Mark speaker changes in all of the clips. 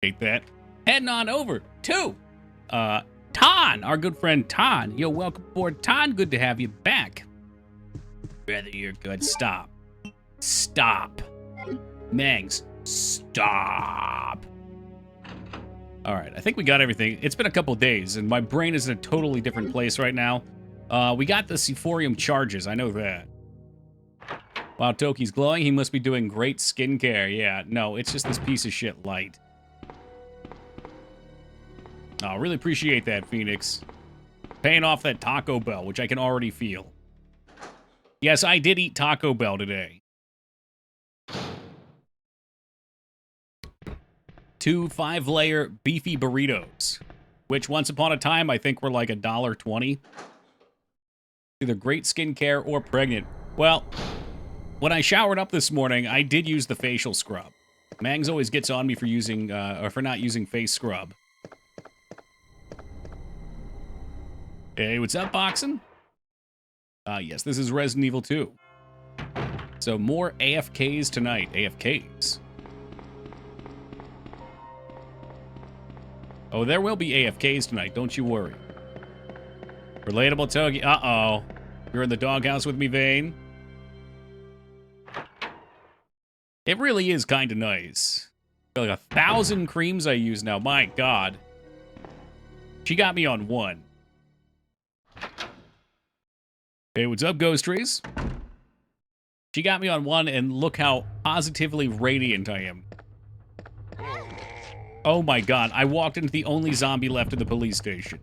Speaker 1: Hate that. Heading on over to Tan, our good friend Tan. Yo, welcome aboard, Tan. Good to have you back. Whether you're good, stop. Stop. Mangs, stop. All right, I think we got everything. It's been a couple days, and my brain is in a totally different place right now. We got the Sephorium charges, I know that. Wow, Toki's glowing. He must be doing great skincare. Yeah, no, it's just this piece of shit light. Oh, really appreciate that, Phoenix. Paying off that Taco Bell, which I can already feel. Yes, I did eat Taco Bell today. 2 5-layer beefy burritos, which once upon a time I think were like $1.20. Either great skincare or pregnant. Well, when I showered up this morning, I did use the facial scrub. Mangs always gets on me for using, or for not using face scrub. Hey, what's up, Boxin? Yes, this is Resident Evil 2. So more AFKs tonight. AFKs. Oh, there will be AFKs tonight, don't you worry. Relatable Togi. Uh-oh. You're in the doghouse with me, Vane. It really is kind of nice. Like 1,000 creams I use now. My God. She got me on 1. Hey, what's up, Ghost Trees? She got me on 1, and look how positively radiant I am. Oh my God, I walked into the only zombie left in the police station.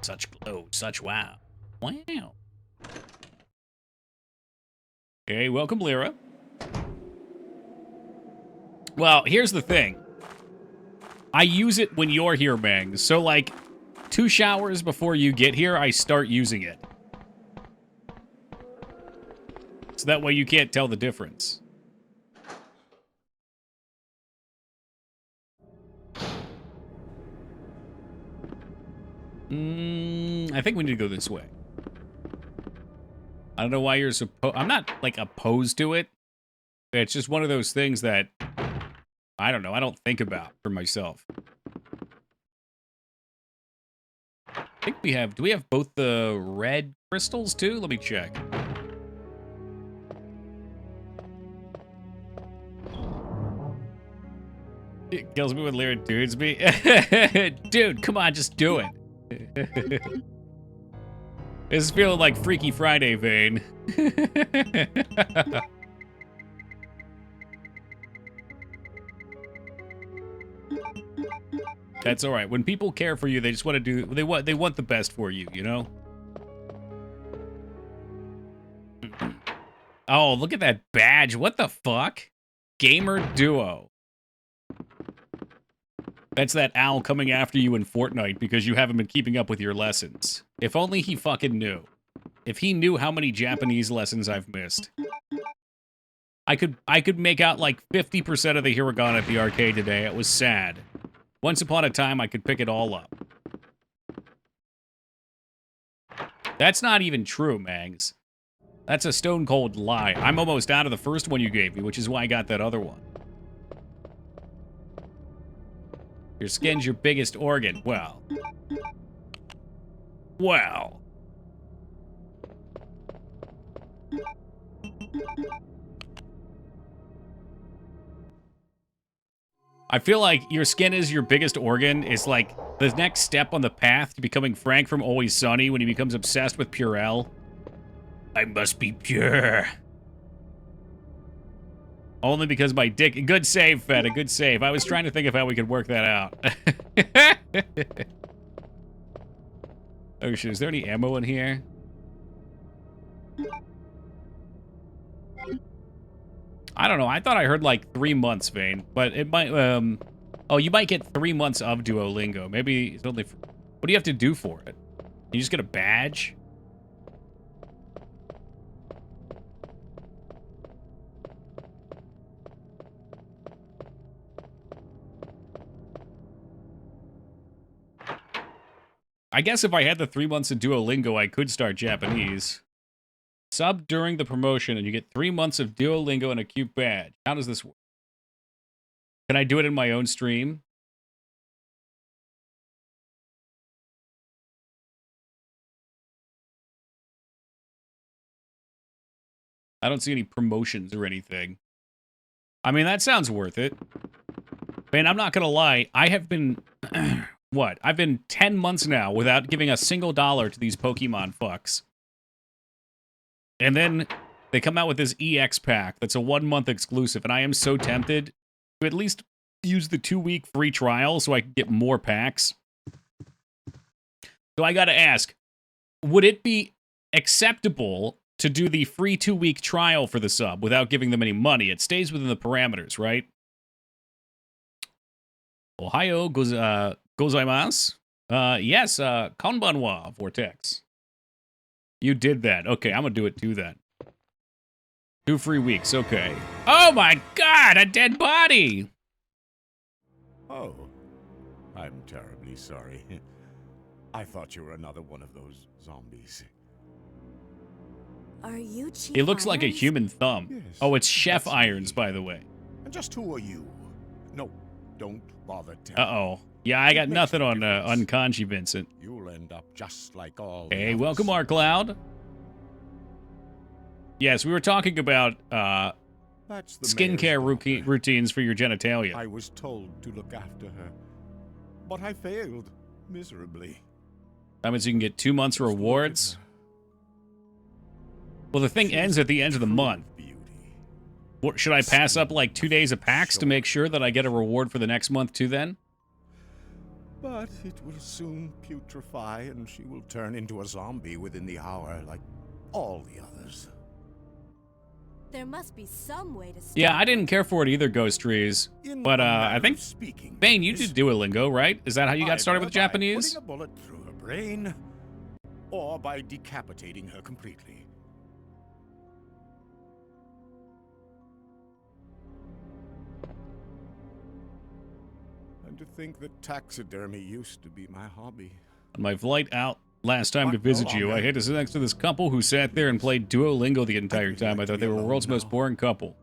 Speaker 1: Such glow, such wow. Wow. Hey, welcome, Lyra. Well, here's the thing. I use it when you're here, Bang. So, like, 2 showers before you get here, I start using it. So that way you can't tell the difference. I think we need to go this way. I don't know why you're supposed... I'm not, like, opposed to it. It's just one of those things that... I don't know. I don't think about for myself. I think we have... Do we have both the red crystals, too? Let me check. It kills me when Lyra dudes me. Dude, come on, just do it. This is feeling like Freaky Friday, Vane. That's all right. When people care for you, they just want to do... They want the best for you, you know? Oh, look at that badge. What the fuck? Gamer Duo. That's that owl coming after you in Fortnite because you haven't been keeping up with your lessons. If only he fucking knew. If he knew how many Japanese lessons I've missed. I could make out like 50% of the hiragana at the arcade today. It was sad. Once upon a time, I could pick it all up. That's not even true, Mangs. That's a stone cold lie. I'm almost out of the first one you gave me, which is why I got that other one. Your skin's your biggest organ. Well. Well. I feel like your skin is your biggest organ is like the next step on the path to becoming Frank from Always Sunny when he becomes obsessed with Purell. I must be pure. Only because my dick... Good save, Fed. A good save. I was trying to think of how we could work that out. Oh, shit. Is there any ammo in here? I don't know. I thought I heard, like, 3 months, Vane. But it might... Oh, you might get 3 months of Duolingo. Maybe it's only... What do you have to do for it? You just get a badge? I guess if I had the 3 months of Duolingo, I could start Japanese. sub during the promotion and you get 3 months of Duolingo and a cute badge. How does this work? Can I do it in my own stream? I don't see any promotions or anything. I mean, that sounds worth it. Man, I'm not gonna lie. I have been... what? I've been 10 months now without giving a single dollar to these Pokemon fucks. And then they come out with this EX pack that's a 1-month exclusive, and I am so tempted to at least use the 2-week free trial so I can get more packs. So I gotta ask, would it be acceptable to do the free 2-week trial for the sub without giving them any money? It stays within the parameters, right? Ohio gozaimasu. Yes, konbanwa, Vortex. You did that. Okay, I'm gonna do it too then. 2 free weeks, okay. Oh my god, a dead body!
Speaker 2: Oh, I'm terribly sorry. I thought you were another one of those zombies.
Speaker 3: Are you Chief
Speaker 1: It looks like a
Speaker 3: Irons?
Speaker 1: human thumb.
Speaker 2: Yes,
Speaker 1: Oh, it's Chef
Speaker 2: that's
Speaker 1: Irons,
Speaker 2: me.
Speaker 1: by the way.
Speaker 2: And just who are you? No, don't bother telling.
Speaker 1: Uh-oh. Yeah, I got
Speaker 2: It makes
Speaker 1: nothing
Speaker 2: no
Speaker 1: on
Speaker 2: difference.
Speaker 1: Kanji Vincent.
Speaker 2: You'll end up just like all the
Speaker 1: Hey,
Speaker 2: others.
Speaker 1: welcome, Mark Cloud. Yes, we were talking about
Speaker 2: That's the
Speaker 1: skincare
Speaker 2: mayor's daughter.
Speaker 1: routines for your genitalia.
Speaker 2: I was told to look after her, but I failed miserably.
Speaker 1: That means you can get 2 months
Speaker 2: Just look at
Speaker 1: rewards.
Speaker 2: her.
Speaker 1: Well, the thing
Speaker 2: She's
Speaker 1: ends at the end of the
Speaker 2: true
Speaker 1: month.
Speaker 2: beauty.
Speaker 1: What, should I pass up like 2 days of packs to make sure that I get a reward for the next month too then?
Speaker 2: But it will soon putrefy, and she will turn into a zombie within the hour, like all the others.
Speaker 3: There must be some way to stop
Speaker 1: Yeah, I didn't care for it either, Ghost Trees.
Speaker 2: In
Speaker 1: But
Speaker 2: a
Speaker 1: I
Speaker 2: manner
Speaker 1: think,
Speaker 2: of speaking,
Speaker 1: Bane, you
Speaker 2: Miss
Speaker 1: did Duolingo, right? Is that how you got started
Speaker 2: either
Speaker 1: with
Speaker 2: by
Speaker 1: Japanese?
Speaker 2: putting a bullet through her brain, or by decapitating her completely. And to think that taxidermy used to be my hobby.
Speaker 1: On my flight out last time to
Speaker 2: But no
Speaker 1: visit you, I
Speaker 2: longer.
Speaker 1: had to sit next to this couple who sat there and played Duolingo the entire
Speaker 2: really
Speaker 1: time.
Speaker 2: like
Speaker 1: I
Speaker 2: to
Speaker 1: thought
Speaker 2: be
Speaker 1: they were
Speaker 2: alone
Speaker 1: world's most
Speaker 2: now.
Speaker 1: boring couple.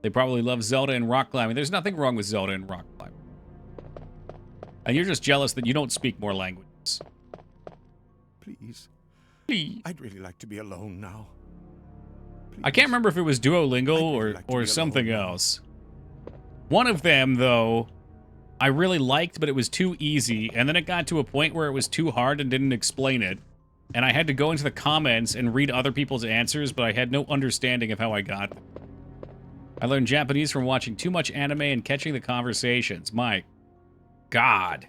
Speaker 1: They probably love Zelda and rock climbing. There's nothing wrong with Zelda and rock climbing. And you're just jealous that you don't speak more languages.
Speaker 2: Please,
Speaker 1: Please.
Speaker 2: I'd really like to be alone now.
Speaker 1: I can't
Speaker 2: Please.
Speaker 1: remember if it was Duolingo
Speaker 2: I'd really like to
Speaker 1: or
Speaker 2: be
Speaker 1: something
Speaker 2: alone now.
Speaker 1: else. One of them, though, I really liked, but it was too easy, and then it got to a point where it was too hard and didn't explain it. And I had to go into the comments and read other people's answers, but I had no understanding of how I got them. I learned Japanese from watching too much anime and catching the conversations. My God.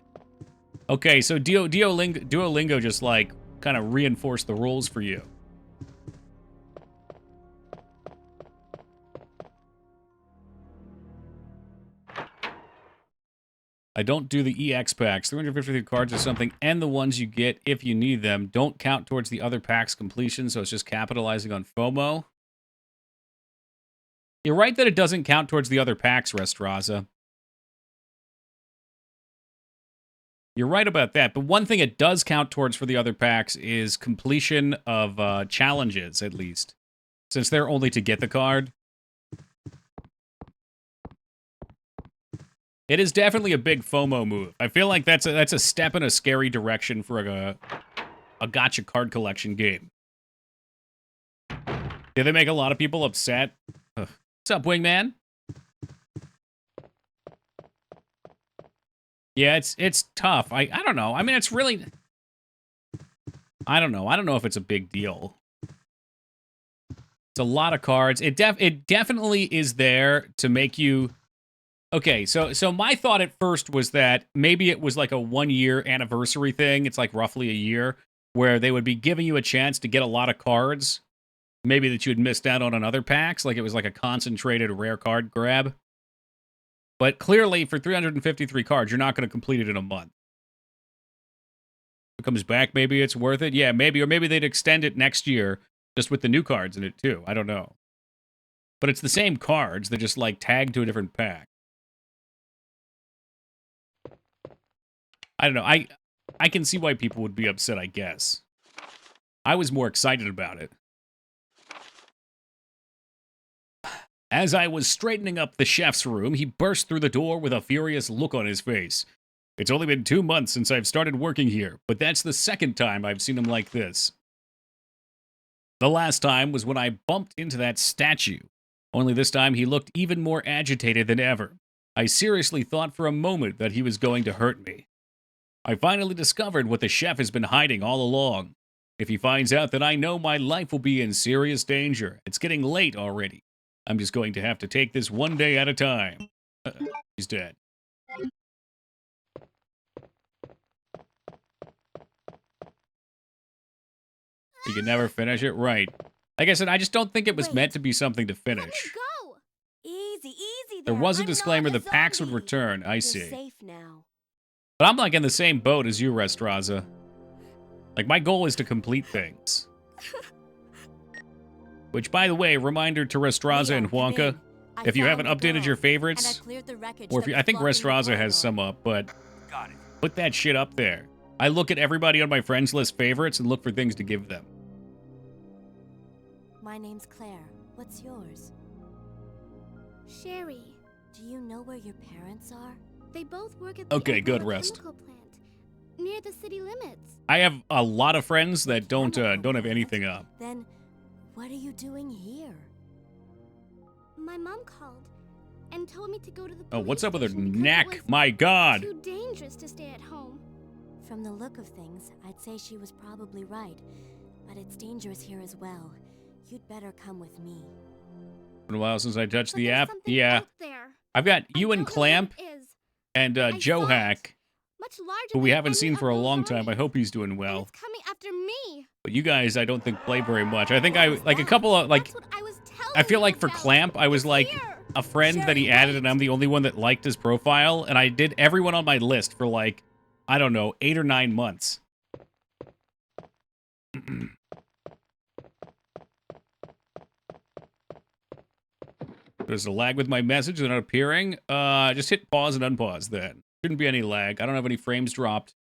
Speaker 1: Okay, so Duolingo just, like, kind of reinforced the rules for you. I don't do the EX packs. 353 cards or something, and the ones you get if you need them don't count towards the other packs completion, so it's just capitalizing on FOMO. You're right that it doesn't count towards the other packs, Restraza. You're right about that, but one thing it does count towards for the other packs is completion of challenges, at least. Since they're only to get the card. It is definitely a big FOMO move. I feel like that's a step in a scary direction for a gacha card collection game. Did they make a lot of people upset? Ugh. What's up, Wingman? Yeah, it's tough. I don't know. I mean, it's really... I don't know. I don't know if it's a big deal. It's a lot of cards. It definitely is there to make you... Okay, so my thought at first was that maybe it was like a 1-year anniversary thing. It's like roughly a year where they would be giving you a chance to get a lot of cards. Maybe that you had missed out on other packs, like it was like a concentrated rare card grab. But clearly, for 353 cards, you're not going to complete it in a month. If it comes back, maybe it's worth it. Yeah, maybe. Or maybe they'd extend it next year, just with the new cards in it, too. I don't know. But it's the same cards. They're just, like, tagged to a different pack. I don't know. I can see why people would be upset, I guess. I was more excited about it. As I was straightening up the chef's room, he burst through the door with a furious look on his face. It's only been 2 months since I've started working here, but that's the second time I've seen him like this. The last time was when I bumped into that statue. Only this time he looked even more agitated than ever. I seriously thought for a moment that he was going to hurt me. I finally discovered what the chef has been hiding all along. If he finds out that I know, my life will be in serious danger. It's getting late already. I'm just going to have to take this one day at a time. He's dead. You can never finish it? Right. Like I said, I just don't think it was meant to be something to finish.
Speaker 3: Let me go. Easy, easy
Speaker 1: There
Speaker 3: there.
Speaker 1: was a
Speaker 3: I'm
Speaker 1: disclaimer
Speaker 3: not a
Speaker 1: the packs would
Speaker 3: zombie.
Speaker 1: return. I
Speaker 3: You're
Speaker 1: see.
Speaker 3: safe now.
Speaker 1: But I'm like in the same boat as you, Restraza. Like, my goal is to complete things. Which, by the way, reminder to Restraza
Speaker 3: Leon,
Speaker 1: and
Speaker 3: come
Speaker 1: Wonka,
Speaker 3: in. I
Speaker 1: if you
Speaker 3: found
Speaker 1: haven't
Speaker 3: the
Speaker 1: updated
Speaker 3: girl,
Speaker 1: your
Speaker 3: and I
Speaker 1: favorites,
Speaker 3: cleared the wreckage
Speaker 1: or if
Speaker 3: that
Speaker 1: you, I
Speaker 3: was
Speaker 1: think
Speaker 3: blocking the
Speaker 1: Restraza has
Speaker 3: corridor.
Speaker 1: some up, but put that shit up there. I look at everybody on my friends list favorites and look for things to give them.
Speaker 3: My name's Claire. What's yours?
Speaker 4: Sherry.
Speaker 3: Do you know where your parents are?
Speaker 4: They both work at the
Speaker 1: Okay, good
Speaker 4: Umbrella
Speaker 1: rest.
Speaker 4: chemical plant near the city limits.
Speaker 1: I have a lot of friends that don't
Speaker 3: Chemical
Speaker 1: have
Speaker 3: plant?
Speaker 1: anything up.
Speaker 3: Then, what are you doing here?
Speaker 4: My mom called and told me to go to the
Speaker 1: Oh, what's
Speaker 4: police
Speaker 1: up with her
Speaker 4: station because it
Speaker 1: neck?
Speaker 4: was
Speaker 1: My God.
Speaker 4: too dangerous to stay at home.
Speaker 3: From the look of things, I'd say she was probably right. But it's dangerous here as well. You'd better come with me.
Speaker 1: Been a while since I touched
Speaker 4: But
Speaker 1: the
Speaker 4: there's
Speaker 1: app.
Speaker 4: something
Speaker 1: Yeah.
Speaker 4: out there.
Speaker 1: I've got
Speaker 4: I
Speaker 1: you and
Speaker 4: don't know what
Speaker 1: Clamp
Speaker 4: it is.
Speaker 1: and
Speaker 4: I
Speaker 1: Joe
Speaker 4: saw it.
Speaker 1: Hack,
Speaker 4: Much larger
Speaker 1: who we
Speaker 4: than
Speaker 1: haven't
Speaker 4: any
Speaker 1: seen
Speaker 4: of
Speaker 1: for a
Speaker 4: those
Speaker 1: long time. I
Speaker 4: zombies.
Speaker 1: hope he's doing
Speaker 4: And
Speaker 1: well.
Speaker 4: it's coming after me.
Speaker 1: But you guys, I don't think play very much. I think
Speaker 3: What
Speaker 1: I
Speaker 3: was
Speaker 1: like a
Speaker 3: that?
Speaker 1: couple of like.
Speaker 4: That's what I was telling
Speaker 1: I feel
Speaker 4: you
Speaker 1: like for
Speaker 4: about.
Speaker 1: Clamp, I was
Speaker 4: It's
Speaker 1: like
Speaker 4: here.
Speaker 1: a friend that he
Speaker 3: Sherry,
Speaker 1: added, and I'm the only one that liked his profile. And I did everyone on my list for like, I don't know, 8 or 9 months. There's a lag with my message. They're not appearing. Just hit pause and unpause then. Shouldn't be any lag. I don't have any frames dropped.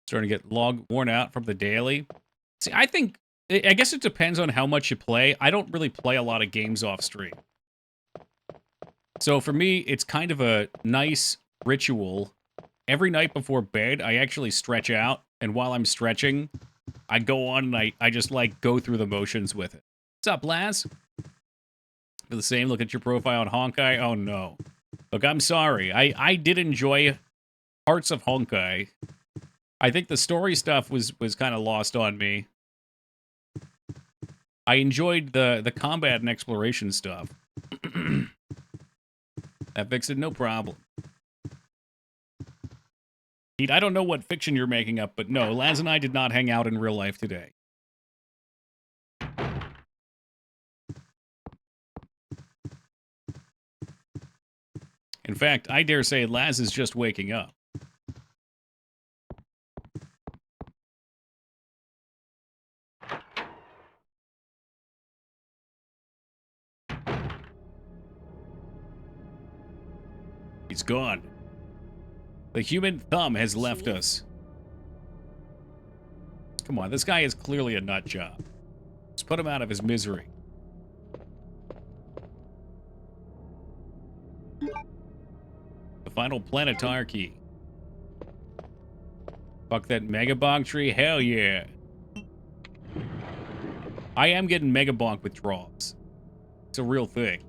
Speaker 1: Starting to get worn out from the daily. See, I guess it depends on how much you play. I don't really play a lot of games off stream. So for me, it's kind of a nice ritual. Every night before bed, I actually stretch out. And while I'm stretching, I go on and I just like go through the motions with it. What's up, Laz? For the same, look at your profile on Honkai. Oh no. Look, I'm sorry. I did enjoy parts of Honkai. I think the story stuff was kind of lost on me. I enjoyed the combat and exploration stuff. That fixed it, no problem. Pete, I don't know what fiction you're making up, but no, Laz and I did not hang out in real life today. In fact, I dare say Laz is just waking up. He's gone. The human thumb has left
Speaker 3: Chief?
Speaker 1: us. Come on, this guy is clearly a nut job. Let's put him out of his misery. The final planetar key. Fuck that Mega Bonk tree? Hell yeah. I am getting Mega Bonk withdrawals. It's a real thing.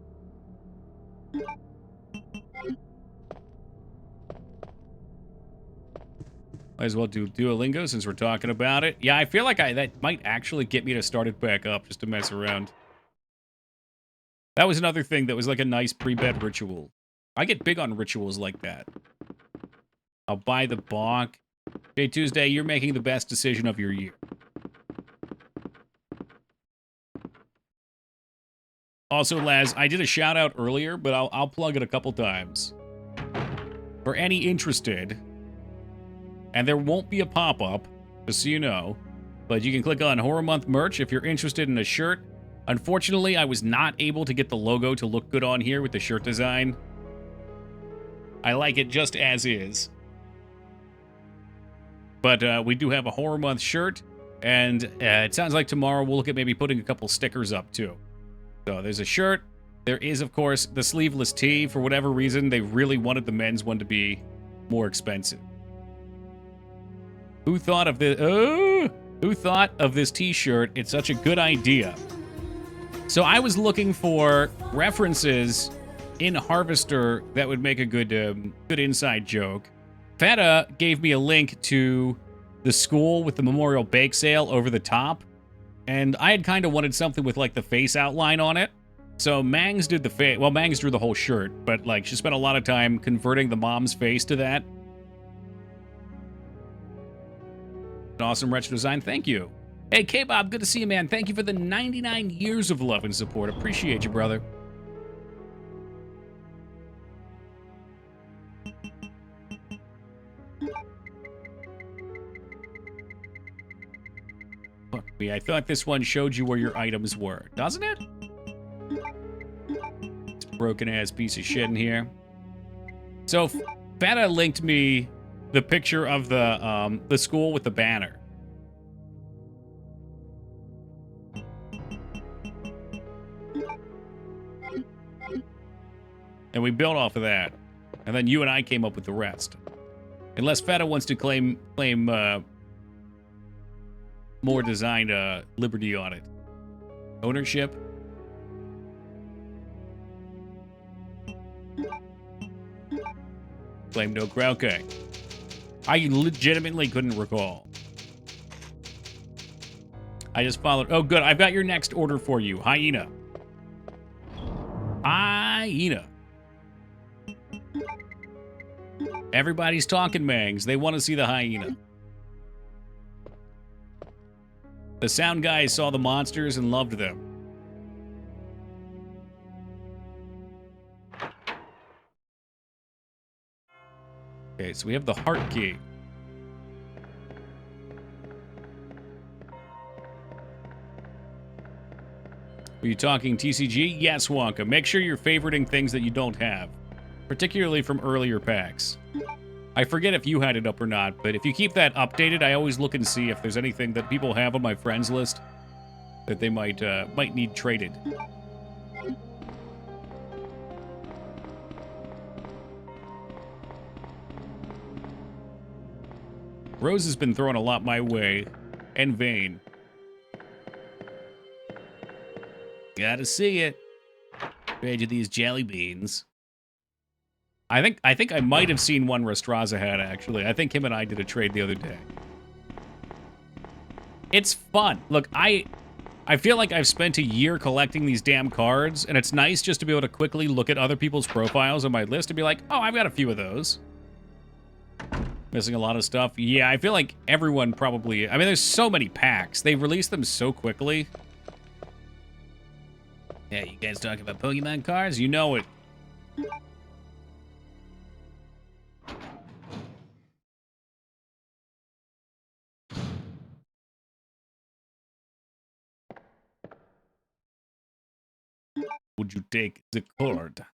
Speaker 1: Might as well do Duolingo since we're talking about it. Yeah, I feel like that might actually get me to start it back up just to mess around. That was another thing that was like a nice pre-bed ritual. I get big on rituals like that. I'll buy the bonk. Jay Tuesday, you're making the best decision of your year. Also, Laz, I did a shout out earlier, but I'll plug it a couple times. For any interested, and there won't be a pop-up, just so you know, but you can click on Horror Month merch if you're interested in a shirt. Unfortunately, I was not able to get the logo to look good on here with the shirt design. I like it just as is. But we do have a Horror Month shirt, and it sounds like tomorrow we'll look at maybe putting a couple stickers up, too. So there's a shirt. There is, of course, the sleeveless tee. For whatever reason, they really wanted the men's one to be more expensive. Who thought of this? Who thought of this t-shirt? It's such a good idea. So I was looking for references in Harvester that would make a good inside joke. Feta gave me a link to the school with the memorial bake sale over the top, and I had kind of wanted something with like the face outline on it. So Mangs did the face. Well, Mangs drew the whole shirt, but like she spent a lot of time converting the mom's face to that. An awesome retro design. Thank you. Hey, K-Bob, good to see you, man. Thank you for the 99 years of love and support. Appreciate you, brother. Fuck me, I thought this one showed you where your items were. Doesn't it? It's a broken-ass piece of shit in here. So, Feta linked me the picture of the school with the banner. And we built off of that. And then you and I came up with the rest. Unless Feta wants to claim more design liberty on it. Ownership. Claim no crowd. Okay. I legitimately couldn't recall. I just followed. Oh, good. I've got your next order for you. Hyena. Hyena. Everybody's talking, Mangs. They want to see the hyena. The sound guys saw the monsters and loved them. Okay, so we have the heart key. Are you talking TCG? Yes, Wonka. Make sure you're favoriting things that you don't have, particularly from earlier packs. I forget if you had it up or not, but if you keep that updated, I always look and see if there's anything that people have on my friends list that they might need traded. Rose has been throwing a lot my way, and Vane. Gotta see it. Trade you these jelly beans. I think I might have seen one Restraza had, actually. I think him and I did a trade the other day. It's fun. Look, I feel like I've spent a year collecting these damn cards, and it's nice just to be able to quickly look at other people's profiles on my list and be like, oh, I've got a few of those. Missing a lot of stuff. Yeah, I feel like everyone probably... I mean, there's so many packs. They release them so quickly. Yeah, you guys talking about Pokemon cards? You know it. Would you take the card?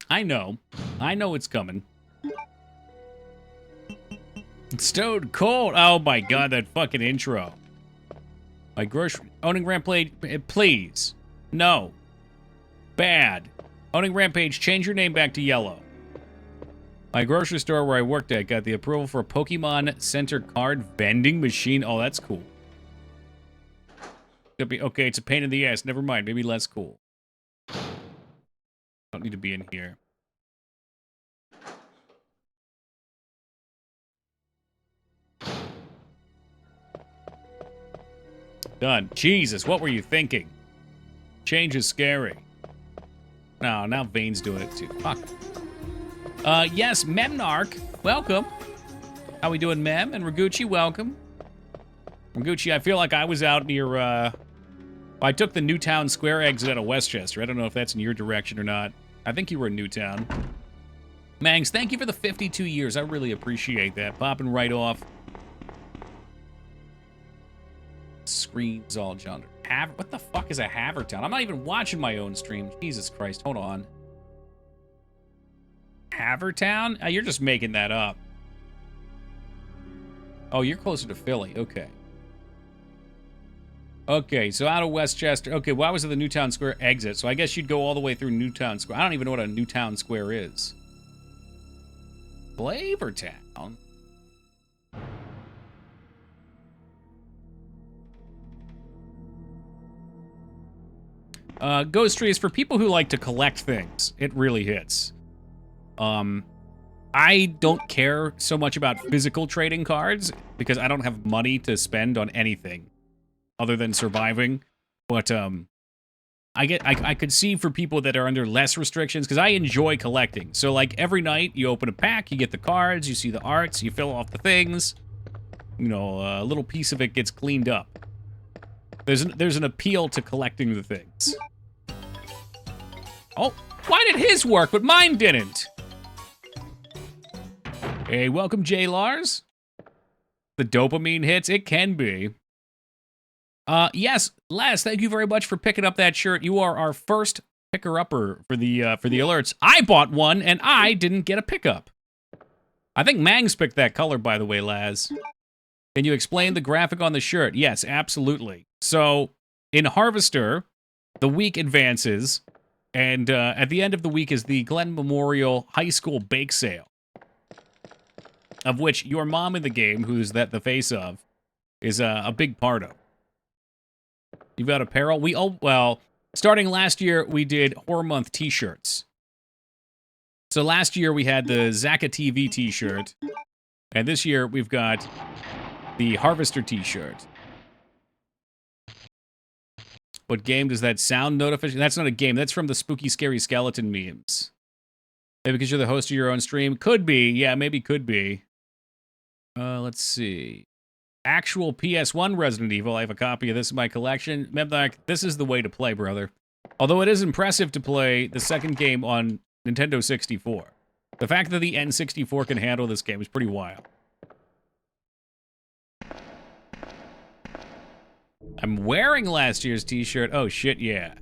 Speaker 1: I know it's coming. Stone Cold. Oh my god, that fucking intro. My grocery owning Rampage, please. No. Bad. Owning Rampage, change your name back to yellow. My grocery store where I worked at got the approval for a Pokemon Center card vending machine. Oh, that's cool. Could be okay, it's a pain in the ass. Never mind, maybe less cool. Don't need to be in here. Done. Jesus, what were you thinking? Change is scary. No, now Vane's doing it too. Fuck. Yes, Memnarch, welcome. How we doing, Mem? And Raguchi, welcome. Raguchi, I feel like I was out near, I took the Newtown Square exit out of Westchester. I don't know if that's in your direction or not. I think you were in Newtown. Mangs, thank you for the 52 years. I really appreciate that. Popping right off. Screens all jundered. What the fuck is a Havertown? I'm not even watching my own stream. Jesus Christ. Hold on. Havertown? You're just making that up. Oh, you're closer to Philly. Okay. Okay, so out of Westchester. Okay, why was it the Newtown Square exit? So I guess you'd go all the way through Newtown Square. I don't even know what a Newtown Square is. Flavortown? Ghost Tree is for people who like to collect things. It really hits. I don't care so much about physical trading cards because I don't have money to spend on anything other than surviving. But I could see for people that are under less restrictions because I enjoy collecting. So like every night you open a pack, you get the cards, you see the arts, you fill off the things. You know, a little piece of it gets cleaned up. There's an appeal to collecting the things. Oh, why did his work but mine didn't? Hey, welcome, J. Lars. The dopamine hits, it can be. Yes, Les, thank you very much for picking up that shirt. You are our first picker-upper for the alerts. I bought one, and I didn't get a pickup. I think Mangs picked that color, by the way, Laz. Can you explain the graphic on the shirt? Yes, absolutely. So, in Harvester, the week advances, and at the end of the week is the Glen Memorial High School Bake Sale, of which your mom in the game, who's the face of, is a big part of. You've got apparel. Well, starting last year, we did Horror Month t-shirts. So last year, we had the Zaka TV t-shirt, and this year, we've got the Harvester t-shirt. What game does that sound notification? That's not a game. That's from the Spooky Scary Skeleton memes. Maybe because you're the host of your own stream? Could be. Yeah, maybe could be. Let's see. Actual PS1 Resident Evil. I have a copy of this in my collection. Memdark, this is the way to play, brother. Although it is impressive to play the second game on Nintendo 64. The fact that the N64 can handle this game is pretty wild. I'm wearing last year's t-shirt. Oh, shit, yeah.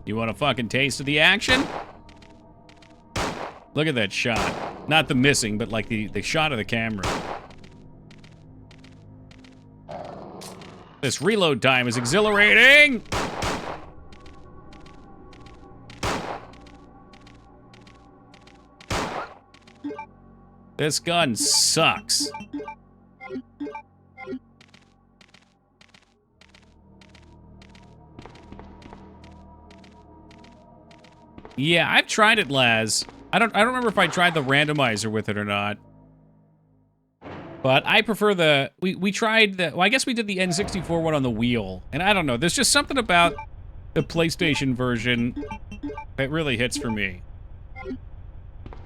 Speaker 1: You want a fucking taste of the action? Look at that shot. Not the missing, but like the shot of the camera. This reload time is exhilarating! This gun sucks. Yeah, I've tried it, Laz. I don't remember if I tried the randomizer with it or not. But I prefer the... We tried the... Well, I guess we did the N64 one on the wheel. And I don't know, there's just something about the PlayStation version that really hits for me.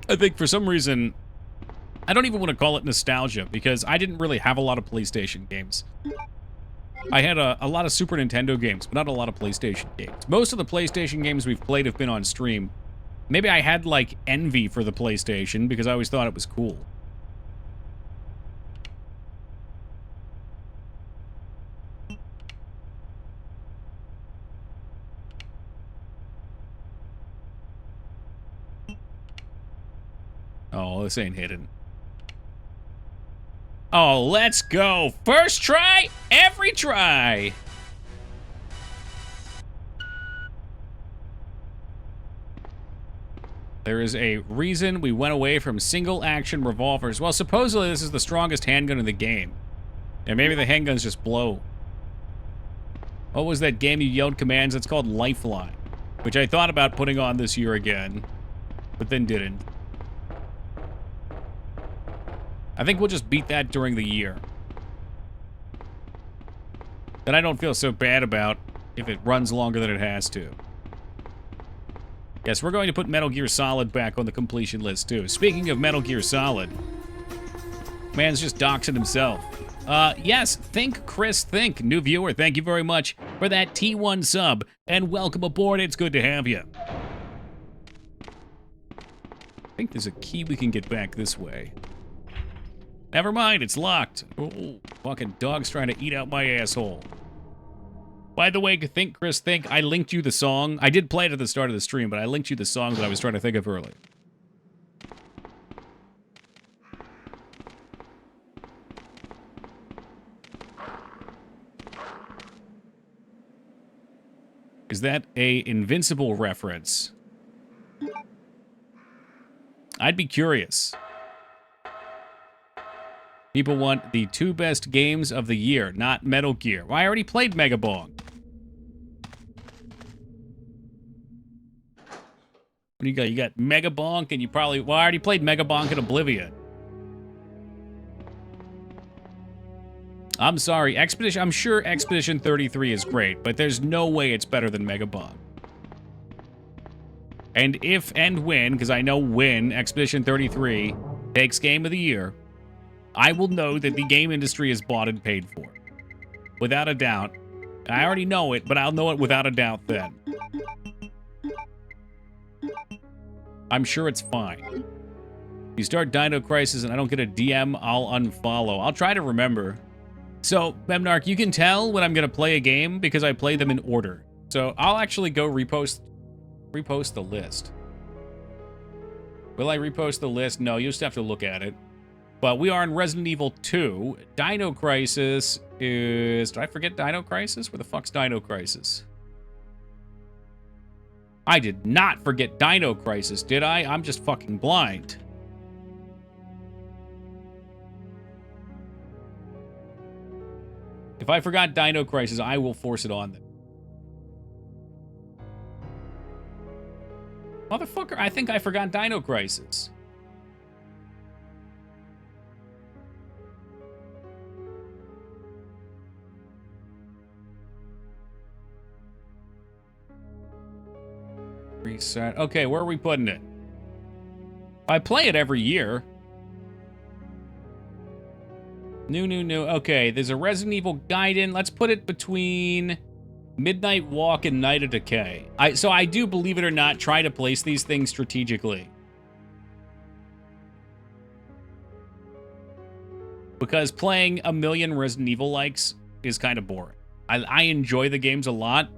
Speaker 1: I think for some reason... I don't even want to call it nostalgia, because I didn't really have a lot of PlayStation games. I had a lot of Super Nintendo games, but not a lot of PlayStation games. Most of the PlayStation games we've played have been on stream. Maybe I had, like, envy for the PlayStation, because I always thought it was cool. Oh, this ain't hidden. Oh, let's go. First try, every try. There is a reason we went away from single-action revolvers. Well, supposedly this is the strongest handgun in the game. And maybe the handguns just blow. What was that game you yelled commands? It's called Lifeline, which I thought about putting on this year again, but then didn't. I think we'll just beat that during the year. Then I don't feel so bad about if it runs longer than it has to. Yes, we're going to put Metal Gear Solid back on the completion list, too. Speaking of Metal Gear Solid, Man's just doxing himself. Yes, Think Chris Think, new viewer. Thank you very much for that T1 sub, and welcome aboard. It's good to have you. I think there's a key we can get back this way. Never mind, it's locked. Oh, fucking dog's trying to eat out my asshole. By the way, Think Chris Think, I linked you the song. I did play it at the start of the stream, but I linked you the song that I was trying to think of earlier. Is that a Invincible reference? I'd be curious. People want the 2 best games of the year, not Metal Gear. Well, I already played Mega Bong. What do you got? You got Mega Bonk, and you probably... Well, I already played Mega Bonk and Oblivion. I'm sorry, Expedition... I'm sure Expedition 33 is great, but there's no way it's better than Mega Bonk. And if and when, because I know when Expedition 33 takes Game of the Year, I will know that the game industry is bought and paid for. Without a doubt. I already know it, but I'll know it without a doubt then. I'm sure it's fine. You start Dino Crisis and I don't get a DM, I'll unfollow. I'll try to remember. So, Memnarch, you can tell when I'm going to play a game because I play them in order. So, I'll actually go repost the list. Will I repost the list? No, you just have to look at it. But we are in Resident Evil 2. Dino Crisis is... Did I forget Dino Crisis? Where the fuck's Dino Crisis? I did not forget Dino Crisis, did I? I'm just fucking blind. If I forgot Dino Crisis, I will force it on them. Motherfucker, I think I forgot Dino Crisis. Reset. Okay, where are we putting it? I play it every year. New. Okay, there's a Resident Evil Gaiden. Let's put it between Midnight Walk and Night of Decay. So I do, believe it or not, try to place these things strategically. Because playing a million Resident Evil likes is kind of boring. I enjoy the games a lot,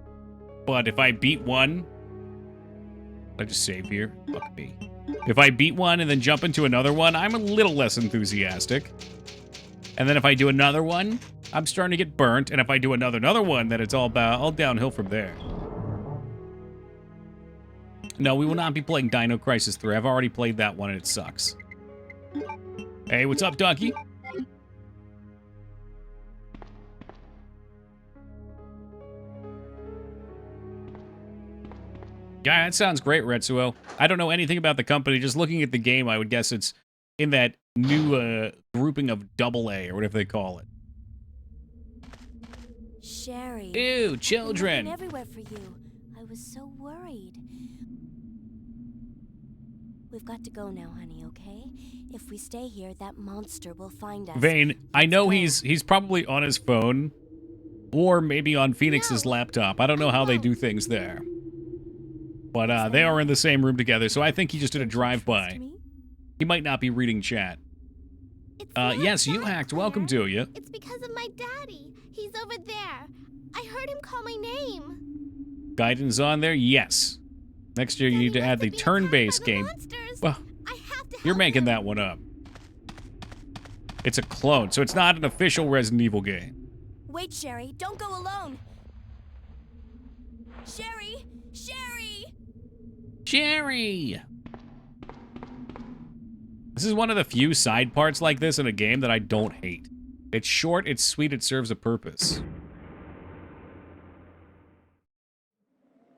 Speaker 1: but if I beat one... I just save here. Fuck me. If I beat one and then jump into another one, I'm a little less enthusiastic. And then if I do another one, I'm starting to get burnt. And if I do another one, then it's all downhill from there. No, we will not be playing Dino Crisis 3. I've already played that one and it sucks. Hey, what's up, Ducky? Yeah, that sounds great, Retsuo. I don't know anything about the company. Just looking at the game, I would guess it's in that new grouping of AA or whatever they call it.
Speaker 3: Sherry.
Speaker 1: Ew, children.
Speaker 3: I'm looking everywhere for you. I was so worried. We've got to go now, honey, okay? If we stay here, that monster will find us.
Speaker 1: Vane, I know he's probably on his phone or maybe on Phoenix's laptop. I don't know how they do things there. But they are in the same room together, so I think he just did a drive-by. He might not be reading chat. Yes, you hacked. Welcome to you.
Speaker 4: It's because of my daddy. He's over there. I heard him call my name.
Speaker 1: Guidance on there? Yes. Next year you need to add the turn-based game. Well, you're making that one up. It's a clone, so it's not an official Resident Evil game.
Speaker 3: Wait, Sherry. Don't go alone. Sherry! Sherry!
Speaker 1: Sherry! This is one of the few side parts like this in a game that I don't hate. It's short, it's sweet, it serves a purpose.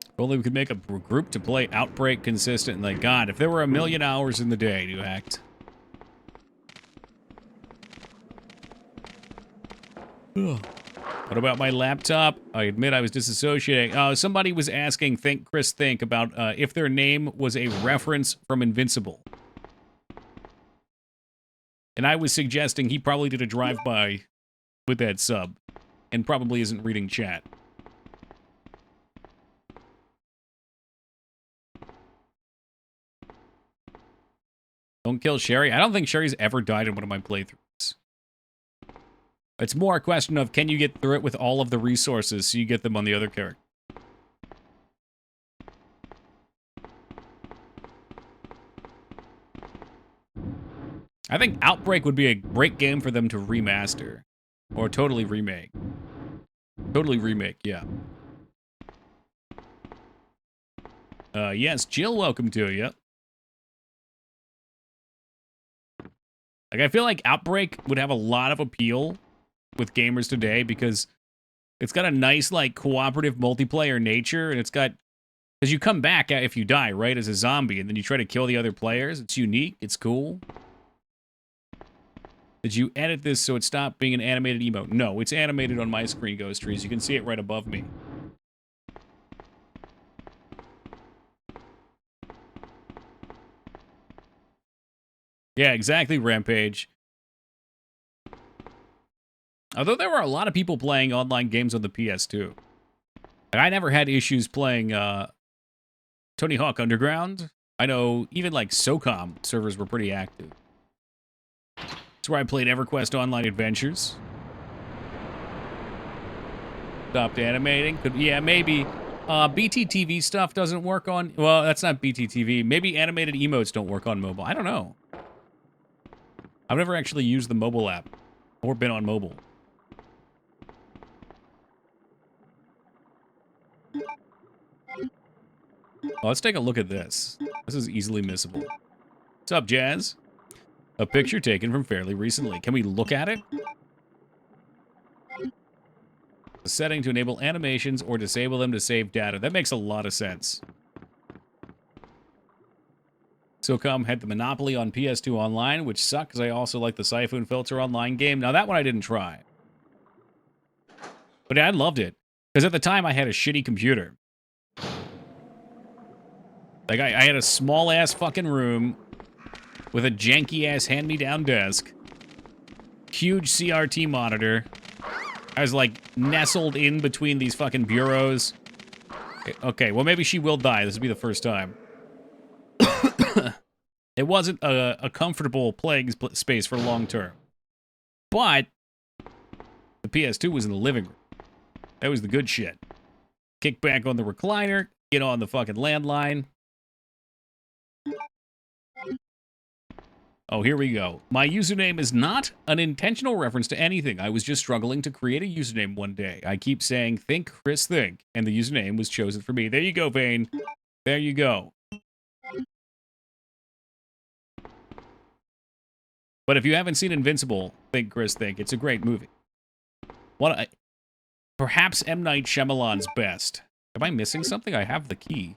Speaker 1: If only we could make a group to play Outbreak consistently. God, if there were 1,000,000 hours in the day to act. Ugh. What about my laptop? I admit I was disassociating. Somebody was asking Think Chris Think about if their name was a reference from Invincible. And I was suggesting he probably did a drive-by with that sub and probably isn't reading chat. Don't kill Sherry. I don't think Sherry's ever died in one of my playthroughs. It's more a question of, can you get through it with all of the resources so you get them on the other character? I think Outbreak would be a great game for them to remaster. Or totally remake. Totally remake, yeah. Yes, Jill, welcome to you. Like, I feel like Outbreak would have a lot of appeal with gamers today because it's got a nice, like, cooperative multiplayer nature, and it's got... Because you come back if you die, right, as a zombie, and then you try to kill the other players. It's unique. It's cool. Did you edit this so it stopped being an animated emote? No, it's animated on my screen, Ghost Trees. You can see it right above me. Yeah, exactly, Rampage. Although there were a lot of people playing online games on the PS2. I never had issues playing Tony Hawk Underground. I know even like SOCOM servers were pretty active. That's where I played EverQuest Online Adventures. Stopped animating. Yeah, maybe. BTTV stuff doesn't work on... Well, that's not BTTV. Maybe animated emotes don't work on mobile. I don't know. I've never actually used the mobile app. Or been on mobile. Oh, let's take a look at this. This is easily missable. What's up, Jazz? A picture taken from fairly recently. Can we look at it? A setting to enable animations or disable them to save data. That makes a lot of sense. SOCOM had the monopoly on PS2 Online, which sucked because I also like the Siphon Filter Online game. Now, that one I didn't try. But I loved it. Because at the time, I had a shitty computer. Like, I had a small-ass fucking room with a janky-ass hand-me-down desk, huge CRT monitor. I was, like, nestled in between these fucking bureaus. Okay, well, maybe she will die. This will be the first time. It wasn't a comfortable playing space for long term. But the PS2 was in the living room. That was the good shit. Kick back on the recliner, get on the fucking landline. Oh, here we go. My username is not an intentional reference to anything. I was just struggling to create a username one day. I keep saying, think, Chris, think. And the username was chosen for me. There you go, Vane. There you go. But if you haven't seen Invincible, think, Chris, think. It's a great movie. Perhaps M. Night Shyamalan's best. Am I missing something? I have the key.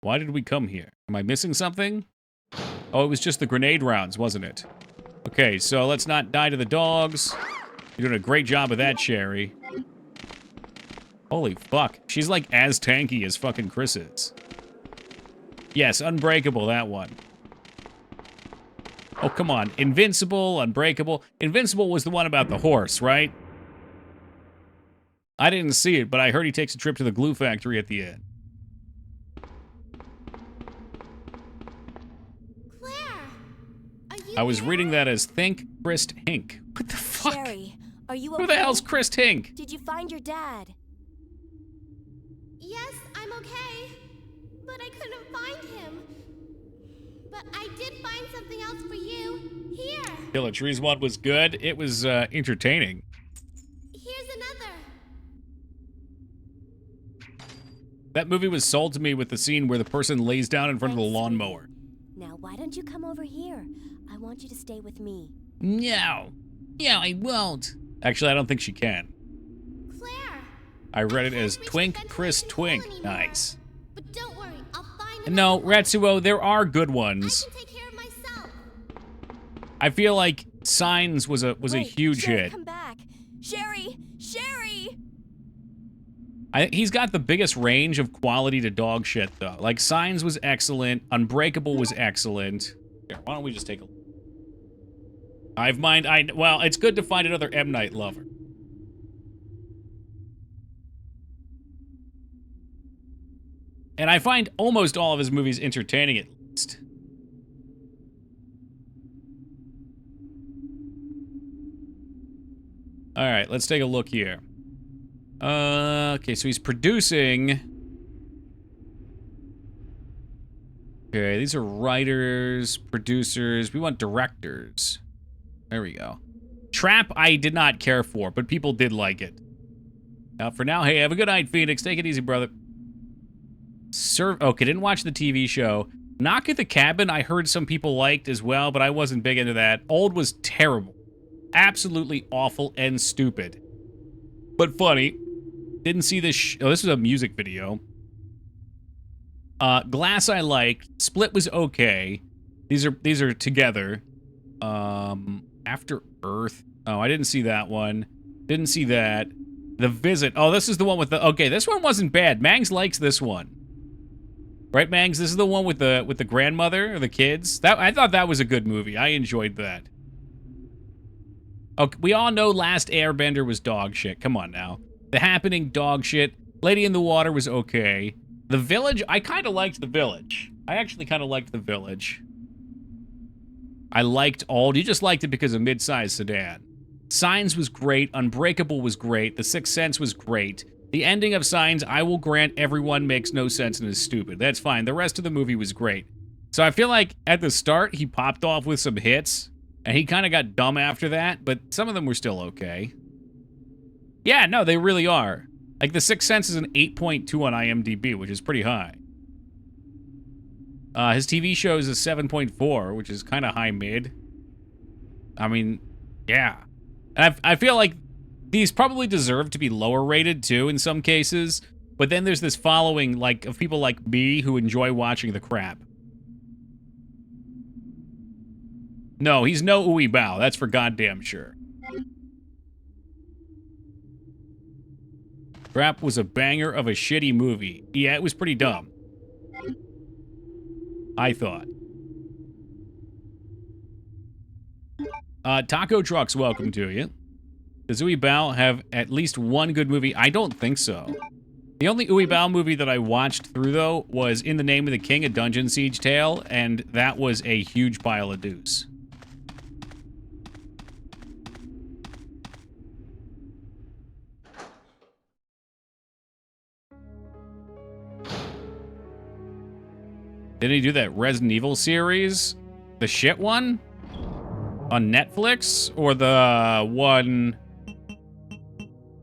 Speaker 1: Why did we come here? Am I missing something? Oh, it was just the grenade rounds, wasn't it? Okay, so let's not die to the dogs. You're doing a great job of that, Sherry. Holy fuck. She's like as tanky as fucking Chris is. Yes, Unbreakable, that one. Oh, come on. Invincible, Unbreakable. Invincible was the one about the horse, right? I didn't see it, but I heard he takes a trip to the glue factory at the end. I was reading that as Think, Chris, Hink. What the fuck?
Speaker 3: Sherry, are you okay?
Speaker 1: Who the hell's Chris Hink?
Speaker 3: Did you find your dad?
Speaker 4: Yes, I'm okay. But I couldn't find him. But I did find something else for you. Here.
Speaker 1: Killer Trees one was good. It was entertaining.
Speaker 4: Here's another.
Speaker 1: That movie was sold to me with the scene where the person lays down in front of the lawnmower.
Speaker 3: Now, why don't you come over here? I want you to stay with me.
Speaker 1: No. No, I won't. Actually, I don't think she can.
Speaker 4: Claire.
Speaker 1: I read it as Twink, Chris, Twink. Nice.
Speaker 4: But don't worry, I'll find
Speaker 1: No, Ratsuo, there are good ones.
Speaker 4: I can take care of myself.
Speaker 1: I feel like Signs was a
Speaker 3: Wait,
Speaker 1: huge
Speaker 3: Sherry,
Speaker 1: hit.
Speaker 3: Come back. Sherry! Sherry!
Speaker 1: He's got the biggest range of quality to dog shit, though. Like, Signs was excellent. Unbreakable was excellent. Here, why don't we just take a look? Well, it's good to find another M. Night lover. And I find almost all of his movies entertaining, at least. All right, let's take a look here. Okay, so he's producing. Okay, these are writers, producers. We want directors. There we go. Trap, I did not care for, but people did like it. For now, hey, have a good night, Phoenix. Take it easy, brother. Okay, didn't watch the TV show. Knock at the Cabin, I heard some people liked as well, but I wasn't big into that. Old was terrible. Absolutely awful and stupid. But funny. Didn't see this. Oh, this was a music video. Glass I liked. Split was okay. These are together. After Earth. Oh, I didn't see that one. Didn't see that. The Visit. Oh, this is the one with the. Okay, this one wasn't bad. Mangs likes this one. Right, Mangs? This is the one with the grandmother or the kids. I thought that was a good movie. I enjoyed that. Okay, we all know Last Airbender was dog shit. Come on now. The Happening, dog shit. Lady in the Water was okay. The Village, I kind of liked The Village. I actually kind of liked The Village. I liked Old. You just liked it because of mid-sized sedan. Signs was great. Unbreakable was great. The Sixth Sense was great. The ending of Signs, I will grant everyone makes no sense and is stupid. That's fine. The rest of the movie was great. So I feel like at the start, he popped off with some hits, and he kind of got dumb after that, but some of them were still okay. Yeah, no, they really are. Like, The Sixth Sense is an 8.2 on IMDb, which is pretty high. His TV show is a 7.4, which is kind of high mid. I mean, yeah. And I feel like these probably deserve to be lower rated, too, in some cases. But then there's this following, like, of people like me who enjoy watching the crap. No, he's no Uwe Bao. That's for goddamn sure. Crap was a banger of a shitty movie. Yeah, it was pretty dumb. I thought. Taco Trucks, welcome to you. Does Uwe Bao have at least one good movie? I don't think so. The only Uwe Bao movie that I watched through, though, was In the Name of the King, A Dungeon Siege Tale, and that was a huge pile of deuce. Did he do that Resident Evil series? The shit one? On Netflix? Or the one...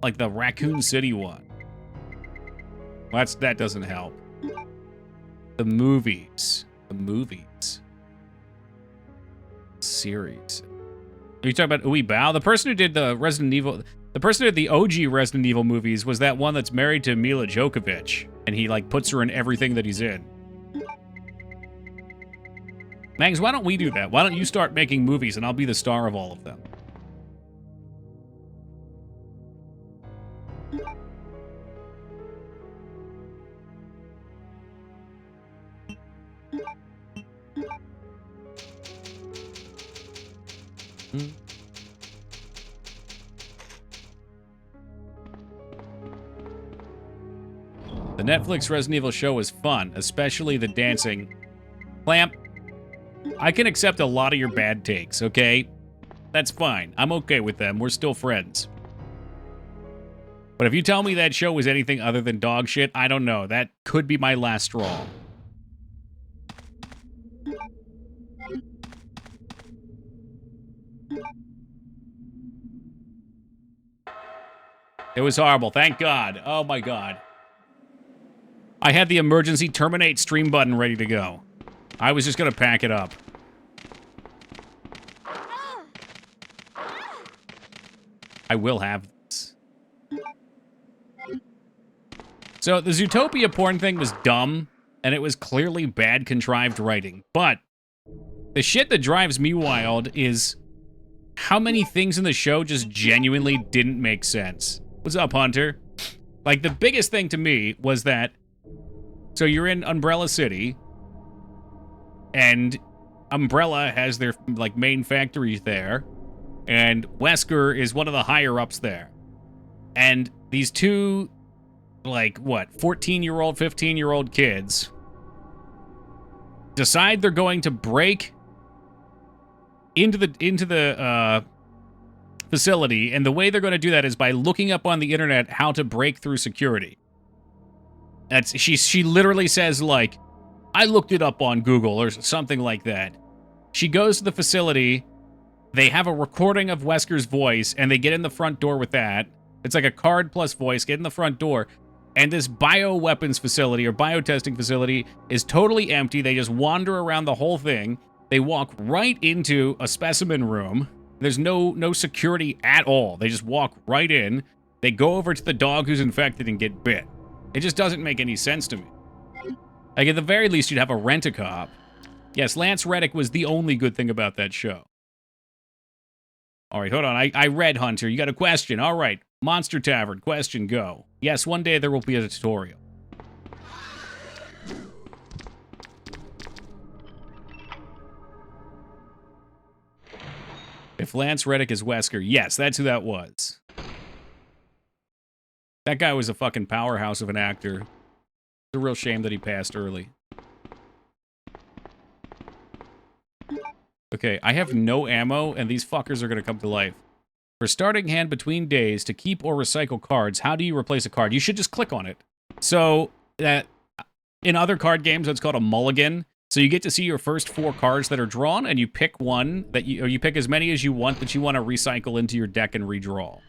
Speaker 1: like the Raccoon City one? Well, that doesn't help. The movies. The movies. Series. Are you talking about Uwe Bao? The person who did the Resident Evil... The person who did the OG Resident Evil movies was that one that's married to Mila Djokovic. And he, like, puts her in everything that he's in. Mangs, why don't we do that? Why don't you start making movies and I'll be the star of all of them? The Netflix Resident Evil show was fun, especially the dancing. Clamp, I can accept a lot of your bad takes, okay? That's fine. I'm okay with them. We're still friends. But if you tell me that show was anything other than dog shit, I don't know. That could be my last straw. It was horrible. Thank God. Oh my God. I had the emergency terminate stream button ready to go. I was just gonna pack it up. I will have this. So the Zootopia porn thing was dumb, and it was clearly bad contrived writing. But the shit that drives me wild is how many things in the show just genuinely didn't make sense. What's up, Hunter? Like, the biggest thing to me was that, so you're in Umbrella City, and Umbrella has their, like, main factory there, and Wesker is one of the higher-ups there. And these two, like, what, 14-year-old, 15-year-old kids decide they're going to break into the facility, and the way they're going to do that is by looking up on the internet how to break through security. She literally says, like, I looked it up on Google or something like that. She goes to the facility, they have a recording of Wesker's voice, and they get in the front door with that. It's like a card plus voice, get in the front door, and this bioweapons facility or biotesting facility is totally empty. They just wander around the whole thing. They walk right into a specimen room. There's no security at all. They just walk right in. They go over to the dog who's infected and get bit. It just doesn't make any sense to me. Like, at the very least, you'd have a rent-a-cop. Yes, Lance Reddick was the only good thing about that show. All right, hold on. I read Hunter. You got a question. All right. Monster Tavern. Question, go. Yes, one day there will be a tutorial. If Lance Reddick is Wesker, yes, that's who that was. That guy was a fucking powerhouse of an actor. It's a real shame that he passed early. Okay, I have no ammo, and these fuckers are gonna come to life. For starting hand between days to keep or recycle cards, how do you replace a card? You should just click on it. So, in other card games, that's called a mulligan. So you get to see your first 4 cards that are drawn, and you pick one that you pick as many as you want that you want to recycle into your deck and redraw.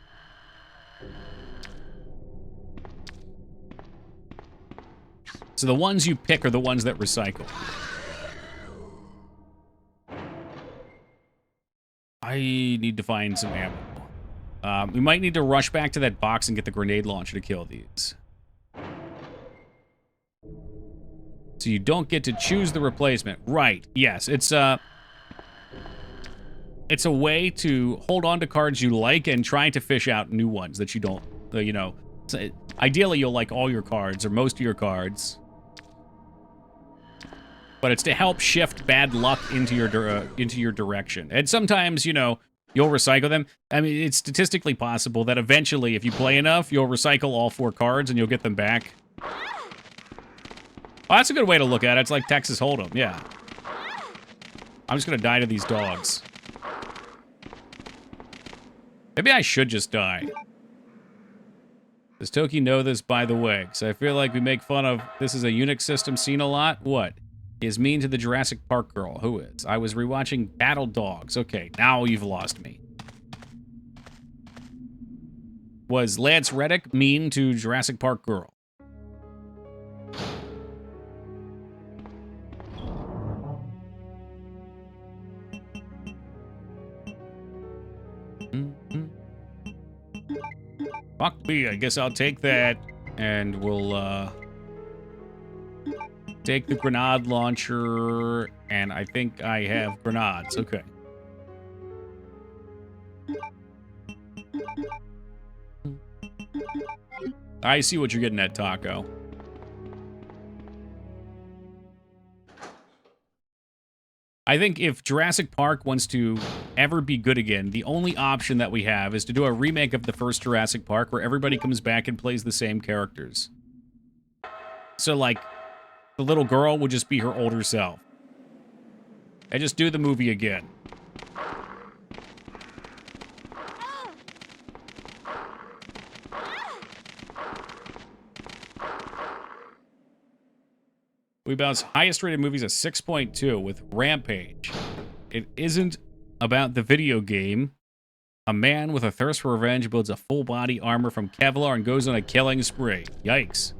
Speaker 1: So the ones you pick are the ones that recycle. I need to find some ammo. We might need to rush back to that box and get the grenade launcher to kill these. So you don't get to choose the replacement. Right, yes. It's a way to hold on to cards you like and try to fish out new ones that you don't, you know. So ideally, you'll like all your cards or most of your cards. But it's to help shift bad luck into your direction. And sometimes, you know, you'll recycle them. I mean, it's statistically possible that eventually, if you play enough, you'll recycle all 4 cards and you'll get them back. Oh, that's a good way to look at it. It's like Texas Hold'em, yeah. I'm just gonna die to these dogs. Maybe I should just die. Does Toki know this, by the way? Because I feel like we make fun of this is a Unix system seen a lot. What? He is mean to the Jurassic Park girl. Who is? I was rewatching Battle Dogs. Okay, now you've lost me. Was Lance Reddick mean to Jurassic Park girl? Fuck me, I guess I'll take that, and we'll, take the grenade launcher, and I think I have grenades. Okay. I see what you're getting at, Taco. I think if Jurassic Park wants to ever be good again, the only option that we have is to do a remake of the first Jurassic Park where everybody comes back and plays the same characters. So, like, the little girl would just be her older self. And just do the movie again. Weebout's highest rated movie is a 6.2 with Rampage. It isn't about the video game. A man with a thirst for revenge builds a full body armor from Kevlar and goes on a killing spree. Yikes.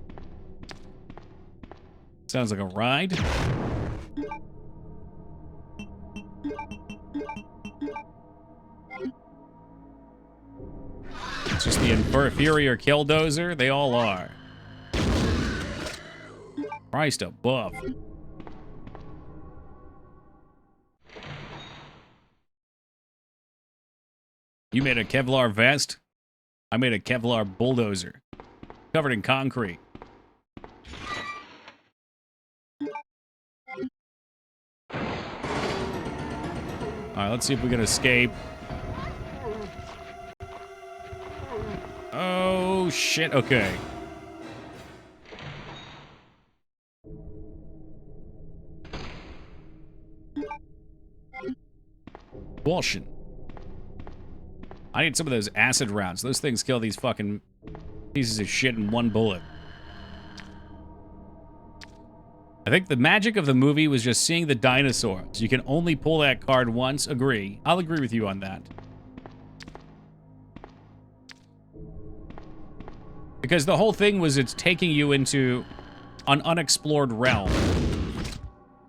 Speaker 1: Sounds like a ride. It's just the inferior killdozer. They all are. Christ above. You made a Kevlar vest? I made a Kevlar bulldozer. covered in concrete. Alright, let's see if we can escape. Oh, shit. Okay. Bullshit. I need some of those acid rounds. Those things kill these fucking pieces of shit in one bullet. I think the magic of the movie was just seeing the dinosaurs. You can only pull that card once. Agree. I'll agree with you on that. Because the whole thing was it's taking you into an unexplored realm.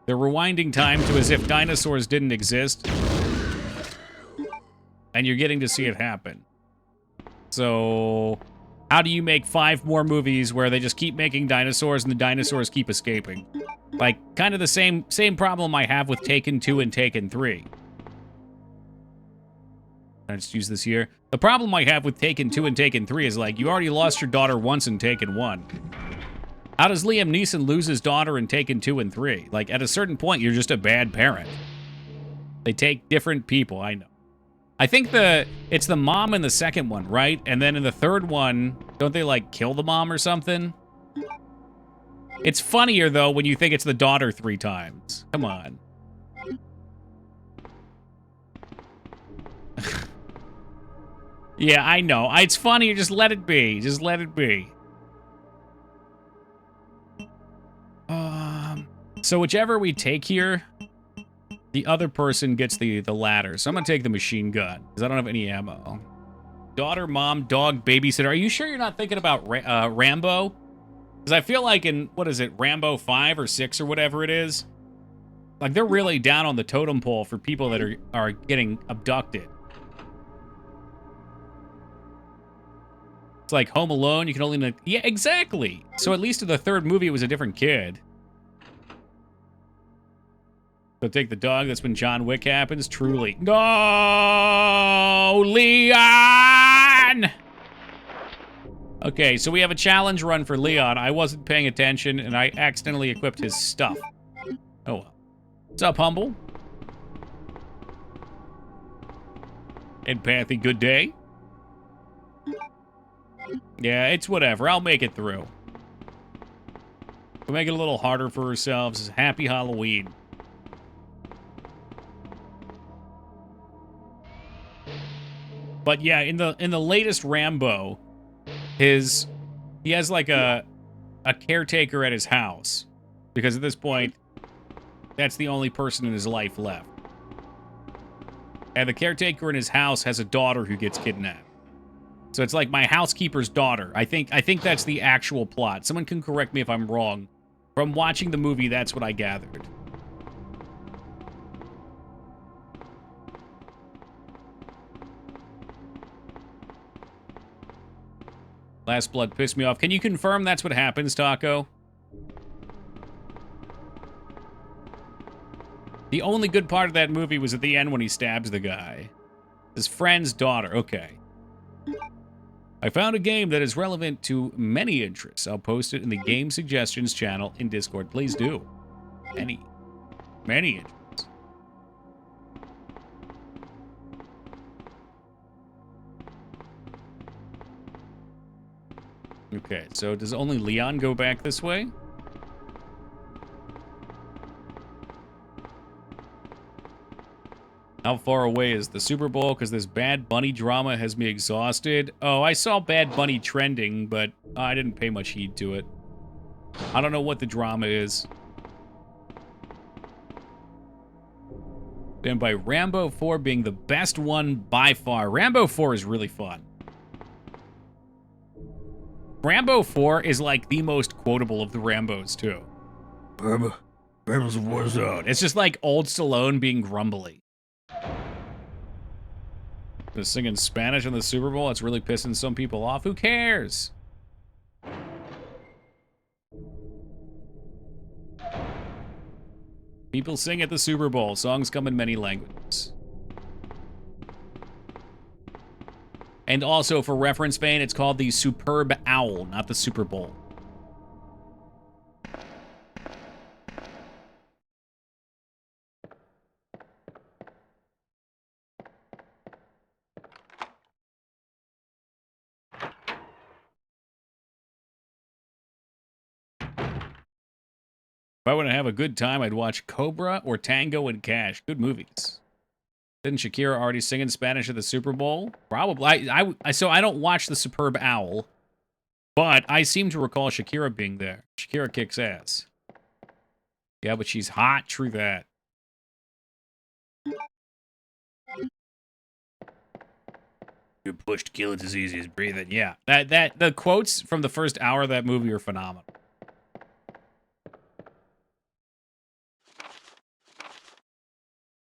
Speaker 1: They're rewinding time to as if dinosaurs didn't exist. And you're getting to see it happen. So, how do you make 5 more movies where they just keep making dinosaurs and the dinosaurs keep escaping? Like, kind of the same problem I have with Taken 2 and Taken 3. I just use this here. The problem I have with Taken 2 and Taken 3 is, like, you already lost your daughter once in Taken 1. How does Liam Neeson lose his daughter in Taken 2 and 3? Like, at a certain point, you're just a bad parent. They take different people, I know. I think it's the mom in the second one, right? And then in the third one, don't they, like, kill the mom or something? It's funnier, though, when you think it's the daughter 3 times. Come on. Yeah, I know. It's funny. Just let it be. Just let it be. So whichever we take here, the other person gets the ladder. So I'm going to take the machine gun, because I don't have any ammo. Daughter, mom, dog, babysitter. Are you sure you're not thinking about Rambo? Because I feel like in, what is it, Rambo 5 or 6 or whatever it is? Like, they're really down on the totem pole for people that are getting abducted. It's like Home Alone, you can only... Yeah, exactly! So at least in the third movie, it was a different kid. So take the dog, that's when John Wick happens, truly. No! Leon! Okay, so we have a challenge run for Leon. I wasn't paying attention, and I accidentally equipped his stuff. Oh well. What's up, Humble? Empathy, good day? Yeah, it's whatever. I'll make it through. We'll make it a little harder for ourselves. Happy Halloween. But yeah, in the latest Rambo, he has like a caretaker at his house, because at this point, that's the only person in his life left. And the caretaker in his house has a daughter who gets kidnapped. So it's like my housekeeper's daughter. I think that's the actual plot. Someone can correct me if I'm wrong. From watching the movie, that's what I gathered. Last Blood pissed me off. Can you confirm that's what happens, Taco? The only good part of that movie was at the end when he stabs the guy. His friend's daughter. Okay. I found a game that is relevant to many interests. I'll post it in the Game Suggestions channel in Discord. Please do. Many interests. Okay, so does only Leon go back this way? How far away is the Super Bowl? Because this Bad Bunny drama has me exhausted. Oh, I saw Bad Bunny trending, but I didn't pay much heed to it. I don't know what the drama is. And by Rambo 4 being the best one by far. Rambo 4 is really fun. Rambo 4 is like the most quotable of the Rambos, too. Rambo's a war zone. It's just like old Stallone being grumbly. They're singing Spanish in the Super Bowl. It's really pissing some people off. Who cares? People sing at the Super Bowl. Songs come in many languages. And also, for reference vein, it's called the Superb Owl, not the Super Bowl. If I want to have a good time, I'd watch Cobra or Tango and Cash. Good movies. Didn't Shakira already sing in Spanish at the Super Bowl? Probably. So I don't watch the Superb Owl, but I seem to recall Shakira being there. Shakira kicks ass. Yeah, but she's hot. True that. You're pushed to kill it's as easy as breathing. Yeah, the quotes from the first hour of that movie are phenomenal.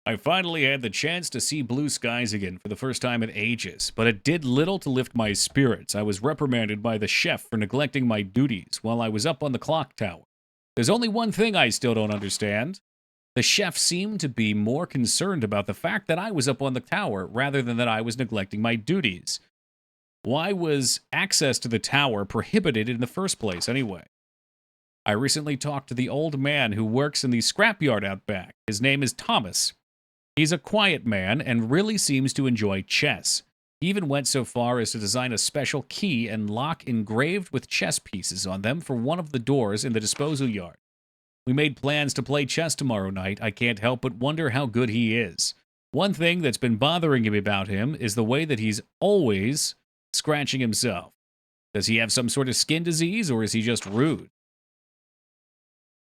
Speaker 1: I finally had the chance to see blue skies again for the first time in ages, but it did little to lift my spirits. I was reprimanded by the chef for neglecting my duties while I was up on the clock tower. There's only one thing I still don't understand. The chef seemed to be more concerned about the fact that I was up on the tower rather than that I was neglecting my duties. Why was access to the tower prohibited in the first place anyway? I recently talked to the old man who works in the scrapyard out back. His name is Thomas. He's a quiet man and really seems to enjoy chess. He even went so far as to design a special key and lock engraved with chess pieces on them for one of the doors in the disposal yard. We made plans to play chess tomorrow night. I can't help but wonder how good he is. One thing that's been bothering me about him is the way that he's always scratching himself. Does he have some sort of skin disease, or is he just rude?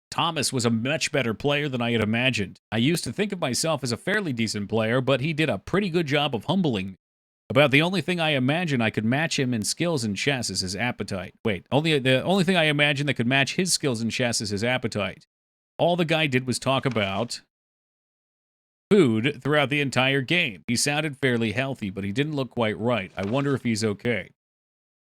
Speaker 1: Thomas was a much better player than I had imagined. I used to think of myself as a fairly decent player, but he did a pretty good job of humbling me. About the only thing I imagine I could match him in skills in chess is his appetite. Wait, the only thing I imagine that could match his skills in chess is his appetite. All the guy did was talk about food throughout the entire game. He sounded fairly healthy, but he didn't look quite right. I wonder if he's okay.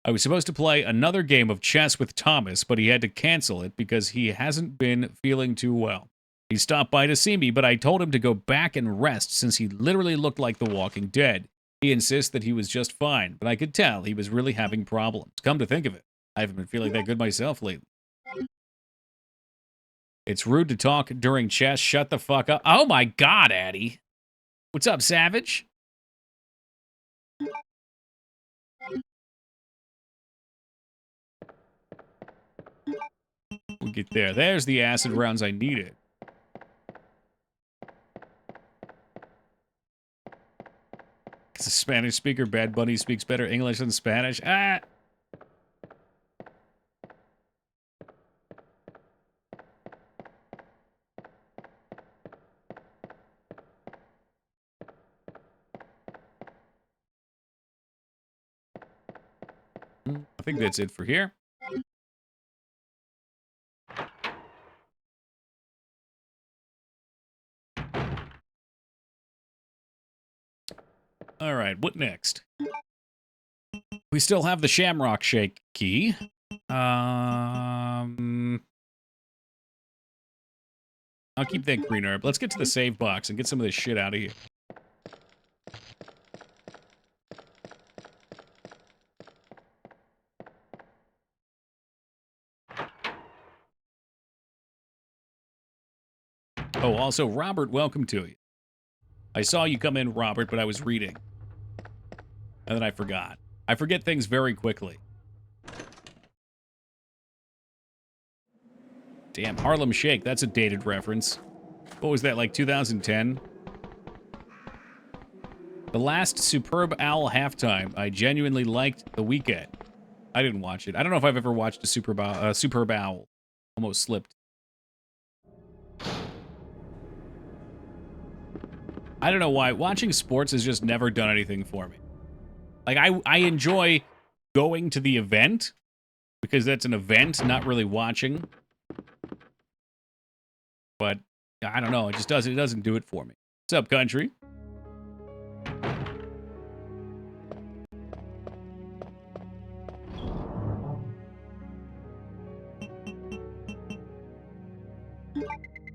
Speaker 1: I was supposed to play another game of chess with Thomas, but he had to cancel it because he hasn't been feeling too well. He stopped by to see me, but I told him to go back and rest since he literally looked like The Walking Dead. He insists that he was just fine, but I could tell he was really having problems. Come to think of it, I haven't been feeling that good myself lately. It's rude to talk during chess. Shut the fuck up. Oh my god, Addy. What's up, Savage? We'll get there. There's the acid rounds I needed. It's a Spanish speaker. Bad Bunny speaks better English than Spanish. Ah! I think that's it for here. All right, what next? We still have the Shamrock Shake key. I'll keep that green herb. Let's get to the save box and get some of this shit out of here. Oh, also, Robert, welcome to you. I saw you come in, Robert, but I was reading. And then I forgot. I forget things very quickly. Damn, Harlem Shake, that's a dated reference. What was that, like 2010? The last Superb Owl halftime, I genuinely liked The Weeknd. I didn't watch it. I don't know if I've ever watched a Superb Owl. Almost slipped. I don't know why. Watching sports has just never done anything for me. Like, I enjoy going to the event, because that's an event, not really watching. But, I don't know. It doesn't do it for me. What's up, country?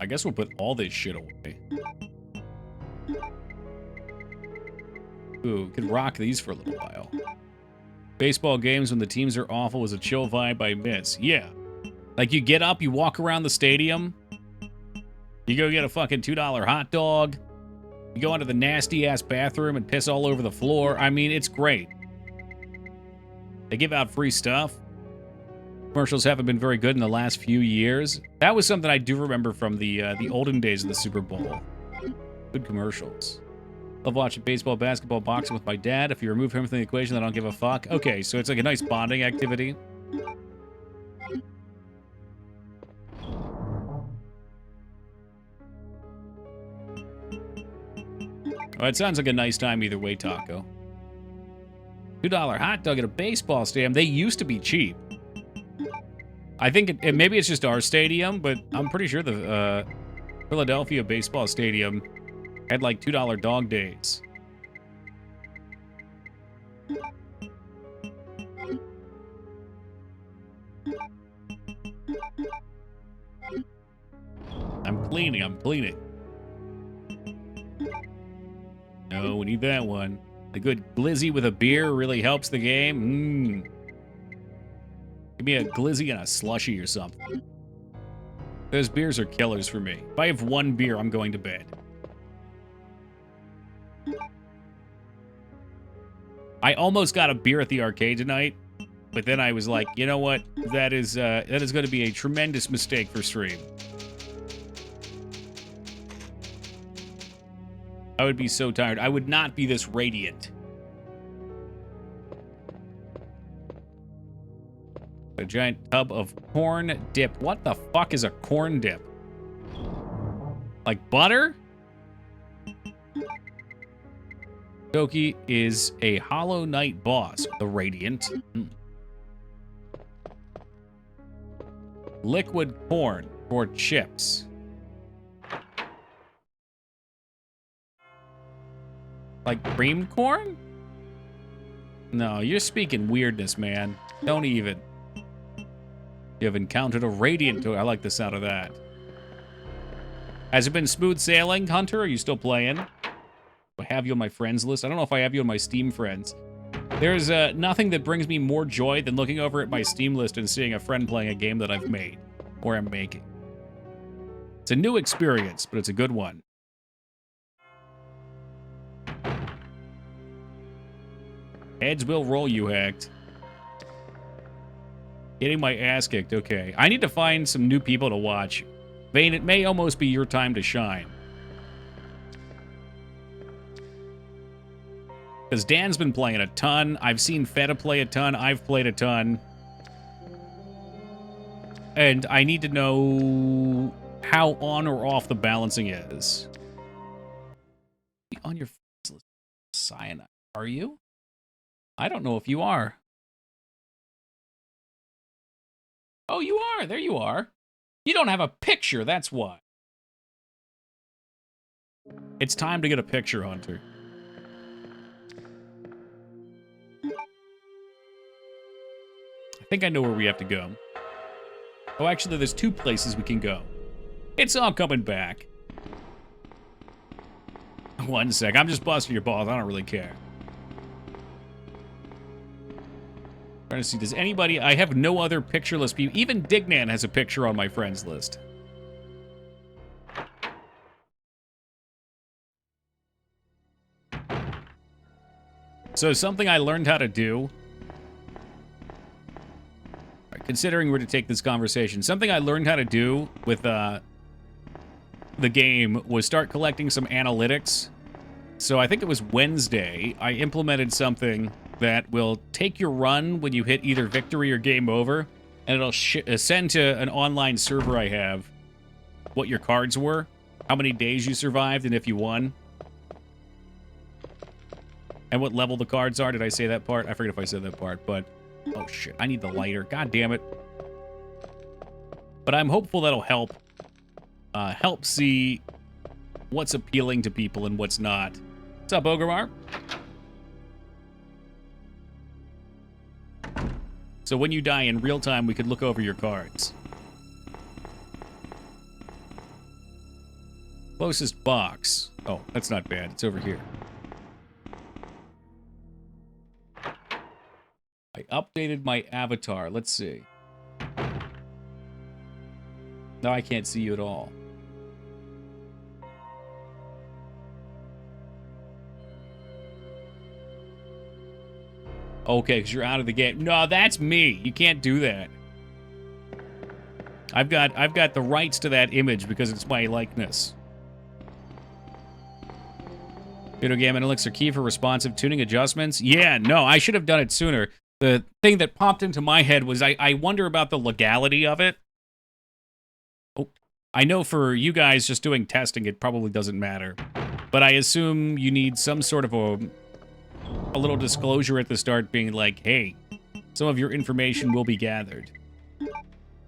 Speaker 1: I guess we'll put all this shit away. Ooh, could rock these for a little while. Baseball games when the teams are awful was a chill vibe I miss. Yeah. Like, you get up, you walk around the stadium, you go get a fucking $2 hot dog, you go into the nasty-ass bathroom and piss all over the floor. I mean, it's great. They give out free stuff. Commercials haven't been very good in the last few years. That was something I do remember from the olden days of the Super Bowl. Good commercials. Love watching baseball, basketball, boxing with my dad. If you remove him from the equation, then I don't give a fuck. Okay, so it's like a nice bonding activity. Oh, it sounds like a nice time either way, Taco. $2 hot dog at a baseball stadium. They used to be cheap. I think maybe it's just our stadium, but I'm pretty sure the Philadelphia baseball stadium had like $2 dog days. I'm cleaning. No, we need that one. A good glizzy with a beer really helps the game. Give me a glizzy and a slushy or something. Those beers are killers for me. If I have one beer, I'm going to bed. I almost got a beer at the arcade tonight, but then I was like, you know what? That is going to be a tremendous mistake for stream. I would be so tired. I would not be this radiant. A giant tub of corn dip. What the fuck is a corn dip? Like butter? Doki is a Hollow Knight boss. The Radiant. Liquid corn for chips. Like cream corn? No, you're speaking weirdness, man. Don't even. You have encountered a Radiant. I like the sound of that. Has it been smooth sailing, Hunter? Are you still playing? Do I have you on my friends list? I don't know if I have you on my Steam friends. There's nothing that brings me more joy than looking over at my Steam list and seeing a friend playing a game that I've made or am making. It's a new experience, but it's a good one. Heads will roll, you hacked. Getting my ass kicked, okay. I need to find some new people to watch. Vane, it may almost be your time to shine. Because Dan's been playing a ton. I've seen Feta play a ton. I've played a ton. And I need to know how on or off the balancing is. On your cyanide, are you? I don't know if you are. Oh, you are. There you are. You don't have a picture, that's why. It's time to get a picture, Hunter. I think I know where we have to go. Oh, actually, there's two places we can go. It's all coming back. One sec. I'm just busting your balls. I don't really care. Trying to see, does anybody... I have no other pictureless people. Even Dignan has a picture on my friends list. So something I learned how to do... Considering where to take this conversation, something I learned how to do with the game was start collecting some analytics. So I think it was Wednesday, I implemented something that will take your run when you hit either victory or game over, and it'll send to an online server I have what your cards were, how many days you survived, and if you won. And what level the cards are. Did I say that part? I forget if I said that part, but... Oh, shit. I need the lighter. God damn it. But I'm hopeful that'll help. Help see what's appealing to people and what's not. What's up, Ogremar? So when you die in real time, we could look over your cards. Closest box. Oh, that's not bad. It's over here. updated my avatar. Let's see. No, I can't see you at all. Okay, because you're out of the game. No, that's me. You can't do that. I've got the rights to that image because it's my likeness. Video game and Elixir key for responsive tuning adjustments. Yeah, no, I should have done it sooner. The thing that popped into my head was I wonder about the legality of it. Oh, I know for you guys just doing testing, it probably doesn't matter. But I assume you need some sort of a little disclosure at the start being like, hey, some of your information will be gathered.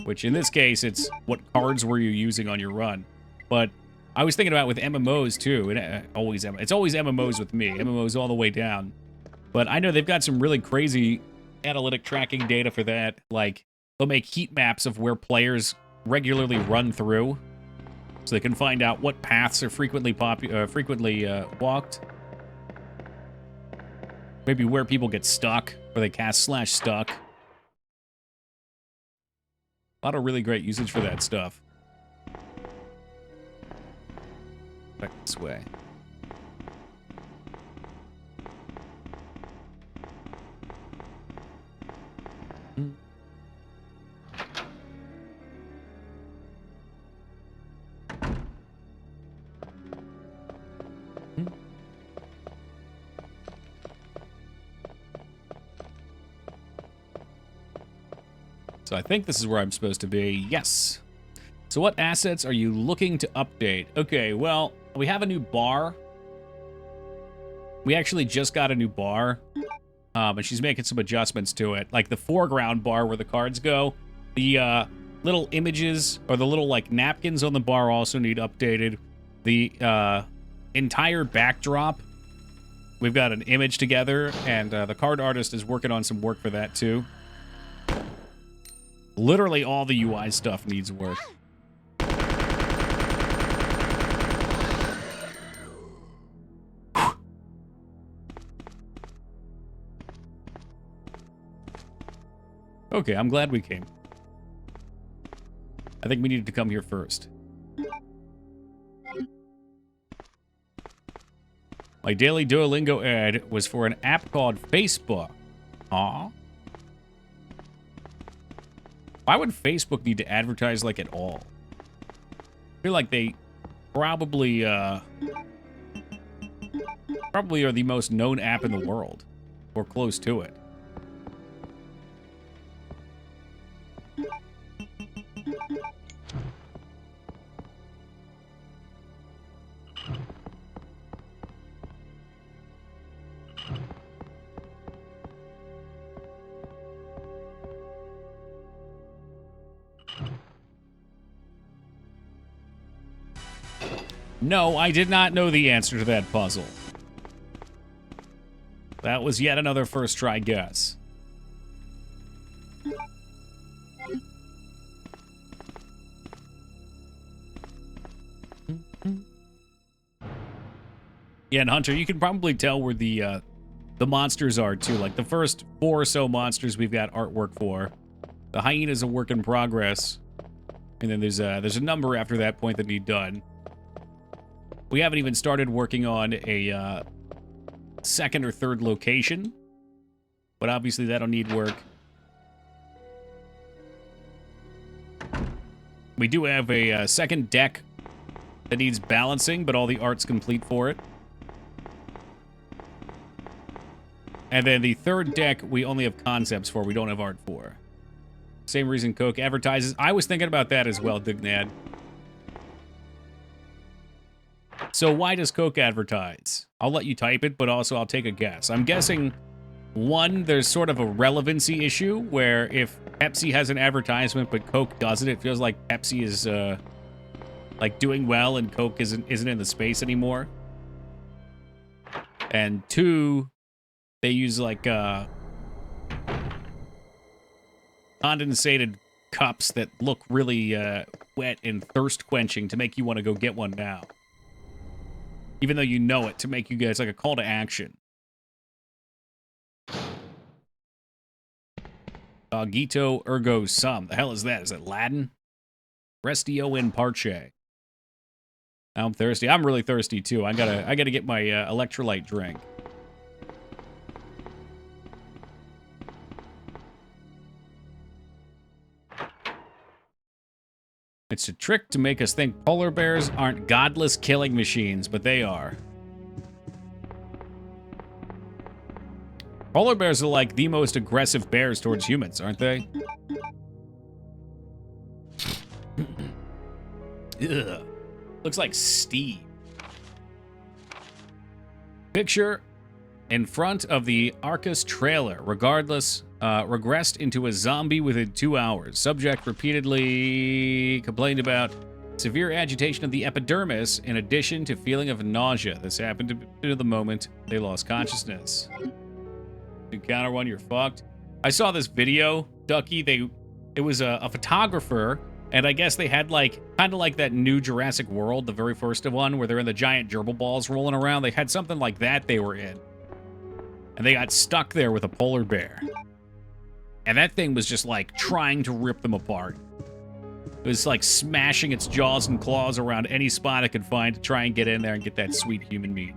Speaker 1: Which in this case, it's what cards were you using on your run. But I was thinking about with MMOs too. It's always MMOs with me. MMOs all the way down. But I know they've got some really crazy analytic tracking data for that. Like, they'll make heat maps of where players regularly run through. So they can find out what paths are frequently walked. Maybe where people get stuck, or they cast /stuck. A lot of really great usage for that stuff. Back this way. So I think this is where I'm supposed to be. Yes. So what assets are you looking to update? Okay, well, we have a new bar. We actually just got a new bar. And she's making some adjustments to it. Like the foreground bar where the cards go. The little images, or the little like napkins on the bar also need updated. The entire backdrop, we've got an image together, and the card artist is working on some work for that too. Literally all the UI stuff needs work. Okay, I'm glad we came. I think we needed to come here first. My daily Duolingo ad was for an app called Facebook. Aw. Why would Facebook need to advertise like at all? I feel like they probably are the most known app in the world, or close to it. No, I did not know the answer to that puzzle. That was yet another first try guess. Yeah, and Hunter, you can probably tell where the monsters are too. Like the first 4 or so monsters we've got artwork for. The hyena's a work in progress, and then there's a number after that point that need done. We haven't even started working on a second or third location, but obviously that'll need work. We do have a second deck that needs balancing, but all the art's complete for it. And then the third deck, we only have concepts for, we don't have art for. Same reason Coke advertises. I was thinking about that as well, Dignad. So why does Coke advertise? I'll let you type it, but also I'll take a guess. I'm guessing, one, there's sort of a relevancy issue where if Pepsi has an advertisement but Coke doesn't, it feels like Pepsi is like doing well and Coke isn't in the space anymore. And 2, they use like condensated cups that look really wet and thirst quenching to make you want to go get one now. Even though you know it, to make you guys like a call to action. Cogito ergo sum. The hell is that? Is it Latin? Restio in parce. Now I'm thirsty. I'm really thirsty too. I gotta get my electrolyte drink. It's a trick to make us think polar bears aren't godless killing machines, but they are. Polar bears are like the most aggressive bears towards humans, aren't they? Ugh. Looks like Steve. Picture in front of the Arcus trailer. Regardless, regressed into a zombie within 2 hours. Subject repeatedly complained about severe agitation of the epidermis in addition to feeling of nausea. This happened to the moment they lost consciousness. Encounter one, you're fucked. I saw this video, Ducky. It was a photographer, and I guess they had like kind of like that new Jurassic World, the very first one, where they're in the giant gerbil balls rolling around. They had something like that they were in, and they got stuck there with a polar bear, and that thing was just like trying to rip them apart. It was like smashing its jaws and claws around any spot it could find to try and get in there and get that sweet human meat.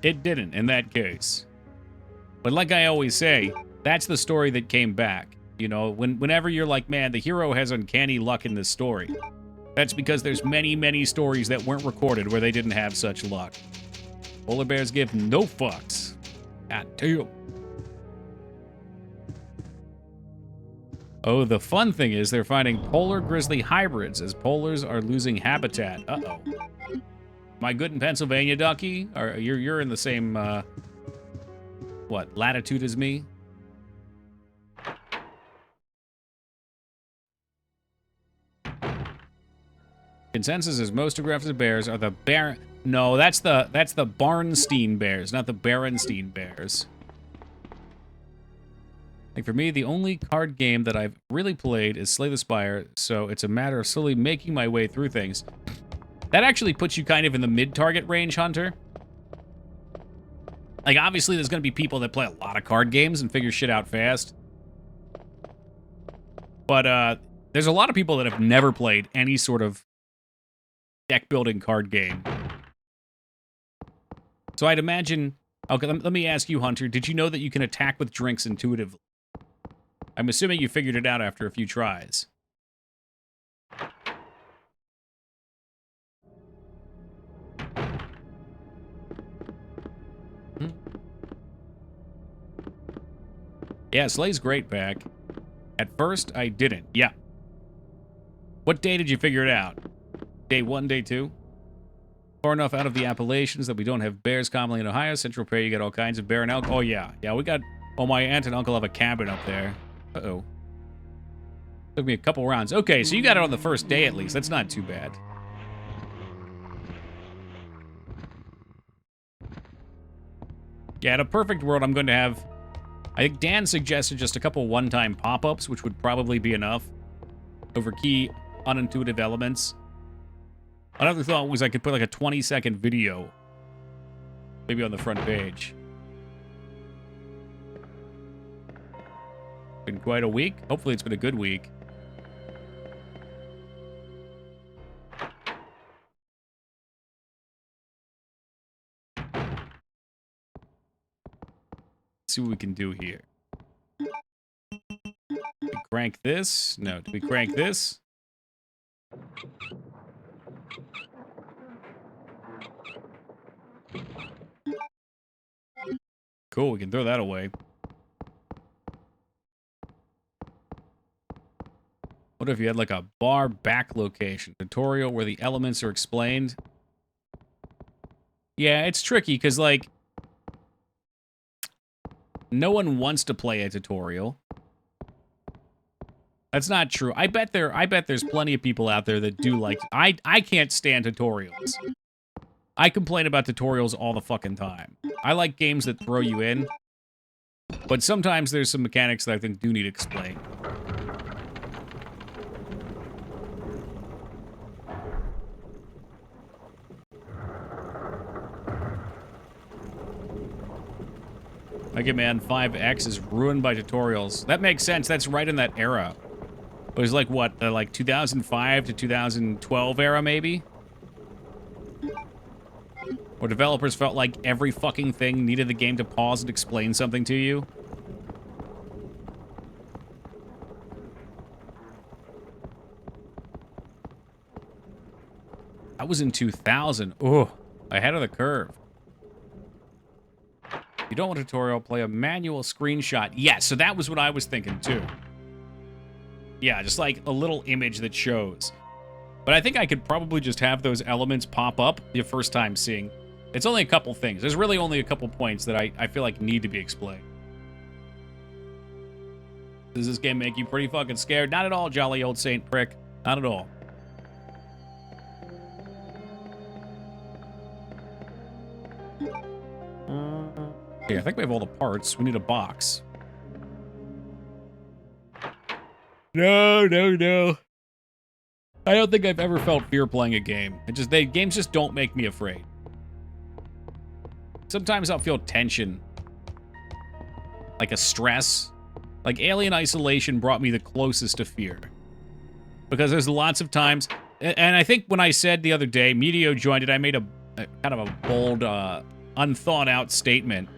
Speaker 1: It didn't in that case. But like I always say, that's the story that came back. You know, whenever you're like, man, the hero has uncanny luck in this story, that's because there's many, many stories that weren't recorded where they didn't have such luck. Polar bears give no fucks. God damn. Oh, the fun thing is they're finding polar grizzly hybrids as polars are losing habitat. Uh-oh. Am I good in Pennsylvania, Ducky? Or you're in the same, what, latitude as me? Consensus is most aggressive bears are the No, that's the Barnstein bears, not the Berenstein bears. Like for me, the only card game that I've really played is Slay the Spire, so it's a matter of slowly making my way through things. That actually puts you kind of in the mid-target range, Hunter. Like, obviously, there's going to be people that play a lot of card games and figure shit out fast. But there's a lot of people that have never played any sort of deck-building card game. So I'd imagine... Okay, let me ask you, Hunter. Did you know that you can attack with drinks intuitively? I'm assuming you figured it out after a few tries. Yeah, Slay's great back. At first, I didn't. Yeah. What day did you figure it out? Day 1, day 2? Far enough out of the Appalachians that we don't have bears commonly in Ohio. Central Prairie, you got all kinds of bear and elk. Oh, yeah. Yeah, we got... Oh, my aunt and uncle have a cabin up there. Uh-oh. Took me a couple rounds. Okay, so you got it on the first day at least. That's not too bad. Yeah, in a perfect world, I'm going to have... I think Dan suggested just a couple one-time pop-ups, which would probably be enough over key unintuitive elements. Another thought was I could put like a 20-second video maybe on the front page. Been quite a week. Hopefully it's been a good week. See what we can do here. We crank this? No, do we crank this? Cool, we can throw that away. What if you had like a bar back location tutorial where the elements are explained? Yeah, it's tricky because like no one wants to play a tutorial. That's not true. I bet there's plenty of people out there that do like... I can't stand tutorials. I complain about tutorials all the fucking time. I like games that throw you in, but sometimes there's some mechanics that I think do need explained. Mega Man 5X is ruined by tutorials. That makes sense. That's right in that era. It was like, what, the like 2005 to 2012 era, maybe? Where developers felt like every fucking thing needed the game to pause and explain something to you. That was in 2000. Oh, ahead of the curve. You don't want a tutorial, play a manual screenshot. Yeah, so that was what I was thinking too. Yeah, just like a little image that shows. But I think I could probably just have those elements pop up the first time seeing. It's only a couple things. There's really only a couple points that I feel like need to be explained. Does this game make you pretty fucking scared? Not at all, jolly old Saint Prick. Not at all. Okay, I think we have all the parts. We need a box. No, no, no. I don't think I've ever felt fear playing a game. Games just don't make me afraid. Sometimes I'll feel tension. Like a stress. Like Alien Isolation brought me the closest to fear. Because there's lots of times... And I think when I said the other day, Medio joined it, I made a kind of a bold, unthought out statement.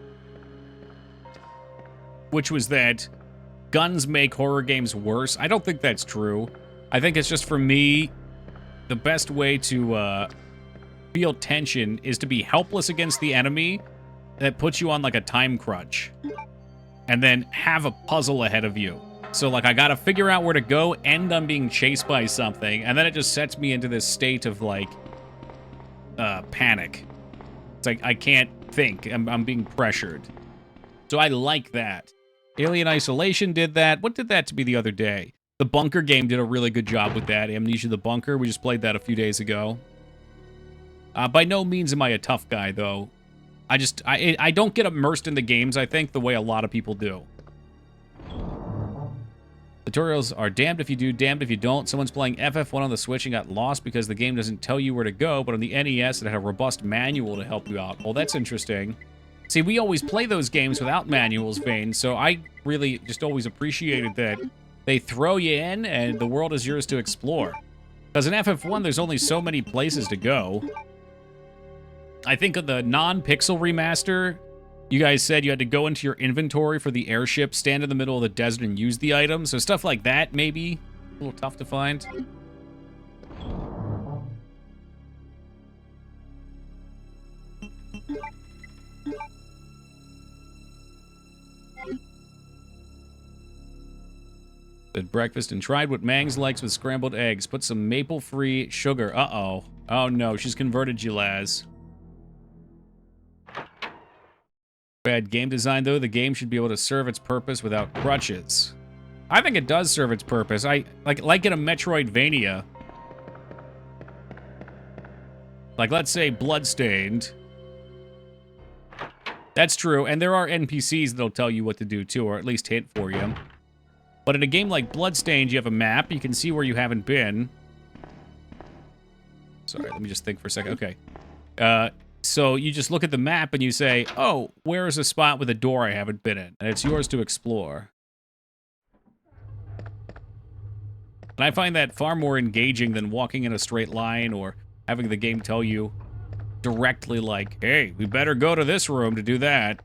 Speaker 1: Which was that guns make horror games worse. I don't think that's true. I think it's just, for me, the best way to feel tension is to be helpless against the enemy that puts you on like a time crunch. And then have a puzzle ahead of you. So like I gotta figure out where to go, and I'm being chased by something, and then it just sets me into this state of like panic. It's like I can't think. I'm being pressured. So I like that. Alien Isolation did that. What did that to me the other day? The Bunker game did a really good job with that. Amnesia the Bunker. We just played that a few days ago. By no means am I a tough guy, though. I don't get immersed in the games, I think, the way a lot of people do. Tutorials are damned if you do, damned if you don't. Someone's playing FF1 on the Switch and got lost because the game doesn't tell you where to go, but on the NES it had a robust manual to help you out. Well, that's interesting. See, we always play those games without manuals, Vane, so I really just always appreciated that they throw you in and the world is yours to explore. Because in FF1, there's only so many places to go. I think of the non-pixel remaster, you guys said you had to go into your inventory for the airship, stand in the middle of the desert, and use the items. So stuff like that, maybe. A little tough to find. Did breakfast and tried what Mangs likes with scrambled eggs. Put some maple-free sugar. Uh-oh. Oh, no. She's converted you, Laz. Bad game design, though. The game should be able to serve its purpose without crutches. I think it does serve its purpose. Like in a Metroidvania. Like, let's say Bloodstained. That's true, and there are NPCs that'll tell you what to do, too, or at least hint for you. But in a game like Bloodstained, you have a map. You can see where you haven't been. Sorry, let me just think for a second. Okay. So you just look at the map and you say, oh, where is a spot with a door I haven't been in? And it's yours to explore. And I find that far more engaging than walking in a straight line or having the game tell you directly like, hey, we better go to this room to do that.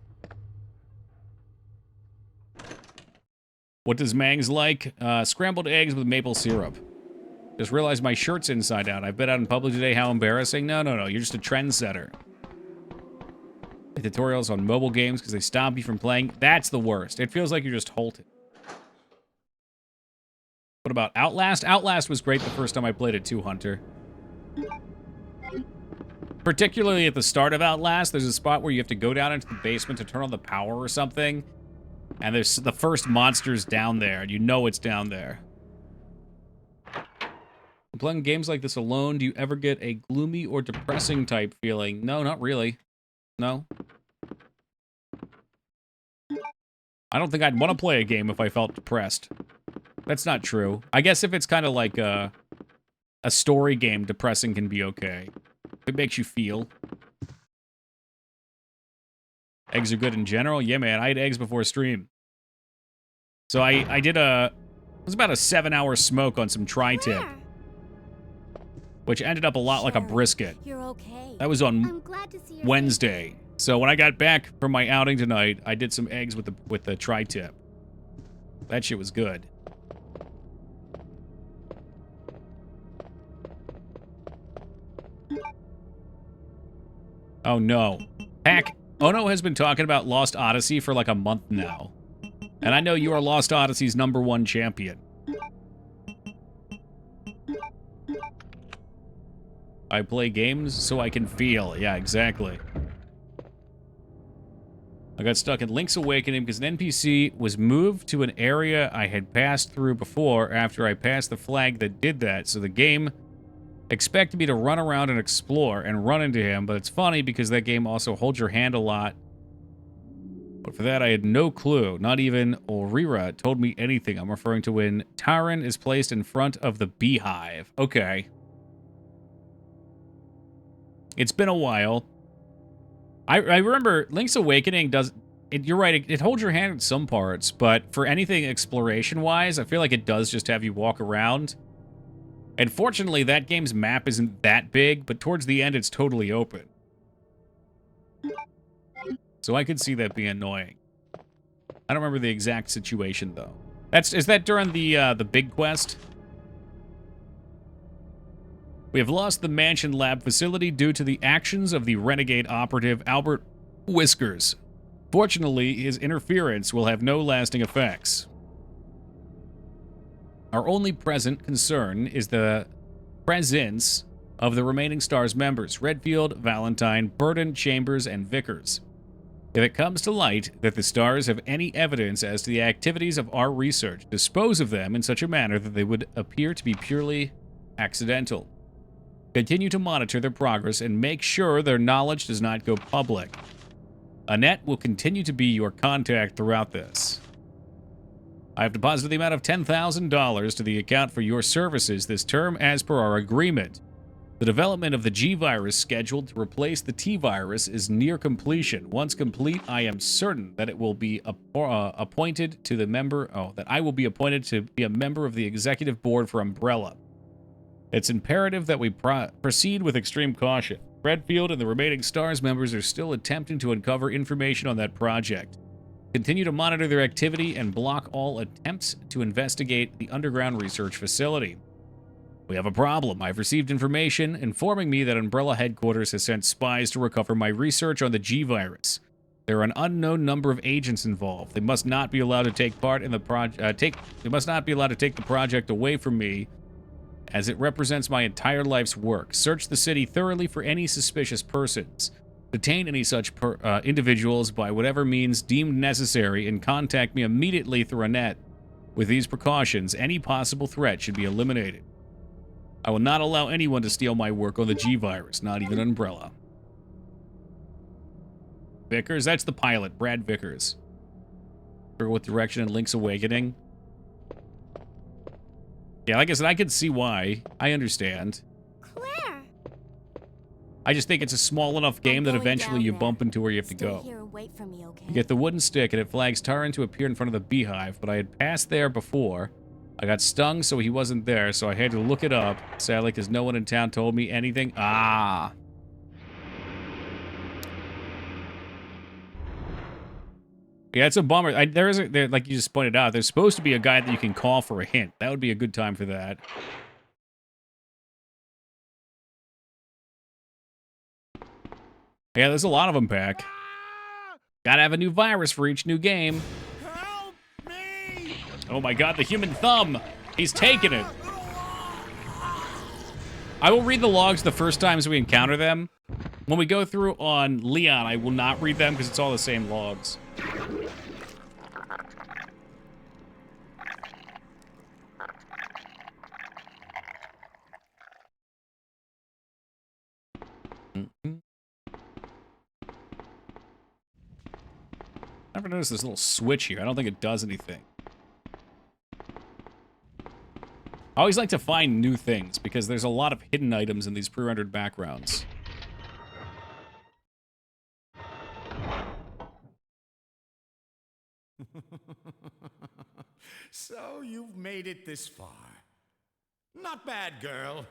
Speaker 1: What does Mangs like? Scrambled eggs with maple syrup. Just realized my shirt's inside out. I've been out in public today. How embarrassing. No. You're just a trendsetter. Tutorials on mobile games because they stop you from playing. That's the worst. It feels like you're just halted. What about Outlast? Outlast was great the first time I played it too, Hunter. Particularly at the start of Outlast, there's a spot where you have to go down into the basement to turn on the power or something. And there's the first monster's down there, and you know it's down there. Playing games like this alone, do you ever get a gloomy or depressing type feeling? No, not really. No. I don't think I'd want to play a game if I felt depressed. That's not true. I guess if it's kind of like a story game, depressing can be okay. It makes you feel. Eggs are good in general? Yeah, man, I had eggs before stream. So I did it was about a 7-hour smoke on some tri-tip,
Speaker 4: Claire,
Speaker 1: which ended up a lot like a
Speaker 3: Sherry,
Speaker 1: brisket.
Speaker 3: You're okay.
Speaker 1: That was on
Speaker 4: I'm glad to see your
Speaker 1: Wednesday. So when I got back from my outing tonight, I did some eggs with the tri-tip. That shit was good. Oh no. Pack, Ono has been talking about Lost Odyssey for like a month now. And I know you are Lost Odyssey's #1 champion. I play games so I can feel. Yeah, exactly. I got stuck in Link's Awakening because an NPC was moved to an area I had passed through before after I passed the flag that did that. So the game expected me to run around and explore and run into him, but it's funny because that game also holds your hand a lot. But for that, I had no clue. Not even Ulrira told me anything. I'm referring to when Taran is placed in front of the beehive. Okay. It's been a while. I remember Link's Awakening does... you're right, it holds your hand in some parts, but for anything exploration-wise, I feel like it does just have you walk around. And fortunately, that game's map isn't that big, but towards the end, it's totally open. So I could see that being annoying. I don't remember the exact situation, though. Is that during the big quest? We have lost the Mansion Lab facility due to the actions of the renegade operative Albert Whiskers. Fortunately, his interference will have no lasting effects. Our only present concern is the presence of the remaining STARS members, Redfield, Valentine, Burden, Chambers, and Vickers. If it comes to light that the STARS have any evidence as to the activities of our research, dispose of them in such a manner that they would appear to be purely accidental. Continue to monitor their progress and make sure their knowledge does not go public. Annette will continue to be your contact throughout this. I have deposited the amount of $10,000 to the account for your services this term as per our agreement. The development of the G-Virus scheduled to replace the T-Virus is near completion. Once complete, I am certain that it will be appointed to the member... that I will be appointed to be a member of the executive board for Umbrella. It's imperative that we proceed with extreme caution. Redfield and the remaining STARS members are still attempting to uncover information on that project. Continue to monitor their activity and block all attempts to investigate the underground research facility. We have a problem. I've received information informing me that Umbrella Headquarters has sent spies to recover my research on the G-Virus. There are an unknown number of agents involved. They must not be allowed to take part in the They must not be allowed to take the project away from me, as it represents my entire life's work. Search the city thoroughly for any suspicious persons. Detain any such individuals by whatever means deemed necessary and contact me immediately through Annette. With these precautions, any possible threat should be eliminated. I will not allow anyone to steal my work on the G-Virus, not even Umbrella. Vickers? That's the pilot, Brad Vickers. For what direction in Link's Awakening? Yeah, like I said, I can see why. I understand.
Speaker 4: Claire!
Speaker 1: I just think it's a small enough game that eventually you bump into where you have to go.
Speaker 3: Stay here and wait for me, okay?
Speaker 1: You get the wooden stick, and it flags Taran to appear in front of the beehive, but I had passed there before. I got stung, so he wasn't there, so I had to look it up. Sadly, because no one in town told me anything. Ah. Yeah, it's a bummer. Like you just pointed out, there's supposed to be a guy that you can call for a hint. That would be a good time for that. Yeah, there's a lot of them, Pack. Gotta have a new virus for each new game.
Speaker 2: Help me!
Speaker 1: Oh my god, the human thumb! He's taking it! I will read the logs the first times we encounter them. When we go through on Leon, I will not read them because it's all the same logs. Never noticed this little switch here. I don't think it does anything. I always like to find new things because there's a lot of hidden items in these pre-rendered backgrounds.
Speaker 2: So you've made it this far. Not bad, girl.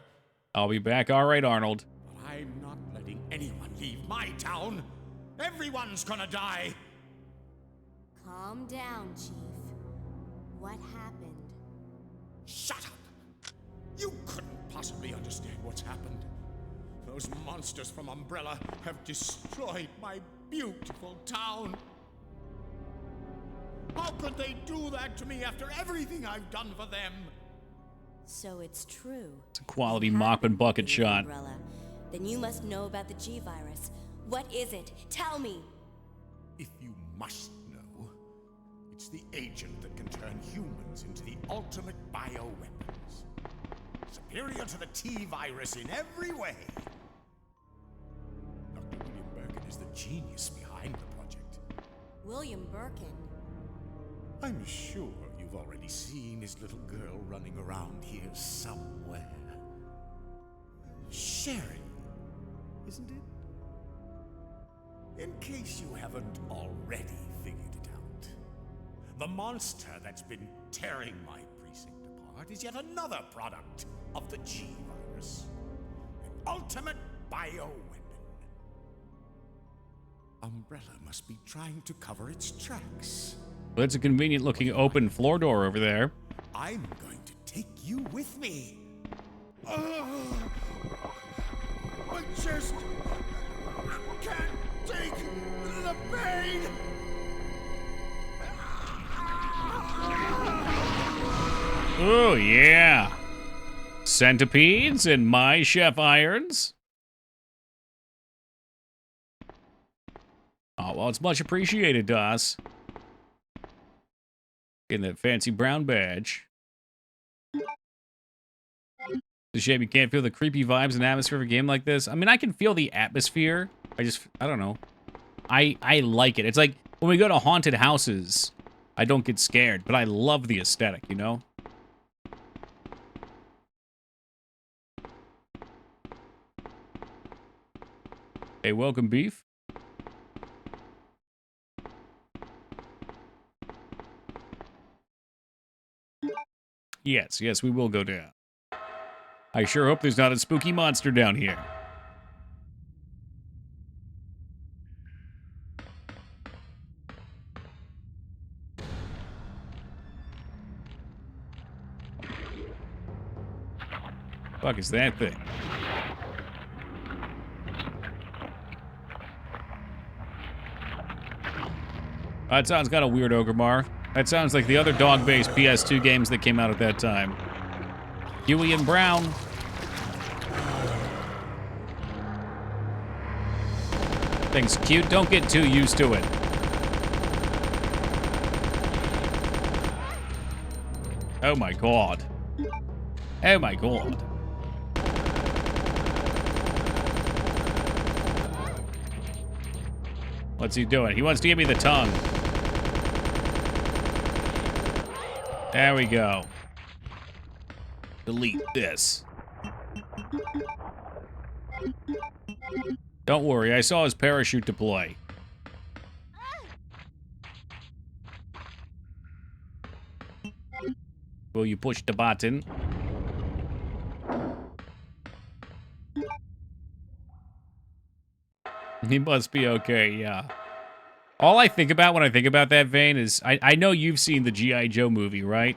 Speaker 1: I'll be back. All right, Arnold.
Speaker 2: But I'm not letting anyone leave my town. Everyone's gonna die.
Speaker 3: Calm down, Chief. What happened?
Speaker 2: Shut up! You couldn't possibly understand what's happened. Those monsters from Umbrella have destroyed my beautiful town. How could they do that to me after everything I've done for them?
Speaker 3: So it's true.
Speaker 1: It's a quality
Speaker 3: You
Speaker 1: mop
Speaker 3: have
Speaker 1: and bucket
Speaker 3: the
Speaker 1: shot.
Speaker 3: Umbrella. Then you must know about the G-Virus. What is it? Tell me!
Speaker 2: If you must know, it's the agent that can turn humans into the ultimate bioweapons. Superior to the T-Virus in every way. Dr. William Birkin is the genius behind the project.
Speaker 3: William Birkin.
Speaker 2: I'm sure you've already seen his little girl running around here somewhere. Sherry, isn't it? In case you haven't already figured it out, the monster that's been tearing my precinct apart is yet another product of the G-Virus. An ultimate bioweapon. Umbrella must be trying to cover its tracks.
Speaker 1: Well, it's a convenient looking open floor door over there.
Speaker 2: I'm going to take you with me. I just can't take the pain.
Speaker 1: Oh, yeah. Centipedes and my chef irons. Oh, well, it's much appreciated, Doss. Getting that fancy brown badge. It's a shame you can't feel the creepy vibes and atmosphere of a game like this. I mean, I can feel the atmosphere. I don't know. I like it. It's like when we go to haunted houses, I don't get scared, but I love the aesthetic, you know? Hey, welcome, Beef. Yes, we will go down. I sure hope there's not a spooky monster down here. Fuck is that thing? That sounds kind of weird, Ogremar. That sounds like the other dog-based PS2 games that came out at that time. Huey and Brown. Thing's cute. Don't get too used to it. Oh my god. Oh my god. What's he doing? He wants to give me the tongue. There we go. Delete this. Don't worry, I saw his parachute deploy. Will you push the button? He must be okay, yeah. All I think about when I think about that vein is, I know you've seen the G.I. Joe movie, right?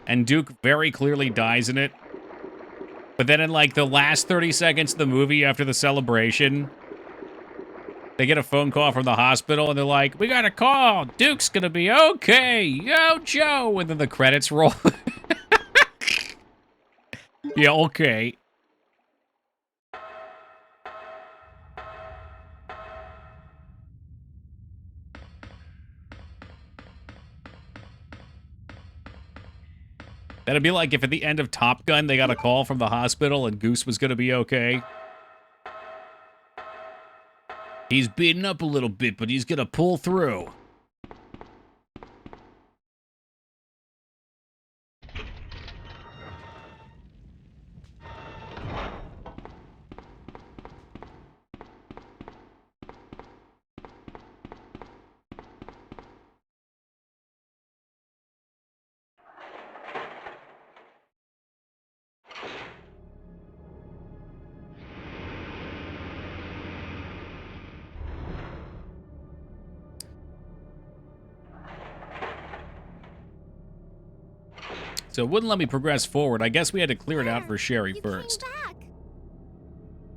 Speaker 1: And Duke very clearly dies in it. But then in, like, the last 30 seconds of the movie after the celebration, they get a phone call from the hospital, and they're like, we got a call. Duke's gonna be okay. Yo, Joe. And then the credits roll. Yeah, okay. That'd be like if at the end of Top Gun they got a call from the hospital and Goose was gonna be okay. He's beaten up a little bit, but he's gonna pull through. So it wouldn't let me progress forward. I guess we had to clear it out for Sherry
Speaker 4: You
Speaker 1: first.
Speaker 4: Came back.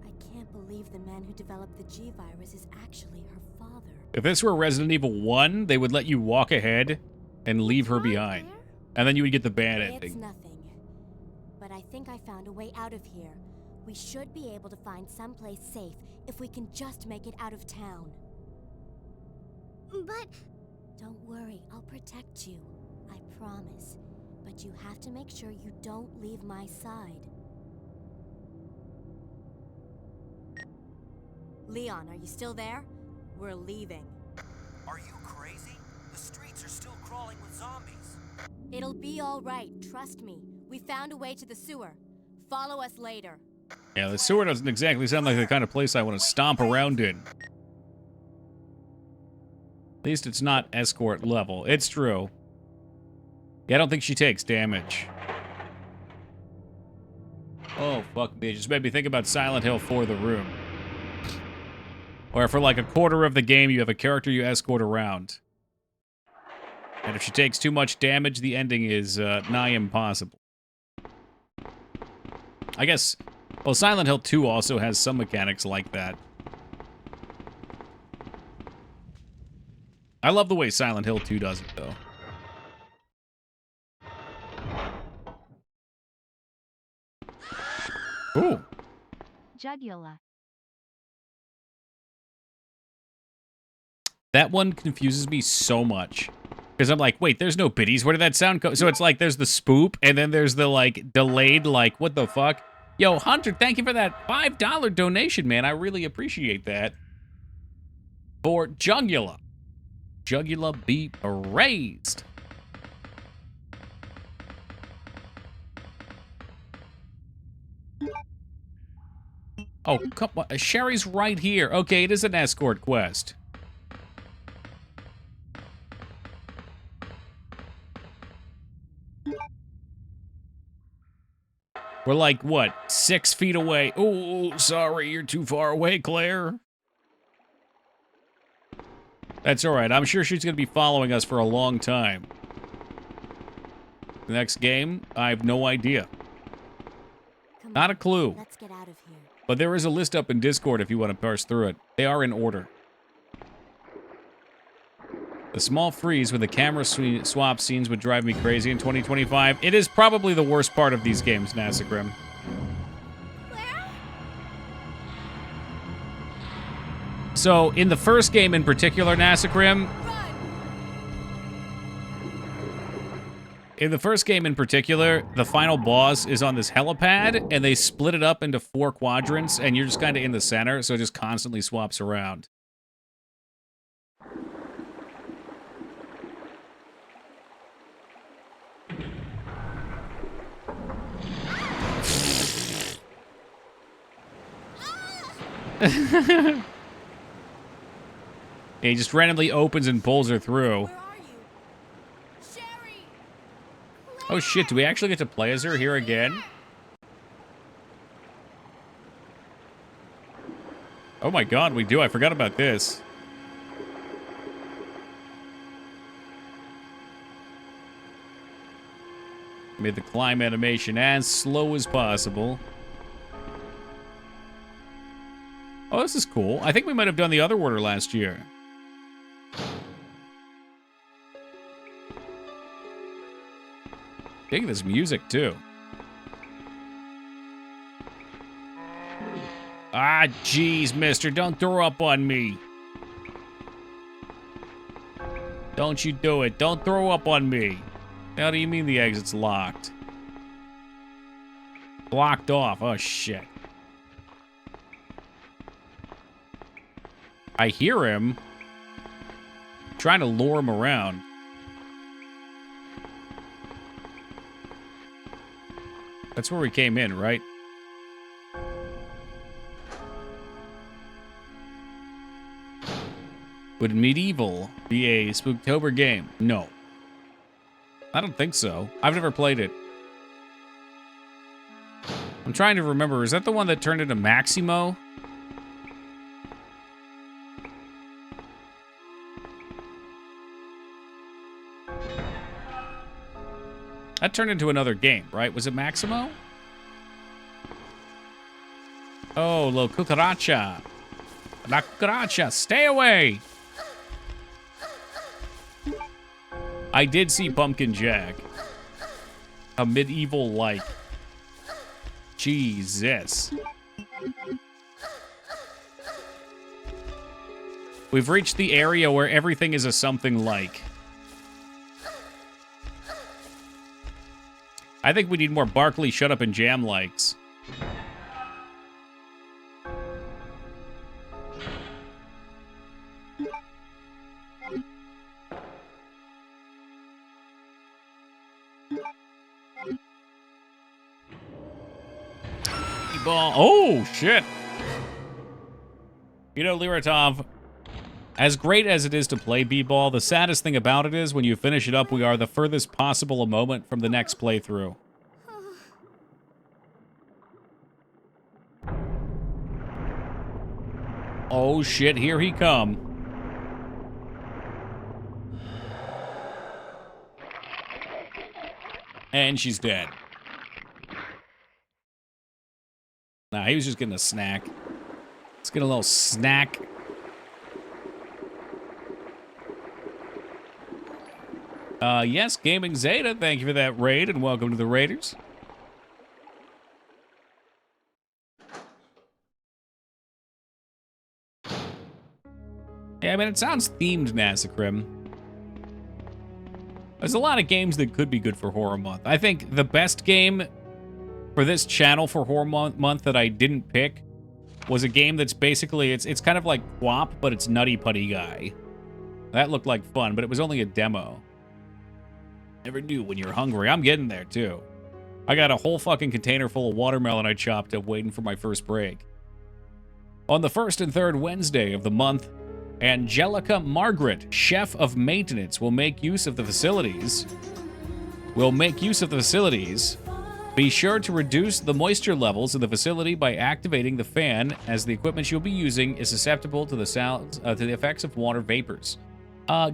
Speaker 3: I can't believe the man who developed the G-Virus is actually her father.
Speaker 1: If this were Resident Evil 1, they would let you walk ahead and leave her
Speaker 4: Why,
Speaker 1: behind.
Speaker 4: Claire?
Speaker 1: And then you would get the bad
Speaker 3: It's
Speaker 1: ending.
Speaker 3: nothing. But I think I found a way out of here. We should be able to find someplace safe if we can just make it out of town.
Speaker 4: But
Speaker 3: Don't worry, I'll protect you. I promise. But you have to make sure you don't leave my side. Leon, are you still there? We're leaving.
Speaker 5: Are you crazy? The streets are still crawling with zombies.
Speaker 3: It'll be all right, trust me. We found a way to the sewer. Follow us later.
Speaker 1: Yeah, the sewer doesn't exactly sound like the kind of place I want to stomp around in. At least it's not escort level. It's true. Yeah, I don't think she takes damage. Oh, fuck me. It just made me think about Silent Hill 4 The Room. Where for like a quarter of the game, you have a character you escort around. And if she takes too much damage, the ending is nigh impossible. I guess, well, Silent Hill 2 also has some mechanics like that. I love the way Silent Hill 2 does it, though. Ooh.
Speaker 6: Jugular.
Speaker 1: That one confuses me so much. Because I'm like, wait, there's no biddies. Where did that sound go? So it's like there's the spoop, and then there's the, like, delayed, like, what the fuck? Yo, Hunter, thank you for that $5 donation, man. I really appreciate that. For Jugular. Jugular be raised. Oh, come on. Sherry's right here. Okay, it is an escort quest. We're like, what, 6 feet away? Oh, sorry, you're too far away, Claire. That's all right. I'm sure she's going to be following us for a long time. The next game, I have no idea.
Speaker 3: Come
Speaker 1: Not a
Speaker 3: on,
Speaker 1: clue.
Speaker 3: Let's get out of here.
Speaker 1: But there is a list up in Discord if you want to parse through it. They are in order. The small freeze with the camera swap scenes would drive me crazy in 2025. It is probably the worst part of these games, Nasagrim.
Speaker 4: Claire?
Speaker 1: So, in the first game in particular, Nasagrim, in the first game in particular, the final boss is on this helipad, and they split it up into 4 quadrants, and you're just kind of in the center, so it just constantly swaps around. He just randomly opens and pulls her through.
Speaker 3: Where are you? Sherry!
Speaker 1: Oh shit, do we actually get to play as her here again? Oh my god, we do. I forgot about this. Made the climb animation as slow as possible. Oh, this is cool. I think we might have done the other order last year. Dig this music, too. Ah, jeez, mister. Don't throw up on me. Don't you do it. Don't throw up on me. How do you mean the exit's locked? Blocked off. Oh, shit. I hear him. Trying to lure him around. That's where we came in, right? Would Medieval be a Spooktober game? No. I don't think so. I've never played it. I'm trying to remember. Is that the one that turned into Maximo? That turned into another game, right? Was it Maximo? Oh, La Cucaracha. La Cucaracha, stay away! I did see Pumpkin Jack. A medieval-like. Jesus. We've reached the area where everything is a something like. I think we need more Barkley Shut Up and Jam likes. Ball. Oh, shit. You know, Liratov, as great as it is to play B-ball, the saddest thing about it is when you finish it up, we are the furthest possible a moment from the next playthrough. Oh, shit, here he come. And she's dead. Nah, he was just getting a snack. Let's get a little snack. Yes, Gaming Zeta, thank you for that raid, and welcome to the Raiders. Yeah, I mean, it sounds themed, Nasacrim. There's a lot of games that could be good for Horror Month. I think the best game for this channel for Horror Month that I didn't pick was a game that's basically, it's kind of like WAP, but it's Nutty Putty Guy. That looked like fun, but it was only a demo. Never knew when you're hungry. I'm getting there, too. I got a whole fucking container full of watermelon I chopped up waiting for my first break. On the first and third Wednesday of the month, Angelica Margaret, chef of maintenance, will make use of the facilities. Be sure to reduce the moisture levels in the facility by activating the fan, as the equipment you'll be using is susceptible to the sounds, to the effects of water vapors.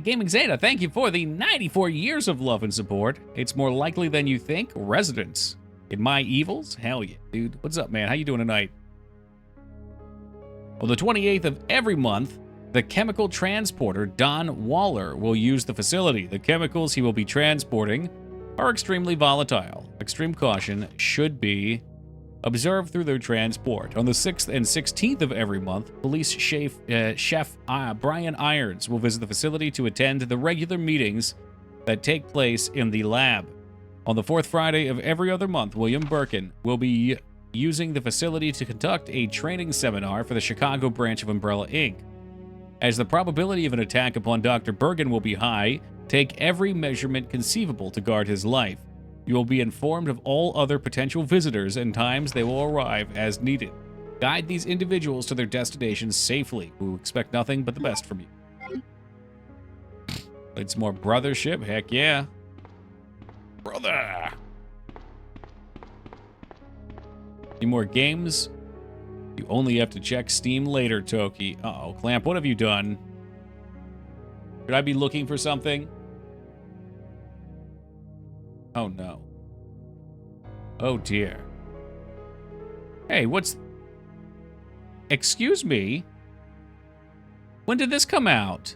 Speaker 1: Gaming Zeta, thank you for the 94 years of love and support. It's more likely than you think. Residents. In my evils? Hell yeah, dude. What's up, man? How you doing tonight? On the 28th of every month, the chemical transporter Don Waller will use the facility. The chemicals he will be transporting are extremely volatile. Extreme caution should be observed through their transport. On the 6th and 16th of every month, police chef Brian Irons will visit the facility to attend the regular meetings that take place in the lab. On the 4th Friday of every other month, William Birkin will be using the facility to conduct a training seminar for the Chicago branch of Umbrella Inc. As the probability of an attack upon Dr. Bergen will be high, take every measurement conceivable to guard his life. You will be informed of all other potential visitors and times they will arrive as needed. Guide these individuals to their destinations safely, who expect nothing but the best from you. It's more brothership? Heck yeah. Brother! Any more games? You only have to check Steam later, Toki. Uh-oh, Clamp, what have you done? Should I be looking for something? Oh, no. Oh, dear. Hey, what's... Excuse me? When did this come out?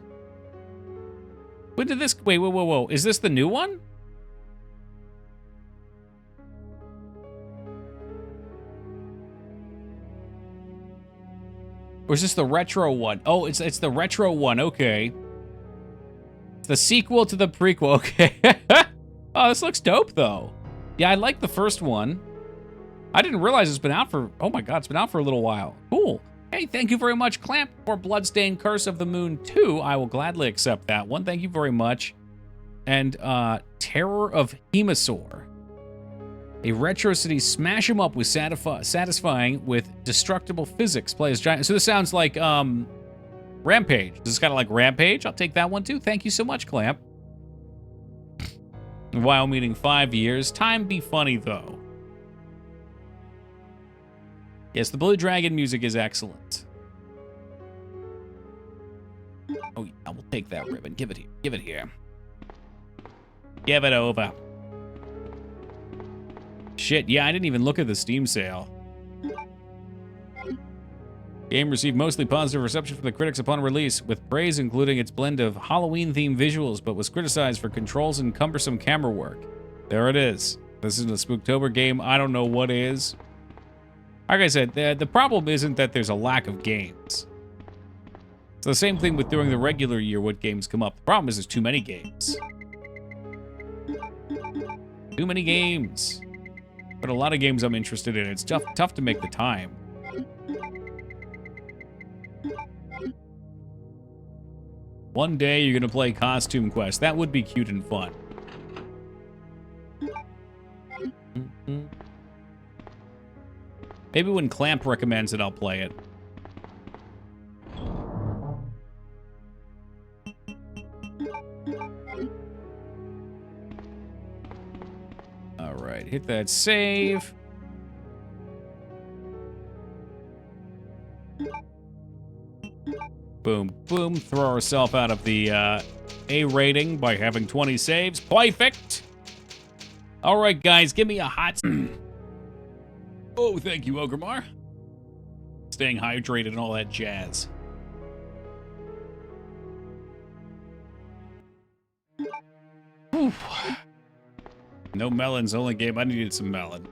Speaker 1: When did this... Wait, whoa, whoa, whoa. Is this the new one? Or is this the retro one? Oh, it's the retro one. Okay. It's the sequel to the prequel. Okay. Oh, this looks dope, though. Yeah, I like the first one. I didn't realize it's been out for... Oh, my God. It's been out for a little while. Cool. Hey, thank you very much, Clamp, for Bloodstained Curse of the Moon 2. I will gladly accept that one. Thank you very much. And, Terror of Hemasaur. A Retro City smash 'em up with satisfying with destructible physics. Play as giant. So this sounds like, Rampage. This is kind of like Rampage. I'll take that one, too. Thank you so much, Clamp. WoW meaning 5 years. Time be funny, though. Yes, the Blue Dragon music is excellent. Oh, yeah, we'll take that ribbon. Give it here. Give it here. Give it over. Shit, yeah, I didn't even look at the Steam sale. Game received mostly positive reception from the critics upon release, with praise including its blend of Halloween-themed visuals, but was criticized for controls and cumbersome camera work. There it is. This isn't a Spooktober game. I don't know what is. Like I said, the problem isn't that there's a lack of games. It's the same thing with during the regular year what games come up. The problem is there's too many games. Too many games. But a lot of games I'm interested in. It's tough to make the time. One day you're gonna play Costume Quest. That would be cute and fun. Maybe when Clamp recommends it, I'll play it. All right, hit that save. Boom, boom. Throw ourselves out of the A rating by having 20 saves. Perfect. All right, guys, give me a hot... Oh, thank you, Ogremar. Staying hydrated and all that jazz. Oof. No melons, only game. I needed some melon.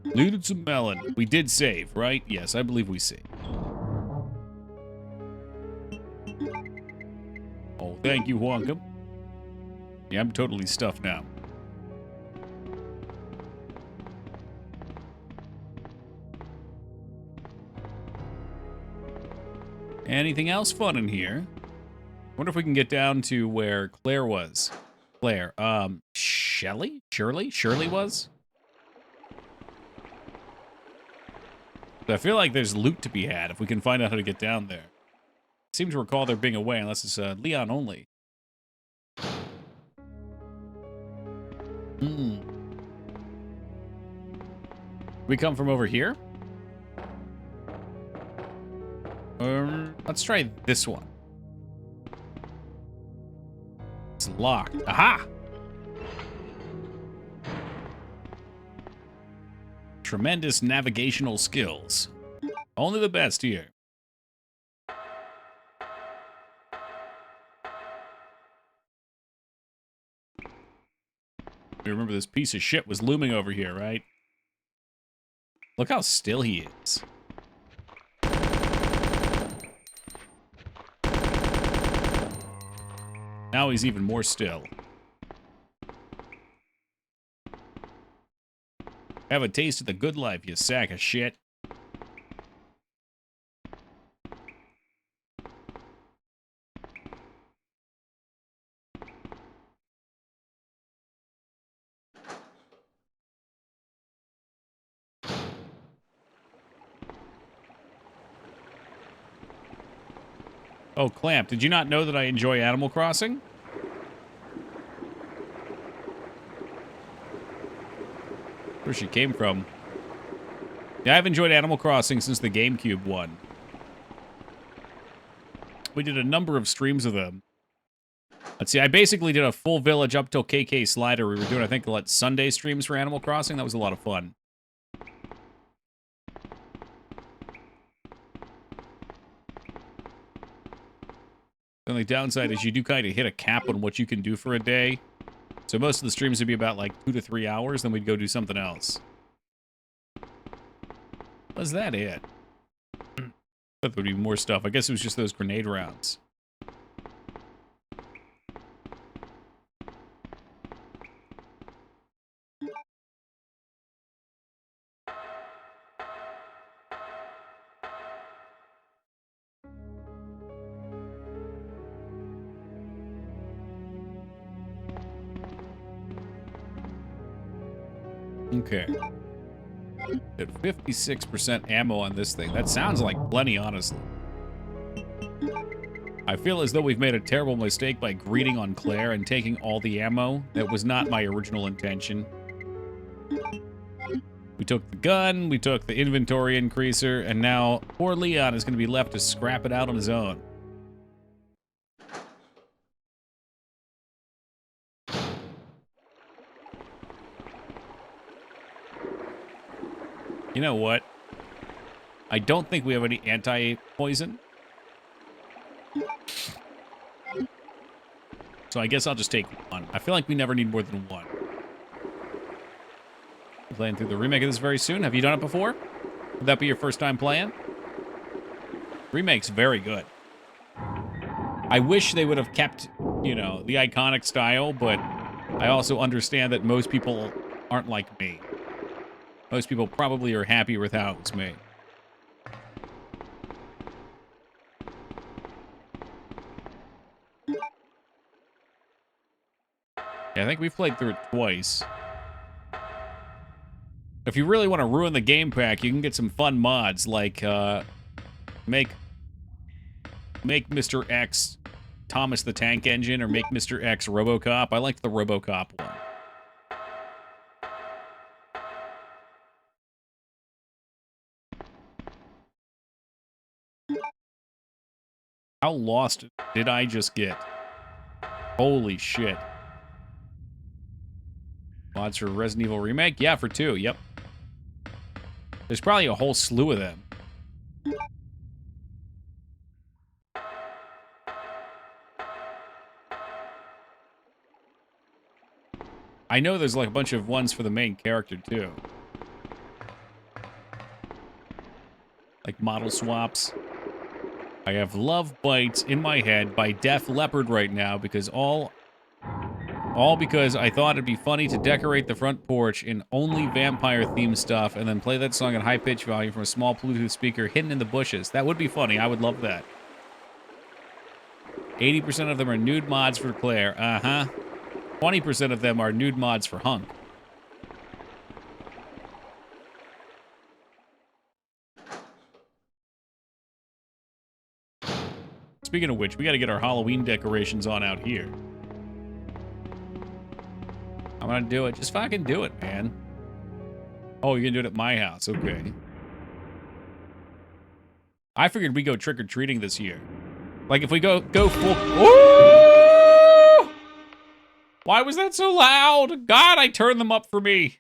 Speaker 1: Needed some melon. We did save, right? Yes, I believe we saved. Oh, thank you, Wonka. Yeah, I'm totally stuffed now. Anything else fun in here? Wonder if we can get down to where Claire was. Claire, Shirley was? I feel like there's loot to be had if we can find out how to get down there. I seem to recall there being a way, unless it's Leon only. We come from over here? Let's try this one. It's locked. Aha! Tremendous navigational skills. Only the best here. You remember this piece of shit was looming over here, right? Look how still he is. Now he's even more still. Have a taste of the good life, you sack of shit. Oh, Clamp, did you not know that I enjoy Animal Crossing? Where she came from. Yeah, I've enjoyed Animal Crossing since the GameCube one. We did a number of streams of them. Let's see, I basically did a full village up till KK Slider. We were doing, I think, Sunday streams for Animal Crossing. That was a lot of fun. The only downside is you do kind of hit a cap on what you can do for a day. So most of the streams would be about like 2 to 3 hours, then we'd go do something else. Was that it? I thought there would be more stuff. I guess it was just those grenade rounds. Okay. At 56% ammo on this thing. That sounds like plenty, honestly. I feel as though we've made a terrible mistake by greeting on Claire and taking all the ammo. That was not my original intention. We took the gun, we took the inventory increaser, and now poor Leon is going to be left to scrap it out on his own. You know what? I don't think we have any anti-poison. So I guess I'll just take one. I feel like we never need more than one. Playing through the remake of this very soon. Have you done it before? Would that be your first time playing? Remake's very good. I wish they would have kept, you know, the iconic style, but I also understand that most people aren't like me. Most people probably are happier with how it's made. Yeah, I think we've played through it twice. If you really want to ruin the game pack, you can get some fun mods, like, make Mr. X Thomas the Tank Engine, or make Mr. X RoboCop. I liked the RoboCop one. How lost did I just get? Holy shit. Mods for Resident Evil Remake? Yeah, for 2, yep. There's probably a whole slew of them. I know there's like a bunch of ones for the main character, too. Like model swaps. I have Love Bites in my head by Def Leppard right now because all because I thought it'd be funny to decorate the front porch in only vampire-themed stuff and then play that song at high-pitch volume from a small Bluetooth speaker hidden in the bushes. That would be funny. I would love that. 80% of them are nude mods for Claire. Uh-huh. 20% of them are nude mods for Hunk. Speaking of which, we gotta get our Halloween decorations on out here. I'm gonna do it. Just fucking do it, man. Oh, you're gonna do it at my house. Okay. I figured we go trick-or-treating this year. Like, if we go full... Ooh! Why was that so loud? God, I turned them up for me.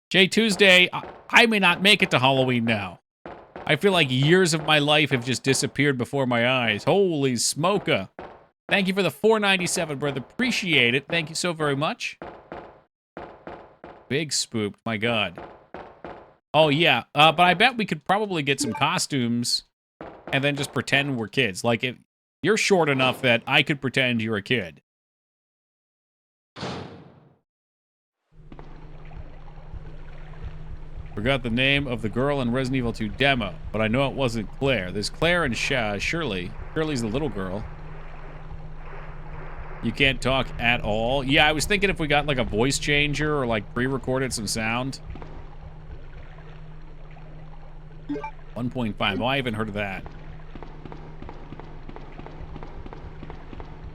Speaker 1: Jay Tuesday, I may not make it to Halloween now. I feel like years of my life have just disappeared before my eyes. Holy smoker. Thank you for the $4.97, brother. Appreciate it. Thank you so very much. Big spooked, my God. Oh, yeah. But I bet we could probably get some costumes and then just pretend we're kids. Like, if you're short enough that I could pretend you're a kid. Forgot the name of the girl in Resident Evil 2 demo, but I know it wasn't Claire. There's Claire and Shirley. Shirley's the little girl. You can't talk at all. Yeah, I was thinking if we got like a voice changer or like pre-recorded some sound. 1.5. Oh, I haven't heard of that.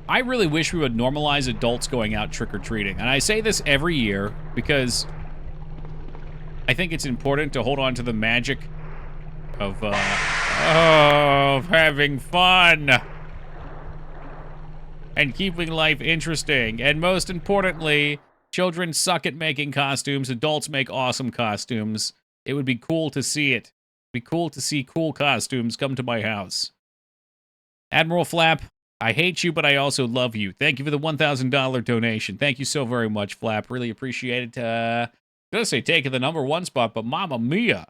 Speaker 1: I really wish we would normalize adults going out trick-or-treating. And I say this every year because I think it's important to hold on to the magic of having fun. And keeping life interesting. And most importantly, children suck at making costumes. Adults make awesome costumes. It would be cool to see it. It'd be cool to see cool costumes come to my house. Admiral Flap, I hate you, but I also love you. Thank you for the $1,000 donation. Thank you so very much, Flap. Really appreciate it. I'm gonna say taking the #1 spot, but Mamma Mia.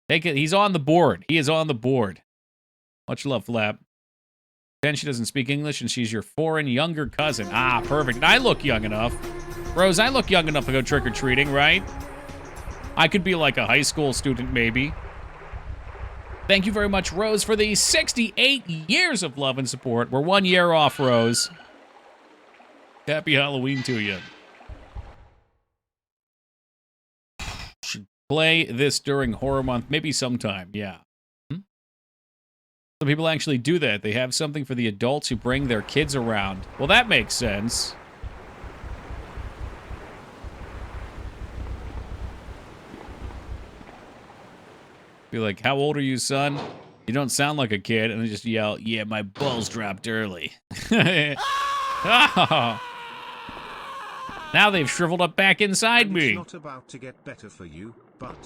Speaker 1: Take it. He's on the board. He is on the board. Much love, Flap. Then she doesn't speak English, and she's your foreign younger cousin. Ah, perfect. I look young enough. Rose, I look young enough to go trick-or-treating, right? I could be like a high school student, maybe. Thank you very much, Rose, for the 68 years of love and support. We're 1 year off, Rose. Happy Halloween to you. Should play this during Horror Month, maybe sometime, yeah. Some people actually do that. They have something for the adults who bring their kids around. Well, that makes sense. Be like, how old are you, son? You don't sound like a kid. And they just yell, yeah, my balls dropped early. Oh. Now they've shriveled up back inside
Speaker 7: And it's
Speaker 1: me.
Speaker 7: not about to get better for you, but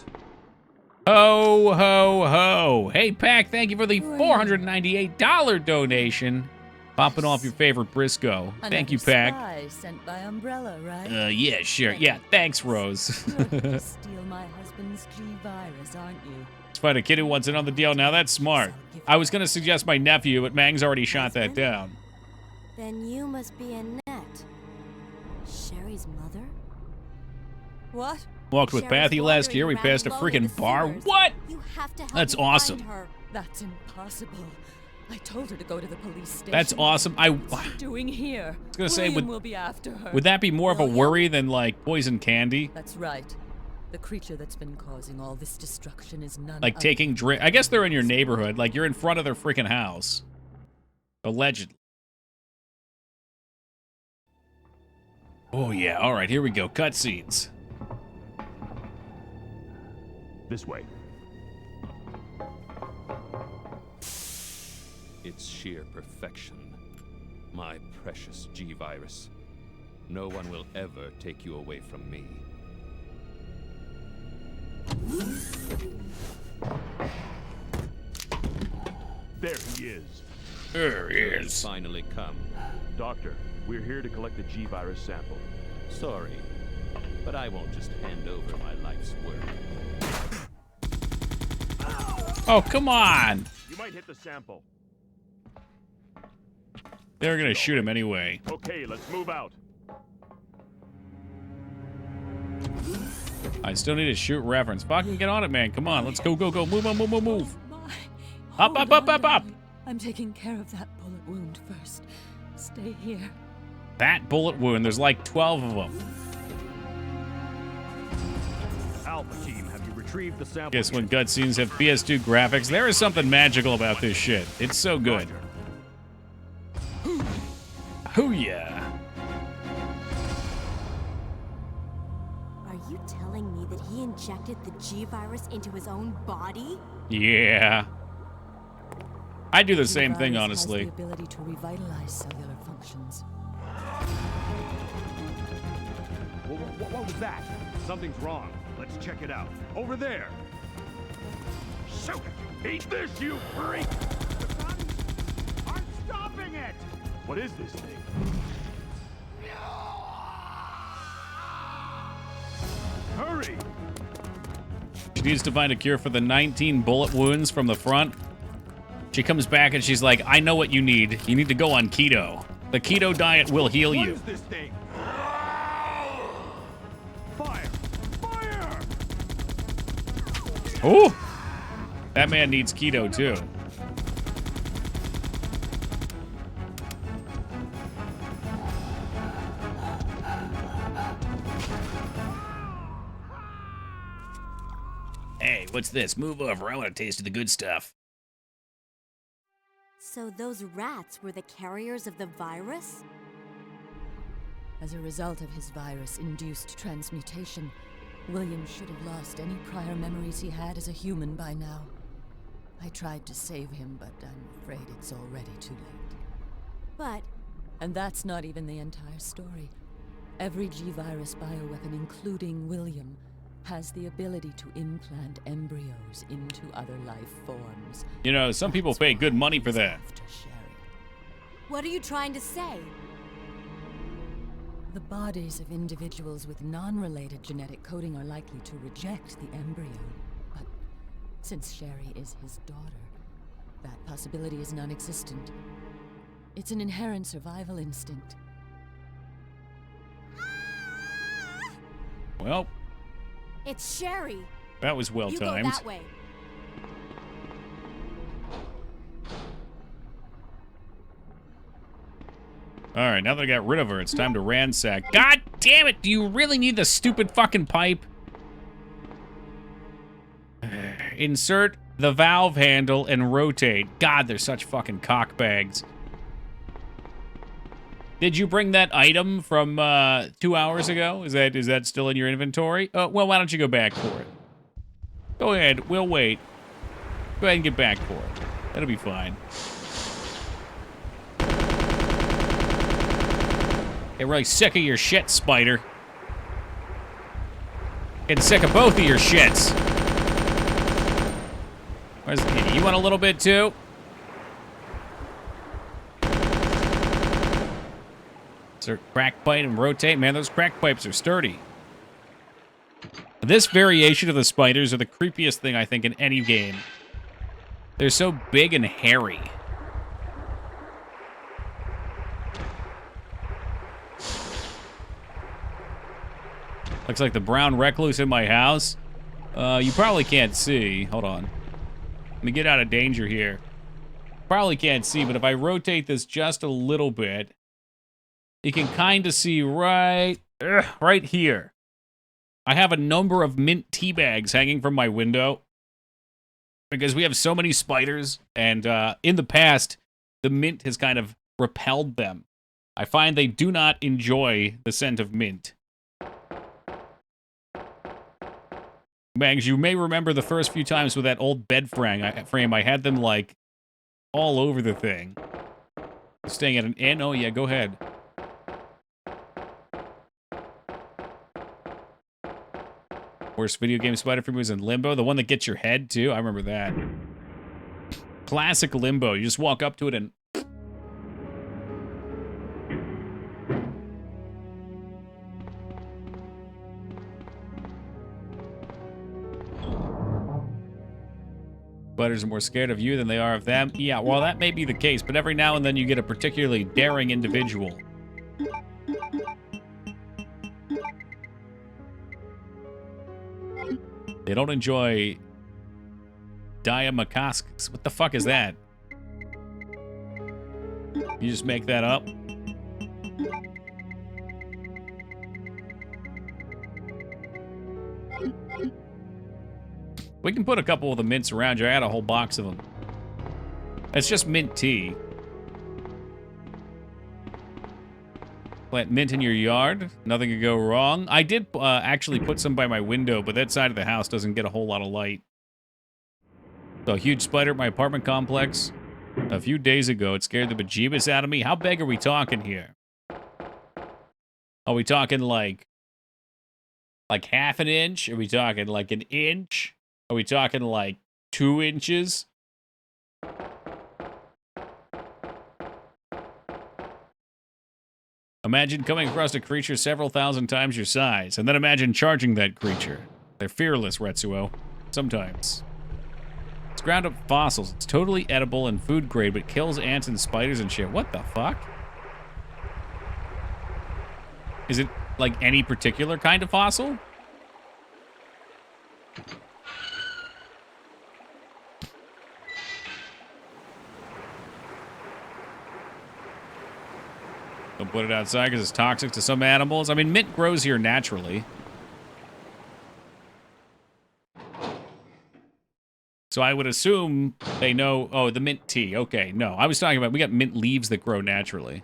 Speaker 1: Ho, ho, ho. Hey, Pack, thank you for the $498 donation. Popping off your favorite Briscoe. Thank you, Pack.
Speaker 8: Spy sent by Umbrella, right?
Speaker 1: Yeah, sure. Yeah, thanks, Rose.
Speaker 8: You're going to steal my husband's G-Virus, aren't you?
Speaker 1: Let's find a kid who wants in on the deal. Now that's smart. I was going to suggest my nephew, but Mang's already shot that down.
Speaker 3: Then you must be Annette. Sherry's mother?
Speaker 8: What?
Speaker 1: Walked with
Speaker 3: Sherry's
Speaker 1: Pathy last year. We
Speaker 3: wandering
Speaker 1: passed a
Speaker 3: around alone in
Speaker 1: freaking
Speaker 3: the
Speaker 1: bar.
Speaker 3: sewers.
Speaker 1: What?
Speaker 3: You have to help
Speaker 1: That's
Speaker 3: me find
Speaker 1: awesome.
Speaker 3: her.
Speaker 8: That's impossible. I told her to go to the police station.
Speaker 1: That's awesome. I was
Speaker 8: What's she doing here?
Speaker 1: gonna say,
Speaker 8: William
Speaker 1: would
Speaker 8: will be after her.
Speaker 1: that be more of a
Speaker 8: William?
Speaker 1: worry than like poison candy?
Speaker 8: That's right. The creature that's been causing all this destruction is none
Speaker 1: Like
Speaker 8: other
Speaker 1: taking
Speaker 8: than
Speaker 1: drink. I guess they're in your neighborhood. Like you're in front of their freaking house. Allegedly. Oh yeah. All right. Here we go. Cutscenes.
Speaker 9: This way. It's sheer perfection. My precious G-Virus. No one will ever take you away from me.
Speaker 2: There he is.
Speaker 1: There he is.
Speaker 9: Finally come.
Speaker 2: Doctor, we're here to collect the G-Virus sample.
Speaker 9: Sorry, but I won't just hand over my life's work.
Speaker 1: Oh come on.
Speaker 2: You might hit the sample.
Speaker 1: They're gonna shoot him anyway.
Speaker 2: Okay, let's move out.
Speaker 1: I still need a shoot reference. Fucking get on it, man. Come on. Let's go, go, go. Move, move, move, move, move.
Speaker 8: My.
Speaker 1: Up,
Speaker 8: Hold
Speaker 1: up, up,
Speaker 8: on,
Speaker 1: up, up.
Speaker 8: darling. I'm taking care of that bullet wound first. Stay here.
Speaker 1: That bullet wound. There's like 12 of them.
Speaker 2: Alpha team, have you retrieved the sample?
Speaker 1: Guess when cutscenes have PS2 graphics, there is something magical about this shit. It's so good. Hoo yeah.
Speaker 3: Are you telling me that he injected the G-Virus into his own body?
Speaker 1: Yeah. I do the same thing,
Speaker 8: G-Virus
Speaker 1: honestly.
Speaker 8: Has the ability to revitalize cellular functions.
Speaker 2: What was that? Something's wrong. Let's check it out. Over there. Shoot it! Eat this, you freak! The guns aren't stopping it! What is this thing? Hurry!
Speaker 1: She needs to find a cure for the 19 bullet wounds from the front. She comes back and she's like, I know what you need. You need to go on keto. The keto diet will heal
Speaker 2: What
Speaker 1: you.
Speaker 2: is this thing? Fire! Fire!
Speaker 1: Oh! That man needs keto too. Hey, what's this? Move over. I want a taste of the good stuff.
Speaker 3: So those rats were the carriers of the virus?
Speaker 8: As a result of his virus-induced transmutation, William should have lost any prior memories he had as a human by now. I tried to save him, but I'm afraid it's already too late.
Speaker 3: But
Speaker 8: And that's not even the entire story. Every G-Virus bioweapon, including William, has the ability to implant embryos into other life forms.
Speaker 1: You know, some people pay good money for that.
Speaker 8: After Sherry.
Speaker 3: what are you trying to say?
Speaker 8: The bodies of individuals with non-related genetic coding are likely to reject the embryo. But since Sherry is his daughter, that possibility is non-existent. It's an inherent survival instinct.
Speaker 1: Well,
Speaker 3: It's Sherry.
Speaker 1: that was well
Speaker 3: You go
Speaker 1: timed.
Speaker 3: that way.
Speaker 1: All right, now that I got rid of her, it's time to ransack. God damn it! Do you really need the stupid fucking pipe? Insert the valve handle and rotate. God, they're such fucking cockbags. Did you bring that item from 2 hours ago? Is that still in your inventory? Oh, well, why don't you go back for it? Go ahead, we'll wait. Go ahead and get back for it. That'll be fine. Get really sick of your shit, Spider. Getting sick of both of your shits. Where's you want a little bit too? Insert crack pipe and rotate. Man, those crack pipes are sturdy. This variation of the spiders are the creepiest thing, I think, in any game. They're so big and hairy. Looks like the brown recluse in my house. You probably can't see. Hold on. Let me get out of danger here. Probably can't see, but if I rotate this just a little bit, you can kind of see right here. I have a number of mint tea bags hanging from my window because we have so many spiders, and in the past, the mint has kind of repelled them. I find they do not enjoy the scent of mint. Bags, you may remember the first few times with that old bed frame, I had them, like, all over the thing. Staying at an inn? Oh, yeah, go ahead. Worst video game spider for me was in Limbo. The one that gets your head, too. I remember that. Classic Limbo. You just walk up to it and... Spiders are more scared of you than they are of them. Yeah, well, that may be the case, but every now and then you get a particularly daring individual. They don't enjoy Diamacoscus. What the fuck is that? You just make that up? We can put a couple of the mints around you. I had a whole box of them. It's just mint tea. Plant mint in your yard. Nothing could go wrong. I did actually put some by my window, but that side of the house doesn't get a whole lot of light. So a huge spider at my apartment complex. A few days ago, it scared the bejeebus out of me. How big are we talking here? Are we talking like half an inch? Are we talking like an inch? Are we talking like 2 inches? Imagine coming across a creature several thousand times your size, and then imagine charging that creature. They're fearless, Retsuo. Sometimes. It's ground up fossils. It's totally edible and food grade, but kills ants and spiders and shit. What the fuck? Is it like any particular kind of fossil? Don't put it outside because it's toxic to some animals. I mean, mint grows here naturally. So I would assume they know... Oh, the mint tea. Okay, no. I was talking about... We got mint leaves that grow naturally.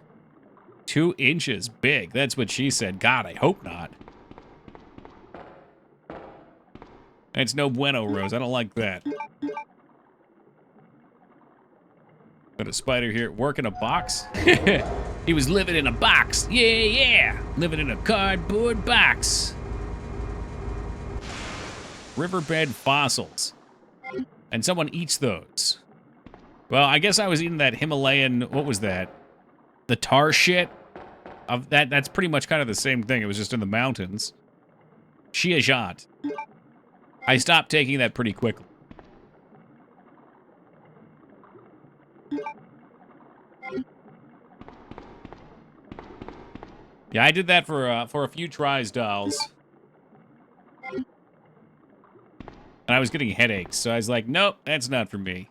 Speaker 1: 2 inches big. That's what she said. God, I hope not. It's no bueno, Rose. I don't like that. Got a spider here at work in a box. He was living in a box. Yeah, yeah. Living in a cardboard box. Riverbed fossils. And someone eats those. Well, I guess I was eating that Himalayan, what was that? The tar shit? Of that's pretty much kind of the same thing. It was just in the mountains. Chiajat. I stopped taking that pretty quickly. Yeah, I did that for a few tries, dolls. And I was getting headaches, so I was like, nope, that's not for me.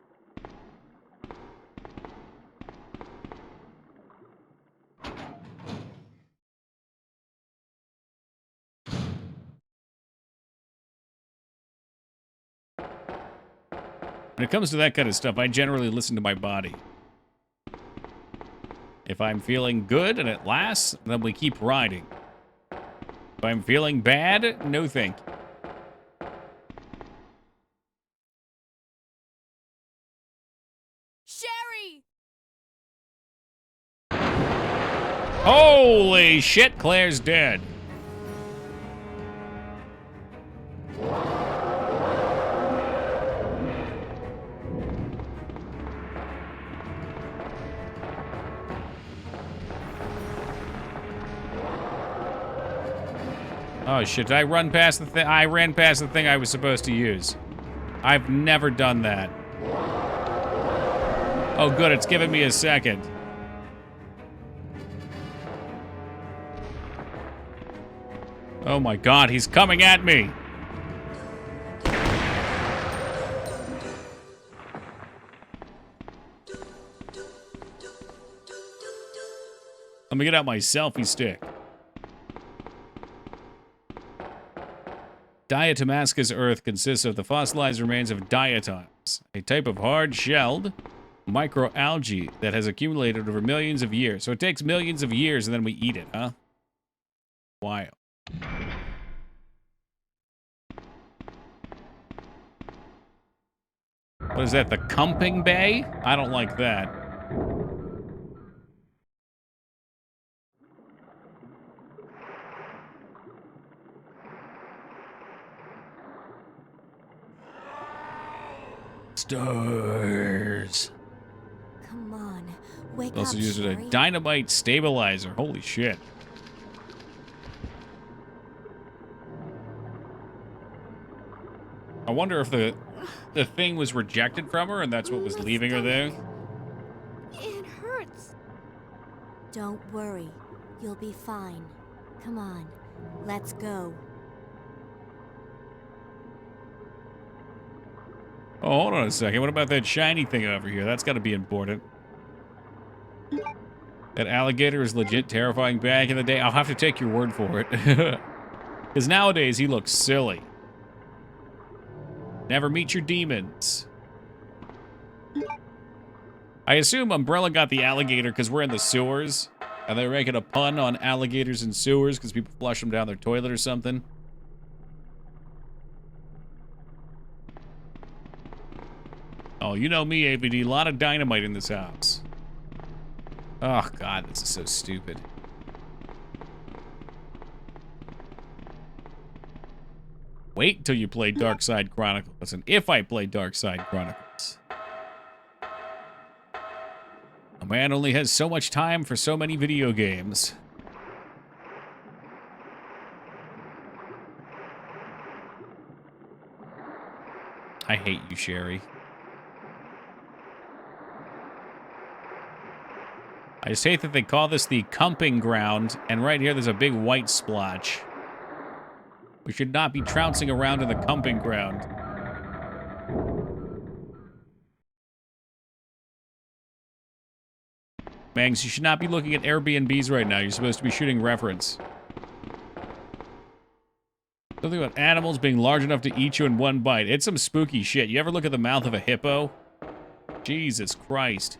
Speaker 1: When it comes to that kind of stuff, I generally listen to my body. If I'm feeling good and it lasts, then we keep riding. If I'm feeling bad, no thank you.
Speaker 4: Sherry!
Speaker 1: Holy shit, Claire's dead. Oh shit, did I run past the thing? I ran past the thing I was supposed to use. I've never done that. Oh good, it's giving me a second. Oh my god, he's coming at me! Let me get out my selfie stick. Diatomascus Earth consists of the fossilized remains of diatoms, a type of hard-shelled microalgae that has accumulated over millions of years. So it takes millions of years and then we eat it, huh? Wild. What is that, the Cumping Bay? I don't like that. Stars.
Speaker 3: Come on, wake
Speaker 1: Also
Speaker 3: up,
Speaker 1: used a
Speaker 3: Sherry.
Speaker 1: dynamite stabilizer. Holy shit. I wonder if the thing was rejected from her and that's what was leaving her there.
Speaker 4: It hurts.
Speaker 3: Don't worry, you'll be fine. Come on, let's go.
Speaker 1: Oh, hold on a second. What about that shiny thing over here? That's got to be important. That alligator is legit terrifying back in the day. I'll have to take your word for it. Because nowadays he looks silly. Never meet your demons. I assume Umbrella got the alligator because we're in the sewers. And they're making a pun on alligators in sewers because people flush them down their toilet or something. Oh, you know me, AVD. A lot of dynamite in this house. Oh, God, this is so stupid. Wait till you play Darkside Chronicles. Listen, if I play Darkside Chronicles. A man only has so much time for so many video games. I hate you, Sherry. I just hate that they call this the Cumping Ground, and right here there's a big white splotch. We should not be trouncing around in the Cumping Ground. Mangs, you should not be looking at Airbnbs right now. You're supposed to be shooting reference. Something about animals being large enough to eat you in one bite. It's some spooky shit. You ever look at the mouth of a hippo? Jesus Christ.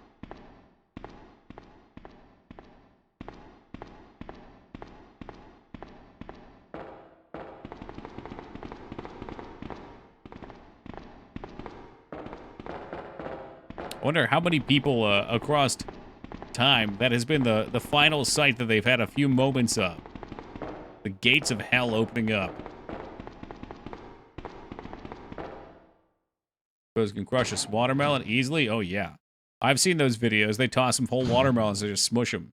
Speaker 1: I wonder how many people across time that has been the final sight that they've had a few moments of. The gates of hell opening up. Those can crush a watermelon easily? Oh, yeah. I've seen those videos. They toss some whole watermelons and just smush them.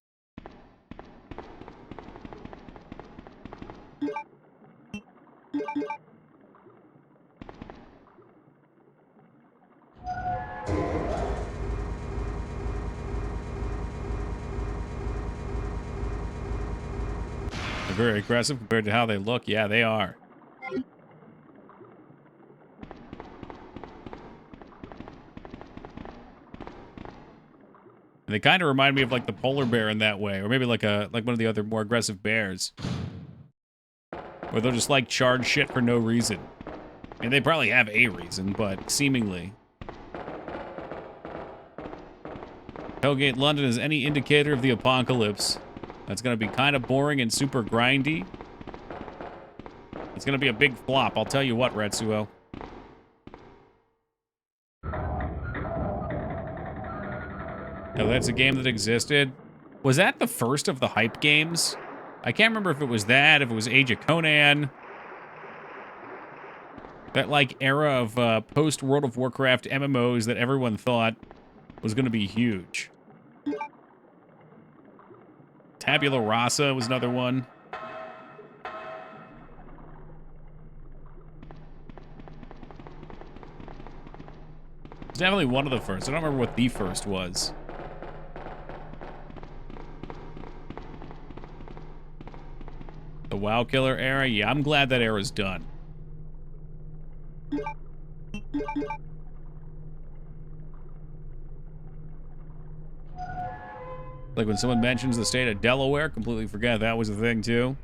Speaker 1: They're very aggressive compared to how they look. Yeah, they are. And they kind of remind me of like the polar bear in that way, or maybe like one of the other more aggressive bears, where they'll just like charge shit for no reason. I mean, they probably have a reason, but seemingly. Hellgate London is any indicator of the apocalypse. That's going to be kind of boring and super grindy. It's going to be a big flop, I'll tell you what, Retsuo. No, that's a game that existed. Was that the first of the hype games? I can't remember if it was that, if it was Age of Conan. That, like, era of post-World of Warcraft MMOs that everyone thought was going to be huge. Tabula Rasa was another one. It's definitely one of the first. I don't remember what the first was. The WoW Killer era? Yeah, I'm glad that era's done. Like when someone mentions the state of Delaware, completely forget that was a thing too.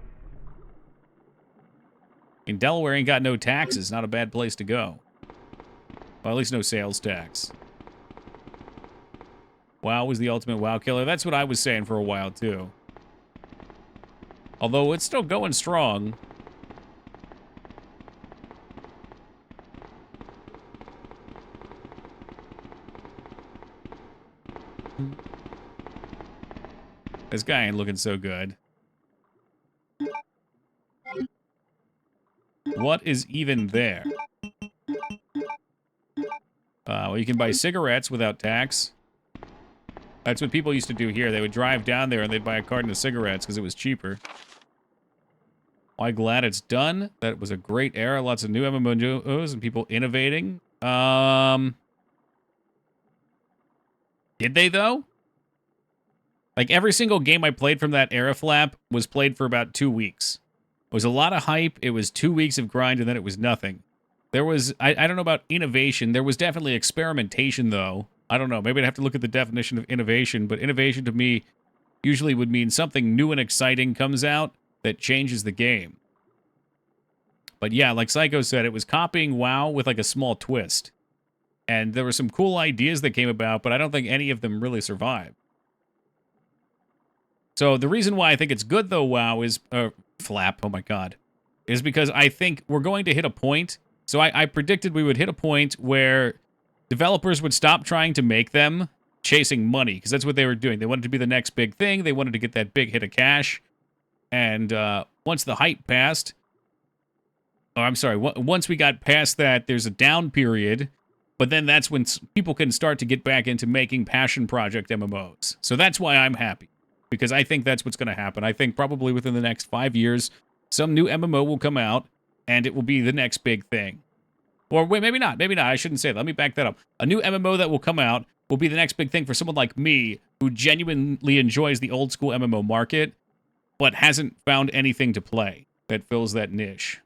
Speaker 1: In Delaware ain't got no taxes, not a bad place to go. Well, at least no sales tax. WoW was the ultimate WoW killer. That's what I was saying for a while too. Although it's still going strong. This guy ain't looking so good. What is even there? Well, you can buy cigarettes without tax. That's what people used to do here. They would drive down there and they'd buy a carton of cigarettes because it was cheaper. Well, I'm glad it's done. That was a great era. Lots of new MMOs and people innovating. Did they, though? Like, every single game I played from that era flap was played for about 2 weeks. It was a lot of hype. It was 2 weeks of grind, and then it was nothing. There was, I don't know about innovation. There was definitely experimentation, though. I don't know. Maybe I'd have to look at the definition of innovation, but innovation to me usually would mean something new and exciting comes out that changes the game. But yeah, like Psycho said, it was copying WoW with like a small twist. And there were some cool ideas that came about, but I don't think any of them really survived. So the reason why I think it's good, though, WoW is... Flap, oh my god. Is because I think we're going to hit a point... So I predicted we would hit a point where developers would stop trying to make them chasing money, because that's what they were doing. They wanted to be the next big thing. They wanted to get that big hit of cash. And once the hype passed... Oh, I'm sorry. Once we got past that, there's a down period... But then that's when people can start to get back into making passion project MMOs. So that's why I'm happy. Because I think that's what's going to happen. I think probably within the next 5 years, some new MMO will come out, and it will be the next big thing. Or wait, maybe not. Maybe not. I shouldn't say that. Let me back that up. A new MMO that will come out will be the next big thing for someone like me, who genuinely enjoys the old school MMO market, but hasn't found anything to play that fills that niche.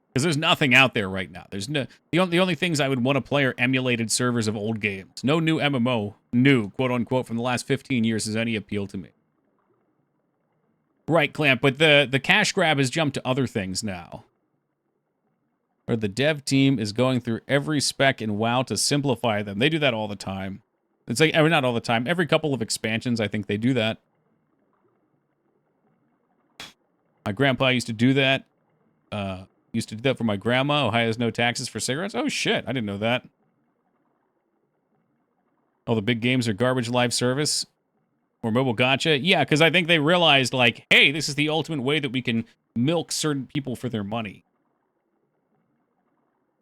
Speaker 1: Because there's nothing out there right now. There's no the only things I would want to play are emulated servers of old games. No new MMO, new, quote unquote, from the last 15 years has any appeal to me. Right, Clamp, but the cash grab has jumped to other things now. Or the dev team is going through every spec in WoW to simplify them. They do that all the time. It's like, not all the time. Every couple of expansions, I think they do that. My grandpa used to do that. Used to do that for my grandma. Ohio has no taxes for cigarettes. Oh, shit. I didn't know that. All the big games are garbage live service or mobile gacha. Yeah, because I think they realized, like, hey, this is the ultimate way that we can milk certain people for their money.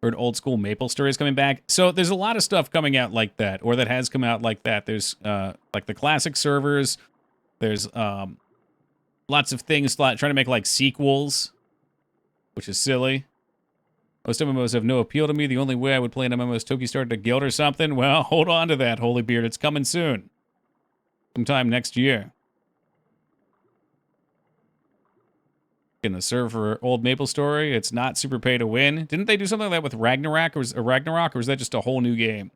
Speaker 1: Or an old school Maple Story is coming back. So there's a lot of stuff coming out like that, or that has come out like that. There's, like, the classic servers. There's, lots of things trying to make, like, sequels, which is silly. Most MMOs have no appeal to me. The only way I would play an MMO is Toki started a guild or something. Well, hold on to that, Holybeard. It's coming soon. Sometime next year. Gonna serve for old Maple Story. It's not super pay to win. Didn't they do something like that with Ragnarok? Or was that just a whole new game?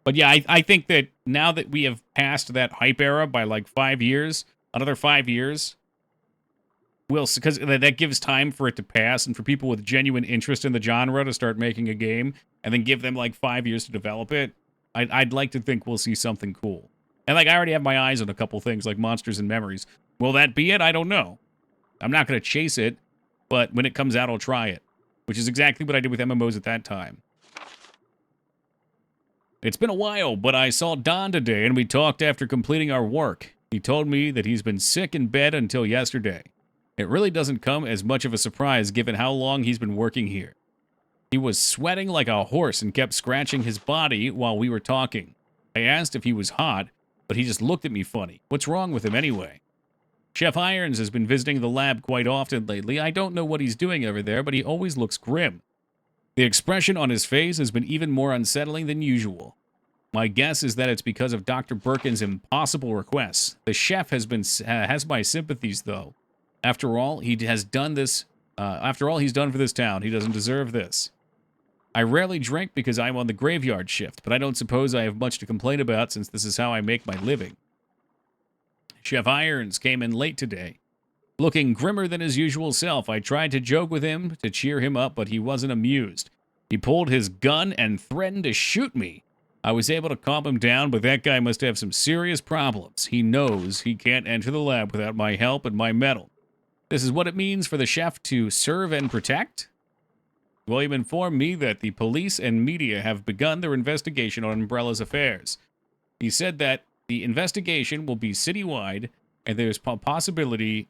Speaker 1: But yeah, I think that now that we have passed that hype era by like 5 years, another 5 years... because that gives time for it to pass and for people with genuine interest in the genre to start making a game and then give them like 5 years to develop it. I'd like to think we'll see something cool. And like I already have my eyes on a couple things like Monsters and Memories. Will that be it? I don't know. I'm not going to chase it, but when it comes out, I'll try it, which is exactly what I did with MMOs at that time. It's been a while, but I saw Don today and we talked after completing our work. He told me that he's been sick in bed until yesterday. It really doesn't come as much of a surprise given how long he's been working here. He was sweating like a horse and kept scratching his body while we were talking. I asked if he was hot, but he just looked at me funny. What's wrong with him anyway? Chef Irons has been visiting the lab quite often lately. I don't know what he's doing over there, but he always looks grim. The expression on his face has been even more unsettling than usual. My guess is that it's because of Dr. Birkin's impossible requests. The chef has my sympathies, though. After all, he has done this. After all he's done for this town, he doesn't deserve this. I rarely drink because I'm on the graveyard shift, but I don't suppose I have much to complain about since this is how I make my living. Chef Irons came in late today. Looking grimmer than his usual self, I tried to joke with him to cheer him up, but he wasn't amused. He pulled his gun and threatened to shoot me. I was able to calm him down, but that guy must have some serious problems. He knows he can't enter the lab without my help and my medal. This is what it means for the chef to serve and protect? William informed me that the police and media have begun their investigation on Umbrella's affairs. He said that the investigation will be citywide, and there's a possibility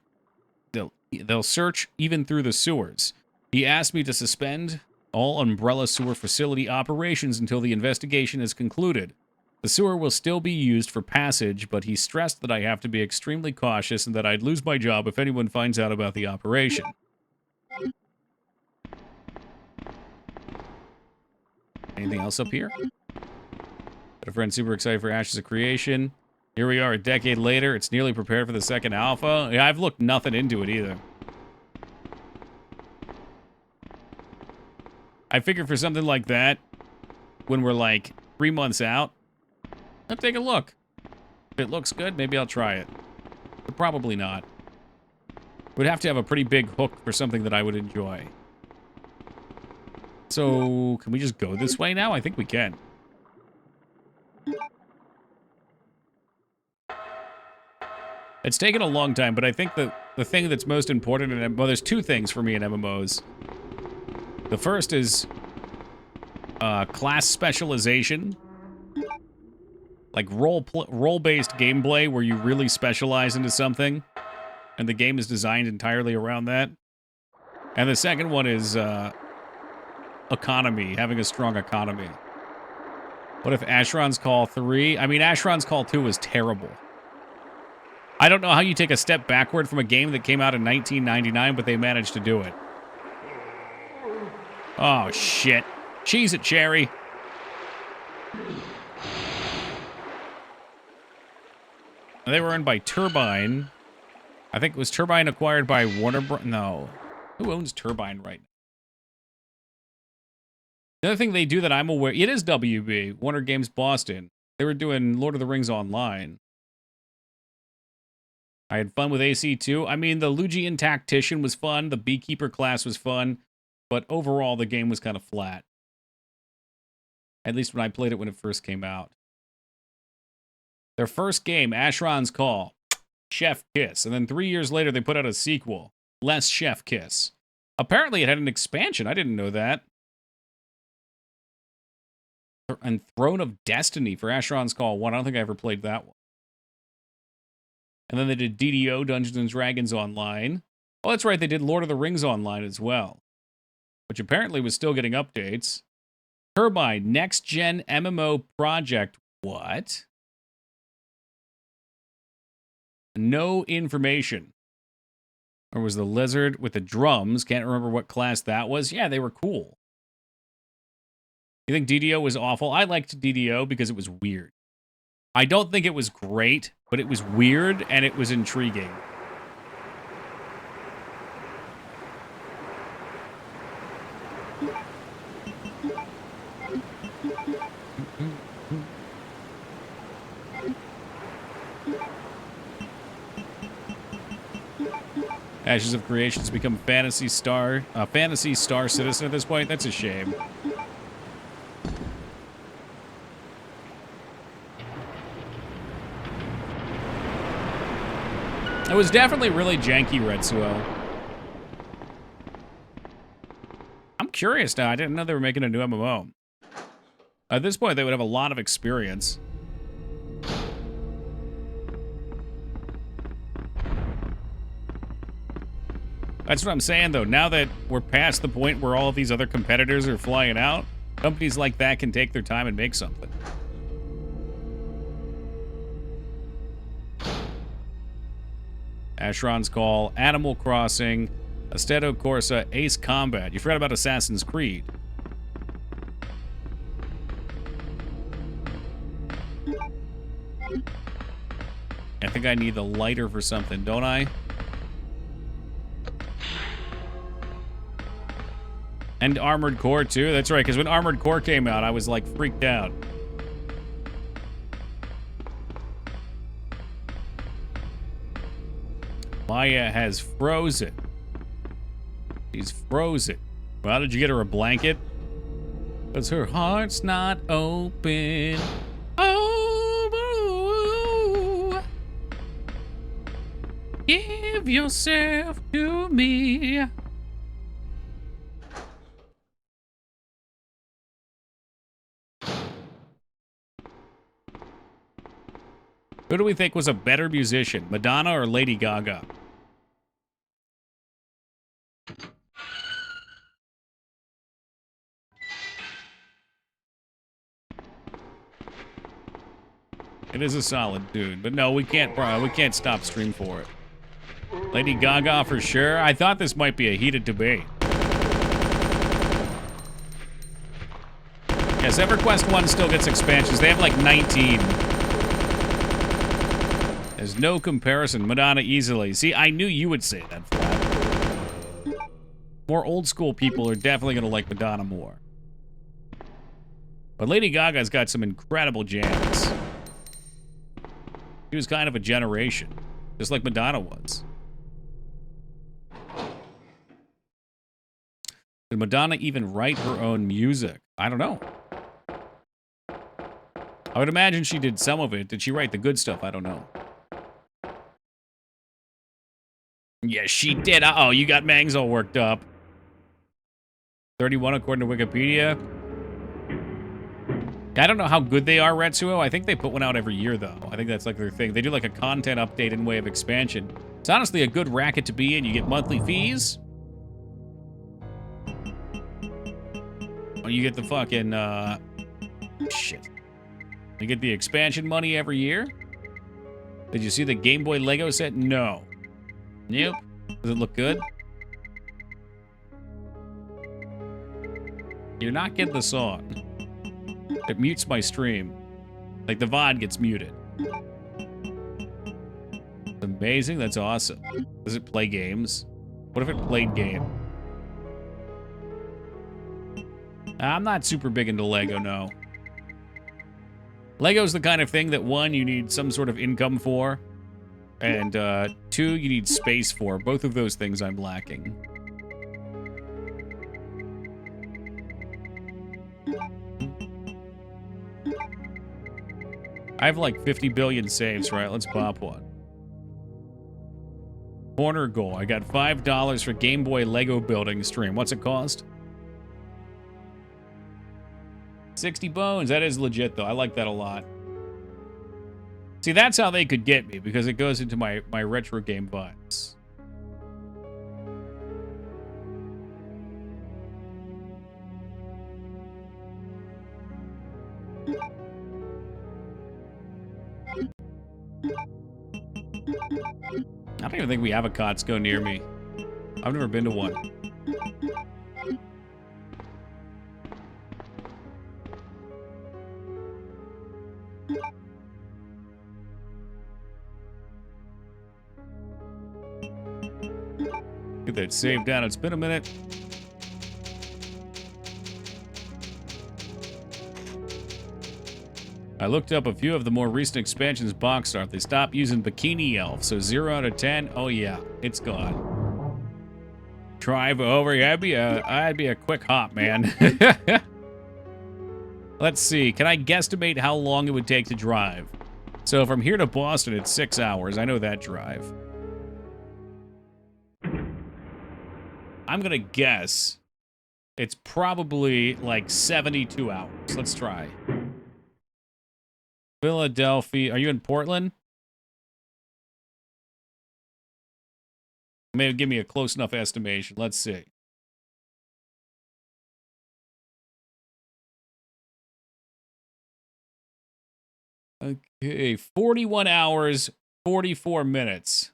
Speaker 1: they'll search even through the sewers. He asked me to suspend all Umbrella sewer facility operations until the investigation is concluded. The sewer will still be used for passage, but he stressed that I have to be extremely cautious and that I'd lose my job if anyone finds out about the operation. Anything else up here? Got a friend super excited for Ashes of Creation. Here we are a decade later. It's nearly prepared for the second alpha. Yeah, I've looked nothing into it either. I figured for something like that, when we're like 3 months out, I'll take a look. If it looks good, maybe I'll try it. But probably not. Would have to have a pretty big hook for something that I would enjoy. So, can we just go this way now? I think we can. It's taken a long time, but I think the thing that's most important in well, there's two things for me in MMOs. The first is class specialization. Like role-based gameplay where you really specialize into something, and the game is designed entirely around that. And the second one is economy, having a strong economy. What if Asheron's Call 3? I mean, Asheron's Call 2 was terrible. I don't know how you take a step backward from a game that came out in 1999, but they managed to do it. Oh, shit. Cheese it, Cherry. They were owned by Turbine. I think it was Turbine acquired by Warner Bros. No. Who owns Turbine right now? The other thing they do that I'm aware... It is WB, Warner Games Boston. They were doing Lord of the Rings Online. I had fun with AC2. I mean, the Lugian Tactician was fun. The Beekeeper class was fun. But overall, the game was kind of flat. At least when I played it when it first came out. Their first game, Asheron's Call, Chef Kiss. And then 3 years later, they put out a sequel, Less Chef Kiss. Apparently, it had an expansion. I didn't know that. And Throne of Destiny for Asheron's Call 1. I don't think I ever played that one. And then they did DDO, Dungeons & Dragons Online. Oh, that's right. They did Lord of the Rings Online as well. Which apparently was still getting updates. Turbine, Next Gen MMO Project. What? No information. Or was the lizard with the drums? Can't remember what class that was. Yeah, they were cool. You think DDO was awful? I liked DDO because it was weird. I don't think it was great, but it was weird and it was intriguing. Ashes of Creation has become Phantasy Star Citizen at this point. That's a shame. It was definitely really janky, Retsuo. I'm curious now. I didn't know they were making a new MMO. At this point, they would have a lot of experience. That's what I'm saying, though. Now that we're past the point where all of these other competitors are flying out, companies like that can take their time and make something. Asheron's Call, Animal Crossing, Assetto Corsa, Ace Combat. You forgot about Assassin's Creed. I think I need the lighter for something, don't I? And Armored Core, too? That's right, because when Armored Core came out, I was, like, freaked out. Maya has frozen. She's frozen. Well, did you get her a blanket? Because her heart's not open. Oh, give yourself to me. Who do we think was a better musician, Madonna or Lady Gaga? It is a solid dude, but no, we can't stop stream for it. Lady Gaga for sure. I thought this might be a heated debate. Yes, EverQuest 1 still gets expansions. They have like 19. There's no comparison. Madonna easily. See, I knew you would say that, Flat. More old school people are definitely going to like Madonna more. But Lady Gaga's got some incredible jams. She was kind of a generation, just like Madonna was. Did Madonna even write her own music? I don't know. I would imagine she did some of it. Did she write the good stuff? I don't know. Yes, she did. Uh-oh, you got Mangs all worked up. 31 according to Wikipedia. I don't know how good they are, Retsuo. I think they put one out every year, though. I think that's like their thing. They do like a content update in way of expansion. It's honestly a good racket to be in. You get monthly fees. Or you get the fucking, shit. You get the expansion money every year. Did you see the Game Boy Lego set? No. Nope. Does it look good? You're not getting the song. It mutes my stream. Like the VOD gets muted. Amazing. That's awesome. Does it play games? What if it played game? I'm not super big into Lego, no. Lego's the kind of thing that, one, you need some sort of income for, and two, you need space for. Both of those things I'm lacking. I have like 50 billion saves, right? Let's pop one. Corner goal. I got $5 for Game Boy Lego building stream. What's it cost? 60 bones. That is legit, though. I like that a lot. See, that's how they could get me, because it goes into my retro game vibes. I don't even think we have a Costco near me. I've never been to one. Get that saved down. It's been a minute. I looked up a few of the more recent expansions box art. They stopped using Bikini Elf, so 0 out of 10. Oh yeah, it's gone. Drive over. Yeah, I'd be a quick hop, man. Let's see. Can I guesstimate how long it would take to drive? So from here to Boston, it's 6 hours. I know that drive. I'm gonna guess it's probably like 72 hours. Let's try. Philadelphia. Are you in Portland? Maybe give me a close enough estimation. Let's see. Okay, 41 hours, 44 minutes.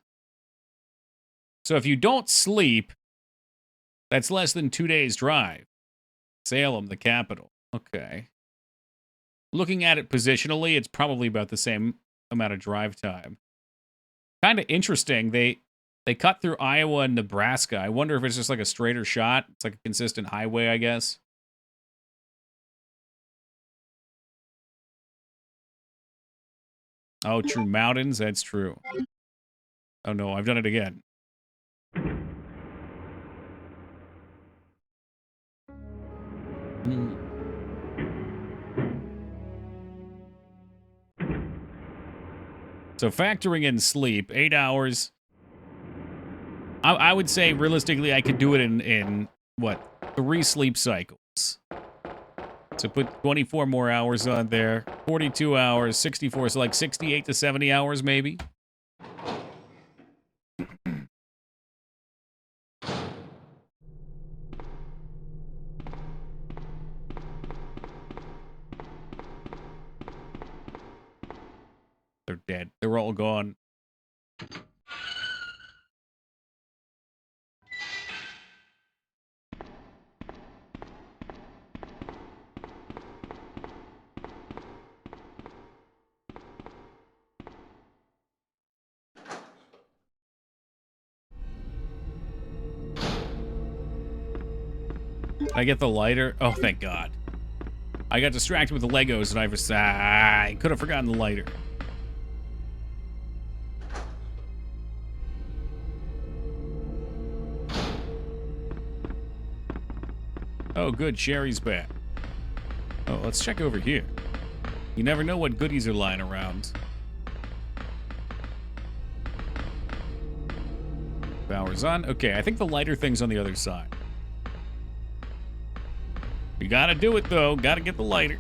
Speaker 1: So if you don't sleep, that's less than 2 days' drive. Salem, the capital. Okay. Looking at it positionally, it's probably about the same amount of drive time. Kind of interesting. They cut through Iowa and Nebraska. I wonder if it's just like a straighter shot. It's like a consistent highway, I guess. Oh, true mountains. That's true. Oh no, I've done it again. So factoring in sleep, 8 hours. I would say realistically I could do it in what, 3 sleep cycles. So put 24 more hours on there. 42 hours, 64, so like 68 to 70 hours maybe. They're dead. They're all gone. I get the lighter. Oh, thank God. I got distracted with the Legos and I could have forgotten the lighter. Oh, good. Sherry's back. Oh, let's check over here. You never know what goodies are lying around. Power's on. Okay, I think the lighter thing's on the other side. You gotta do it, though. Gotta get the lighter.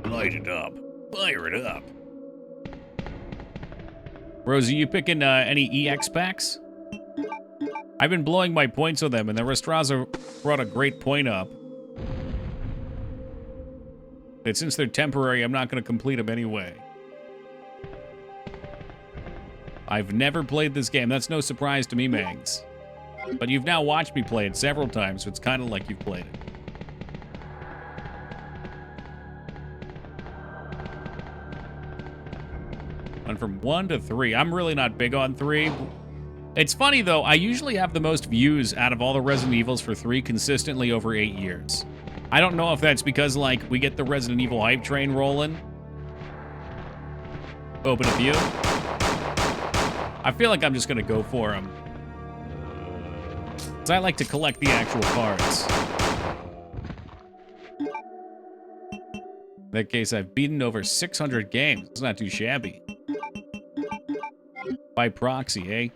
Speaker 1: Light it up. Fire it up. Rosie, you picking any EX packs? I've been blowing my points on them, and the Restraza brought a great point up. But since they're temporary, I'm not going to complete them anyway. I've never played this game. That's no surprise to me, Mangs. But you've now watched me play it several times, so it's kind of like you've played it. Went from 1 to 3. I'm really not big on 3. It's funny, though. I usually have the most views out of all the Resident Evils for 3 consistently over 8 years. I don't know if that's because, like, we get the Resident Evil hype train rolling. Open a view. I feel like I'm just going to go for them. Because I like to collect the actual cards. In that case, I've beaten over 600 games. It's not too shabby. By proxy, eh?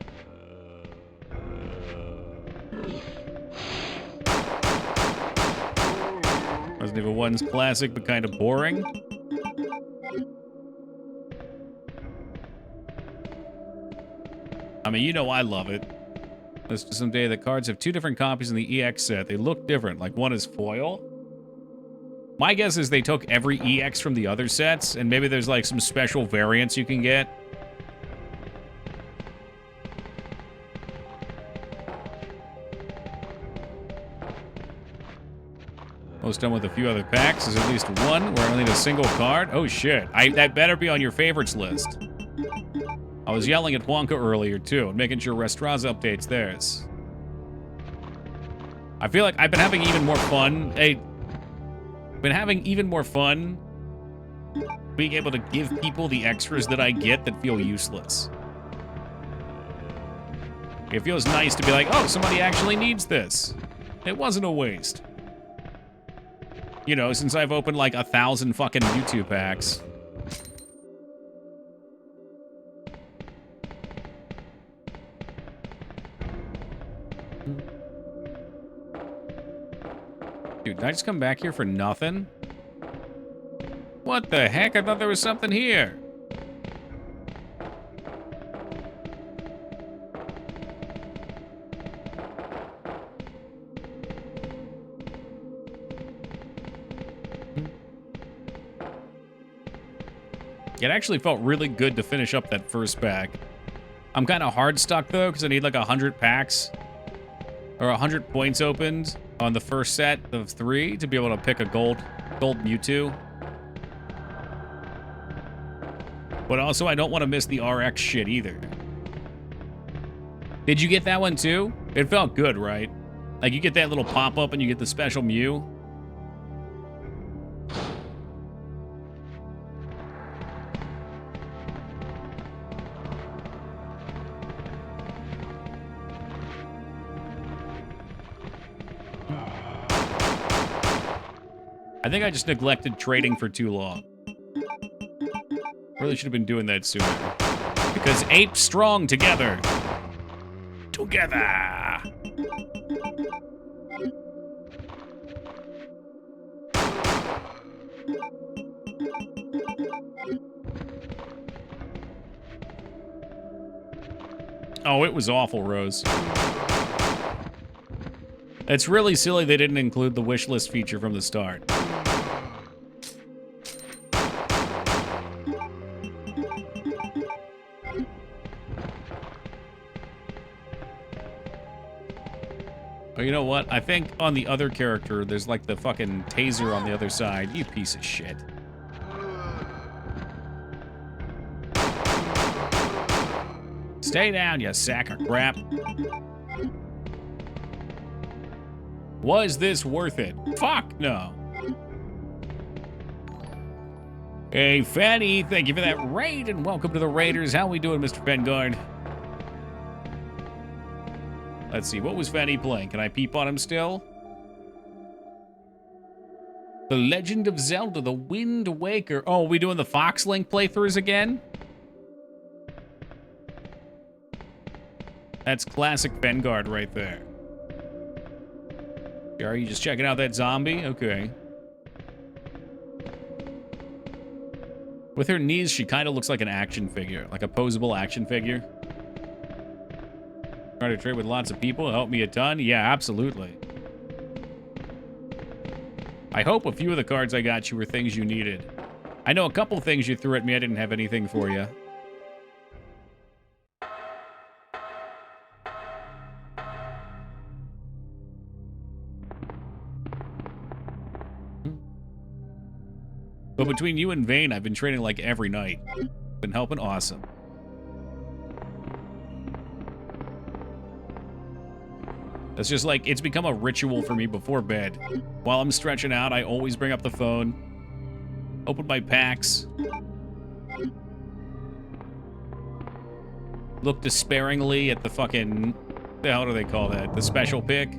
Speaker 1: Resident Evil 1's classic, but kind of boring. I mean, you know I love it. Let's do someday the cards have 2 different copies in the EX set. They look different, like one is foil. My guess is they took every EX from the other sets, and maybe there's like some special variants you can get. Almost done with a few other packs. There's at least one where I only need a single card. Oh shit, that better be on your favorites list. I was yelling at Wonka earlier too, and making sure Restraza updates theirs. I feel like I've been having even more fun. Being able to give people the extras that I get that feel useless. It feels nice to be like, oh, somebody actually needs this. It wasn't a waste. You know, since I've opened like 1,000 fucking YouTube packs. Dude, did I just come back here for nothing? What the heck? I thought there was something here. It actually felt really good to finish up that first pack. I'm kind of hard stuck though, because I need like 100 packs or 100 points opened on the first set of 3 to be able to pick a gold Mewtwo. But also, I don't want to miss the RX shit either. Did you get that one too? It felt good, right? Like you get that little pop-up and you get the special Mew. I think I just neglected trading for too long. Really should have been doing that sooner. Because apes strong together. Together. Oh, it was awful, Rose. It's really silly they didn't include the wish list feature from the start. Oh, you know what? I think on the other character, there's like the fucking taser on the other side. You piece of shit. Stay down, you sack of crap. Was this worth it? Fuck no. Hey, Fanny, thank you for that raid, and welcome to the Raiders. How we doing, Mr. Vanguard? Let's see, what was Fanny playing? Can I peep on him still? The Legend of Zelda, The Wind Waker. Oh, are we doing the Fox Link playthroughs again? That's classic Vanguard right there. Are you just checking out that zombie? Okay. With her knees, she kind of looks like an action figure, like a posable action figure. Trying to trade with lots of people, help me a ton? Yeah, absolutely. I hope a few of the cards I got you were things you needed. I know a couple things you threw at me, I didn't have anything for you. But between you and Vayne, I've been trading like every night. Been helping awesome. That's just like, it's become a ritual for me before bed. While I'm stretching out, I always bring up the phone, open my packs, look despairingly at the fucking, how do they call that? The special pick.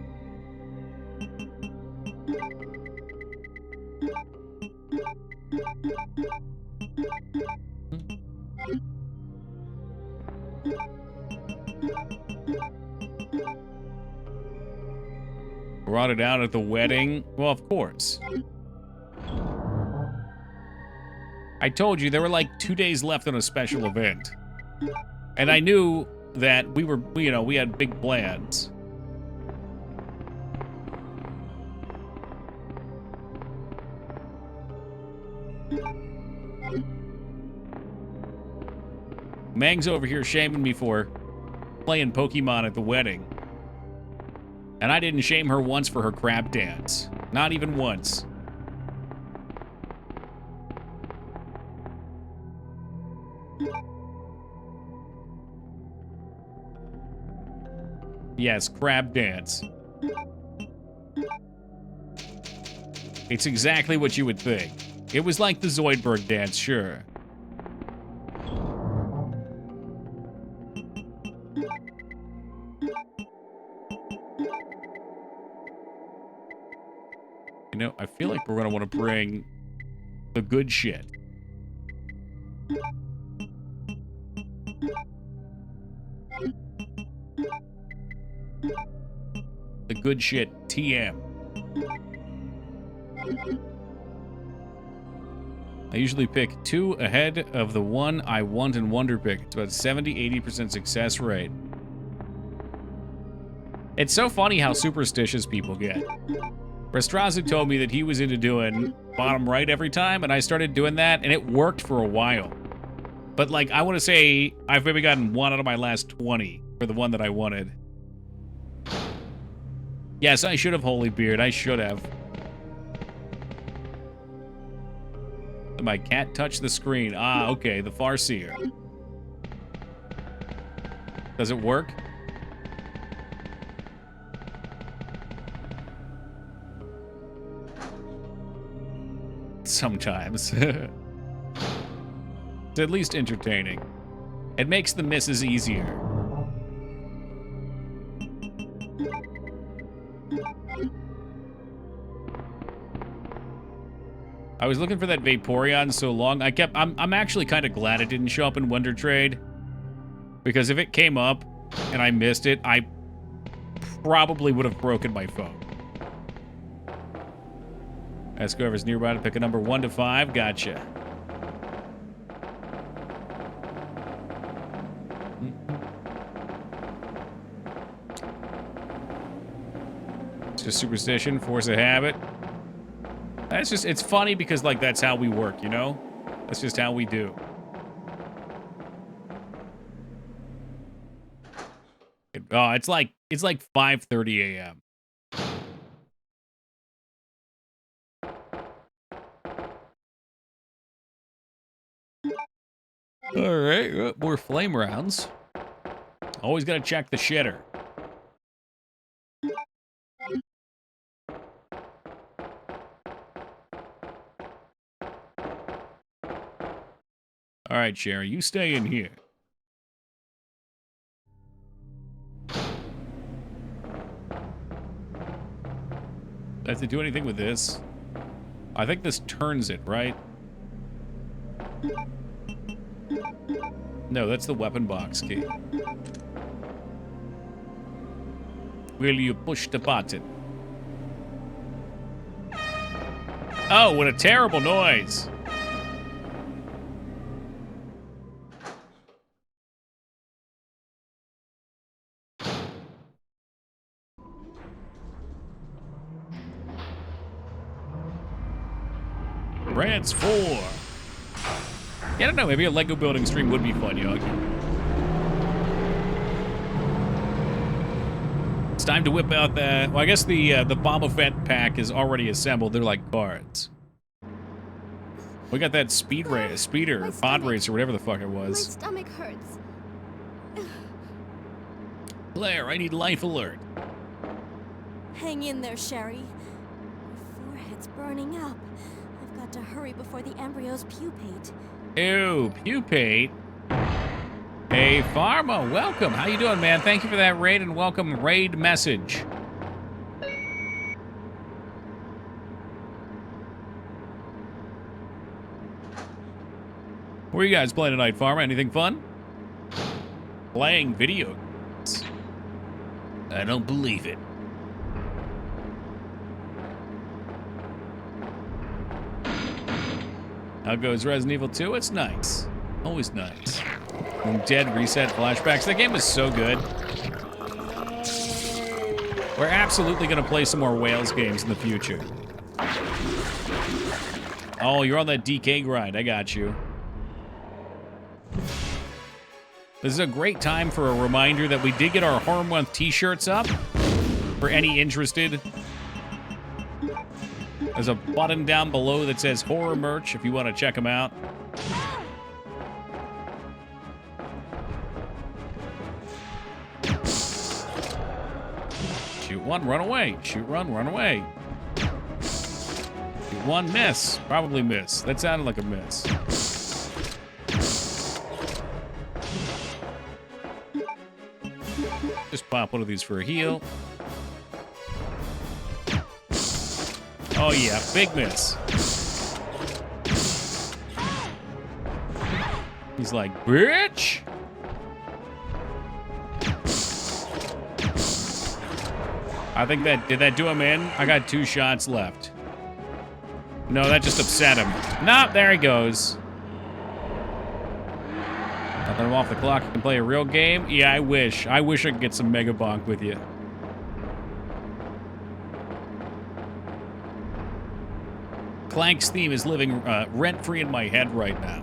Speaker 1: Brought it out at the wedding? Well, of course. I told you there were like 2 days left on a special event. And I knew that we were, you know, we had big plans. Mang's over here shaming me for playing Pokemon at the wedding. And I didn't shame her once for her crab dance. Not even once. Yes, crab dance. It's exactly what you would think. It was like the Zoidberg dance, sure. You know, I feel like we're gonna want to bring the good shit. The good shit TM. I usually pick 2 ahead of the one I want and wonder pick. It's about 70-80% success rate. It's so funny how superstitious people get. Restrazu told me that he was into doing bottom right every time, and I started doing that, and it worked for a while. but like, I want to say I've maybe gotten 1 out of my last 20 for the one that I wanted. Yes, I should have Holy Beard. I should have. My cat touched the screen. Ah, okay, the Farseer. Does it work? Sometimes. It's at least entertaining. It makes the misses easier. I was looking for that Vaporeon so long. I'm actually kind of glad it didn't show up in Wonder Trade. Because if it came up and I missed it, I probably would have broken my phone. Ask whoever's nearby to pick a number 1 to 5. Gotcha. It's just superstition, force of habit. That's just, it's funny because, like, that's how we work, you know? That's just how we do. It's like 5:30 a.m. All right, more flame rounds. Always got to check the shitter. All right, Sherry, you stay in here. Does it do anything with this? I think this turns it, right? No, that's the weapon box key. Will you push the button? Oh, what a terrible noise! Rants 4. Yeah, I don't know, maybe a Lego building stream would be fun, Yogi. It's time to whip out the... Well, I guess the Boba Fett pack is already assembled. They're like cards. We got that speeder, or pod racer, whatever the fuck it was.
Speaker 4: My stomach hurts.
Speaker 1: Claire, I need life alert.
Speaker 3: Hang in there, Sherry. Your forehead's burning up. I've got to hurry before the embryos pupate.
Speaker 1: Ew, pupate. Hey, Pharma, welcome. How you doing, man? Thank you for that raid and welcome raid message. What are you guys playing tonight, Pharma? Anything fun? Playing video games. I don't believe it. How goes Resident Evil 2? It's nice. Always nice. And Dead Reset flashbacks. That game is so good. We're absolutely going to play some more Wales games in the future. Oh, you're on that DK grind. I got you. This is a great time for a reminder that we did get our Horror Month t-shirts up. For any interested. There's a button down below that says horror merch if you want to check them out. Shoot one, run away. Shoot one, run away. Shoot one, miss. Probably miss. That sounded like a miss. Just pop one of these for a heal. Oh yeah, big miss. He's like, bitch! I think that, did that do him in? I got 2 shots left. No, that just upset him. Nope, there he goes. Nothing off the clock, you can play a real game? Yeah, I wish. I wish I could get some Mega Bonk with you. Clank's theme is living rent-free in my head right now.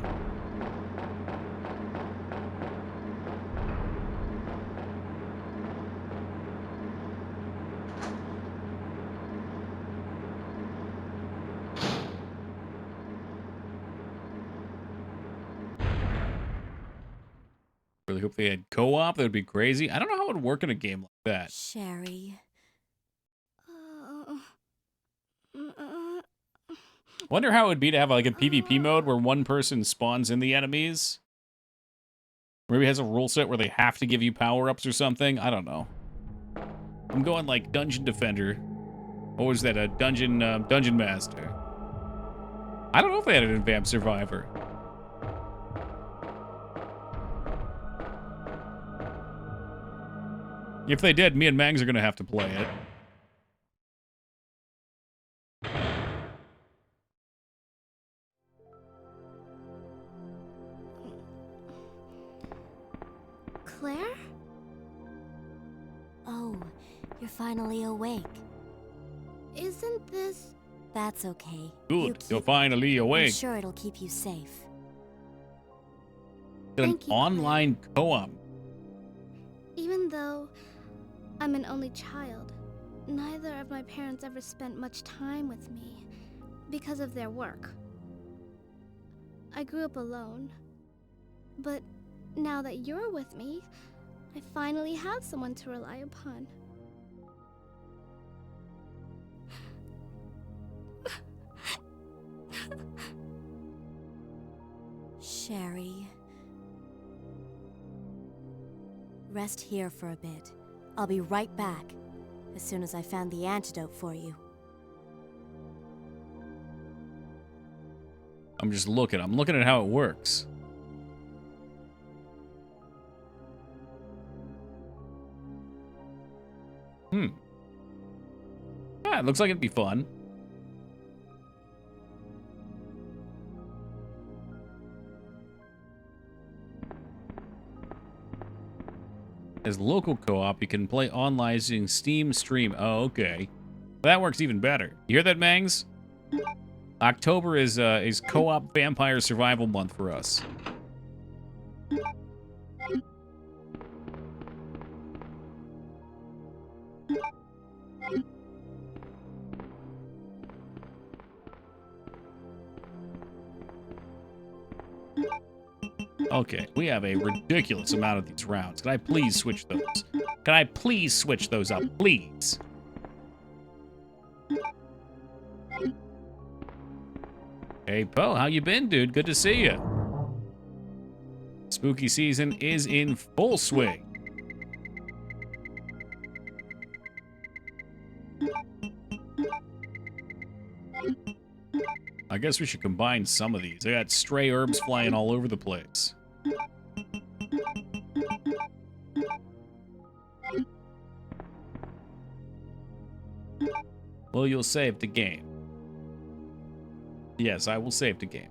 Speaker 1: Really hope they had co-op. That would be crazy. I don't know how it would work in a game like that.
Speaker 3: Sherry.
Speaker 1: Wonder how it would be to have like a PvP mode where one person spawns in the enemies. Maybe it has a rule set where they have to give you power-ups or something. I don't know. I'm going like Dungeon Defender. What was that? A Dungeon Master. I don't know if they had it in Vamp Survivor. If they did, me and Mangs are going to have to play it.
Speaker 4: Claire?
Speaker 3: Oh, you're finally awake.
Speaker 4: Isn't this...
Speaker 3: That's okay.
Speaker 1: Good, you're finally awake.
Speaker 3: I'm sure it'll keep you safe.
Speaker 1: An
Speaker 4: Thank you,
Speaker 1: online co-op.
Speaker 4: Even though I'm an only child, neither of my parents ever spent much time with me because of their work. I grew up alone. But now that you're with me, I finally have someone to rely upon.
Speaker 3: Sherry. Rest here for a bit. I'll be right back, as soon as I found the antidote for you.
Speaker 1: I'm just looking. I'm looking at how it works. Yeah, it looks like it'd be fun. As local co-op, you can play online using Steam Stream. Oh, okay. Well, that works even better. You hear that, Mangs? October is co-op vampire survival month for us. Okay, we have a ridiculous amount of these rounds. Can I please switch those? Can I please switch those up? Please. Hey, Poe, how you been, dude? Good to see you. Spooky season is in full swing. I guess we should combine some of these. I got stray herbs flying all over the place. Well, you'll save the game. Yes, I will save the game.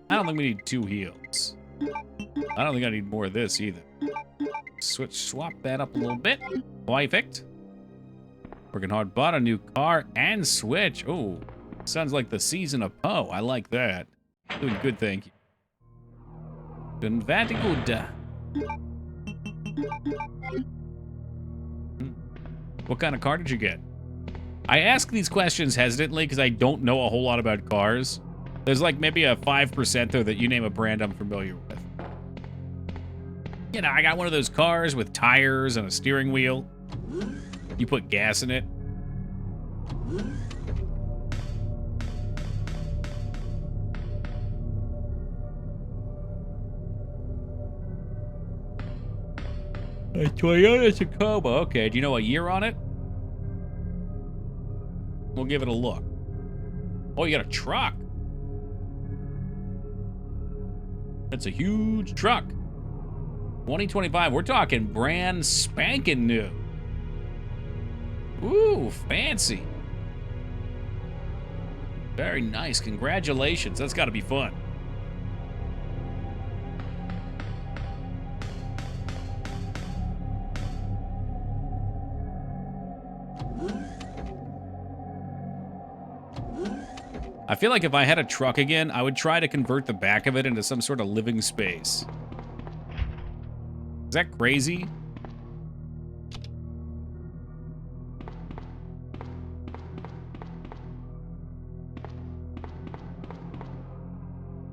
Speaker 1: I don't think we need 2 heals. I don't think I need more of this either. Swap that up a little bit. Perfect. Working hard, bought a new car and Switch. Oh, sounds like the season of Poe. I like that. Doing good, thank you. Doing very good. What kind of car did you get? I ask these questions hesitantly because I don't know a whole lot about cars. There's like maybe a 5% though that you name a brand I'm familiar with. You know, I got one of those cars with tires and a steering wheel. You put gas in it. A Toyota Tacoma. Okay, do you know a year on it? We'll give it a look. Oh, you got a truck. That's a huge truck. 2025, we're talking brand spanking new. Ooh, fancy. Very nice, congratulations. That's gotta be fun. I feel like if I had a truck again, I would try to convert the back of it into some sort of living space. Is that crazy?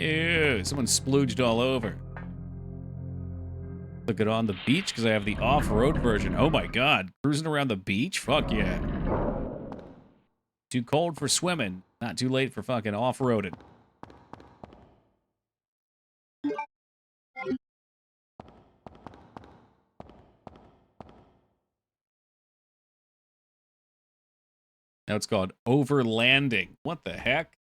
Speaker 1: Ew, someone splooged all over. Look it on the beach because I have the off-road version. Oh my god, cruising around the beach? Fuck yeah. Too cold for swimming, not too late for fucking off-roading. Now it's called overlanding. What the heck?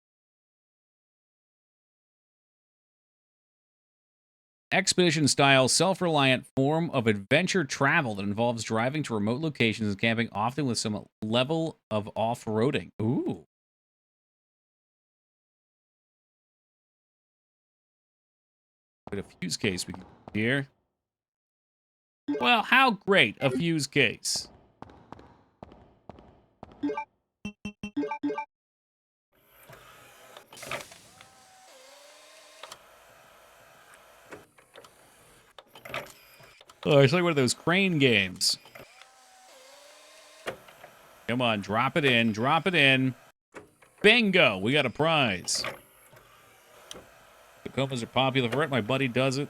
Speaker 1: Expedition-style, self-reliant form of adventure travel that involves driving to remote locations and camping, often with some level of off-roading. Ooh. But a fuse case we can do here. Well, how great a fuse case. Oh, it's like one of those crane games. Come on, drop it in, drop it in. Bingo, we got a prize. The Tacomas are popular for it. My buddy does it.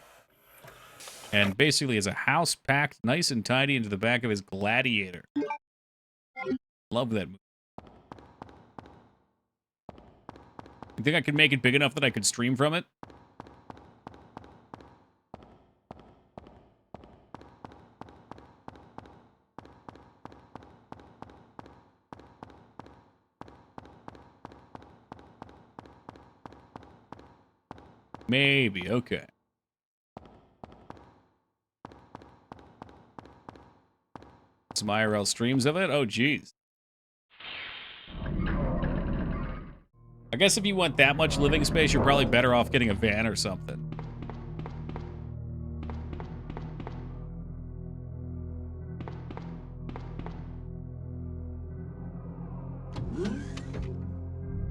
Speaker 1: And basically is a house packed nice and tidy into the back of his Gladiator. Love that movie. You think I could make it big enough that I could stream from it? Maybe, okay. Some IRL streams of it? Oh, geez. I guess if you want that much living space, you're probably better off getting a van or something.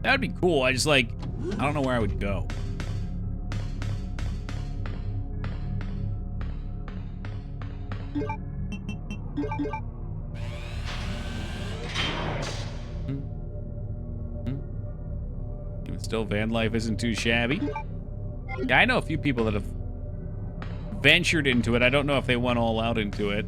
Speaker 1: That'd be cool. I just, like, I don't know where I would go. Even still, van life isn't too shabby. Yeah, I know a few people that have ventured into it. I don't know if they went all out into it.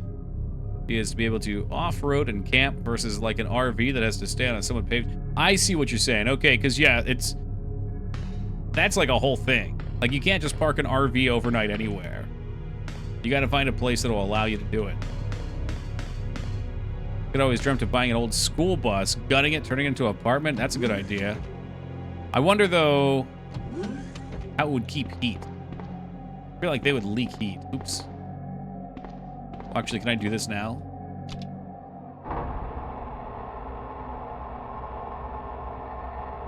Speaker 1: Is to be able to off-road and camp versus like an RV that has to stay on someone paved. I see what you're saying. Okay, because yeah, that's like a whole thing. Like you can't just park an RV overnight anywhere. You got to find a place that will allow you to do it. Could always dreamt of buying an old school bus, gutting it, turning it into an apartment. That's a good idea. I wonder though how it would keep heat. I feel like they would leak heat. Oops. Actually, can I do this now?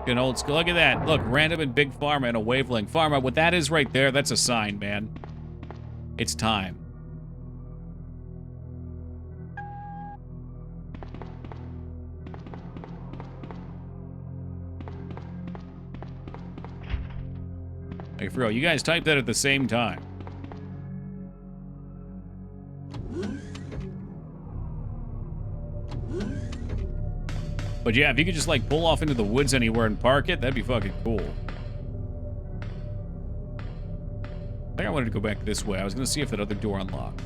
Speaker 1: An old school. Look at that. Look, random and big pharma and a wavelength. Pharma, what that is right there, that's a sign, man. It's time. Like, for real, you guys typed that at the same time. But yeah, if you could just like pull off into the woods anywhere and park it, that'd be fucking cool. I think I wanted to go back this way. I was gonna see if that other door unlocked.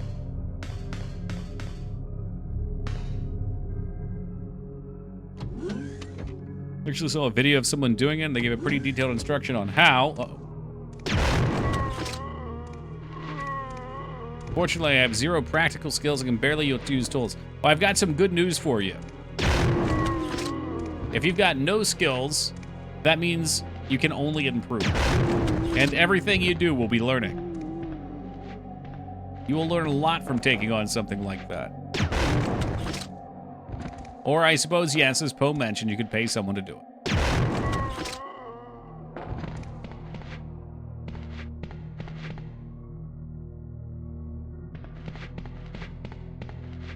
Speaker 1: Actually saw a video of someone doing it and they gave a pretty detailed instruction on how. Uh-oh. Fortunately, I have zero practical skills and can barely use tools. Well, I've got some good news for you. If you've got no skills, that means you can only improve. And everything you do will be learning. You will learn a lot from taking on something like that. Or I suppose, yes, as Poe mentioned, you could pay someone to do it.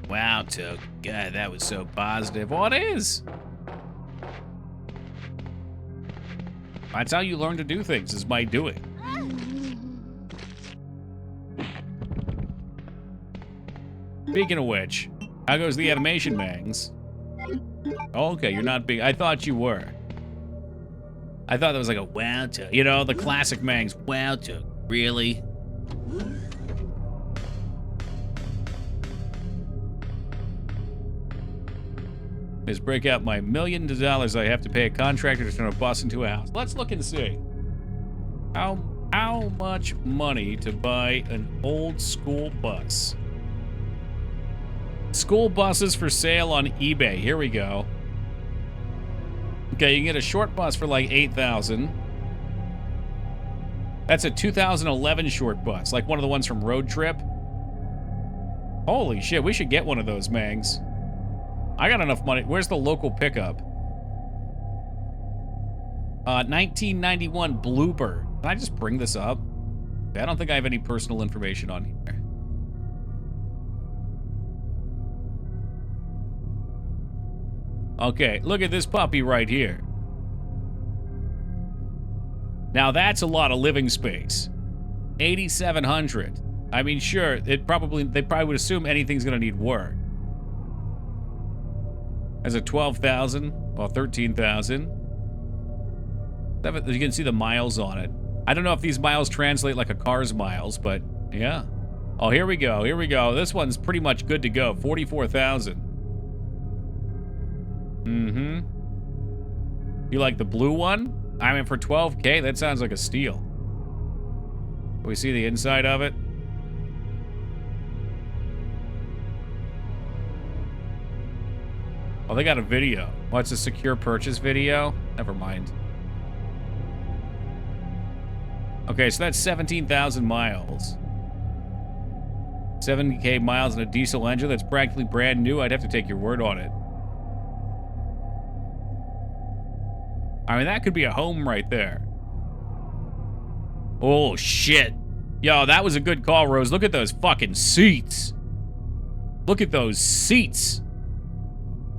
Speaker 1: Wow, Took. God, that was so positive. What is? That's how you learn to do things, is by doing. Speaking of which, how goes the animation, Mangs? Oh, okay, you're not big. I thought you were. I thought that was like a wow tug. You know, the classic Mangs wow tug. Really? Is break out my $millions of dollars I have to pay a contractor to turn a bus into a house. Let's look and see. How much money to buy an old school bus? School buses for sale on eBay. Here we go. Okay, you can get a short bus for like $8,000. That's a 2011 short bus, like one of the ones from Road Trip. Holy shit, we should get one of those, Mangs. I got enough money. Where's the local pickup? 1991 Bluebird. Can I just bring this up? I don't think I have any personal information on here. Okay, look at this puppy right here. Now that's a lot of living space. 8,700. I mean, sure, they probably would assume anything's gonna need work. As a 12,000, well, 13,000. You can see the miles on it. I don't know if these miles translate like a car's miles, but yeah. Oh, here we go. Here we go. This one's pretty much good to go. 44,000. Mm-hmm. You like the blue one? I mean, for 12K, that sounds like a steal. Can we see the inside of it? Oh, they got a video. Oh, it's a secure purchase video? Never mind. Okay, so that's 17,000 miles. 70K miles in a diesel engine that's practically brand new. I'd have to take your word on it. I mean, that could be a home right there. Oh, shit. Yo, that was a good call, Rose. Look at those fucking seats. Look at those seats.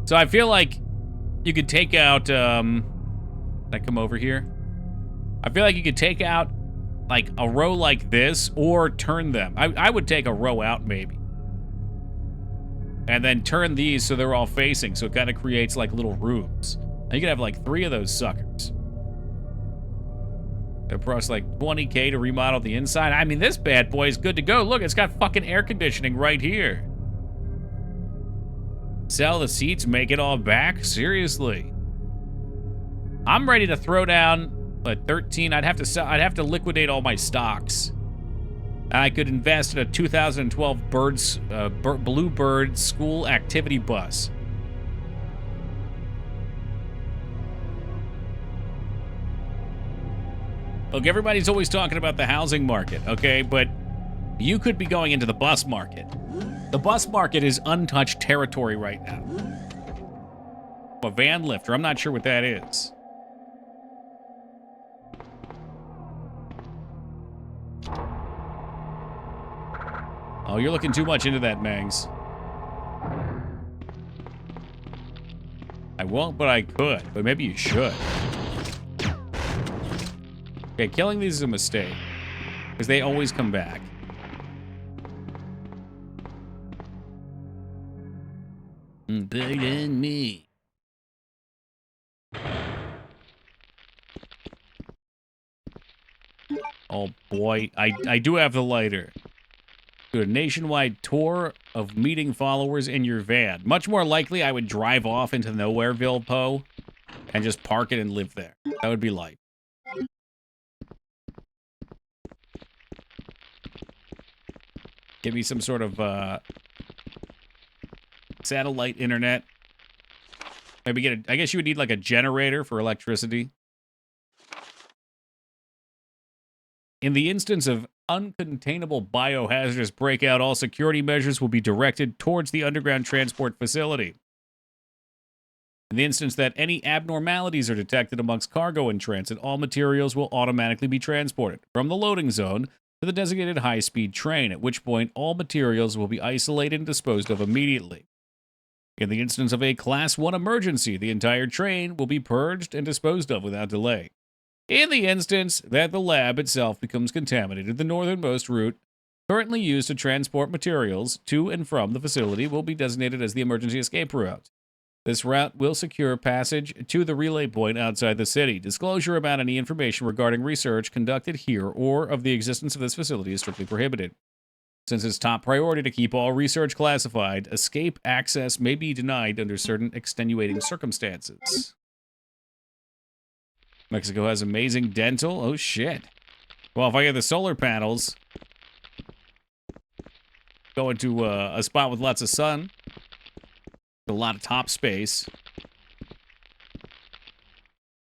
Speaker 1: So I feel like you could take out, can I come over here? I feel like you could take out, like, a row like this, or turn them. I would take a row out, maybe. And then turn these so they're all facing, so it kind of creates, like, little rooms. And you could have, like, 3 of those suckers. It costs, like, 20K to remodel the inside. I mean, this bad boy is good to go. Look, it's got fucking air conditioning right here. Sell the seats, make it all back? Seriously. I'm ready to throw down a 13. I'd have to liquidate all my stocks. I could invest in a 2012 Bluebird school activity bus. Look, everybody's always talking about the housing market, okay? But you could be going into the bus market. The bus market is untouched territory right now. A van lifter, I'm not sure what that is. Oh, you're looking too much into that, Mangs. I won't, but I could. But maybe you should. Okay, killing these is a mistake. Because they always come back. Pardon me. Oh boy, I do have the lighter. Do a nationwide tour of meeting followers in your van. Much more likely I would drive off into Nowhereville, Poe, and just park it and live there. That would be life. Give me some sort of satellite internet. Maybe get a, I guess you would need like a generator for electricity. In the instance of uncontainable biohazardous breakout, all security measures will be directed towards the underground transport facility. In the instance that any abnormalities are detected amongst cargo in transit, all materials will automatically be transported from the loading zone to the designated high-speed train, at which point all materials will be isolated and disposed of immediately. In the instance of a Class 1 emergency, the entire train will be purged and disposed of without delay. In the instance that the lab itself becomes contaminated, the northernmost route currently used to transport materials to and from the facility will be designated as the emergency escape route. This route will secure passage to the relay point outside the city. Disclosure about any information regarding research conducted here or of the existence of this facility is strictly prohibited. Since it's top priority to keep all research classified, escape access may be denied under certain extenuating circumstances. Mexico has amazing dental. Oh, shit. Well, if I get the solar panels, go into a spot with lots of sun, a lot of top space.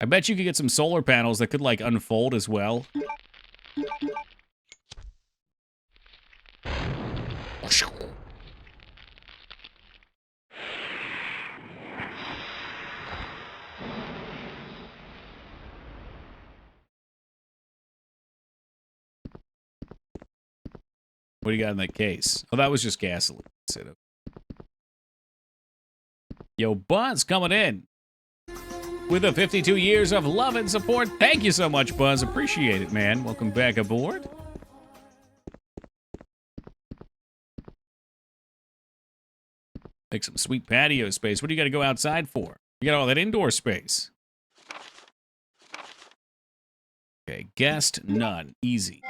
Speaker 1: I bet you could get some solar panels that could, like, unfold as well. What do you got in that case? Oh, that was just gasoline. Yo, Buzz coming in with the 52 years of love and support. Thank you so much, Buzz. Appreciate it, man. Welcome back aboard. Make some sweet patio space. What do you got to go outside for? You got all that indoor space. Okay, guest none. Easy.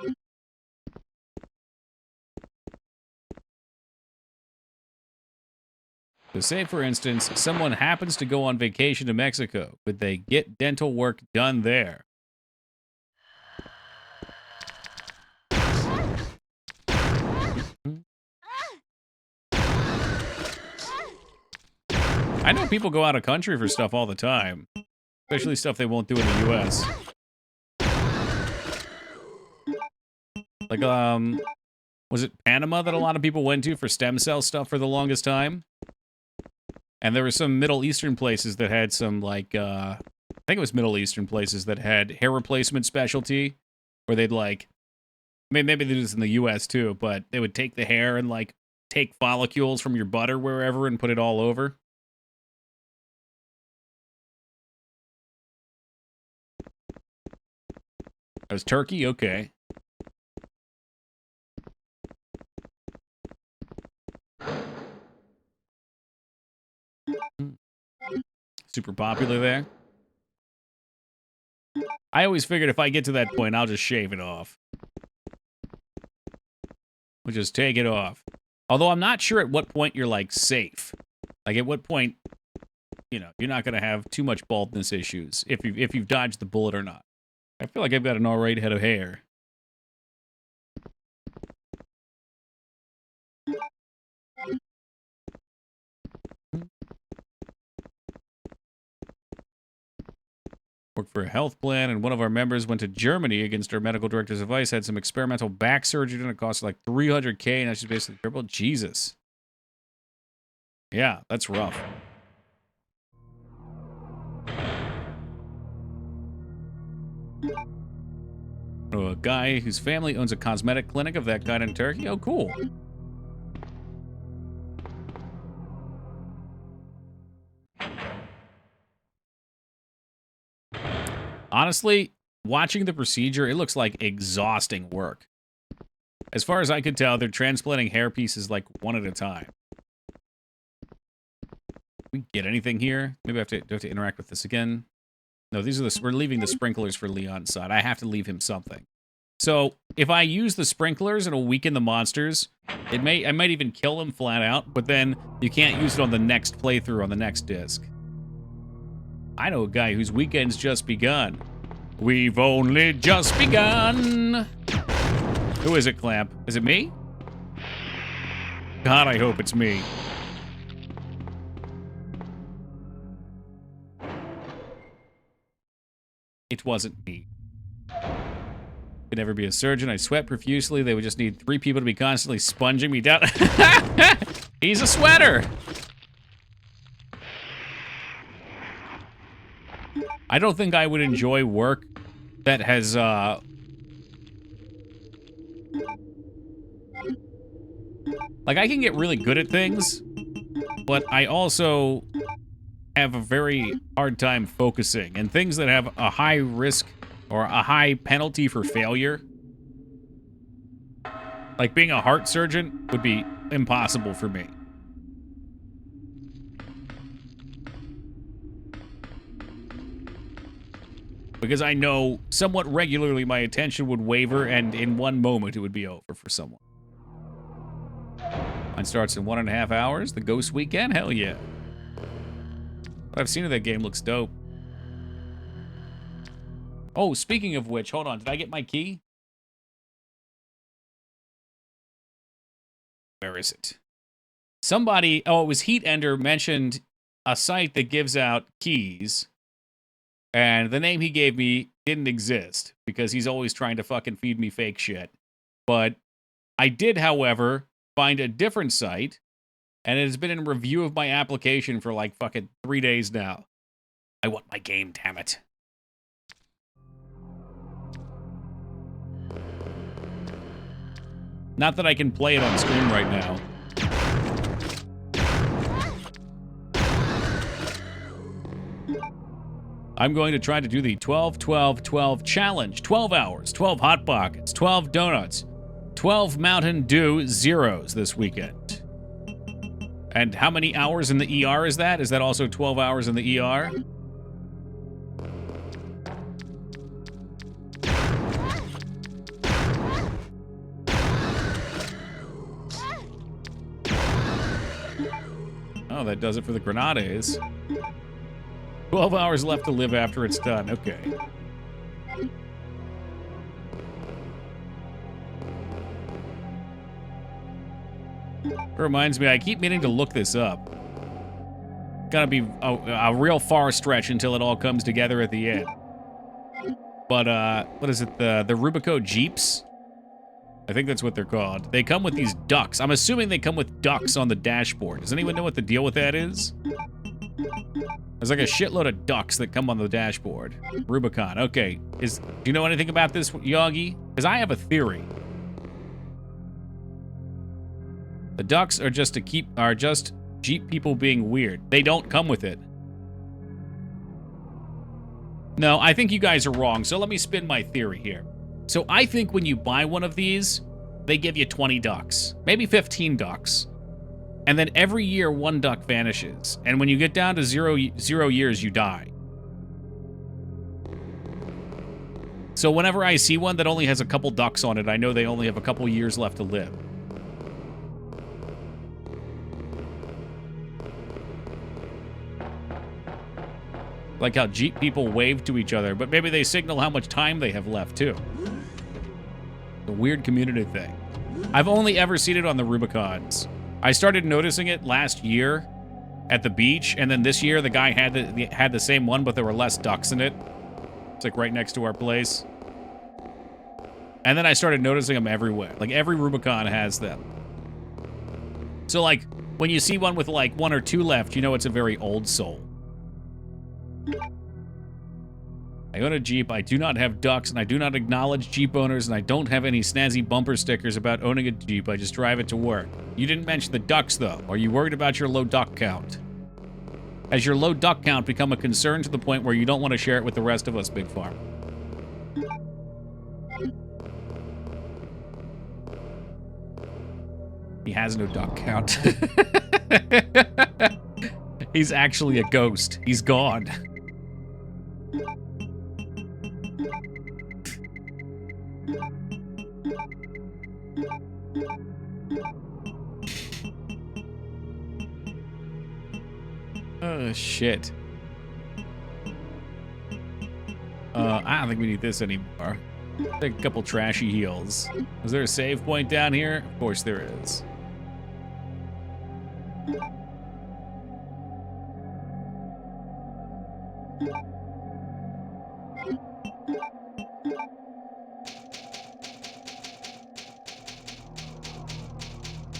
Speaker 1: So say, for instance, someone happens to go on vacation to Mexico. Could they get dental work done there? I know people go out of country for stuff all the time. Especially stuff they won't do in the US. Like, was it Panama that a lot of people went to for stem cell stuff for the longest time? And there were some Middle Eastern places that had some, like, I think it was Middle Eastern places that had hair replacement specialty, where they'd, like, I mean, maybe they do this in the U.S. too, but they would take the hair and, like, take follicles from your butt or wherever and put it all over. That was Turkey? Okay. Super popular there. I always figured if I get to that point, I'll just shave it off. We'll just take it off. Although I'm not sure at what point you're, like, safe. Like, at what point, you know, you're not going to have too much baldness issues if you've dodged the bullet or not. I feel like I've got an alright head of hair. Worked for a health plan, and one of our members went to Germany against our medical director's advice, had some experimental back surgery, and it cost like $300K, and that's just basically triple. Jesus. Yeah, that's rough. Oh, a guy whose family owns a cosmetic clinic of that kind in Turkey? Oh, cool. Honestly, watching the procedure, it looks like exhausting work. As far as I could tell, they're transplanting hair pieces like one at a time. We get anything here? Maybe do I have to interact with this again? No, these are we're leaving the sprinklers for Leon's side. I have to leave him something. So if I use the sprinklers, it'll weaken the monsters. I might even kill him flat out, but then you can't use it on the next playthrough on the next disc. I know a guy whose weekend's just begun. We've only just begun. Who is it, Clamp? Is it me? God, I hope it's me. It wasn't me. Could never be a surgeon. I sweat profusely. They would just need 3 people to be constantly sponging me down. He's a sweater. I don't think I would enjoy work that has, like, I can get really good at things, but I also have a very hard time focusing, and things that have a high risk or a high penalty for failure Like, being a heart surgeon would be impossible for me. Because I know somewhat regularly my attention would waver, and in one moment it would be over for someone. Mine starts in 1.5 hours. The Ghost Weekend? Hell yeah. What I've seen of that game looks dope. Oh, speaking of which, hold on. Did I get my key? Where is it? Somebody, oh, it was Heat Ender, mentioned a site that gives out keys. And the name he gave me didn't exist because he's always trying to fucking feed me fake shit. But I did, however, find a different site, and it has been in review of my application for like fucking 3 days now. I want my game, damn it. Not that I can play it on screen right now. I'm going to try to do the 12-12-12 challenge. 12 hours, 12 Hot Pockets, 12 donuts, 12 Mountain Dew Zeros this weekend. And how many hours in the ER is that? Is that also 12 hours in the ER? Oh, that does it for the Grenades. 12 hours left to live after it's done. Okay. It reminds me, I keep meaning to look this up. Gotta be a real far stretch until it all comes together at the end. But, what is it? The Rubico Jeeps? I think that's what they're called. They come with these ducks. I'm assuming they come with ducks on the dashboard. Does anyone know what the deal with that is? There's like a shitload of ducks that come on the dashboard. Rubicon. Okay. Do you know anything about this, Yogi? Because I have a theory. The ducks are just Jeep people being weird. They don't come with it. No, I think you guys are wrong. So let me spin my theory here. So I think when you buy one of these, they give you 20 ducks, maybe 15 ducks. And then every year, one duck vanishes. And when you get down to zero years, you die. So whenever I see one that only has a couple ducks on it, I know they only have a couple years left to live. Like how Jeep people wave to each other, but maybe they signal how much time they have left, too. A weird community thing. I've only ever seen it on the Rubicons. I started noticing it last year at the beach, and then this year the guy had the same one, but there were less ducks in it. It's like right next to our place. And then I started noticing them everywhere. Like every Rubicon has them. So like when you see one with like 1 or 2 left, you know it's a very old soul. I own a Jeep, I do not have ducks, and I do not acknowledge Jeep owners, and I don't have any snazzy bumper stickers about owning a Jeep. I just drive it to work. You didn't mention the ducks, though. Are you worried about your low duck count? Has your low duck count become a concern to the point where you don't want to share it with the rest of us, Big Farm? He has no duck count. He's actually a ghost. He's gone. Oh, shit. I don't think we need this anymore. Take a couple trashy heals. Is there a save point down here? Of course there is.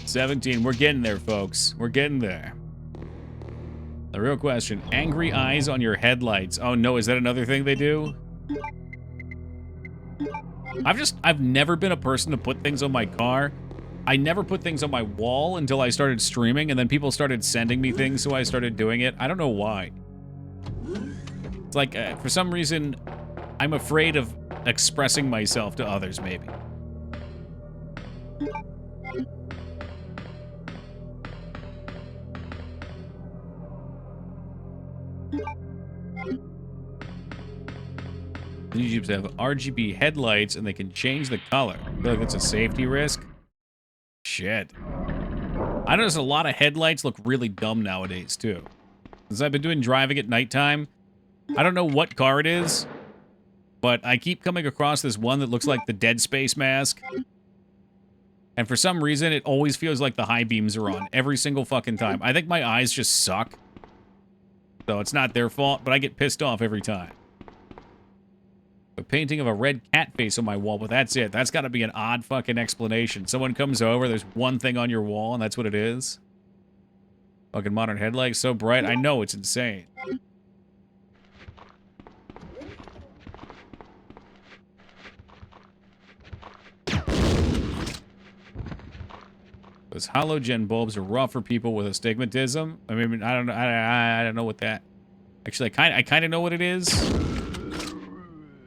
Speaker 1: $17. We're getting there, folks. We're getting there. The real question, angry eyes on your headlights. Oh no, is that another thing they do? I've never been a person to put things on my car. I never put things on my wall until I started streaming, and then people started sending me things, so I started doing it. I don't know why. It's like, for some reason, I'm afraid of expressing myself to others, maybe. These Jeeps have RGB headlights and they can change the color. I feel like that's a safety risk. Shit. I notice a lot of headlights look really dumb nowadays, too. Since I've been doing driving at nighttime, I don't know what car it is, but I keep coming across this one that looks like the Dead Space mask. And for some reason, it always feels like the high beams are on every single fucking time. I think my eyes just suck. So it's not their fault, but I get pissed off every time. A painting of a red cat face on my wall, but that's it. That's got to be an odd fucking explanation. Someone comes over, there's one thing on your wall, and that's what it is. Fucking modern headlights, so bright. I know, it's insane. Those halogen bulbs are rough for people with astigmatism. I mean, I don't know. I don't know what that. Actually, I kind of know what it is.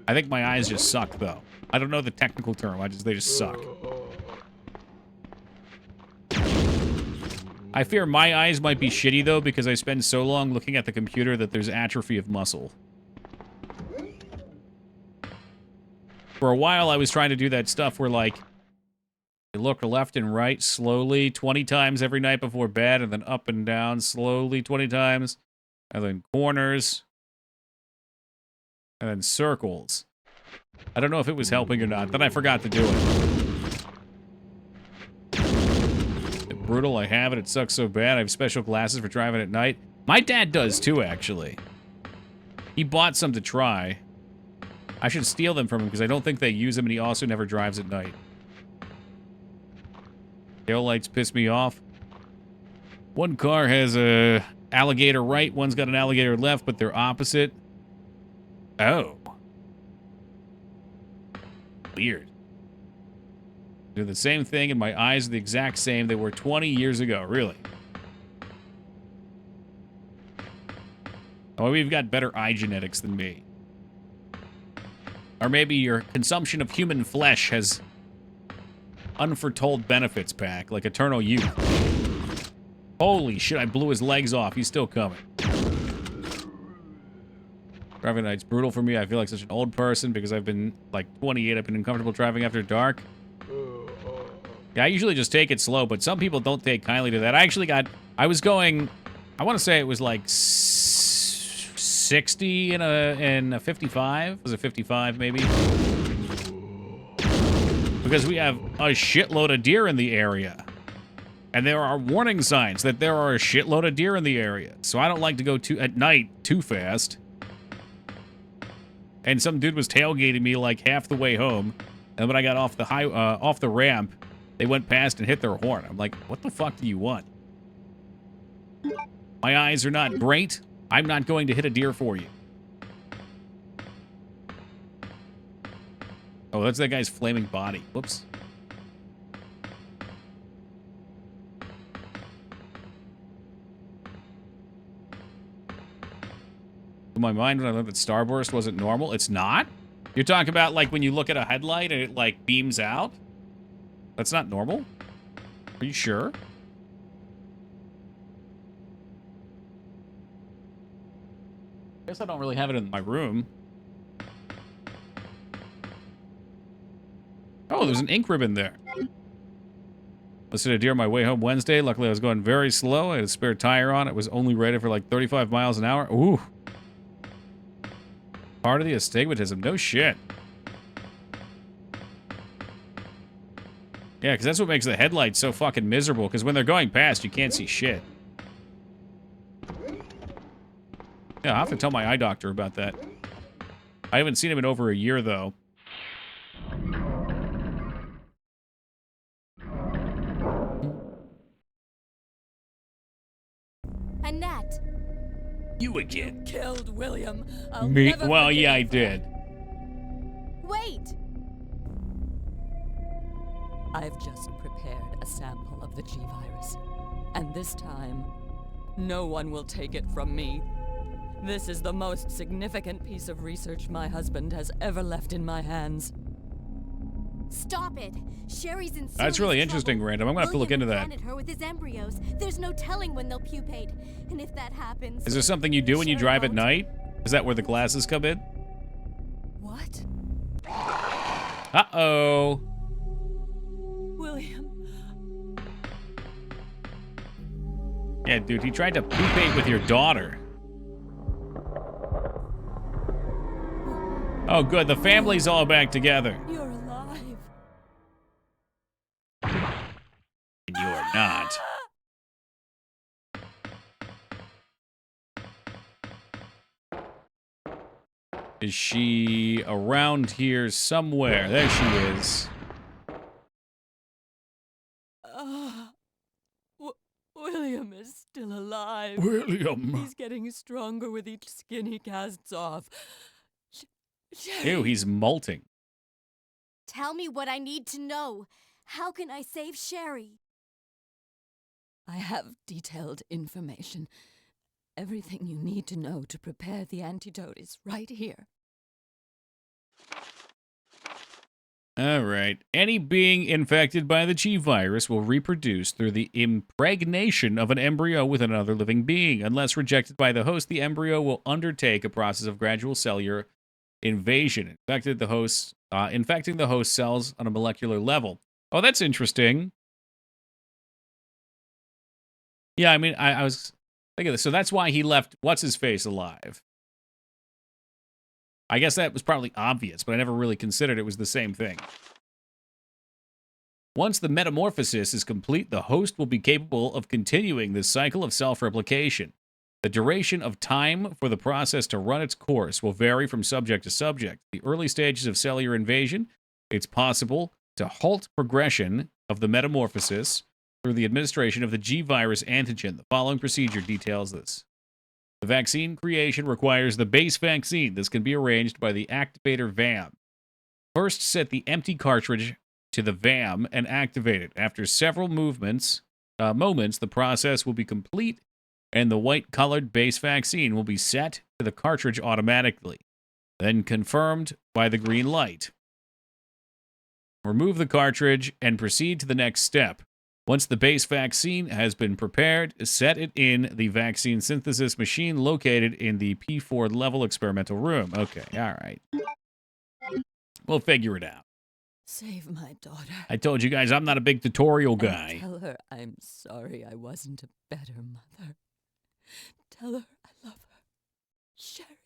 Speaker 1: I think my eyes just suck, though. I don't know the technical term. They just suck. I fear my eyes might be shitty, though, because I spend so long looking at the computer that there's atrophy of muscle. For a while, I was trying to do that stuff where, like, you look left and right slowly 20 times every night before bed, and then up and down slowly 20 times, and then corners, and then circles. I don't know if it was helping or not. Then I forgot to do it. It's brutal. I have it. It sucks so bad. I have special glasses for driving at night. My dad does too, actually. He bought some to try. I should steal them from him because I don't think they use them, and he also never drives at night. Tail lights piss me off. One car has a alligator right, one's got an alligator left, but they're opposite. Oh. Weird. They're the same thing, and my eyes are the exact same they were 20 years ago. Really? Oh, we've got better eye genetics than me. Or maybe your consumption of human flesh has unforetold benefits, Pack, like eternal youth. Holy shit, I blew his legs off. He's still coming. Driving at night's brutal for me. I feel like such an old person because I've been, like, 28. I've been uncomfortable driving after dark. Yeah, I usually just take it slow, but some people don't take kindly to that. I was going, I want to say it was like 60 and a 55. Was it 55, maybe? Because we have a shitload of deer in the area. And there are warning signs that there are a shitload of deer in the area. So I don't like to go at night too fast. And some dude was tailgating me like half the way home. And when I got off the ramp, they went past and hit their horn. I'm like, what the fuck do you want? My eyes are not great. I'm not going to hit a deer for you. Oh, that's that guy's flaming body. Whoops. In my mind, when I learned that Starburst wasn't normal, it's not? You're talking about, like, when you look at a headlight and it, like, beams out? That's not normal? Are you sure? I guess I don't really have it in my room. Oh, there's an ink ribbon there. Listed a deer on my way home Wednesday. Luckily, I was going very slow. I had a spare tire on. It was only rated for like 35 miles an hour. Ooh. Part of the astigmatism. No shit. Yeah, because that's what makes the headlights so fucking miserable. Because when they're going past, you can't see shit. Yeah, I'll have to tell my eye doctor about that. I haven't seen him in over a year, though.
Speaker 3: Annette!
Speaker 1: You again.
Speaker 3: Killed William. I'll
Speaker 1: Me?
Speaker 3: never
Speaker 1: Well,
Speaker 3: forgive
Speaker 1: yeah, I
Speaker 3: you.
Speaker 1: did.
Speaker 3: Wait!
Speaker 8: I've just prepared a sample of the G-Virus. And this time, no one will take it from me. This is the most significant piece of research my husband has ever left in my hands.
Speaker 3: Stop it! Sherry's in serious
Speaker 1: That's really interesting,
Speaker 3: trouble.
Speaker 1: Random. I'm gonna have to look into that.
Speaker 3: William implanted her with his embryos. There's no telling when they'll pupate. And if that happens...
Speaker 1: Is there something you do when you
Speaker 3: Sherry
Speaker 1: drive at
Speaker 3: won't.
Speaker 1: night? Is that where the glasses come in?
Speaker 8: What?
Speaker 1: Uh-oh.
Speaker 8: William.
Speaker 1: Yeah, dude, he tried to pupate with your daughter. Oh, good. The family's all back together.
Speaker 8: You're alive.
Speaker 1: And you're not. Is she around here somewhere? There she is.
Speaker 8: William is still alive.
Speaker 1: William.
Speaker 8: He's getting stronger with each skin he casts off.
Speaker 1: Ew, he's molting.
Speaker 3: Tell me what I need to know. How can I save Sherry?
Speaker 8: I have detailed information. Everything you need to know to prepare the antidote is right here.
Speaker 1: All right. Any being infected by the G virus will reproduce through the impregnation of an embryo with another living being. Unless rejected by the host, the embryo will undertake a process of gradual cellular invasion, infecting the host cells on a molecular level. Oh, that's interesting. Yeah, I mean, I was thinking of this. So that's why he left What's-His-Face alive. I guess that was probably obvious, but I never really considered it was the same thing. Once the metamorphosis is complete, the host will be capable of continuing this cycle of self-replication. The duration of time for the process to run its course will vary from subject to subject. The early stages of cellular invasion, it's possible to halt progression of the metamorphosis through the administration of the G virus antigen. The following procedure details this. The vaccine creation requires the base vaccine. This can be arranged by the activator VAM. First, set the empty cartridge to the VAM and activate it. After several moments, the process will be complete, and the white-colored base vaccine will be set to the cartridge automatically, then confirmed by the green light. Remove the cartridge and proceed to the next step. Once the base vaccine has been prepared, set it in the vaccine synthesis machine located in the P4 level experimental room. Okay, all right. We'll figure it out.
Speaker 8: Save my daughter.
Speaker 1: I told you guys I'm not a big tutorial guy.
Speaker 8: And tell her I'm sorry I wasn't a better mother. Tell her I love her. Sherry.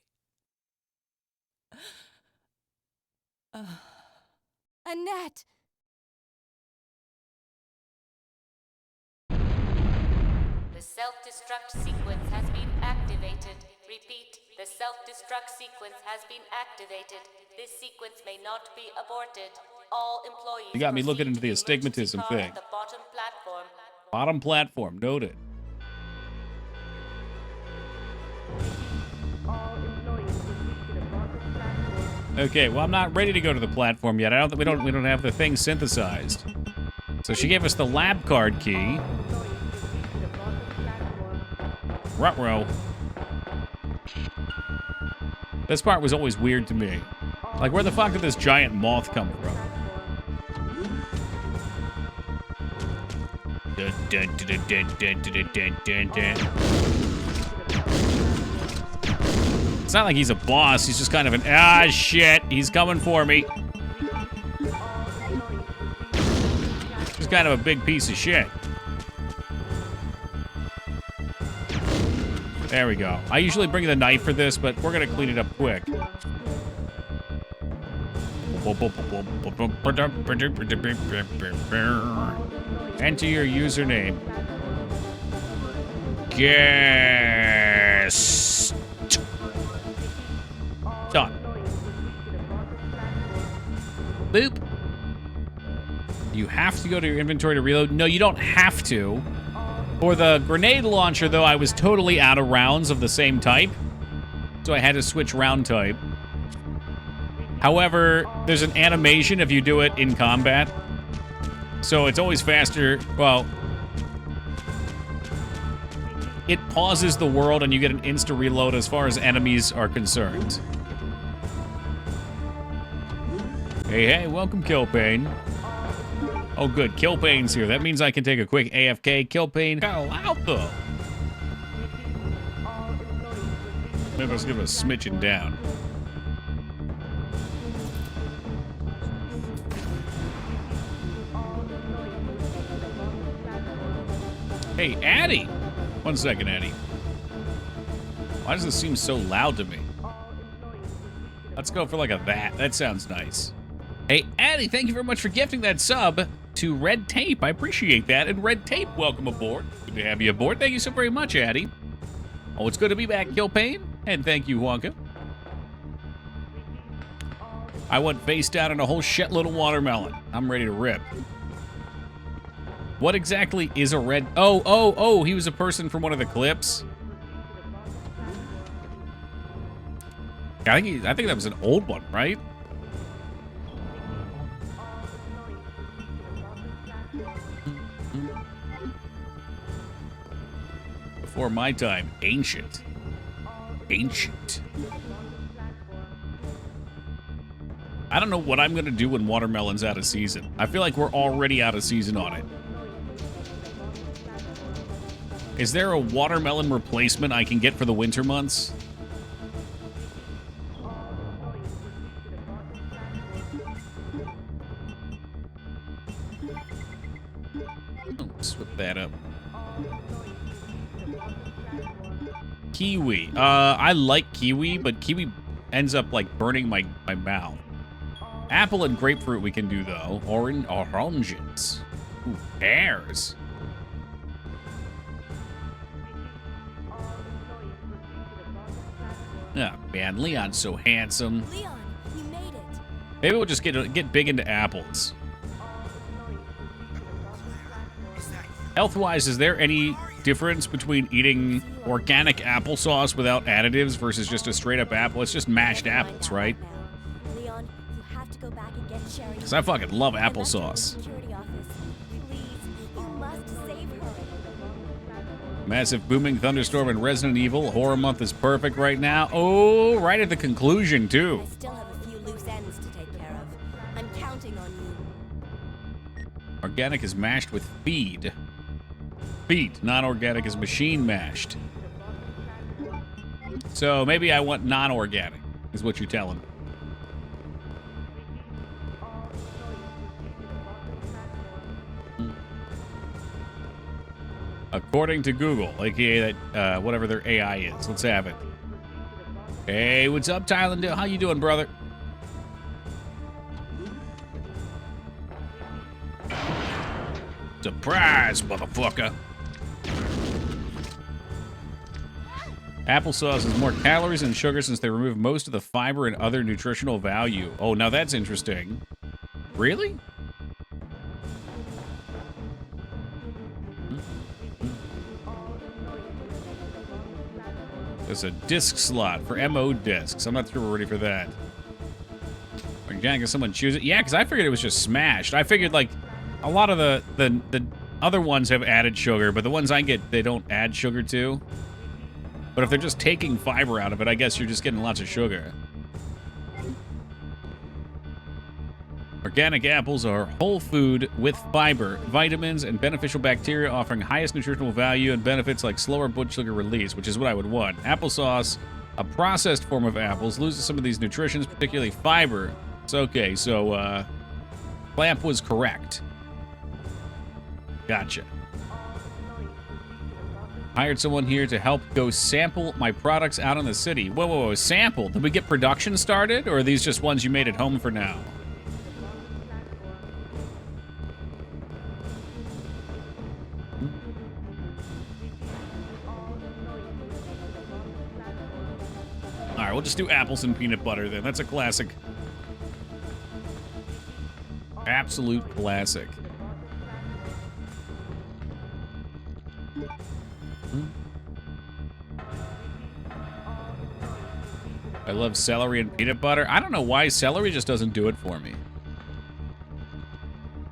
Speaker 3: Annette!
Speaker 10: The self-destruct sequence has been activated. Repeat, the self-destruct sequence has been activated. This sequence may not be aborted. All employees.
Speaker 1: You got me looking into the astigmatism thing.
Speaker 10: The bottom platform.
Speaker 1: Bottom platform, noted. Okay, well, I'm not ready to go to the platform yet. We don't have the thing synthesized. So she gave us the lab card key. Ruh-roh. This part was always weird to me. Like, where the fuck did this giant moth come from? It's not like he's a boss, he's just kind of an, ah, shit, he's coming for me. He's kind of a big piece of shit. There we go. I usually bring the knife for this, but we're gonna clean it up quick. Enter your username. Guest. Done. Boop. You have to go to your inventory to reload. No, you don't have to. For the grenade launcher, though, I was totally out of rounds of the same type. So I had to switch round type. However, there's an animation if you do it in combat. So it's always faster. Well, it pauses the world and you get an insta-reload as far as enemies are concerned. Hey, welcome, Killpain. Oh, good. Killpain's here. That means I can take a quick AFK. Killpain, how loud, though? Maybe let's give it a smidgen down. Hey, Addie! 1 second, Addie. Why does this seem so loud to me? Let's go for like a that. That sounds nice. Hey, Addie, thank you very much for gifting that sub to Red Tape. I appreciate that. And Red Tape, welcome aboard. Good to have you aboard. Thank you so very much, Addie. Oh, it's good to be back, Kilpain. And thank you, Wonka. I went face down in a whole shitload of watermelon. I'm ready to rip. What exactly is a red... Oh, he was a person from one of the clips. I think that was an old one, right? Before my time, ancient. Ancient. I don't know what I'm gonna do when watermelon's out of season. I feel like we're already out of season on it. Is there a watermelon replacement I can get for the winter months? Oh, swip that up. Kiwi. I like kiwi, but kiwi ends up like burning my mouth. Apple and grapefruit we can do though. Oranges. Ooh, pears. Oh, man, Leon's so handsome.
Speaker 3: Leon, you made it.
Speaker 1: Maybe we'll just get big into apples. Health-wise, is there any difference between eating organic applesauce without additives versus just a straight-up apple? It's just mashed apples, right?
Speaker 3: Leon, you have to go back and get Sherry.
Speaker 1: Because I fucking love applesauce.
Speaker 3: Security office. Please, you must save her.
Speaker 1: Massive booming thunderstorm in Resident Evil. Horror month is perfect right now. Oh, right at the conclusion, too.
Speaker 3: I still have a few loose ends to take care of. I'm counting on you.
Speaker 1: Organic is mashed with feed. Feed. Non-organic is machine mashed. So maybe I want non-organic, is what you're telling me. According to Google, aka that whatever their AI is. Let's have it. Hey, what's up, Thailand? How you doing, brother? Surprise, motherfucker. Applesauce has more calories and sugar since they remove most of the fiber and other nutritional value. Oh, now that's interesting. Really? There's a disc slot for MO discs. I'm not sure we're ready for that. Organic, can someone choose it? Yeah, because I figured it was just smashed. I figured, like, a lot of the other ones have added sugar, but the ones I get, they don't add sugar to. But if they're just taking fiber out of it, I guess you're just getting lots of sugar. Organic apples are whole food with fiber, vitamins, and beneficial bacteria offering highest nutritional value and benefits like slower blood sugar release, which is what I would want. Applesauce, a processed form of apples, loses some of these nutritions, particularly fiber. It's okay, so, Clamp was correct. Gotcha. Hired someone here to help go sample my products out in the city. Whoa, sample? Did we get production started, or are these just ones you made at home for now? All right, we'll just do apples and peanut butter then. That's a classic. Absolute classic. I love celery and peanut butter. I don't know why celery just doesn't do it for me.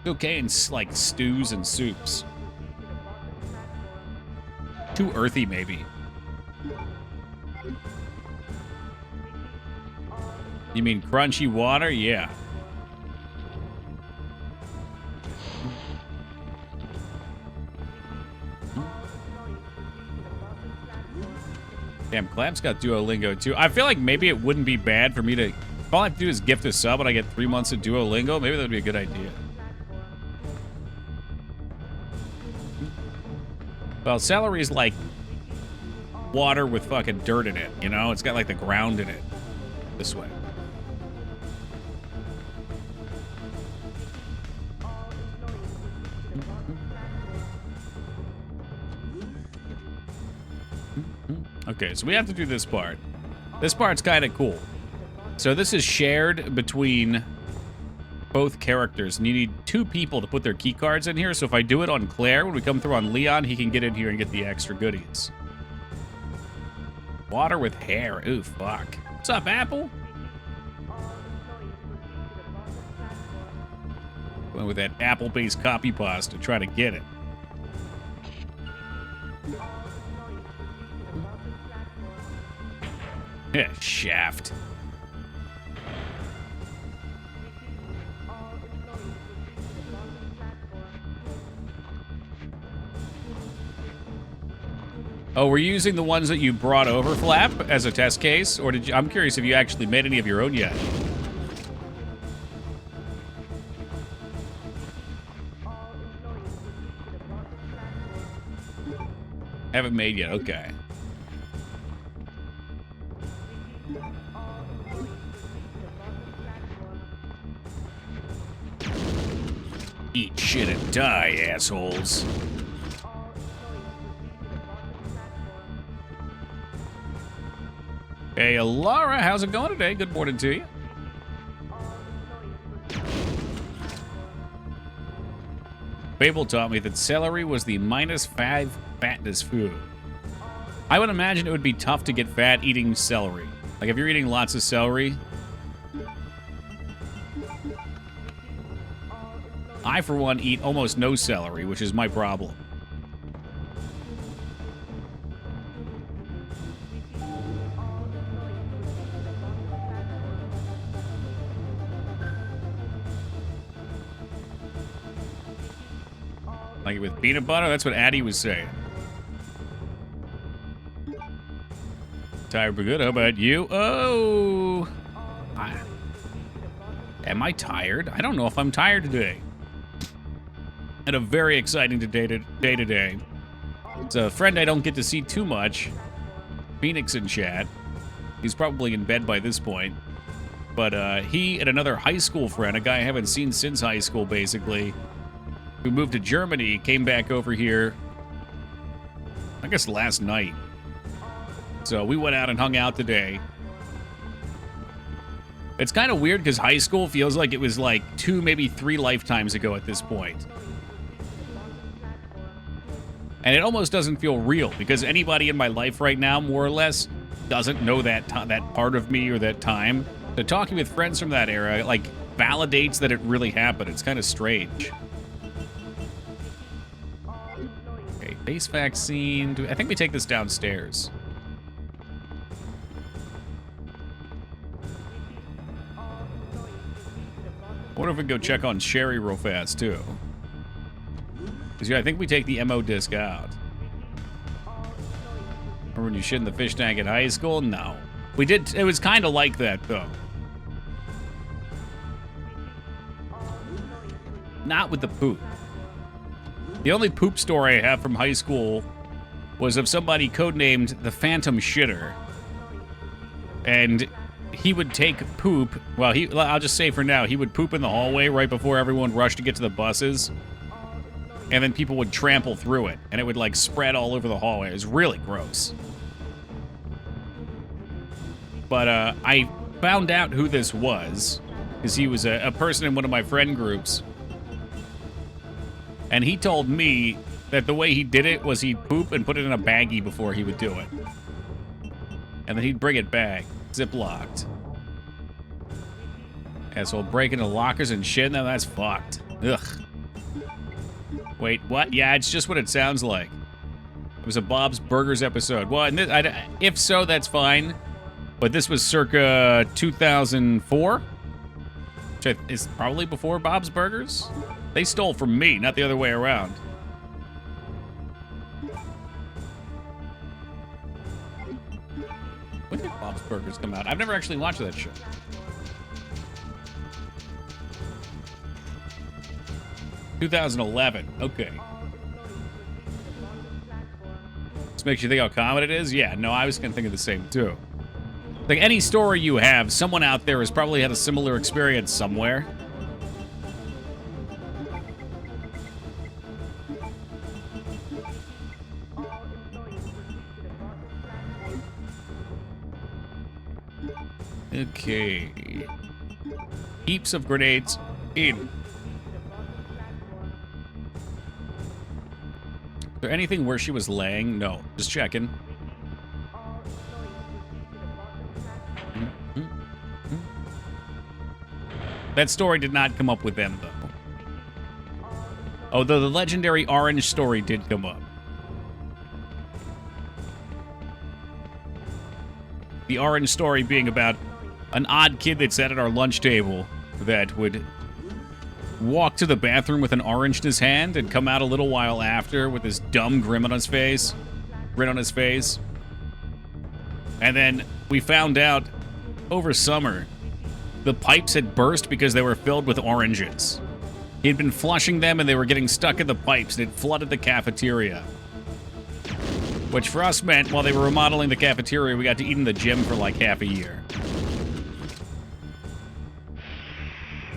Speaker 1: It's okay in like stews and soups. Too earthy, maybe. You mean crunchy water? Yeah. Damn, Clap's got Duolingo too. I feel like maybe it wouldn't be bad for me to... If all I have to do is gift a sub and I get 3 months of Duolingo, maybe that would be a good idea. Well, celery's like water with fucking dirt in it, you know? It's got like the ground in it. This way. Okay, so we have to do this part. This part's kind of cool. So this is shared between both characters, and you need 2 people to put their key cards in here. So if I do it on Claire, when we come through on Leon, he can get in here and get the extra goodies. Water with hair. Ooh, fuck. What's up, Apple? Went with that apple-based copy pasta to try to get it. Yeah, shaft. Oh, we're using the ones that you brought over, Flap, as a test case? Or did you... I'm curious if you actually made any of your own yet. Haven't made yet, okay. Eat shit and die, assholes. Hey, Laura, how's it going today? Good morning to you. Babel taught me that celery was the -5 fatness food. I would imagine it would be tough to get fat eating celery. Like, if you're eating lots of celery... I, for one, eat almost no celery, which is my problem. Like it with peanut butter? That's what Addie was saying. Tired but good. How about you? Oh! Am I tired? I don't know if I'm tired today. Had a very exciting day today. It's a friend I don't get to see too much. Phoenix in chat. He's probably in bed by this point. But he and another high school friend, a guy I haven't seen since high school, basically, who moved to Germany, came back over here, I guess last night. So we went out and hung out today. It's kind of weird because high school feels like it was like 2, maybe 3 lifetimes ago at this point. And it almost doesn't feel real because anybody in my life right now, more or less, doesn't know that part of me or that time. So talking with friends from that era, like, validates that it really happened. It's kind of strange. Okay, base vaccine. I think we take this downstairs. I wonder if we can go check on Sherry real fast, too. Because, yeah, I think we take the MO disc out. Remember when you shit in the fish tank in high school? No. We did. It was kind of like that, though. Not with the poop. The only poop story I have from high school was of somebody codenamed the Phantom Shitter. And he would take poop. Well, I'll just say for now, he would poop in the hallway right before everyone rushed to get to the buses. And then people would trample through it. And it would, like, spread all over the hallway. It was really gross. But I found out who this was. Because he was a person in one of my friend groups. And he told me that the way he did it was he'd poop and put it in a baggie before he would do it. And then he'd bring it back, zip-locked. Asshole breaking into lockers and shit, now that's fucked. Ugh. Wait, what? Yeah, it's just what it sounds like. It was a Bob's Burgers episode. Well, and if so, that's fine. But this was circa 2004? Which is probably before Bob's Burgers? They stole from me, not the other way around. Burgers come out. I've never actually watched that show. (2011). Okay. This makes you think how common it is? Yeah, no, I was gonna think of the same too. Like any story you have, someone out there has probably had a similar experience somewhere. Okay. Heaps of grenades in. Is there anything where she was laying? No. Just checking. That story did not come up with them, though. Although the legendary orange story did come up. The orange story being about an odd kid that sat at our lunch table that would walk to the bathroom with an orange in his hand and come out a little while after with this dumb grin on his face. And then we found out over summer the pipes had burst because they were filled with oranges. He'd been flushing them and they were getting stuck in the pipes and it flooded the cafeteria. Which for us meant while they were remodeling the cafeteria, we got to eat in the gym for like half a year.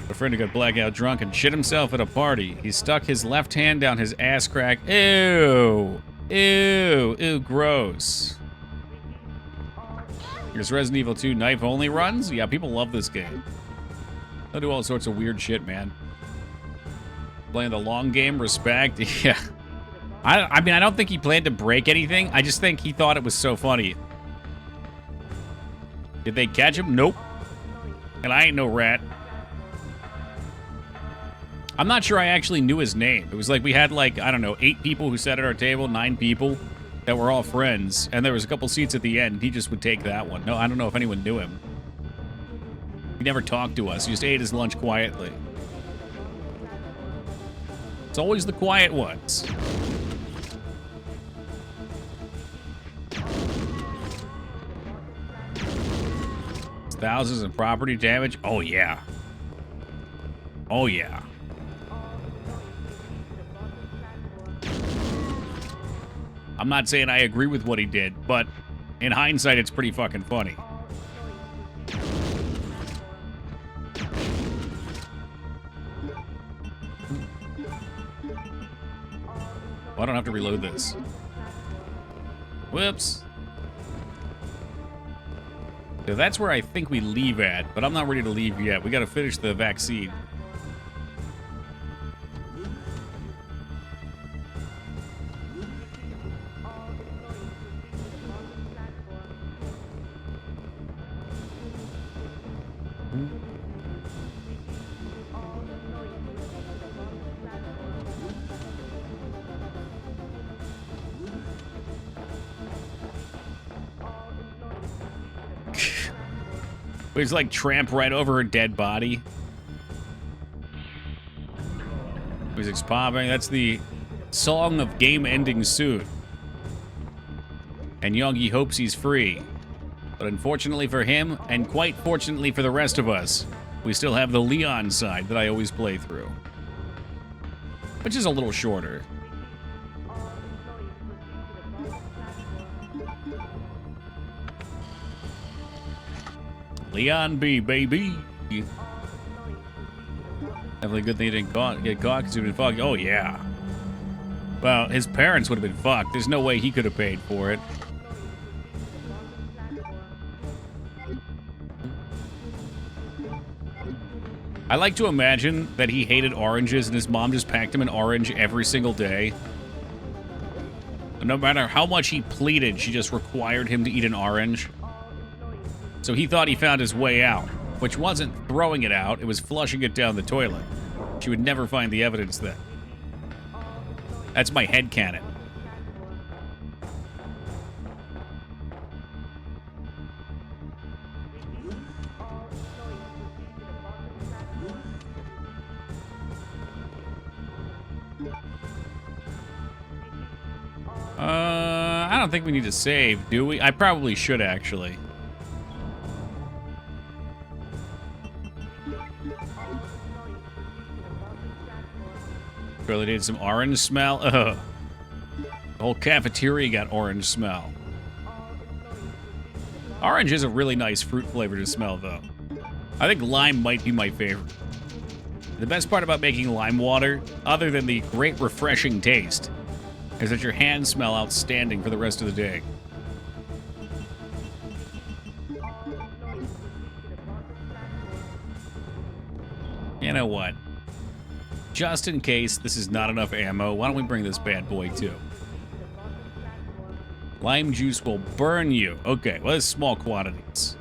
Speaker 1: A friend who got blackout drunk and shit himself at a party. He stuck his left hand down his ass crack. Ew. Ew. Ew, gross. Here's Resident Evil 2 knife-only runs. Yeah, people love this game. They'll do all sorts of weird shit, man. Playing the long game, respect. Yeah. I mean, I don't think he planned to break anything. I just think he thought it was so funny. Did they catch him? Nope. And I ain't no rat. I'm not sure I actually knew his name. It was like we had like, I don't know, 8 people who sat at our table, 9 people that were all friends. And there was a couple seats at the end. He just would take that one. No, I don't know if anyone knew him. He never talked to us. He just ate his lunch quietly. It's always the quiet ones. Thousands in property damage. Oh, yeah. Oh, yeah. I'm not saying I agree with what he did, but in hindsight, it's pretty fucking funny. Well, I don't have to reload this. Whoops. So that's where I think we leave at, but I'm not ready to leave yet. We got to finish the vaccine. We just like tramp right over her dead body. Music's popping. That's the song of game ending soon. And Yogi hopes he's free. But unfortunately for him, and quite fortunately for the rest of us, we still have the Leon side that I always play through. Which is a little shorter. Leon B, baby. Definitely a good thing he didn't get caught because he'd been fucked. Oh, yeah. Well, his parents would have been fucked. There's no way he could have paid for it. I like to imagine that he hated oranges and his mom just packed him an orange every single day. No matter how much he pleaded, she just required him to eat an orange. So he thought he found his way out, which wasn't throwing it out, it was flushing it down the toilet. She would never find the evidence then. That's my headcanon. I don't think we need to save, do we? I probably should, actually. Really need some orange smell. Ugh. The whole cafeteria got orange smell. Orange is a really nice fruit flavor to smell, though. I think lime might be my favorite. The best part about making lime water, other than the great refreshing taste, is that your hands smell outstanding for the rest of the day. You know what? Just in case this is not enough ammo, why don't we bring this bad boy too? Lime juice will burn you. Okay, well, it's small quantities.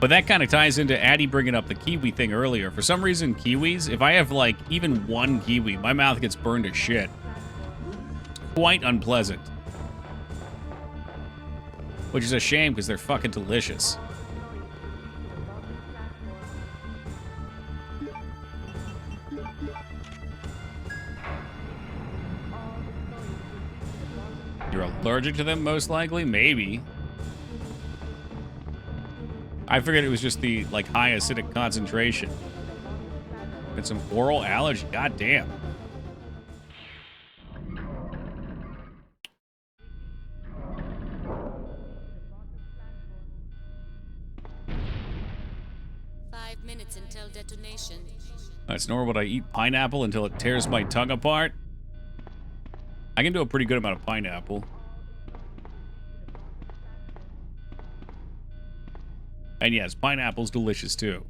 Speaker 1: But that kind of ties into Addie bringing up the kiwi thing earlier. For some reason, kiwis, if I have like even one kiwi, my mouth gets burned to shit. Quite unpleasant. Which is a shame because they're fucking delicious. You're allergic to them, most likely? Maybe. I figured it was just the, like, high acidic concentration. And some oral allergy. God damn.
Speaker 10: Minutes until detonation.
Speaker 1: That's nor would I eat pineapple until it tears my tongue apart. I can do a pretty good amount of pineapple. And yes, pineapple's delicious too.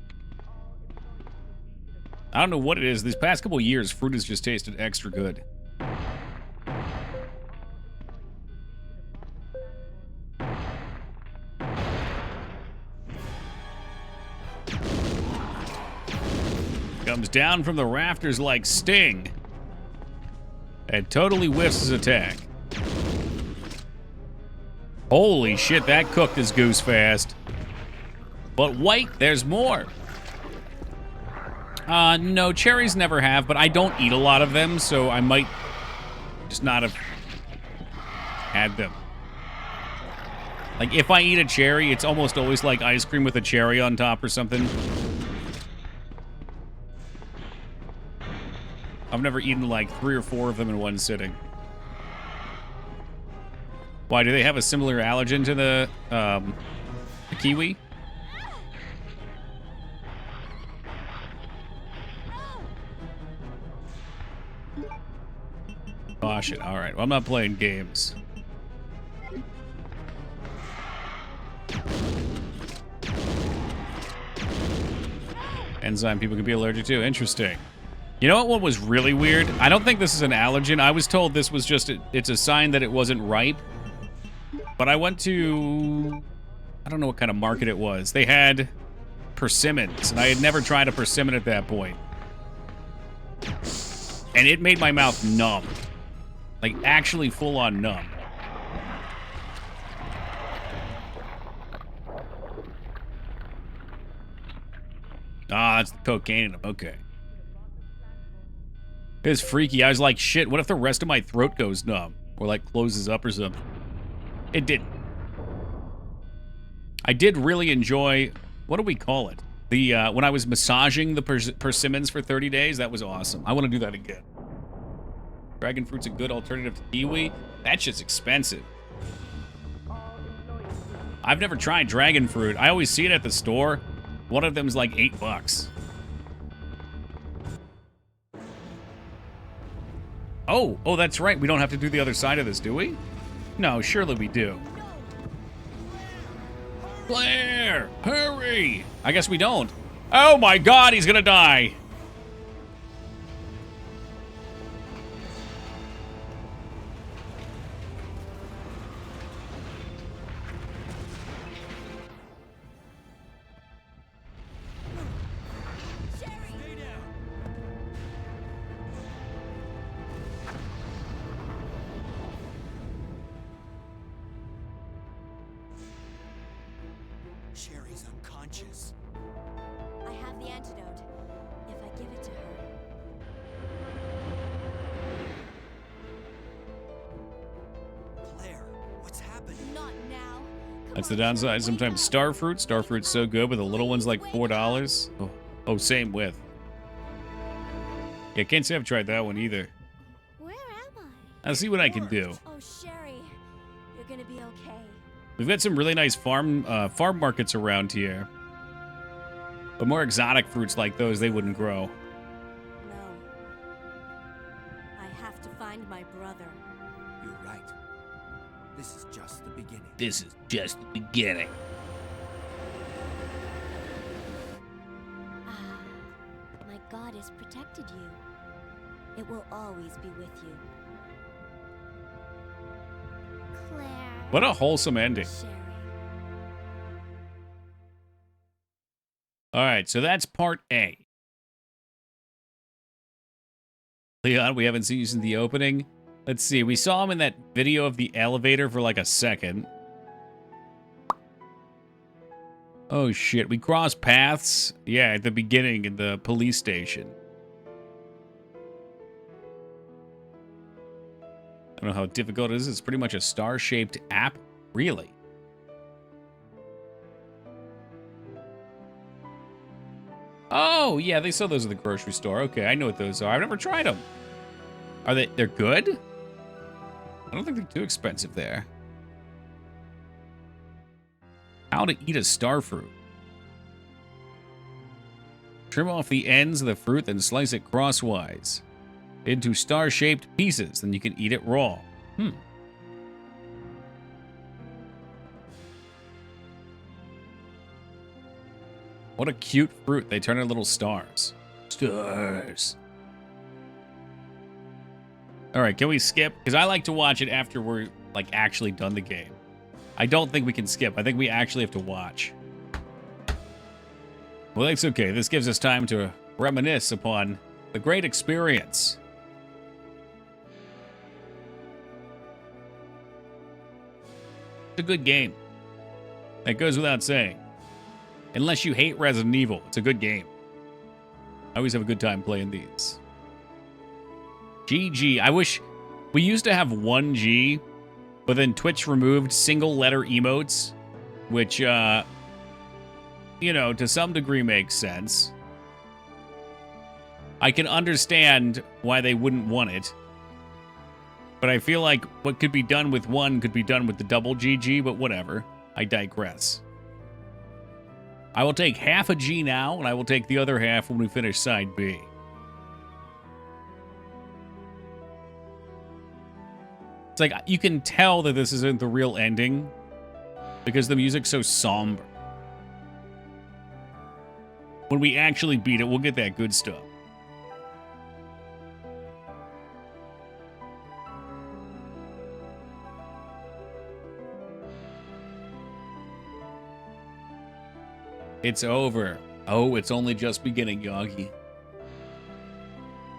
Speaker 1: I don't know what it is. These past couple years, fruit has just tasted extra good. Comes down from the rafters like Sting. And totally whiffs his attack. Holy shit, that cooked his goose fast. But wait, there's more. No, cherries never have, but I don't eat a lot of them, so I might just not have had them. Like, if I eat a cherry, it's almost always like ice cream with a cherry on top or something. I've never eaten like 3 or 4 of them in one sitting. Why, do they have a similar allergen to the kiwi? Caution. All right. Well, I'm not playing games. Enzyme people can be allergic to. Interesting. You know what one was really weird? I don't think this is an allergen. I was told this was just, it's a sign that it wasn't ripe. But I went to, I don't know what kind of market it was. They had persimmons, and I had never tried a persimmon at that point. And it made my mouth numb. Like, actually full-on numb. Ah, that's the cocaine in them. Okay. It was freaky. I was like, shit, what if the rest of my throat goes numb? Or, like, closes up or something? It didn't. I did really enjoy, what do we call it? The, when I was massaging the persimmons for 30 days, that was awesome. I want to do that again. Dragon fruit's a good alternative to kiwi. That shit's expensive. I've never tried dragon fruit. I always see it at the store. One of them's like $8. Oh, that's right. We don't have to do the other side of this, do we? No, surely we do. Blair, hurry! I guess we don't. Oh my god, he's gonna die.
Speaker 5: Sherry's unconscious.
Speaker 3: I have the antidote. If I give it to her.
Speaker 5: Claire, what's happening?
Speaker 3: Not now.
Speaker 1: That's the downside. Sometimes starfruit. Starfruit's so good, but the little one's like $4. Oh, same with. Yeah, can't say I've tried that one either.
Speaker 4: Where am I?
Speaker 1: I'll see what I can do.
Speaker 3: Oh, Sherry, you're gonna be okay.
Speaker 1: We've got some really nice farm markets around here. But more exotic fruits like those, they wouldn't grow.
Speaker 3: No. I have to find my brother.
Speaker 5: You're right. This is just the beginning.
Speaker 1: This is just the beginning.
Speaker 3: Ah, my God has protected you. It will always be with you.
Speaker 4: Claire.
Speaker 1: What a wholesome ending.
Speaker 3: Sherry.
Speaker 1: All right, so that's part A. Leon, we haven't seen you since the opening. Let's see, we saw him in that video of the elevator for like a second. Oh shit, we crossed paths. Yeah, at the beginning in the police station. I don't know how difficult it is. It's pretty much a star-shaped app. Really? Oh, yeah, they sell those at the grocery store. Okay, I know what those are. I've never tried them. They're good? I don't think they're too expensive there. How to eat a star fruit. Trim off the ends of the fruit, then slice it crosswise into star-shaped pieces. Then you can eat it raw. What a cute fruit. They turn into little stars. Stars. All right, can we skip? Because I like to watch it after we're, like, actually done the game. I don't think we can skip. I think we actually have to watch. Well, that's okay. This gives us time to reminisce upon the great experience. It's a good game. That goes without saying. Unless you hate Resident Evil, it's a good game. I always have a good time playing these. GG. I wish we used to have 1G, but then Twitch removed single letter emotes, which, you know, to some degree makes sense. I can understand why they wouldn't want it. But I feel like what could be done with one could be done with the double GG, but whatever. I digress. I will take half a G now, and I will take the other half when we finish side B. It's like, you can tell that this isn't the real ending because the music's so somber. When we actually beat it, we'll get that good stuff. It's over. Oh, it's only just beginning, Yagi.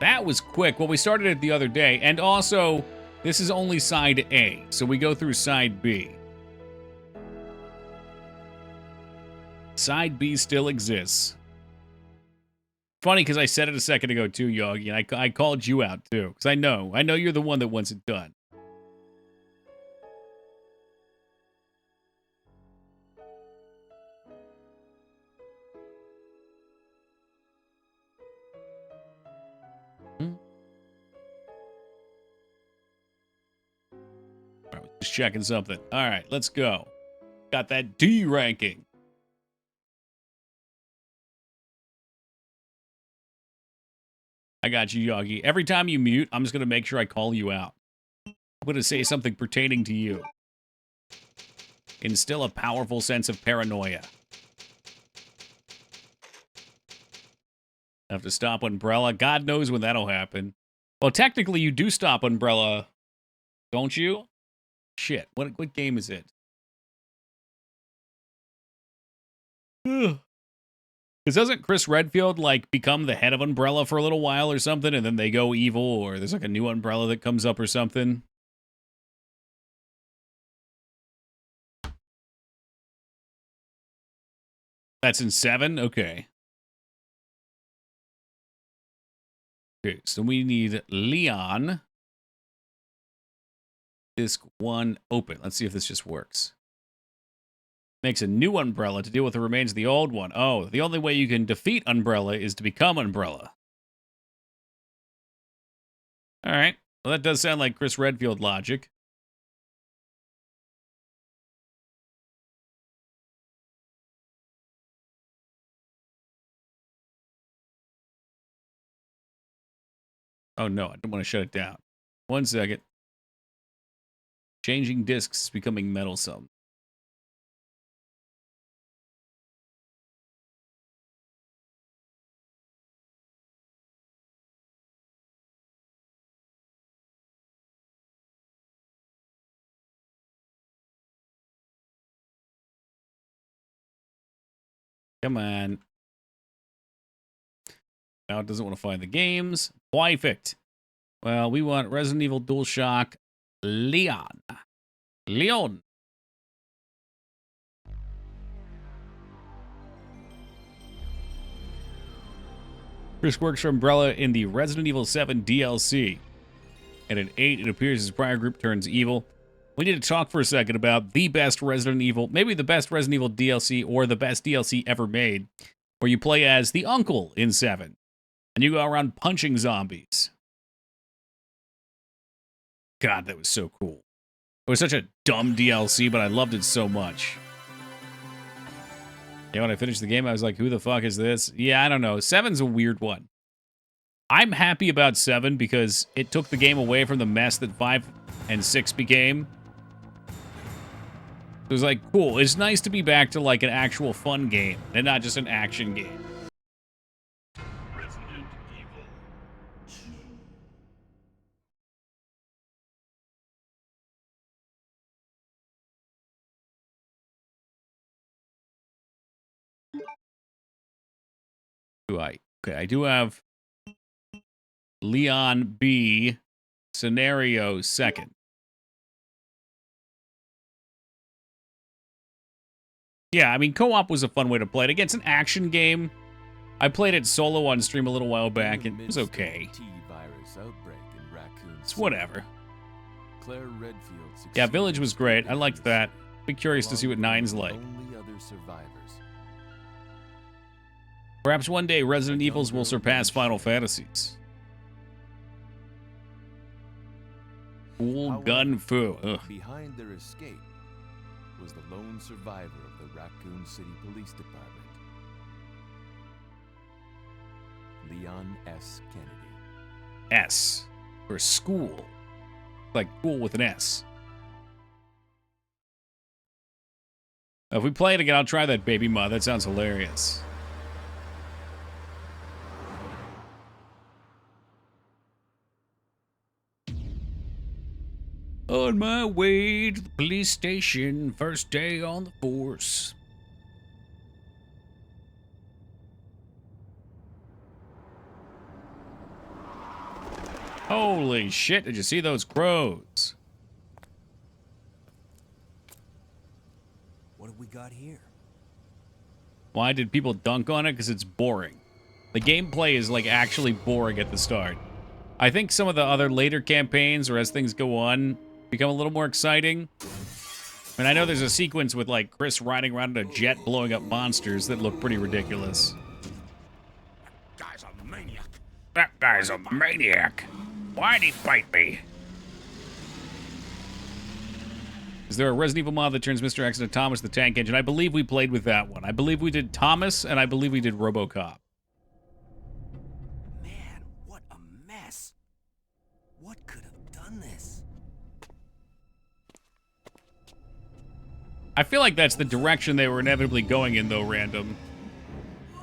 Speaker 1: That was quick. Well, we started it the other day, and also, this is only side A, so we go through side B. Side B still exists. Funny, because I said it a second ago, too, Yagi, and I called you out, too, because I know you're the one that wants it done. Just checking something. All right, let's go. Got that D ranking. I got you, Yagi. Every time you mute, I'm just going to make sure I call you out. I'm going to say something pertaining to you. Instill a powerful sense of paranoia. Have to stop Umbrella. God knows when that'll happen. Well, technically, you do stop Umbrella, don't you? Shit, what game is it? Because doesn't Chris Redfield, like, become the head of Umbrella for a little while or something, and then they go evil, or there's, like, a new Umbrella that comes up or something? That's in 7? Okay. Okay, so we need Leon. Disc 1 open. Let's see if this just works. Makes a new Umbrella to deal with the remains of the old one. Oh, the only way you can defeat Umbrella is to become Umbrella. All right. Well, that does sound like Chris Redfield logic. Oh, no, I don't want to shut it down. 1 second. Changing discs, becoming meddlesome. Come on. Now it doesn't want to find the games. Perfect. Well, we want Resident Evil DualShock Leon. Leon. Chris works for Umbrella in the Resident Evil 7 DLC. And at 8, it appears his prior group turns evil. We need to talk for a second about the best Resident Evil, maybe the best Resident Evil DLC or the best DLC ever made, where you play as the uncle in 7, and you go around punching zombies. God, that was so cool. It was such a dumb DLC, but I loved it so much. Yeah, when I finished the game, I was like, who the fuck is this? Yeah, I don't know. 7's a weird one. I'm happy about 7 because it took the game away from the mess that 5 and 6 became. It was like, cool, it's nice to be back to like an actual fun game and not just an action game.
Speaker 2: Resident Evil
Speaker 1: 2. Okay, I do have Leon B scenario 2nd. Yeah, I mean, co-op was a fun way to play it. Again, it's an action game. I played it solo on stream a little while back, and it was okay. It's whatever. Yeah, Village was great. I liked that. Be curious to see what 9's like. Perhaps one day Resident Evils will surpass Final Fantasies. Cool gun foo. Ugh.
Speaker 9: Behind their escape was the lone survivor of the Raccoon City Police Department, Leon S. Kennedy.
Speaker 1: S. For school. Like cool with an S. If we play it again, I'll try that baby mod. That sounds hilarious. On my way to the police station, first day on the force. Holy shit, did you see those crows?
Speaker 5: What have we got here?
Speaker 1: Why did people dunk on it? Because it's boring. The gameplay is like actually boring at the start. I think some of the other later campaigns, or as things go on, become a little more exciting. I mean, I know there's a sequence with like Chris riding around in a jet blowing up monsters that look pretty ridiculous.
Speaker 2: That guy's a maniac.
Speaker 1: That guy's a maniac. Why'd he bite me? Is there a Resident Evil mod that turns Mr. X into Thomas the Tank Engine? I believe we played with that one. I believe we did Thomas, and I believe we did RoboCop.
Speaker 5: Man, what a mess. What could have done this?
Speaker 1: I feel like that's the direction they were inevitably going in, though, Random.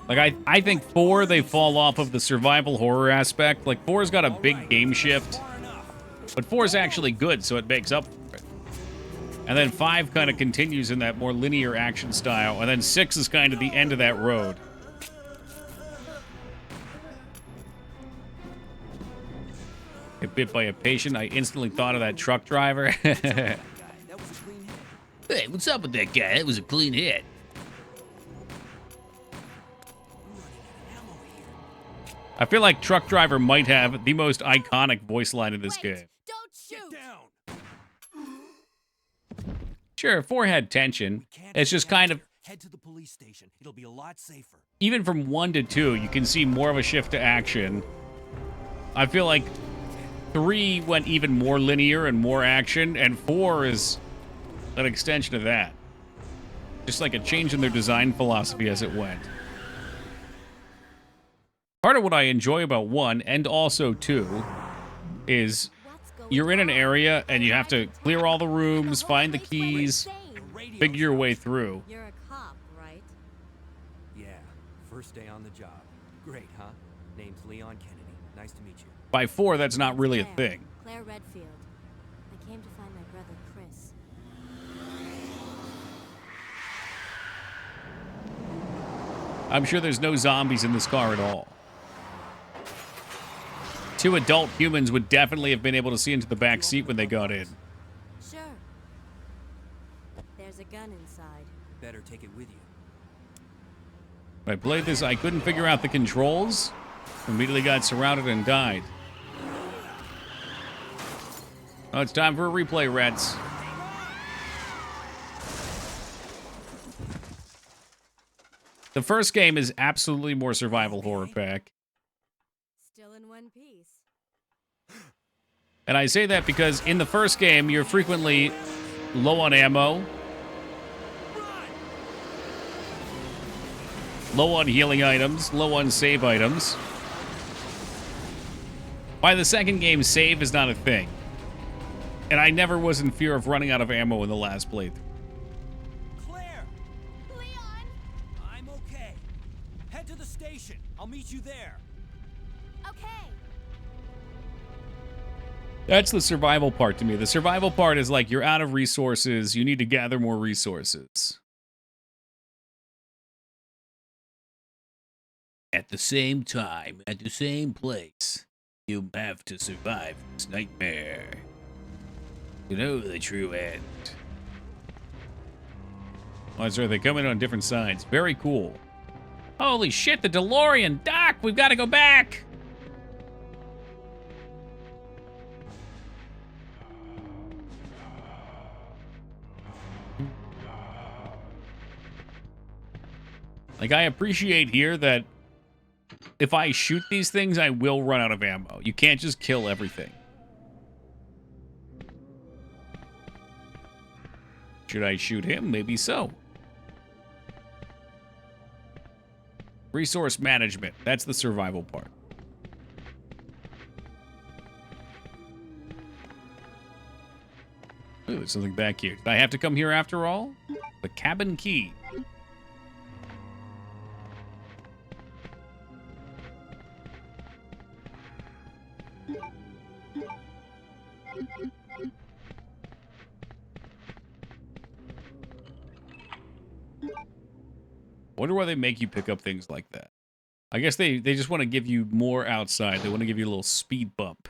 Speaker 1: Like, I think 4, they fall off of the survival horror aspect. Like, 4's got a big game shift. But 4's actually good, so it makes up for it. And then 5 kind of continues in that more linear action style. And then 6 is kind of the end of that road. Get bit by a patient, I instantly thought of that truck driver. Hey, what's up with that guy? That was a clean hit. I feel like Truck Driver might have the most iconic voice line in this game.
Speaker 3: Don't shoot!
Speaker 1: Sure, forehead tension. It's just kind of,
Speaker 5: Head to the police station. It'll be a lot safer.
Speaker 1: even from 1 to 2, you can see more of a shift to action. I feel like 3 went even more linear and more action, and 4 is an extension of that. Just like a change in their design philosophy as it went. Part of what I enjoy about 1 and also 2 is you're in an area and you have to clear all the rooms, find the keys, figure your way through.
Speaker 3: You're a cop, right?
Speaker 5: Yeah, first day on the job. Great, huh? Name's Leon Kennedy. Nice to meet you.
Speaker 1: By 4, that's not really a thing.
Speaker 3: Claire Redfield. I came to find my brother Chris.
Speaker 1: I'm sure there's no zombies in this car at all. 2 adult humans would definitely have been able to see into the back seat when they got in.
Speaker 3: Sure. There's a gun inside.
Speaker 5: Better take it with you.
Speaker 1: When I played this, I couldn't figure out the controls. Immediately got surrounded and died. Oh, it's time for a replay, Reds. The first game is absolutely more survival horror pack.
Speaker 3: Still in one piece.
Speaker 1: And I say that because in the first game, you're frequently low on ammo, low on healing items, low on save items. By the second game, save is not a thing. And I never was in fear of running out of ammo in the last playthrough.
Speaker 5: Claire!
Speaker 4: Leon!
Speaker 5: I'm okay. Head to the station. I'll meet you there.
Speaker 4: Okay.
Speaker 1: That's the survival part to me. The survival part is like you're out of resources, you need to gather more resources. At the same time, at the same place, you have to survive this nightmare. You know the true end. Oh, that's right, they come in on different sides. Very cool. Holy shit, the DeLorean! Doc, we've got to go back! Like, I appreciate here that if I shoot these things, I will run out of ammo. You can't just kill everything. Should I shoot him? Maybe so. Resource management. That's the survival part. Ooh, there's something back here. Did I have to come here after all? The cabin key. Wonder why they make you pick up things like that. I guess they just want to give you more outside. They want to give you a little speed bump.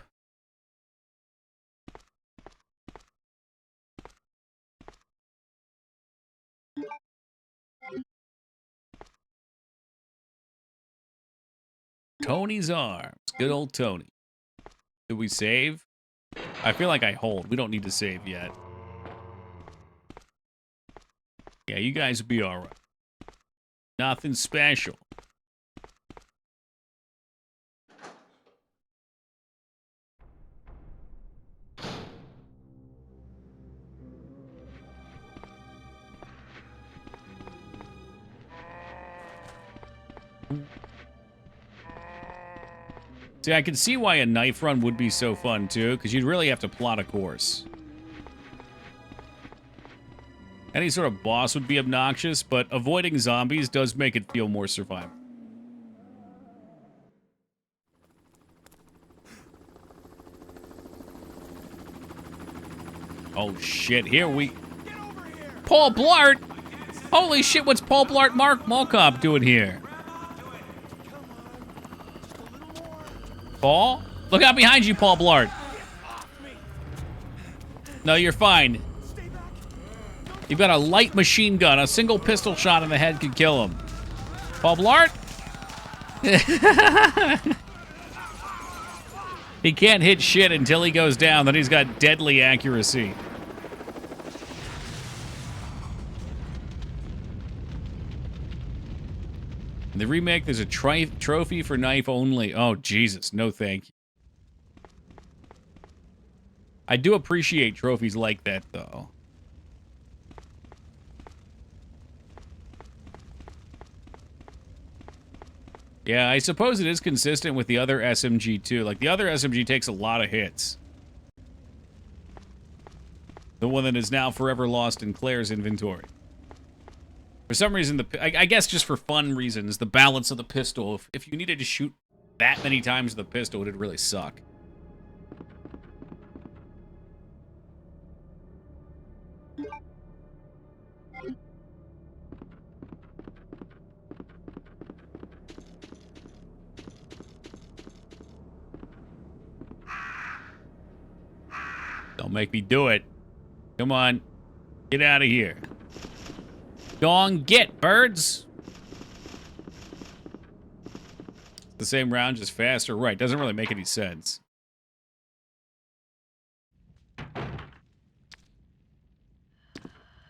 Speaker 1: Tony's arms. Good old Tony. Did we save? I feel like I hold. We don't need to save yet. Yeah, you guys will be alright. Nothing special. See, I can see why a knife run would be so fun, too, because you'd really have to plot a course. Any sort of boss would be obnoxious, but avoiding zombies does make it feel more survivable. Oh, shit. Here we... Paul Blart! Holy shit, what's Paul Blart Mark Malkoff doing here? Paul? Look out behind you, Paul Blart. No, you're fine. You've got a light machine gun. A single pistol shot in the head could kill him. Paul Blart? He can't hit shit until he goes down. Then he's got deadly accuracy. In the remake, there's a trophy for knife only. Oh, Jesus. No thank you. I do appreciate trophies like that, though. Yeah, I suppose it is consistent with the other SMG, too. Like, the other SMG takes a lot of hits. The one that is now forever lost in Claire's inventory. For some reason, I guess just for fun reasons, the balance of the pistol, if you needed to shoot that many times with the pistol, it'd really suck. Don't make me do it. Come on. Get out of here. Go on, get, birds. The same round, just faster. Right, doesn't really make any sense.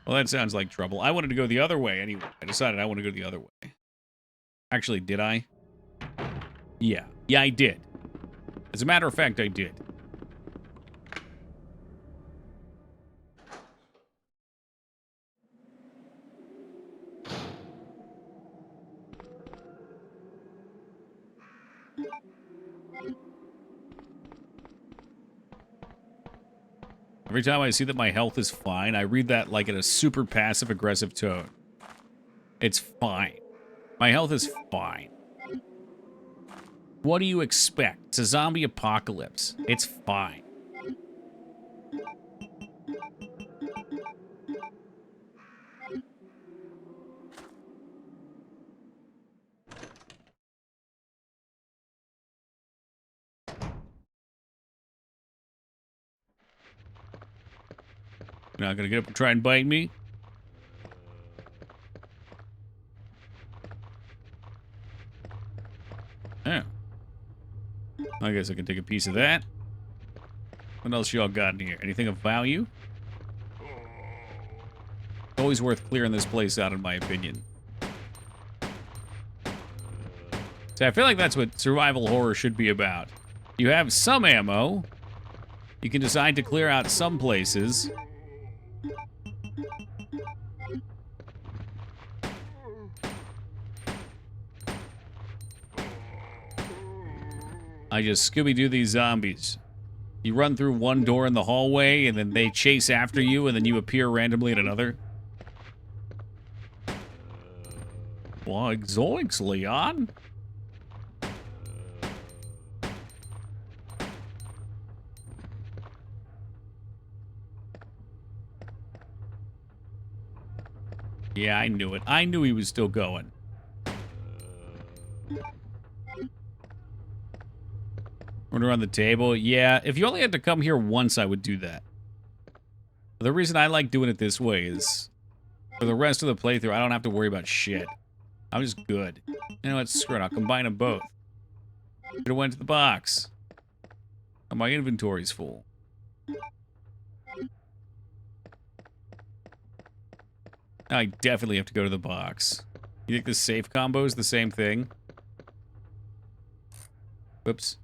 Speaker 1: Well, that sounds like trouble. I wanted to go the other way anyway. I decided I want to go the other way. Actually, did I? Yeah. Yeah, I did. As a matter of fact, I did. Every time I see that my health is fine, I read that like in a super passive-aggressive tone. It's fine. My health is fine. What do you expect? It's a zombie apocalypse. It's fine. You're not gonna get up and try and bite me? Oh. I guess I can take a piece of that. What else y'all got in here? Anything of value? Always worth clearing this place out, in my opinion. See, I feel like that's what survival horror should be about. You have some ammo. You can decide to clear out some places. I just Scooby-Doo these zombies. You run through one door in the hallway, and then they chase after you, and then you appear randomly at another. Why, zoinks, Leon. Yeah, I knew it. I knew he was still going. Run around the table. Yeah, if you only had to come here once, I would do that. The reason I like doing it this way is for the rest of the playthrough, I don't have to worry about shit. I'm just good. You know what? Screw it. I'll combine them both. Could have went to the box. Oh, my inventory's full. I definitely have to go to the box. You think the safe combo is the same thing? Whoops.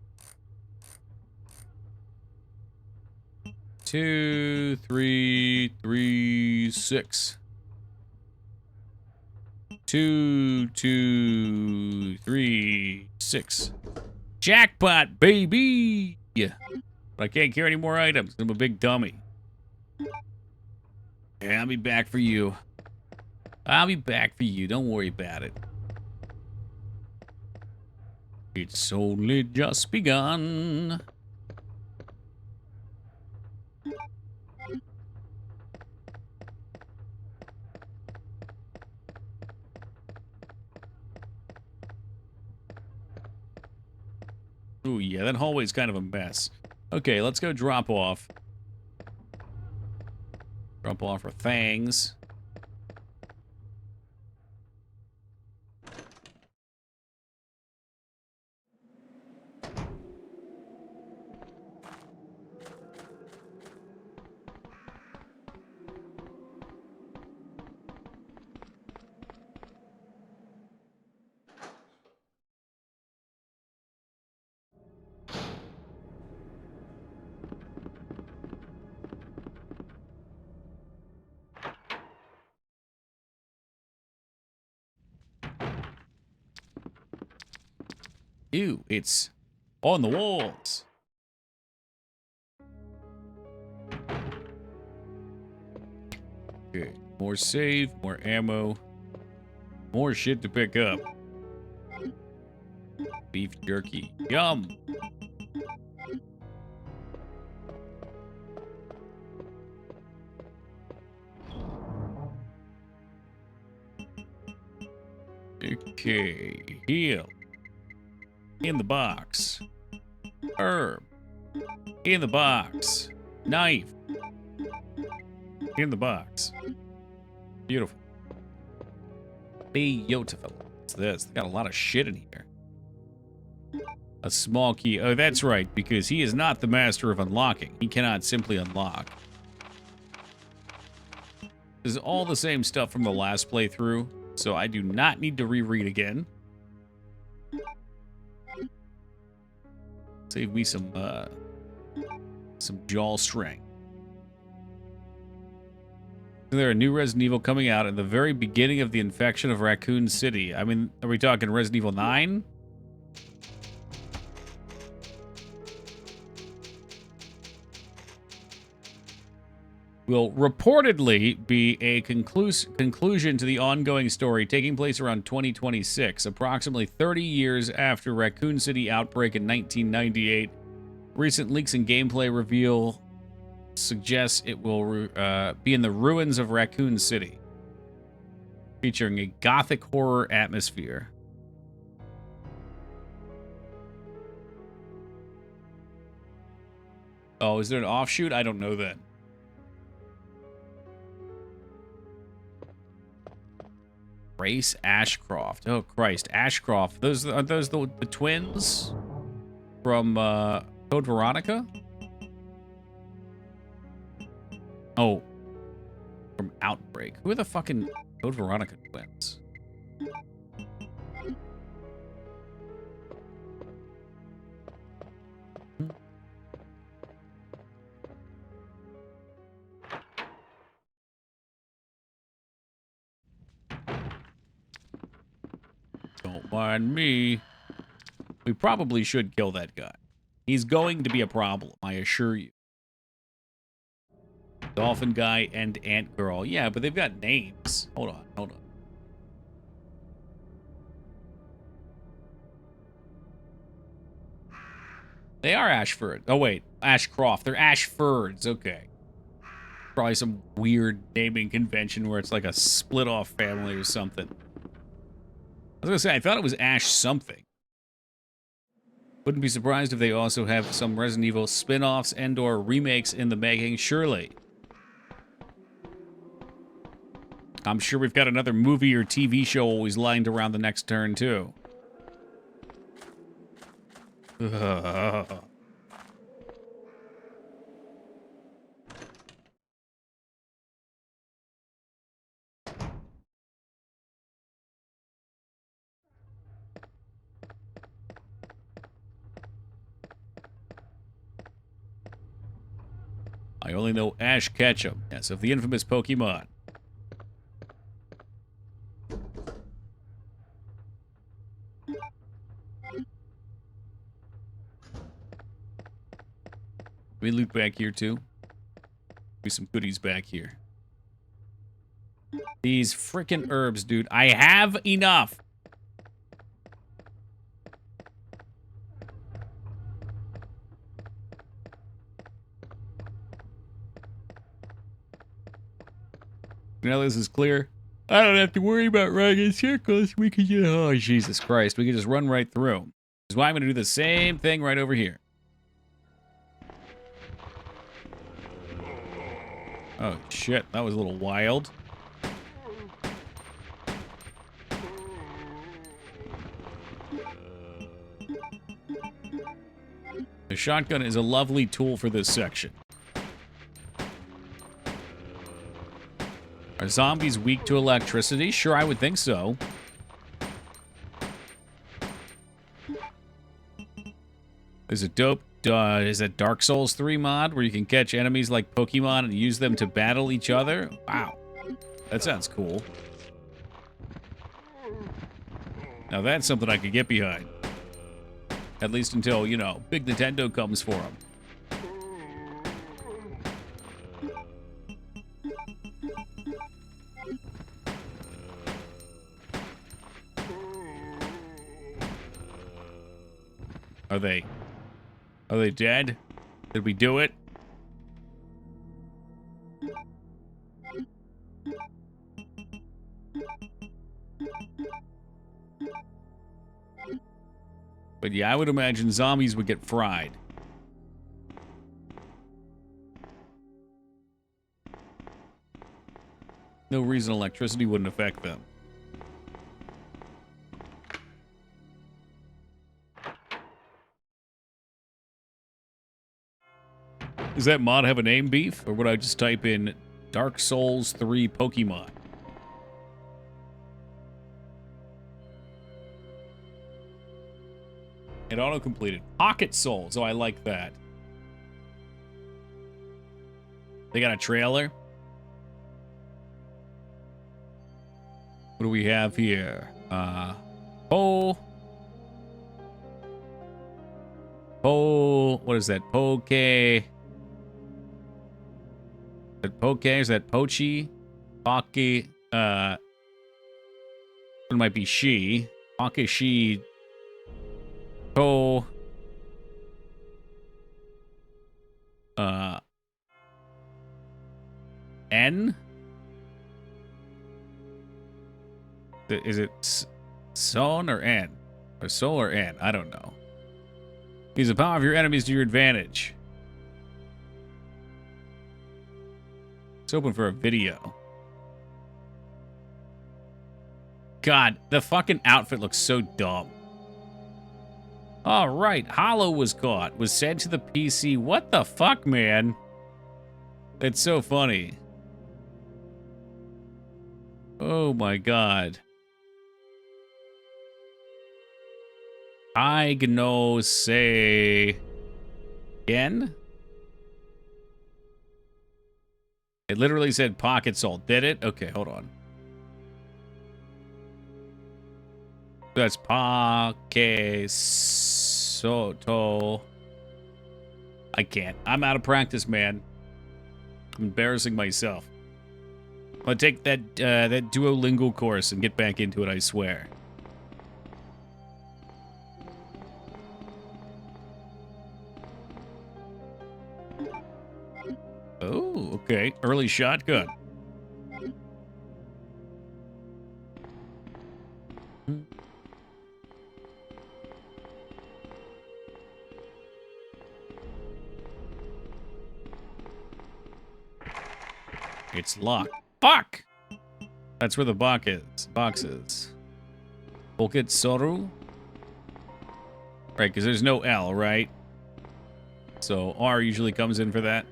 Speaker 1: 2, 3, 3, 6. 2, 2, 3, 6. Jackpot, baby! Yeah. But I can't carry any more items. I'm a big dummy. Yeah, I'll be back for you. I'll be back for you. Don't worry about it. It's only just begun. Ooh, yeah, that hallway's kind of a mess. Okay, let's go drop off. Drop off our things. Ew, it's on the walls. Okay, more save, more ammo, more shit to pick up. Beef jerky. Yum! Okay, heal. In the box. Herb. In the box. Knife. In the box. Beautiful. Beautiful. What's this? They got a lot of shit in here. A small key. Oh, that's right, because he is not the master of unlocking. He cannot simply unlock. This is all the same stuff from the last playthrough, so I do not need to reread again. Save me some jawstring. There are new Resident Evil coming out at the very beginning of the infection of Raccoon City. I mean, are we talking Resident Evil 9? Will reportedly be a conclusion to the ongoing story taking place around 2026, approximately 30 years after Raccoon City outbreak in 1998. Recent leaks and gameplay reveal suggests it will be in the ruins of Raccoon City, featuring a gothic horror atmosphere. Oh, is there an offshoot? I don't know that. Grace Ashcroft. Oh, Christ. Ashcroft. Are those the twins from Code Veronica? Oh. From Outbreak. Who are the fucking Code Veronica twins? Don't mind me. We probably should kill that guy. He's going to be a problem, I assure you. Dolphin guy and ant girl. Yeah, but they've got names. Hold on, hold on. They are Ashford. Oh, wait. Ashcroft. They're Ashfords. Okay. Probably some weird naming convention where it's like a split-off family or something. I was gonna say, I thought it was Ash something. Wouldn't be surprised if they also have some Resident Evil spin-offs and/or remakes in the making, surely. I'm sure we've got another movie or TV show always lined around the next turn, too. I only know Ash Ketchum, yes, of the infamous Pokemon. We loot back here too. Do some goodies back here. These frickin' herbs, dude. I have enough. Now this is clear. I don't have to worry about running in circles. We can just, oh, Jesus Christ. We can just run right through. Which is why I'm going to do the same thing right over here. Oh, shit. That was a little wild. The shotgun is a lovely tool for this section. Are zombies weak to electricity? Sure, I would think so. There's a dope, is that Dark Souls 3 mod where you can catch enemies like Pokemon and use them to battle each other? Wow. That sounds cool. Now that's something I could get behind. At least until, you know, Big Nintendo comes for them. Are they dead? Did we do it? But yeah, I would imagine zombies would get fried. No reason electricity wouldn't affect them. Does that mod have a name, Beef? Or would I just type in Dark Souls 3 Pokemon? It auto-completed. Pocket Souls. Oh, I like that. They got a trailer. What do we have here? What is that? Poke. Is that Poke? Is that Pochi? Pocky. It might be she. Poke she. N? Is it Son or N? Or Sol or N? I don't know. Use the power of your enemies to your advantage. It's open for a video. God, the fucking outfit looks so dumb. All right, Hollow was caught. Was sent to the PC. What the fuck, man? It's so funny. Oh my god. I gonna say again. It literally said Pocket Soul. Did it? Okay, hold on. That's Pocket Soto. I can't. I'm out of practice, man. I'm embarrassing myself. I'll take that that Duolingo course and get back into it, I swear. Oh, okay. Early shotgun. It's locked. Fuck! That's where the box is. Pocket Soru? Right, because there's no L, right? So R usually comes in for that.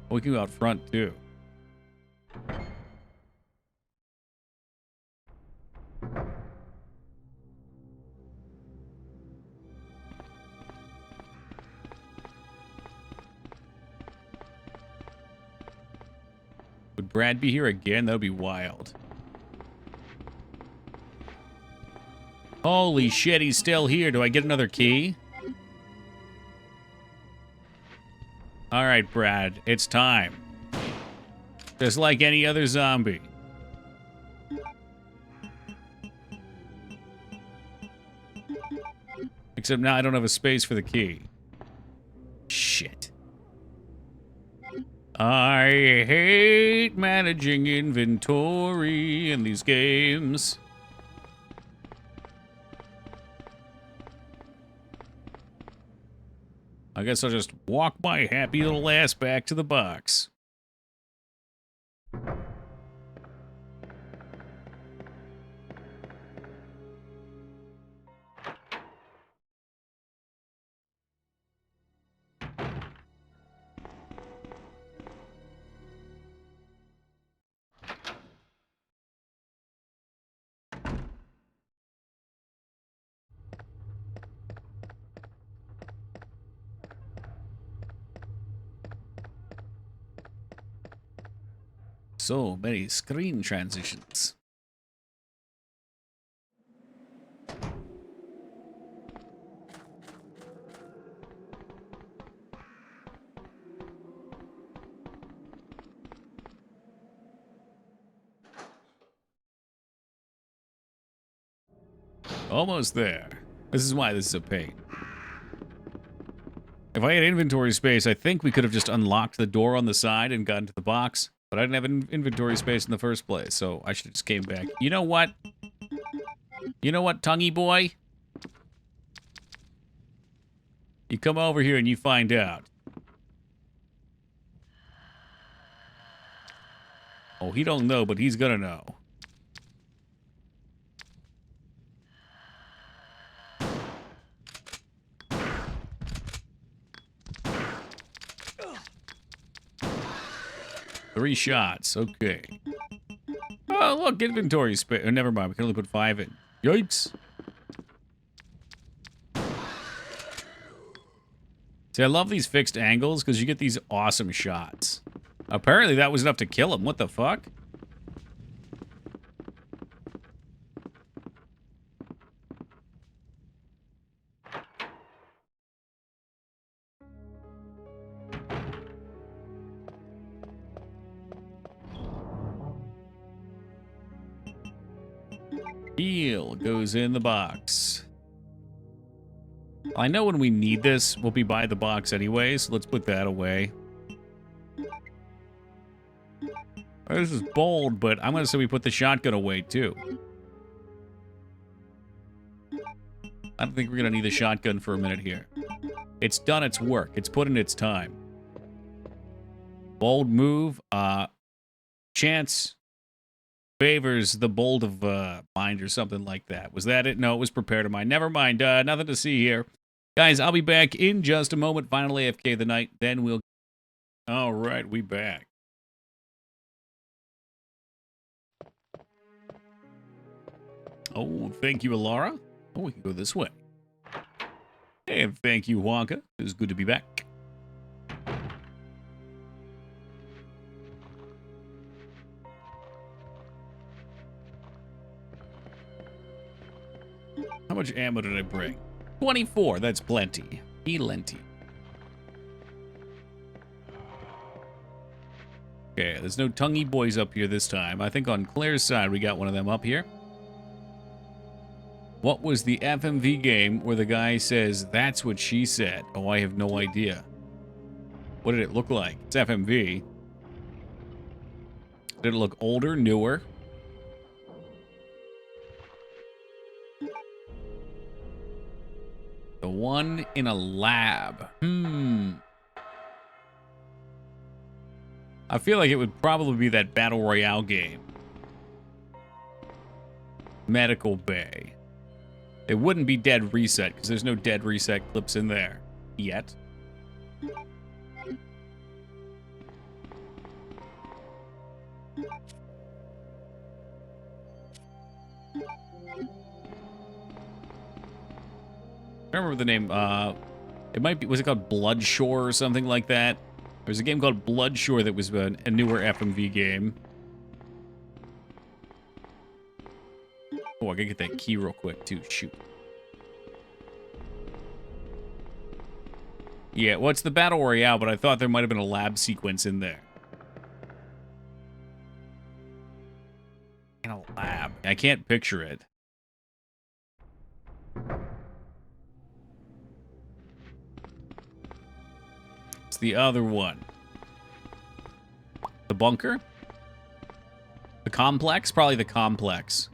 Speaker 1: We can go out front, too. Would Brad be here again? That would be wild. Holy shit, he's still here. Do I get another key? All right, Brad, it's time. Just like any other zombie. Except now I don't have a space for the key. Shit. I hate managing inventory in these games. I guess I'll just walk my happy little ass back to the box. So many screen transitions. Almost there. This is why this is a pain. If I had inventory space, I think we could have just unlocked the door on the side and gotten to the box. But I didn't have inventory space in the first place, so I should have just came back. You know what? You know what, tonguey boy? You come over here and you find out. Oh, he don't know, but he's gonna know. Three shots, okay. Oh, look, inventory space. Oh, never mind, we can only put 5 in. Yikes. See, I love these fixed angles because you get these awesome shots. Apparently that was enough to kill him. What the fuck? Heal goes in the box. I know when we need this, we'll be by the box anyway, so let's put that away. This is bold, but I'm going to say we put the shotgun away, too. I don't think we're going to need the shotgun for a minute here. It's done its work. It's put in its time. Bold move. Chance favors the bold of mind or something like that. Was that it? No, it was prepare to mind. Never mind. Nothing to see here. Guys, I'll be back in just a moment. Final AFK of the night. Then we'll... All right, we back. Oh, thank you, Alara. Oh, we can go this way. And thank you, Wonka. It was good to be back. How much ammo did I bring? 24, that's plenty. Plenty. Okay, there's no tonguey boys up here this time. I think on Claire's side we got one of them up here. What was the FMV game where the guy says, "That's what she said"? Oh, I have no idea. What did it look like? It's FMV. Did it look older, newer? The one in a lab. I feel like it would probably be that Battle Royale game. Medical Bay. It wouldn't be Dead Reset, because there's no Dead Reset clips in there. Yet. I remember the name, it might be, was it called Bloodshore or something like that? There's a game called Bloodshore that was a newer FMV game. Oh, I gotta get that key real quick, too. Shoot. Yeah, well, it's the Battle Royale, but I thought there might have been a lab sequence in there. In a lab. I can't picture it. It's the other one. The bunker? The complex? Probably the complex.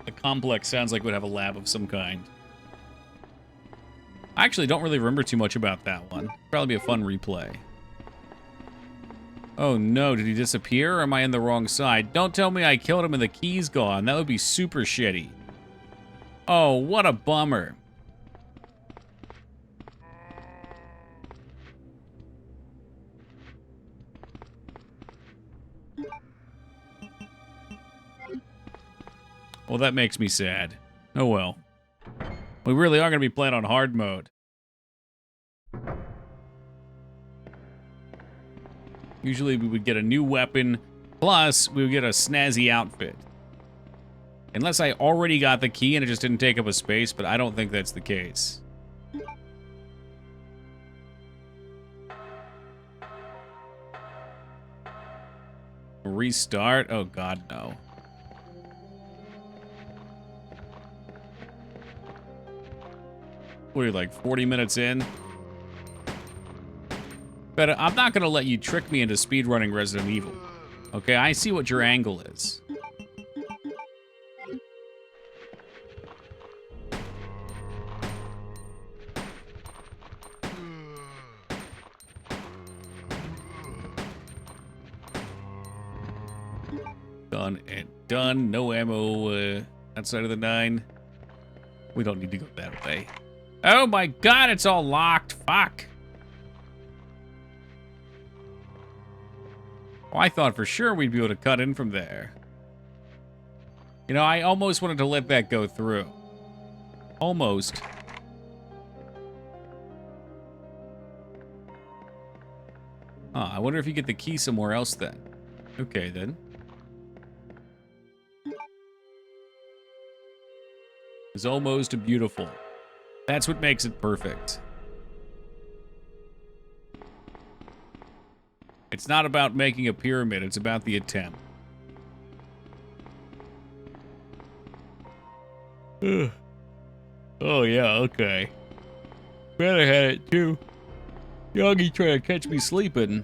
Speaker 1: The complex sounds like it would have a lab of some kind. I actually don't really remember too much about that one. Probably be a fun replay. Oh no, did he disappear or am I in the wrong side? Don't tell me I killed him and the key's gone. That would be super shitty. Oh, what a bummer. Well, that makes me sad. Oh well. We really are going to be playing on hard mode. Usually we would get a new weapon, plus we would get a snazzy outfit. Unless I already got the key and it just didn't take up a space, but I don't think that's the case. Restart? Oh god, no. What are you, like 40 minutes in? But I'm not going to let you trick me into speedrunning Resident Evil. Okay, I see what your angle is. Done and done. No ammo outside of the 9. We don't need to go that way. Oh my god, it's all locked. Fuck. Oh, I thought for sure we'd be able to cut in from there. You know, I almost wanted to let that go through. Almost. Huh, I wonder if you get the key somewhere else then. Okay, then. It's almost beautiful. That's what makes it perfect. It's not about making a pyramid, it's about the attempt. Oh yeah, okay. Better had it too. Yogi trying to catch me sleeping.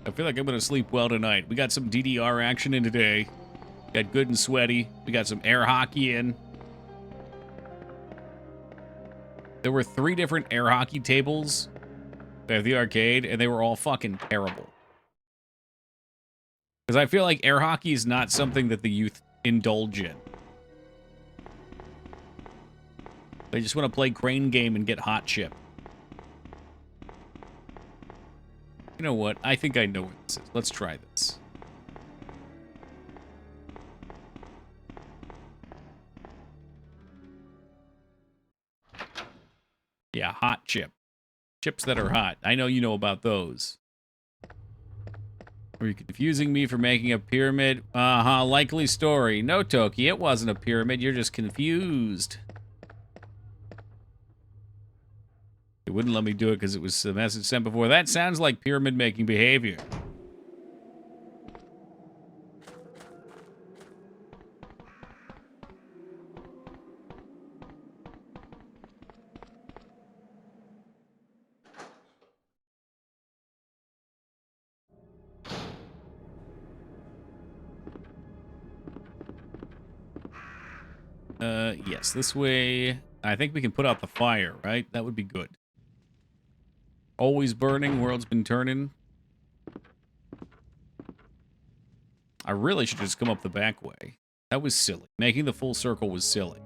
Speaker 1: I feel like I'm gonna sleep well tonight. We got some DDR action in today. Got good and sweaty. We got some air hockey in. There were 3 different air hockey tables at the arcade, and they were all fucking terrible. Because I feel like air hockey is not something that the youth indulge in. They just want to play crane game and get hot chip. You know what? I think I know what this is. Let's try this. Yeah, hot chip. Chips that are hot. I know you know about those. Are you confusing me for making a pyramid? Uh-huh, likely story. No, Toki, it wasn't a pyramid. You're just confused. It wouldn't let me do it because it was a message sent before. That sounds like pyramid-making behavior. Yes, this way. I think we can put out the fire, right? That would be good. Always burning, world's been turning. I really should just come up the back way. That was silly. Making the full circle was silly.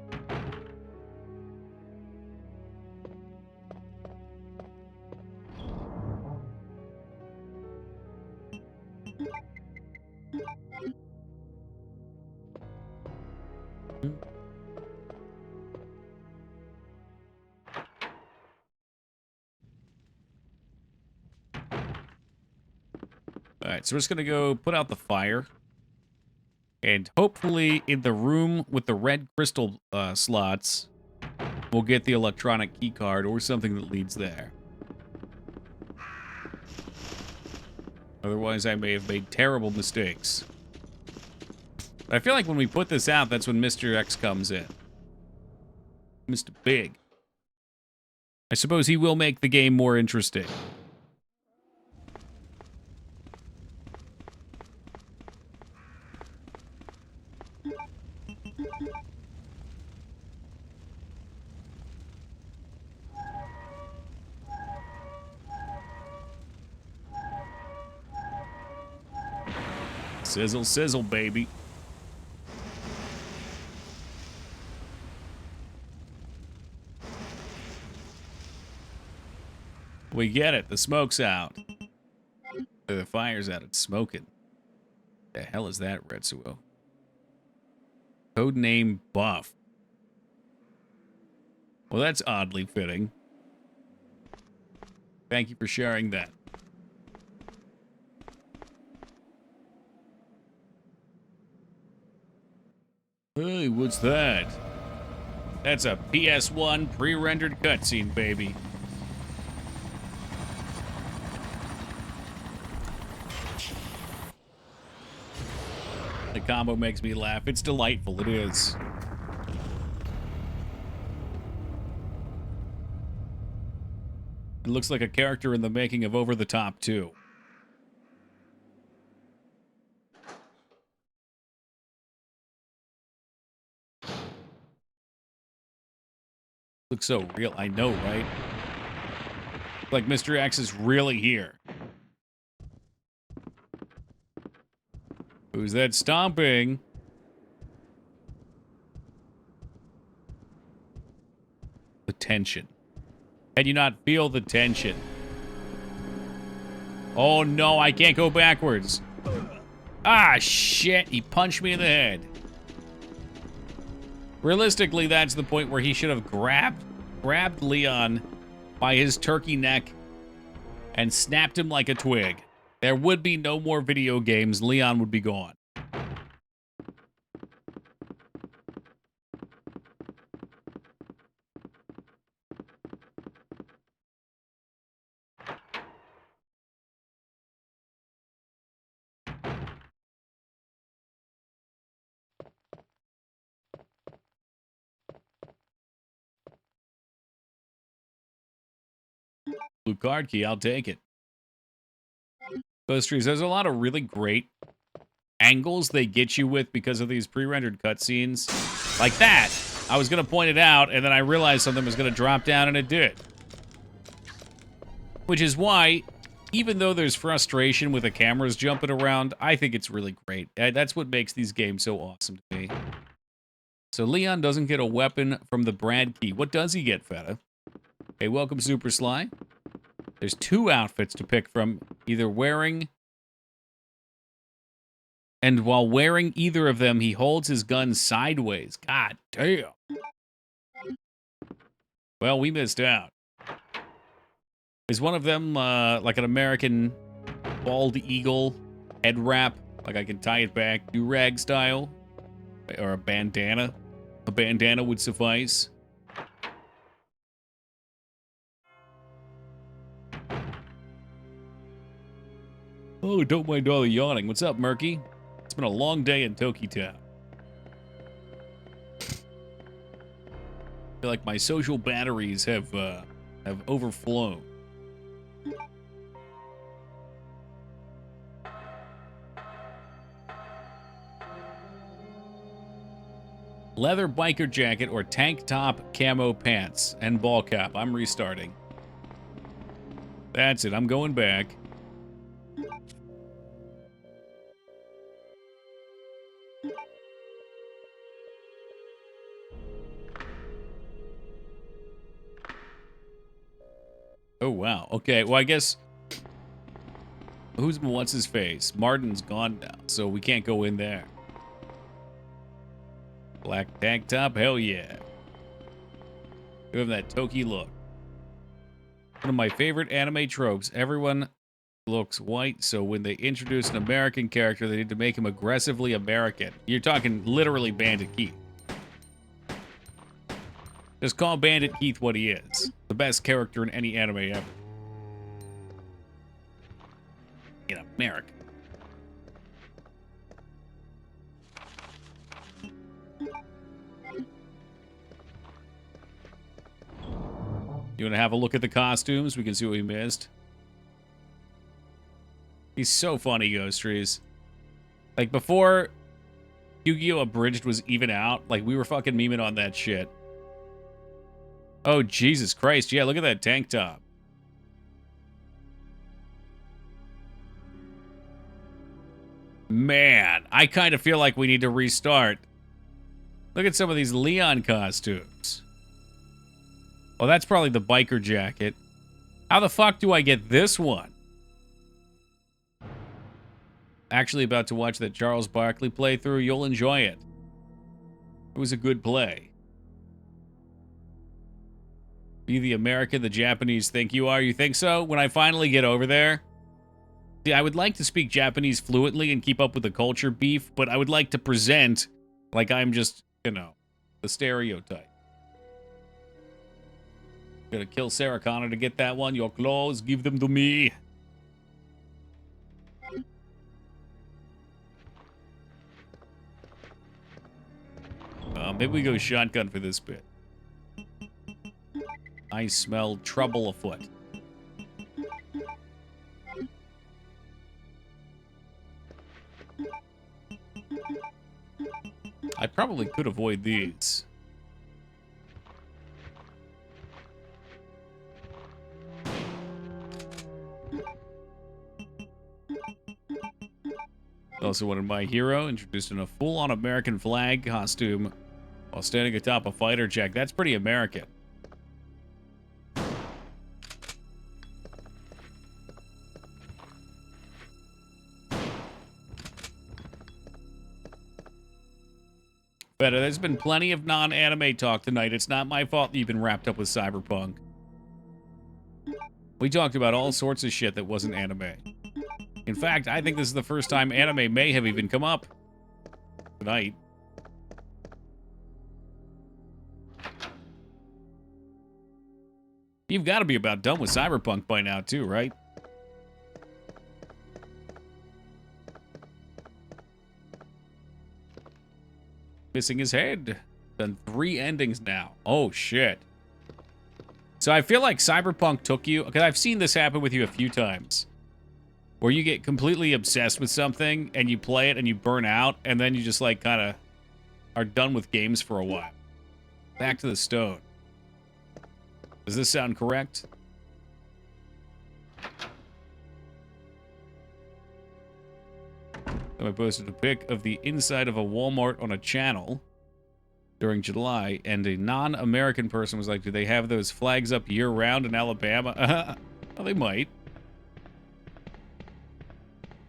Speaker 1: Alright, so we're just gonna go put out the fire. And hopefully in the room with the red crystal slots, we'll get the electronic key card or something that leads there. Otherwise, I may have made terrible mistakes. But I feel like when we put this out, that's when Mr. X comes in. Mr. Big. I suppose he will make the game more interesting. Sizzle, sizzle, baby. We get it. The smoke's out. The fire's out. It's smoking. The hell is that, Retsuo? Codename Buff. Well, that's oddly fitting. Thank you for sharing that. Hey, what's that? That's a PS1 pre-rendered cutscene, baby. The combo makes me laugh. It's delightful. It is. It looks like a character in the making of Over the Top 2. Looks so real. I know, right? Like Mr. X is really here. Who's that stomping? The tension. Can you not feel the tension? Oh no, I can't go backwards. Ah, shit. He punched me in the head. Realistically, that's the point where he should have grabbed Leon by his turkey neck and snapped him like a twig. There would be no more video games. Leon would be gone. Blue card key, I'll take it. Ghost Trees, there's a lot of really great angles they get you with because of these pre-rendered cutscenes. Like that. I was going to point it out, and then I realized something was going to drop down, and it did. Which is why, even though there's frustration with the cameras jumping around, I think it's really great. That's what makes these games so awesome to me. So Leon doesn't get a weapon from the Brad key. What does he get, Feta? Hey, welcome, Super Sly. There's 2 outfits to pick from, either wearing... And while wearing either of them, he holds his gun sideways. God damn. Well, we missed out. Is one of them like an American bald eagle head wrap? Like I can tie it back, do-rag style? Or a bandana? A bandana would suffice. Oh, don't mind all the yawning. What's up, Murky? It's been a long day in Toki Town. I feel like my social batteries have overflown. Leather biker jacket or tank top camo pants and ball cap. I'm restarting. That's it. I'm going back. Oh, wow. Okay, well, I guess... What's his face? Martin's gone now, so we can't go in there. Black tank top? Hell yeah. Give him that Toki look. One of my favorite anime tropes. Everyone looks white, so when they introduce an American character, they need to make him aggressively American. You're talking literally Bandit Keith. Just call Bandit Keith what he is. The best character in any anime ever. In America. You want to have a look at the costumes? We can see what we missed. He's so funny, Ghost Trees. Like, before Yu-Gi-Oh! Abridged was even out, like, we were fucking memeing on that shit. Oh, Jesus Christ. Yeah, look at that tank top. Man, I kind of feel like we need to restart. Look at some of these Leon costumes. Well, that's probably the biker jacket. How the fuck do I get this one? Actually about to watch that Charles Barkley playthrough. You'll enjoy it. It was a good play. Be the American the Japanese think you are. You think so? When I finally get over there? See, I would like to speak Japanese fluently and keep up with the culture beef, but I would like to present like I'm just, you know, the stereotype. Gonna kill Sarah Connor to get that one. Your claws, give them to me. Maybe we go shotgun for this bit. I smell trouble afoot. I probably could avoid these. Also wanted my hero introduced in a full-on American flag costume while standing atop a fighter jet. That's pretty American. Better. There's been plenty of non-anime talk tonight. It's not my fault that you've been wrapped up with Cyberpunk. We talked about all sorts of shit that wasn't anime. In fact, I think this is the first time anime may have even come up tonight. You've got to be about done with Cyberpunk by now, too, right? Missing his head. Done 3 endings now. Oh, shit. So I feel like Cyberpunk took you... Because I've seen this happen with you a few times. Where you get completely obsessed with something, and you play it, and you burn out, and then you just, like, kind of are done with games for a while. Back to the stone. Does this sound correct? I posted a pic of the inside of a Walmart on a channel during July, and a non-American person was like, do they have those flags up year-round in Alabama? Well, they might.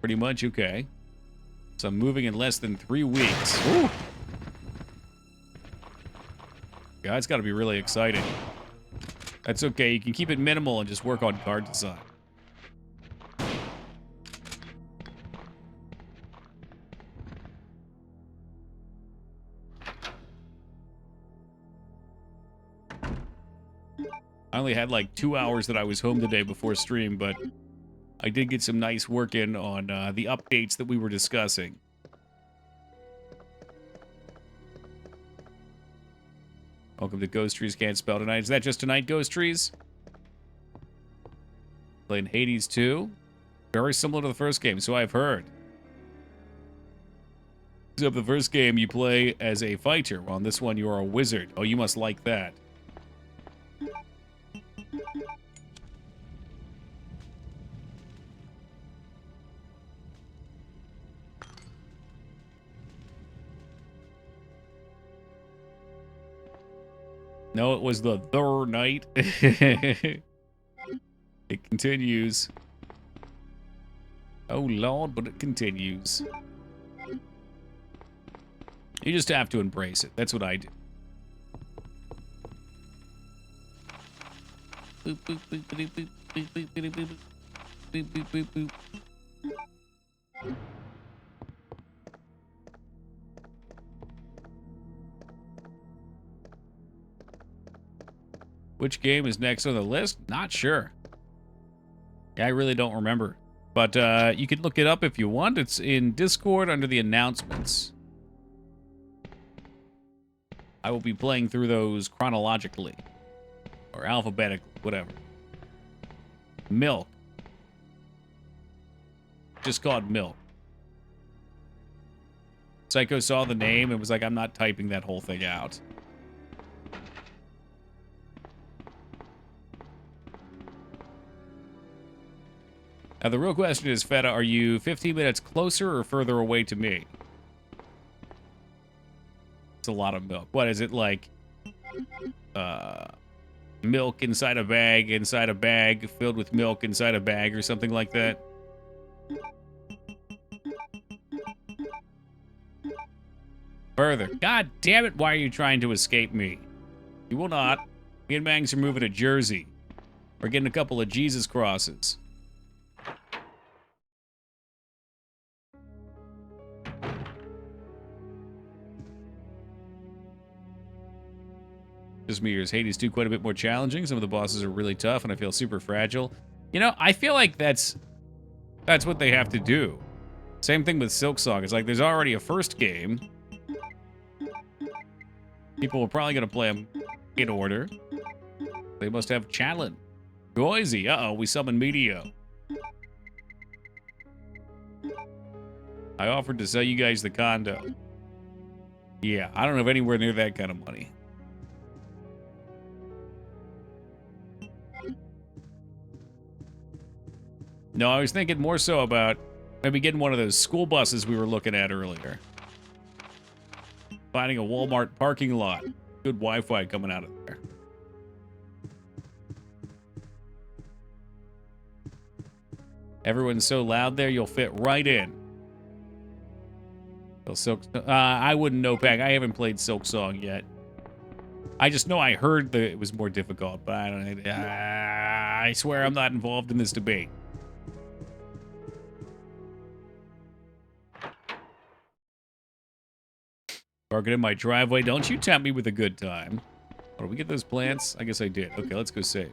Speaker 1: Pretty much, okay. So I'm moving in less than 3 weeks. Ooh. God, it's got to be really exciting. That's okay, you can keep it minimal and just work on card design. I only had like 2 hours that I was home today before stream, but I did get some nice work in on the updates that we were discussing. Welcome to Ghost Trees Can't Spell tonight. Is that just tonight, Ghost Trees? Playing Hades 2. Very similar to the first game, so I've heard. Except the first game you play as a fighter, while in this one you are a wizard. Oh, you must like that. No, it was the third night. It continues. Oh, Lord, but it continues. You just have to embrace it. That's what I do. Boop, boop, boop, boop, boop, boop, boop, boop, boop, boop, boop, boop, boop. Which game is next on the list? Not sure. Yeah, I really don't remember. But you can look it up if you want. It's in Discord under the announcements. I will be playing through those chronologically. Or alphabetically, whatever. Milk. Just called Milk. Psycho saw the name and was like, I'm not typing that whole thing out. Now, the real question is, Feta, are you 15 minutes closer or further away to me? It's a lot of milk. What is it, like, milk inside a bag filled with milk inside a bag or something like that? Further. God damn it, why are you trying to escape me? You will not. Me and Mangs are moving to Jersey. We're getting a couple of Jesus crosses. Just me, here's Hades 2 quite a bit more challenging. Some of the bosses are really tough, and I feel super fragile. You know, I feel like that's what they have to do. Same thing with Silksong. It's like there's already a first game. People are probably going to play them in order. They must have challenge. Goisy. Uh-oh, we summon Meteo. I offered to sell you guys the condo. Yeah, I don't have anywhere near that kind of money. No, I was thinking more so about maybe getting one of those school buses we were looking at earlier. Finding a Walmart parking lot. Good Wi-Fi coming out of there. Everyone's so loud there, you'll fit right in. I wouldn't know, Pack. I haven't played Silk Song yet. I just know I heard that it was more difficult, but I don't. I swear I'm not involved in this debate. Parking in my driveway. Don't you tempt me with a good time. Oh, did we get those plants? I guess I did. Okay, let's go save.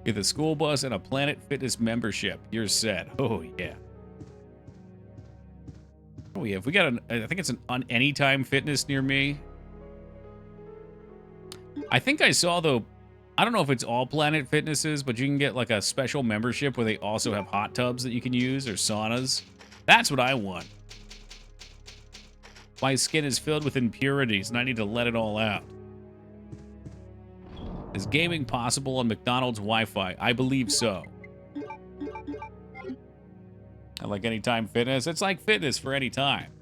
Speaker 1: Get the school bus and a Planet Fitness membership. You're set. Oh, yeah. Oh, yeah. If we got I think it's an Anytime Fitness near me. I think I saw, though, I don't know if it's all Planet Fitnesses, but you can get like a special membership where they also have hot tubs that you can use or saunas. That's what I want. My skin is filled with impurities and I need to let it all out. Is gaming possible on McDonald's Wi-Fi? I believe so. I like Anytime Fitness. It's like fitness for any time.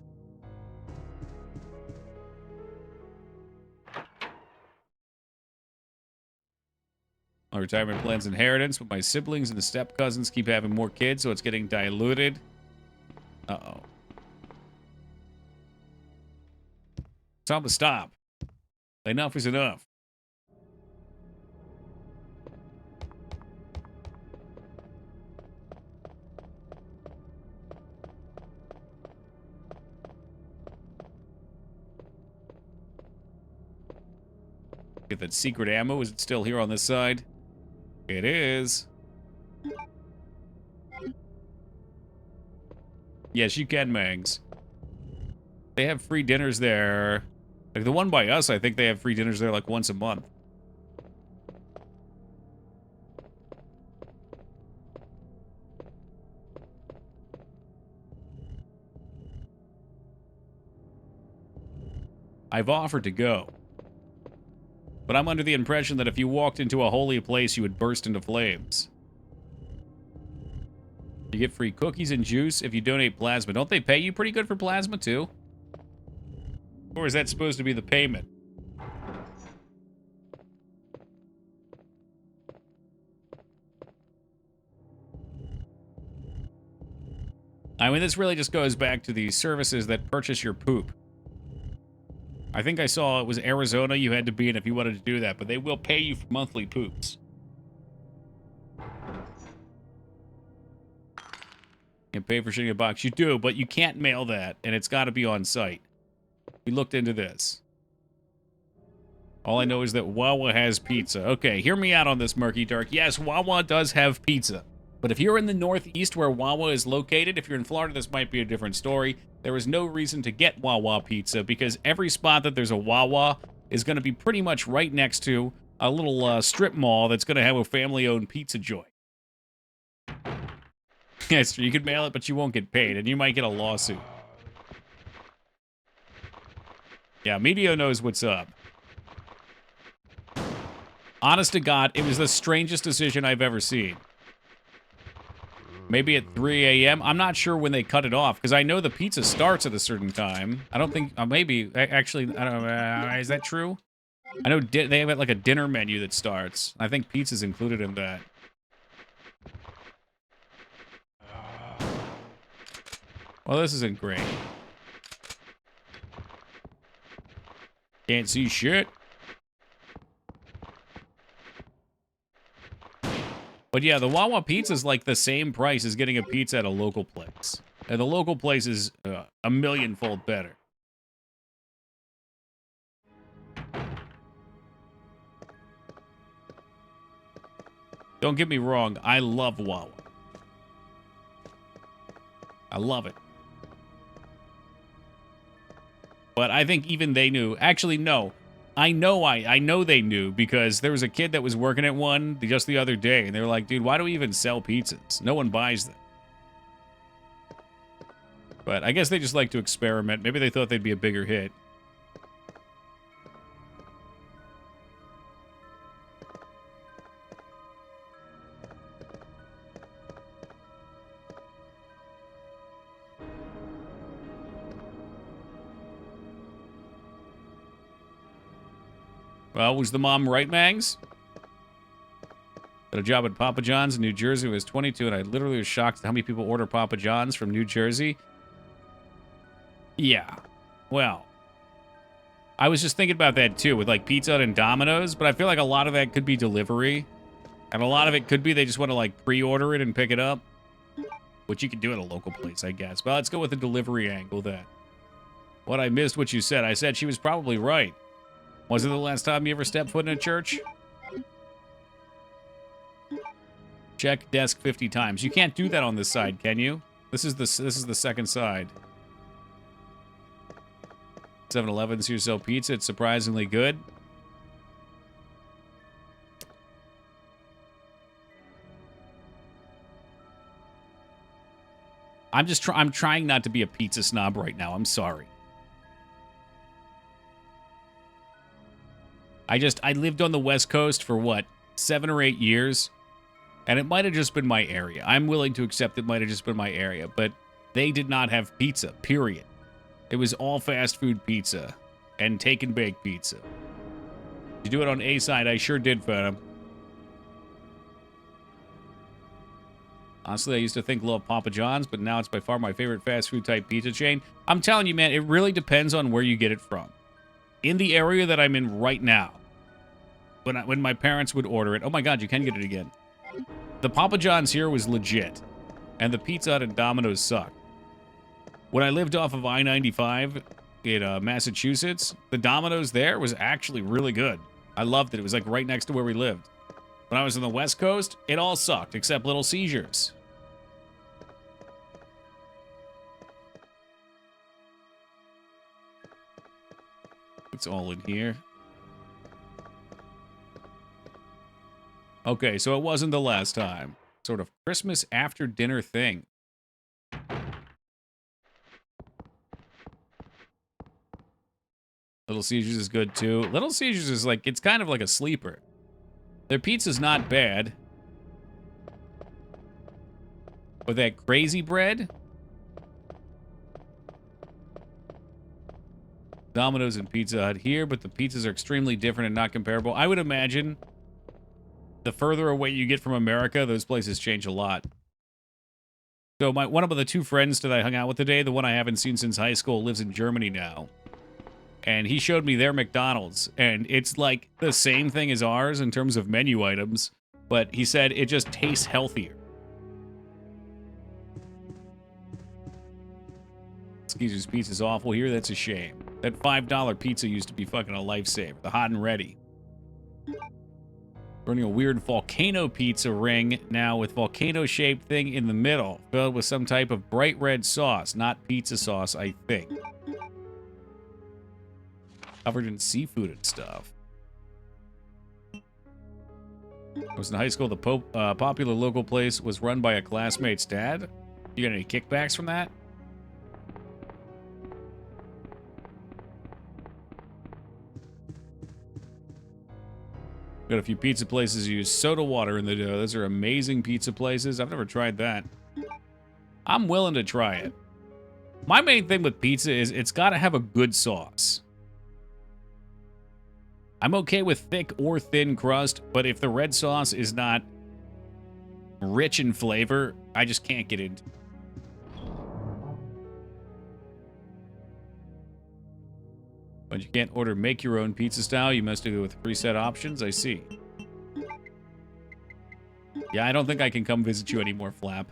Speaker 1: My retirement plan's inheritance, but my siblings and the step-cousins keep having more kids, so it's getting diluted. Uh-oh. Tell them to stop. Enough is enough. Get that secret ammo. Is it still here on this side? It is. Yes, you can, Mags. They have free dinners there. Like the one by us, I think they have free dinners there like once a month. I've offered to go. But I'm under the impression that if you walked into a holy place, you would burst into flames. You get free cookies and juice if you donate plasma. Don't they pay you pretty good for plasma, too? Or is that supposed to be the payment? I mean, this really just goes back to the services that purchase your poop. I think I saw it was Arizona you had to be in if you wanted to do that, but they will pay you for monthly poops. You pay for shitting a box. You do, but you can't mail that, and it's got to be on site. We looked into this. All I know is that Wawa has pizza. Okay, hear me out on this, Murky Dark. Yes, Wawa does have pizza. But if you're in the Northeast where Wawa is located, if you're in Florida, this might be a different story. There is no reason to get Wawa pizza because every spot that there's a Wawa is going to be pretty much right next to a little strip mall that's going to have a family-owned pizza joint. That's true. You could mail it, but you won't get paid, and you might get a lawsuit. Yeah, Meteo knows what's up. Honest to God, it was the strangest decision I've ever seen. Maybe at 3 a.m. I'm not sure when they cut it off, because I know the pizza starts at a certain time. I don't think, maybe, actually, I don't know, is that true? I know they have like a dinner menu that starts. I think pizza's included in that. Well, this isn't great. Can't see shit. But yeah, the Wawa pizza is like the same price as getting a pizza at a local place. And the local place is a millionfold better. Don't get me wrong, I love Wawa. I love it. But I think even they knew. Actually, no. I know they knew because there was a kid that was working at one just the other day, and they were like, dude, why do we even sell pizzas? No one buys them. But I guess they just like to experiment. Maybe they thought they'd be a bigger hit. Well, was the mom right, Mangs? Got a job at Papa John's in New Jersey when I was 22, and I literally was shocked at how many people order Papa John's from New Jersey. Yeah. Well, I was just thinking about that, too, with, like, Pizza Hut and Domino's, but I feel like a lot of that could be delivery. And a lot of it could be they just want to, like, pre-order it and pick it up. Which you could do at a local place, I guess. But let's go with the delivery angle, then. What I missed what you said. I said she was probably right. Was it the last time you ever stepped foot in a church? Check desk 50 times. You can't do that on this side, can you? This is the second side. 7-Eleven's here sell pizza. It's surprisingly good. I'm trying not to be a pizza snob right now. I'm sorry. I lived on the West Coast for, what, 7 or 8 years? And it might have just been my area. I'm willing to accept it might have just been my area. But they did not have pizza, period. It was all fast food pizza. And take and bake pizza. You do it on A side, I sure did, Phantom. Honestly, I used to think love Papa John's, but now it's by far my favorite fast food type pizza chain. I'm telling you, man, it really depends on where you get it from. In the area that I'm in right now, when my parents would order it, oh my god, you can get it again. The Papa John's here was legit, and the Pizza Hut and Domino's suck. When I lived off of I-95 in Massachusetts, the Domino's there was actually really good. I loved it. It was like right next to where we lived. When I was on the West Coast, it all sucked, except Little Seizures. It's all in here. Okay, so it wasn't the last time. Sort of Christmas after dinner thing. Little Seizures is good too. Little Seizures is like, it's kind of like a sleeper. Their pizza's not bad. But that crazy bread? Domino's and Pizza Hut here, but the pizzas are extremely different and not comparable. I would imagine the further away you get from America, those places change a lot. So one of the two friends that I hung out with today, the one I haven't seen since high school, lives in Germany now. And he showed me their McDonald's, and it's like the same thing as ours in terms of menu items, but he said it just tastes healthier. Skeezer's Pizza's awful here, that's a shame. That $5 pizza used to be fucking a lifesaver. The hot and ready. Running a weird volcano pizza ring now with volcano-shaped thing in the middle, filled with some type of bright red sauce, not pizza sauce, I think. Covered in seafood and stuff. I was in high school. The popular local place was run by a classmate's dad. You got any kickbacks from that? Got a few pizza places use soda water in the dough. Those are amazing pizza places. I've never tried that. I'm willing to try it. My main thing with pizza is it's got to have a good sauce. I'm okay with thick or thin crust, but if the red sauce is not rich in flavor, I just can't get into it. But you can't order make your own pizza style. You must do it with preset options. I see. Yeah, I don't think I can come visit you anymore, Flap.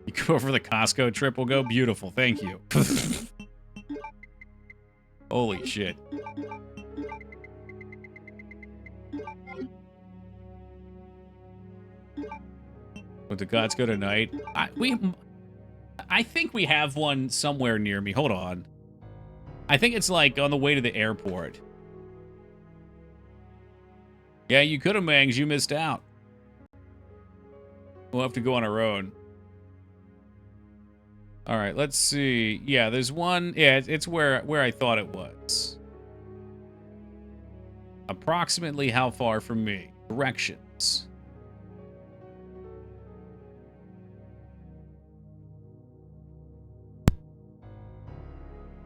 Speaker 1: You go for the Costco trip, we'll go. Beautiful, thank you. Holy shit. With the gods go tonight. I think we have one somewhere near me. Hold on. I think it's like on the way to the airport. Yeah, you could have, Mangs. You missed out. We'll have to go on our own. All right, let's see. Yeah, there's one. Yeah, it's where I thought it was. Approximately how far from me? Directions.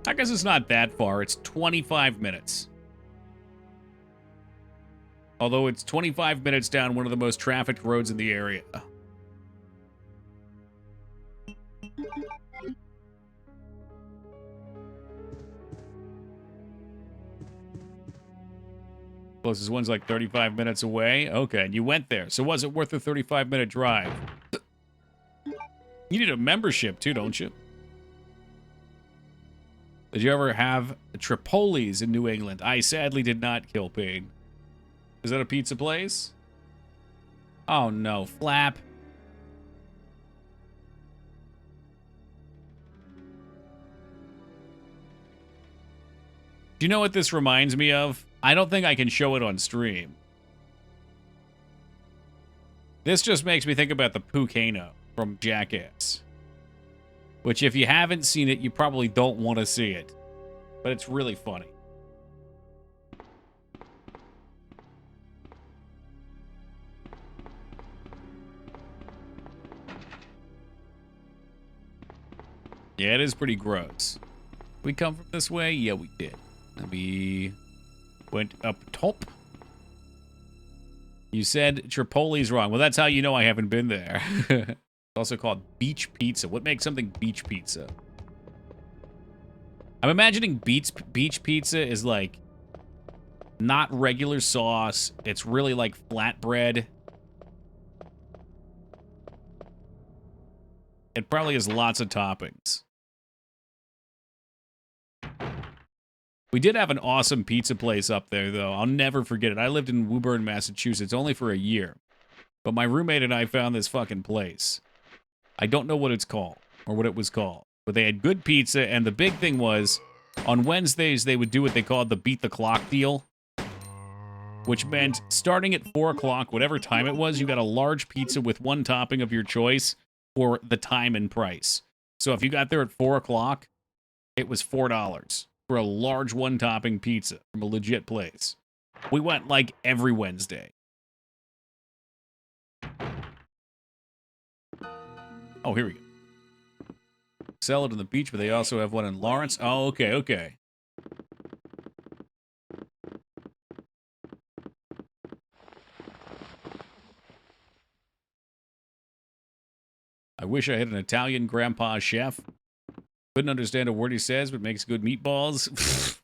Speaker 1: I guess it's not that far. It's 25 minutes. Although it's 25 minutes down one of the most trafficked roads in the area. Closest one's like 35 minutes away. Okay, and you went there. So was it worth a 35-minute drive? You need a membership too, don't you? Did you ever have Tripoli's in New England? I sadly did not, kill Pain. Is that a pizza place? Oh no, Flap. Do you know what this reminds me of? I don't think I can show it on stream. This just makes me think about the Pukano from Jackass. Which, if you haven't seen it, you probably don't want to see it. But it's really funny. Yeah, it is pretty gross. We come from this way? Yeah, we did. We went up top. You said Tripoli's wrong. Well, that's how you know I haven't been there. It's also called beach pizza. What makes something beach pizza? I'm imagining beach pizza is like not regular sauce. It's really like flatbread. It probably has lots of toppings. We did have an awesome pizza place up there, though. I'll never forget it. I lived in Woburn, Massachusetts, only for a year. But my roommate and I found this fucking place. I don't know what it's called, or what it was called. But they had good pizza, and the big thing was, on Wednesdays, they would do what they called the beat the clock deal. Which meant, starting at 4 o'clock, whatever time it was, you got a large pizza with one topping of your choice for the time and price. So if you got there at 4 o'clock, it was $4. For a large one-topping pizza from a legit place. We went, like, every Wednesday. Oh, here we go. Sell it on the beach, but they also have one in Lawrence. Oh, okay, okay. I wish I had an Italian grandpa chef. Couldn't understand a word he says, but makes good meatballs.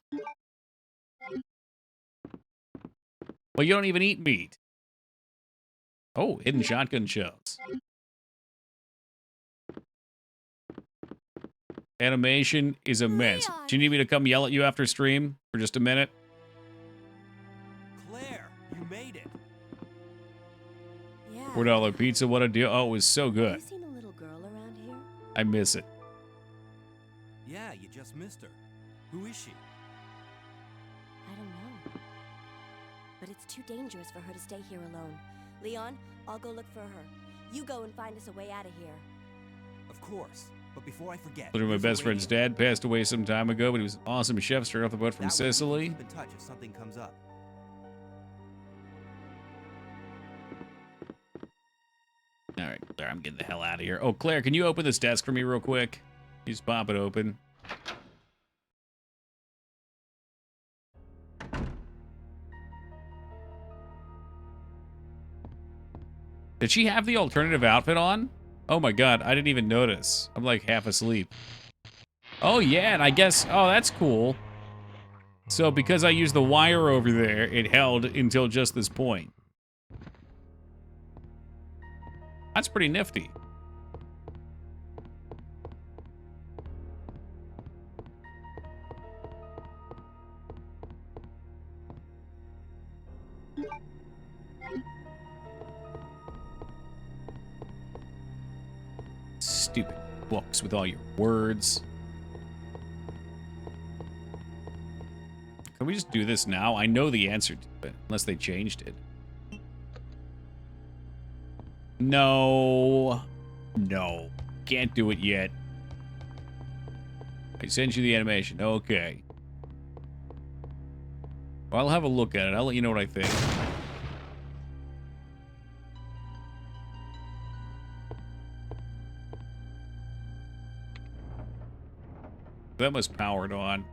Speaker 1: Well, you don't even eat meat. Oh, hidden shotgun shells. Animation is immense. Do you need me to come yell at you after stream for just a minute?
Speaker 5: Claire, you made it.
Speaker 3: Yeah.
Speaker 1: $4 pizza, what a deal. Oh, it was so
Speaker 3: Have
Speaker 1: good.
Speaker 3: you seen a little girl around here?
Speaker 1: I miss it.
Speaker 5: Yeah, you just missed her. Who is she?
Speaker 3: I don't know. But it's too dangerous for her to stay here alone. Leon, I'll go look for her. You go and find us a way out of here.
Speaker 5: Of course. But before I forget,
Speaker 1: Literally, my
Speaker 5: there's
Speaker 1: best
Speaker 5: a
Speaker 1: friend's
Speaker 5: radio.
Speaker 1: dad passed away some time ago, but he was an awesome chef straight off the boat from
Speaker 5: That way we can
Speaker 1: Sicily.
Speaker 5: Keep in touch if something comes up.
Speaker 1: All right, Claire, I'm getting the hell out of here. Oh, Claire, can you open this desk for me real quick? You just pop it open. Did she have the alternative outfit on? Oh my god, I didn't even notice. I'm like half asleep. Oh yeah, and I guess, oh, that's cool. So because I used the wire over there, it held until just this point. That's pretty nifty. books with all your words. Can we just do this now? I know the answer to it, unless they changed it. No. No. Can't do it yet. I sent you the animation. Okay. Well, I'll have a look at it. I'll let you know what I think. That was powered on.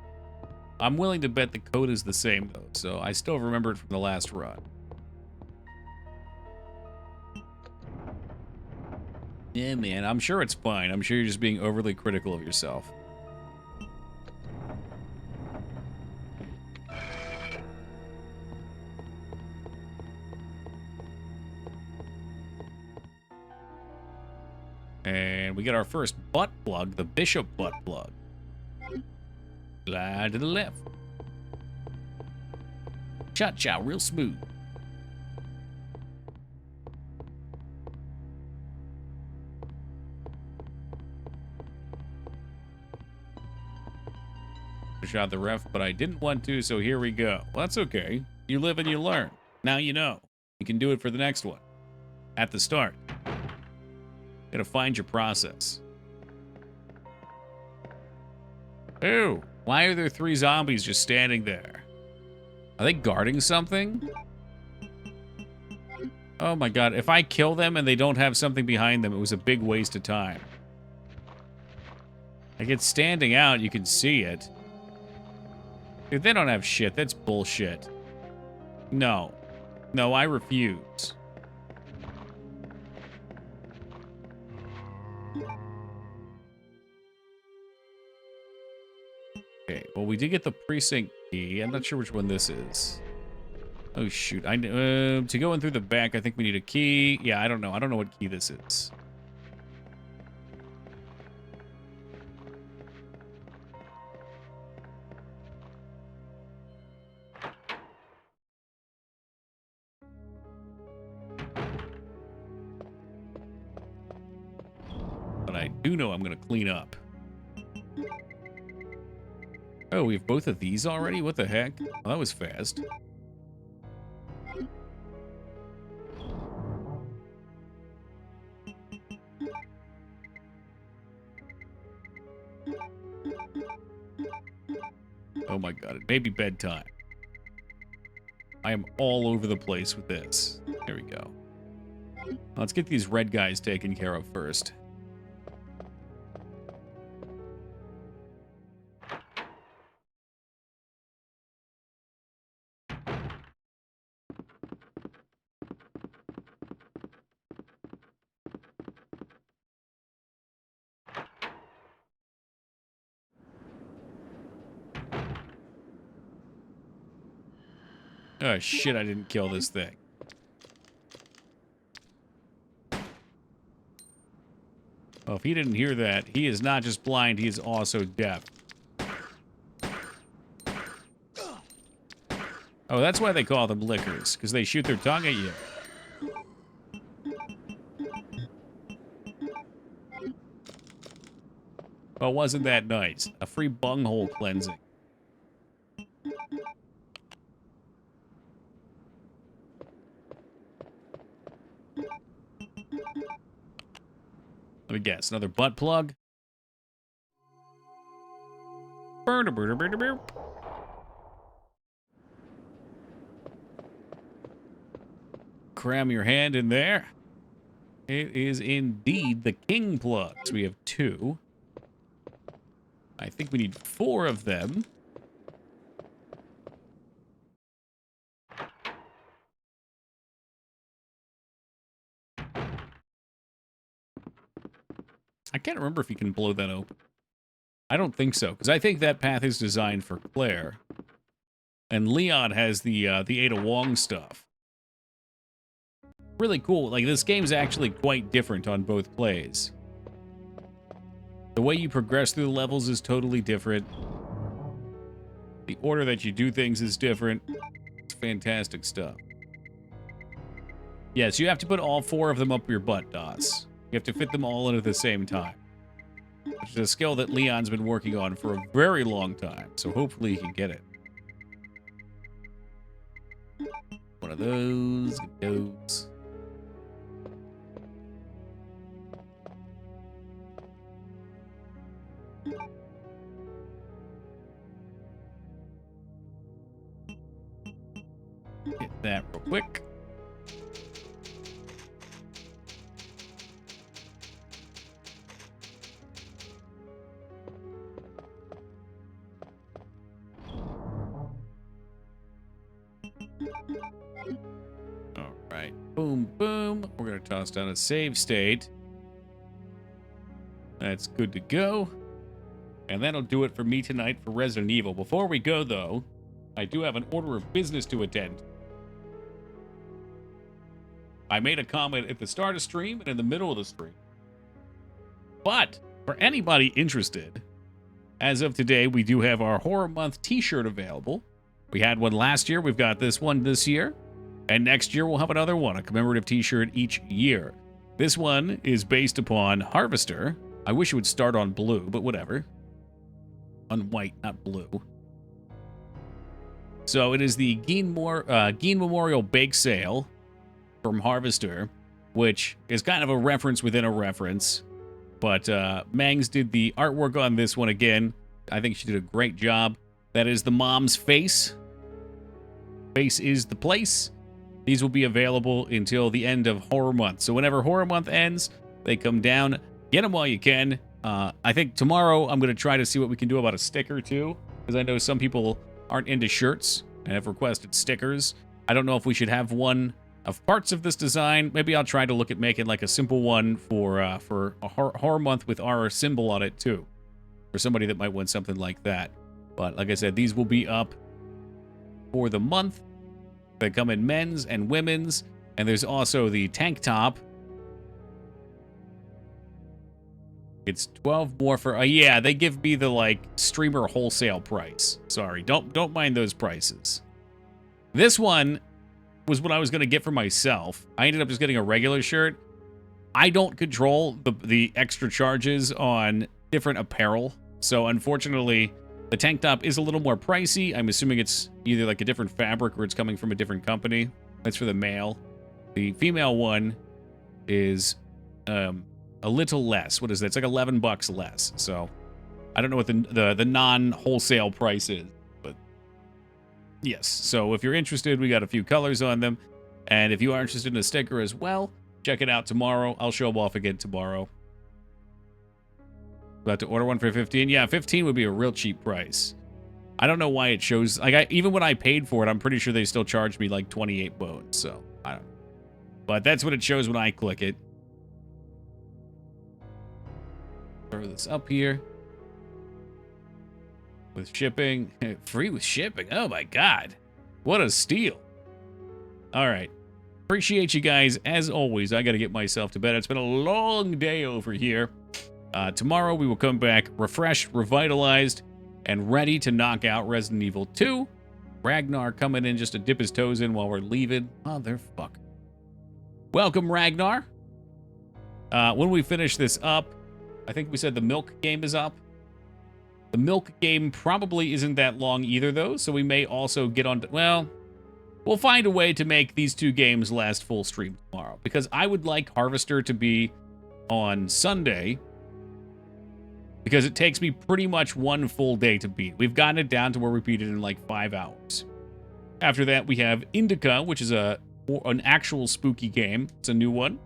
Speaker 1: I'm willing to bet the code is the same, though, so I still remember it from the last run. Yeah, man, I'm sure it's fine. I'm sure you're just being overly critical of yourself. And we get our first butt plug, the Bishop butt plug. Slide to the left. Cha-cha, real smooth. Shot the ref, but I didn't want to, so here we go. Well, that's okay. You live and you learn. Now you know. You can do it for the next one. At the start. Gotta find your process. Ew. Why are there 3 zombies just standing there? Are they guarding something? Oh my god, if I kill them and they don't have something behind them, it was a big waste of time. Like, it's standing out, you can see it. Dude, they don't have shit, that's bullshit. No. No, I refuse. Okay, well, we did get the precinct key. I'm not sure which one this is. Oh, shoot. To go in through the back, I think we need a key. Yeah, I don't know. I don't know what key this is. But I do know I'm going to clean up. Oh, we have both of these already? What the heck? Well, that was fast. Oh my god, it may be bedtime. I am all over the place with this. There we go. Let's get these red guys taken care of first. Oh shit, I didn't kill this thing. Well, if he didn't hear that, he is not just blind, he is also deaf. Oh, that's why they call them lickers, because they shoot their tongue at you. Well, wasn't that nice? A free bunghole cleansing. Let me guess, another butt plug? Cram your hand in there. It is indeed the king plugs. We have 2. I think we need 4 of them. I can't remember if you can blow that open. I don't think so, because I think that path is designed for Claire. And Leon has the Ada Wong stuff. Really cool. Like, this game's actually quite different on both plays. The way you progress through the levels is totally different. The order that you do things is different. It's fantastic stuff. Yes, you have to put all 4 of them up your butt, DOS. You have to fit them all in at the same time. which is a skill that Leon's been working on for a very long time. So hopefully he can get it. One of those. Get those. Get that real quick. All right. Boom, boom. We're going to toss down a save state. That's good to go. And that'll do it for me tonight for Resident Evil. Before we go, though, I do have an order of business to attend. I made a comment at the start of stream and in the middle of the stream. But for anybody interested, as of today, we do have our Horror Month t-shirt available. We had one last year. We've got this one this year. And next year, we'll have another one, a commemorative t-shirt each year. This one is based upon Harvester. I wish it would start on blue, but whatever. On white, not blue. So it is the Geen Memorial Bake Sale from Harvester, which is kind of a reference within a reference. But Mangs did the artwork on this one again. I think she did a great job. That is the mom's face. Face is the place. These will be available until the end of Horror Month. So whenever Horror Month ends, they come down. Get them while you can. I think tomorrow I'm going to try to see what we can do about a sticker too, because I know some people aren't into shirts and have requested stickers. I don't know if we should have one of parts of this design. Maybe I'll try to look at making like a simple one for a Horror Month with our symbol on it too, for somebody that might want something like that. But like I said, these will be up for the month. They come in men's and women's, and there's also the tank top. It's 12 more for yeah, they give me the like streamer wholesale price. Sorry, don't mind those prices. This one was what I was going to get for myself. I ended up just getting a regular shirt. I don't control the extra charges on different apparel. So unfortunately, the tank top is a little more pricey. I'm assuming it's either like a different fabric or it's coming from a different company. That's for the male. The female one is a little less. What is that? It's like $11 less. So I don't know what the non-wholesale price is, but yes. So if you're interested, we got a few colors on them. And if you are interested in a sticker as well, check it out tomorrow. I'll show them off again tomorrow. About to order one for 15. Yeah, 15 would be a real cheap price. I don't know why it shows, like, even when I paid for it, I'm pretty sure they still charged me like 28 bones. So I don't know. But that's what it shows when I click it. Throw this up here. With shipping. Free with shipping. Oh my god. What a steal. Alright. Appreciate you guys. As always, I gotta get myself to bed. It's been a long day over here. Tomorrow we will come back refreshed, revitalized, and ready to knock out Resident Evil 2. Ragnar coming in just to dip his toes in while we're leaving. Motherfucker. Welcome, Ragnar. When we finish this up, I think we said the milk game is up. The milk game probably isn't that long either, though, so we may also get on... well, we'll find a way to make these two games last full stream tomorrow, because I would like Harvester to be on Sunday, because it takes me pretty much one full day to beat. We've gotten it down to where we beat it in like 5 hours. After that, we have Indica, which is an actual spooky game. It's a new one.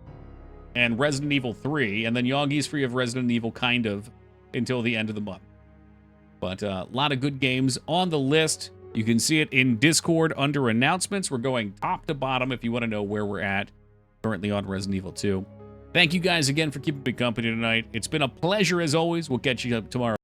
Speaker 1: And Resident Evil 3, and then Yogi's free of Resident Evil, kind of, until the end of the month. But a lot of good games on the list. You can see it in Discord under announcements. We're going top to bottom if you want to know where we're at currently on Resident Evil 2. Thank you guys again for keeping me company tonight. It's been a pleasure as always. We'll catch you up tomorrow.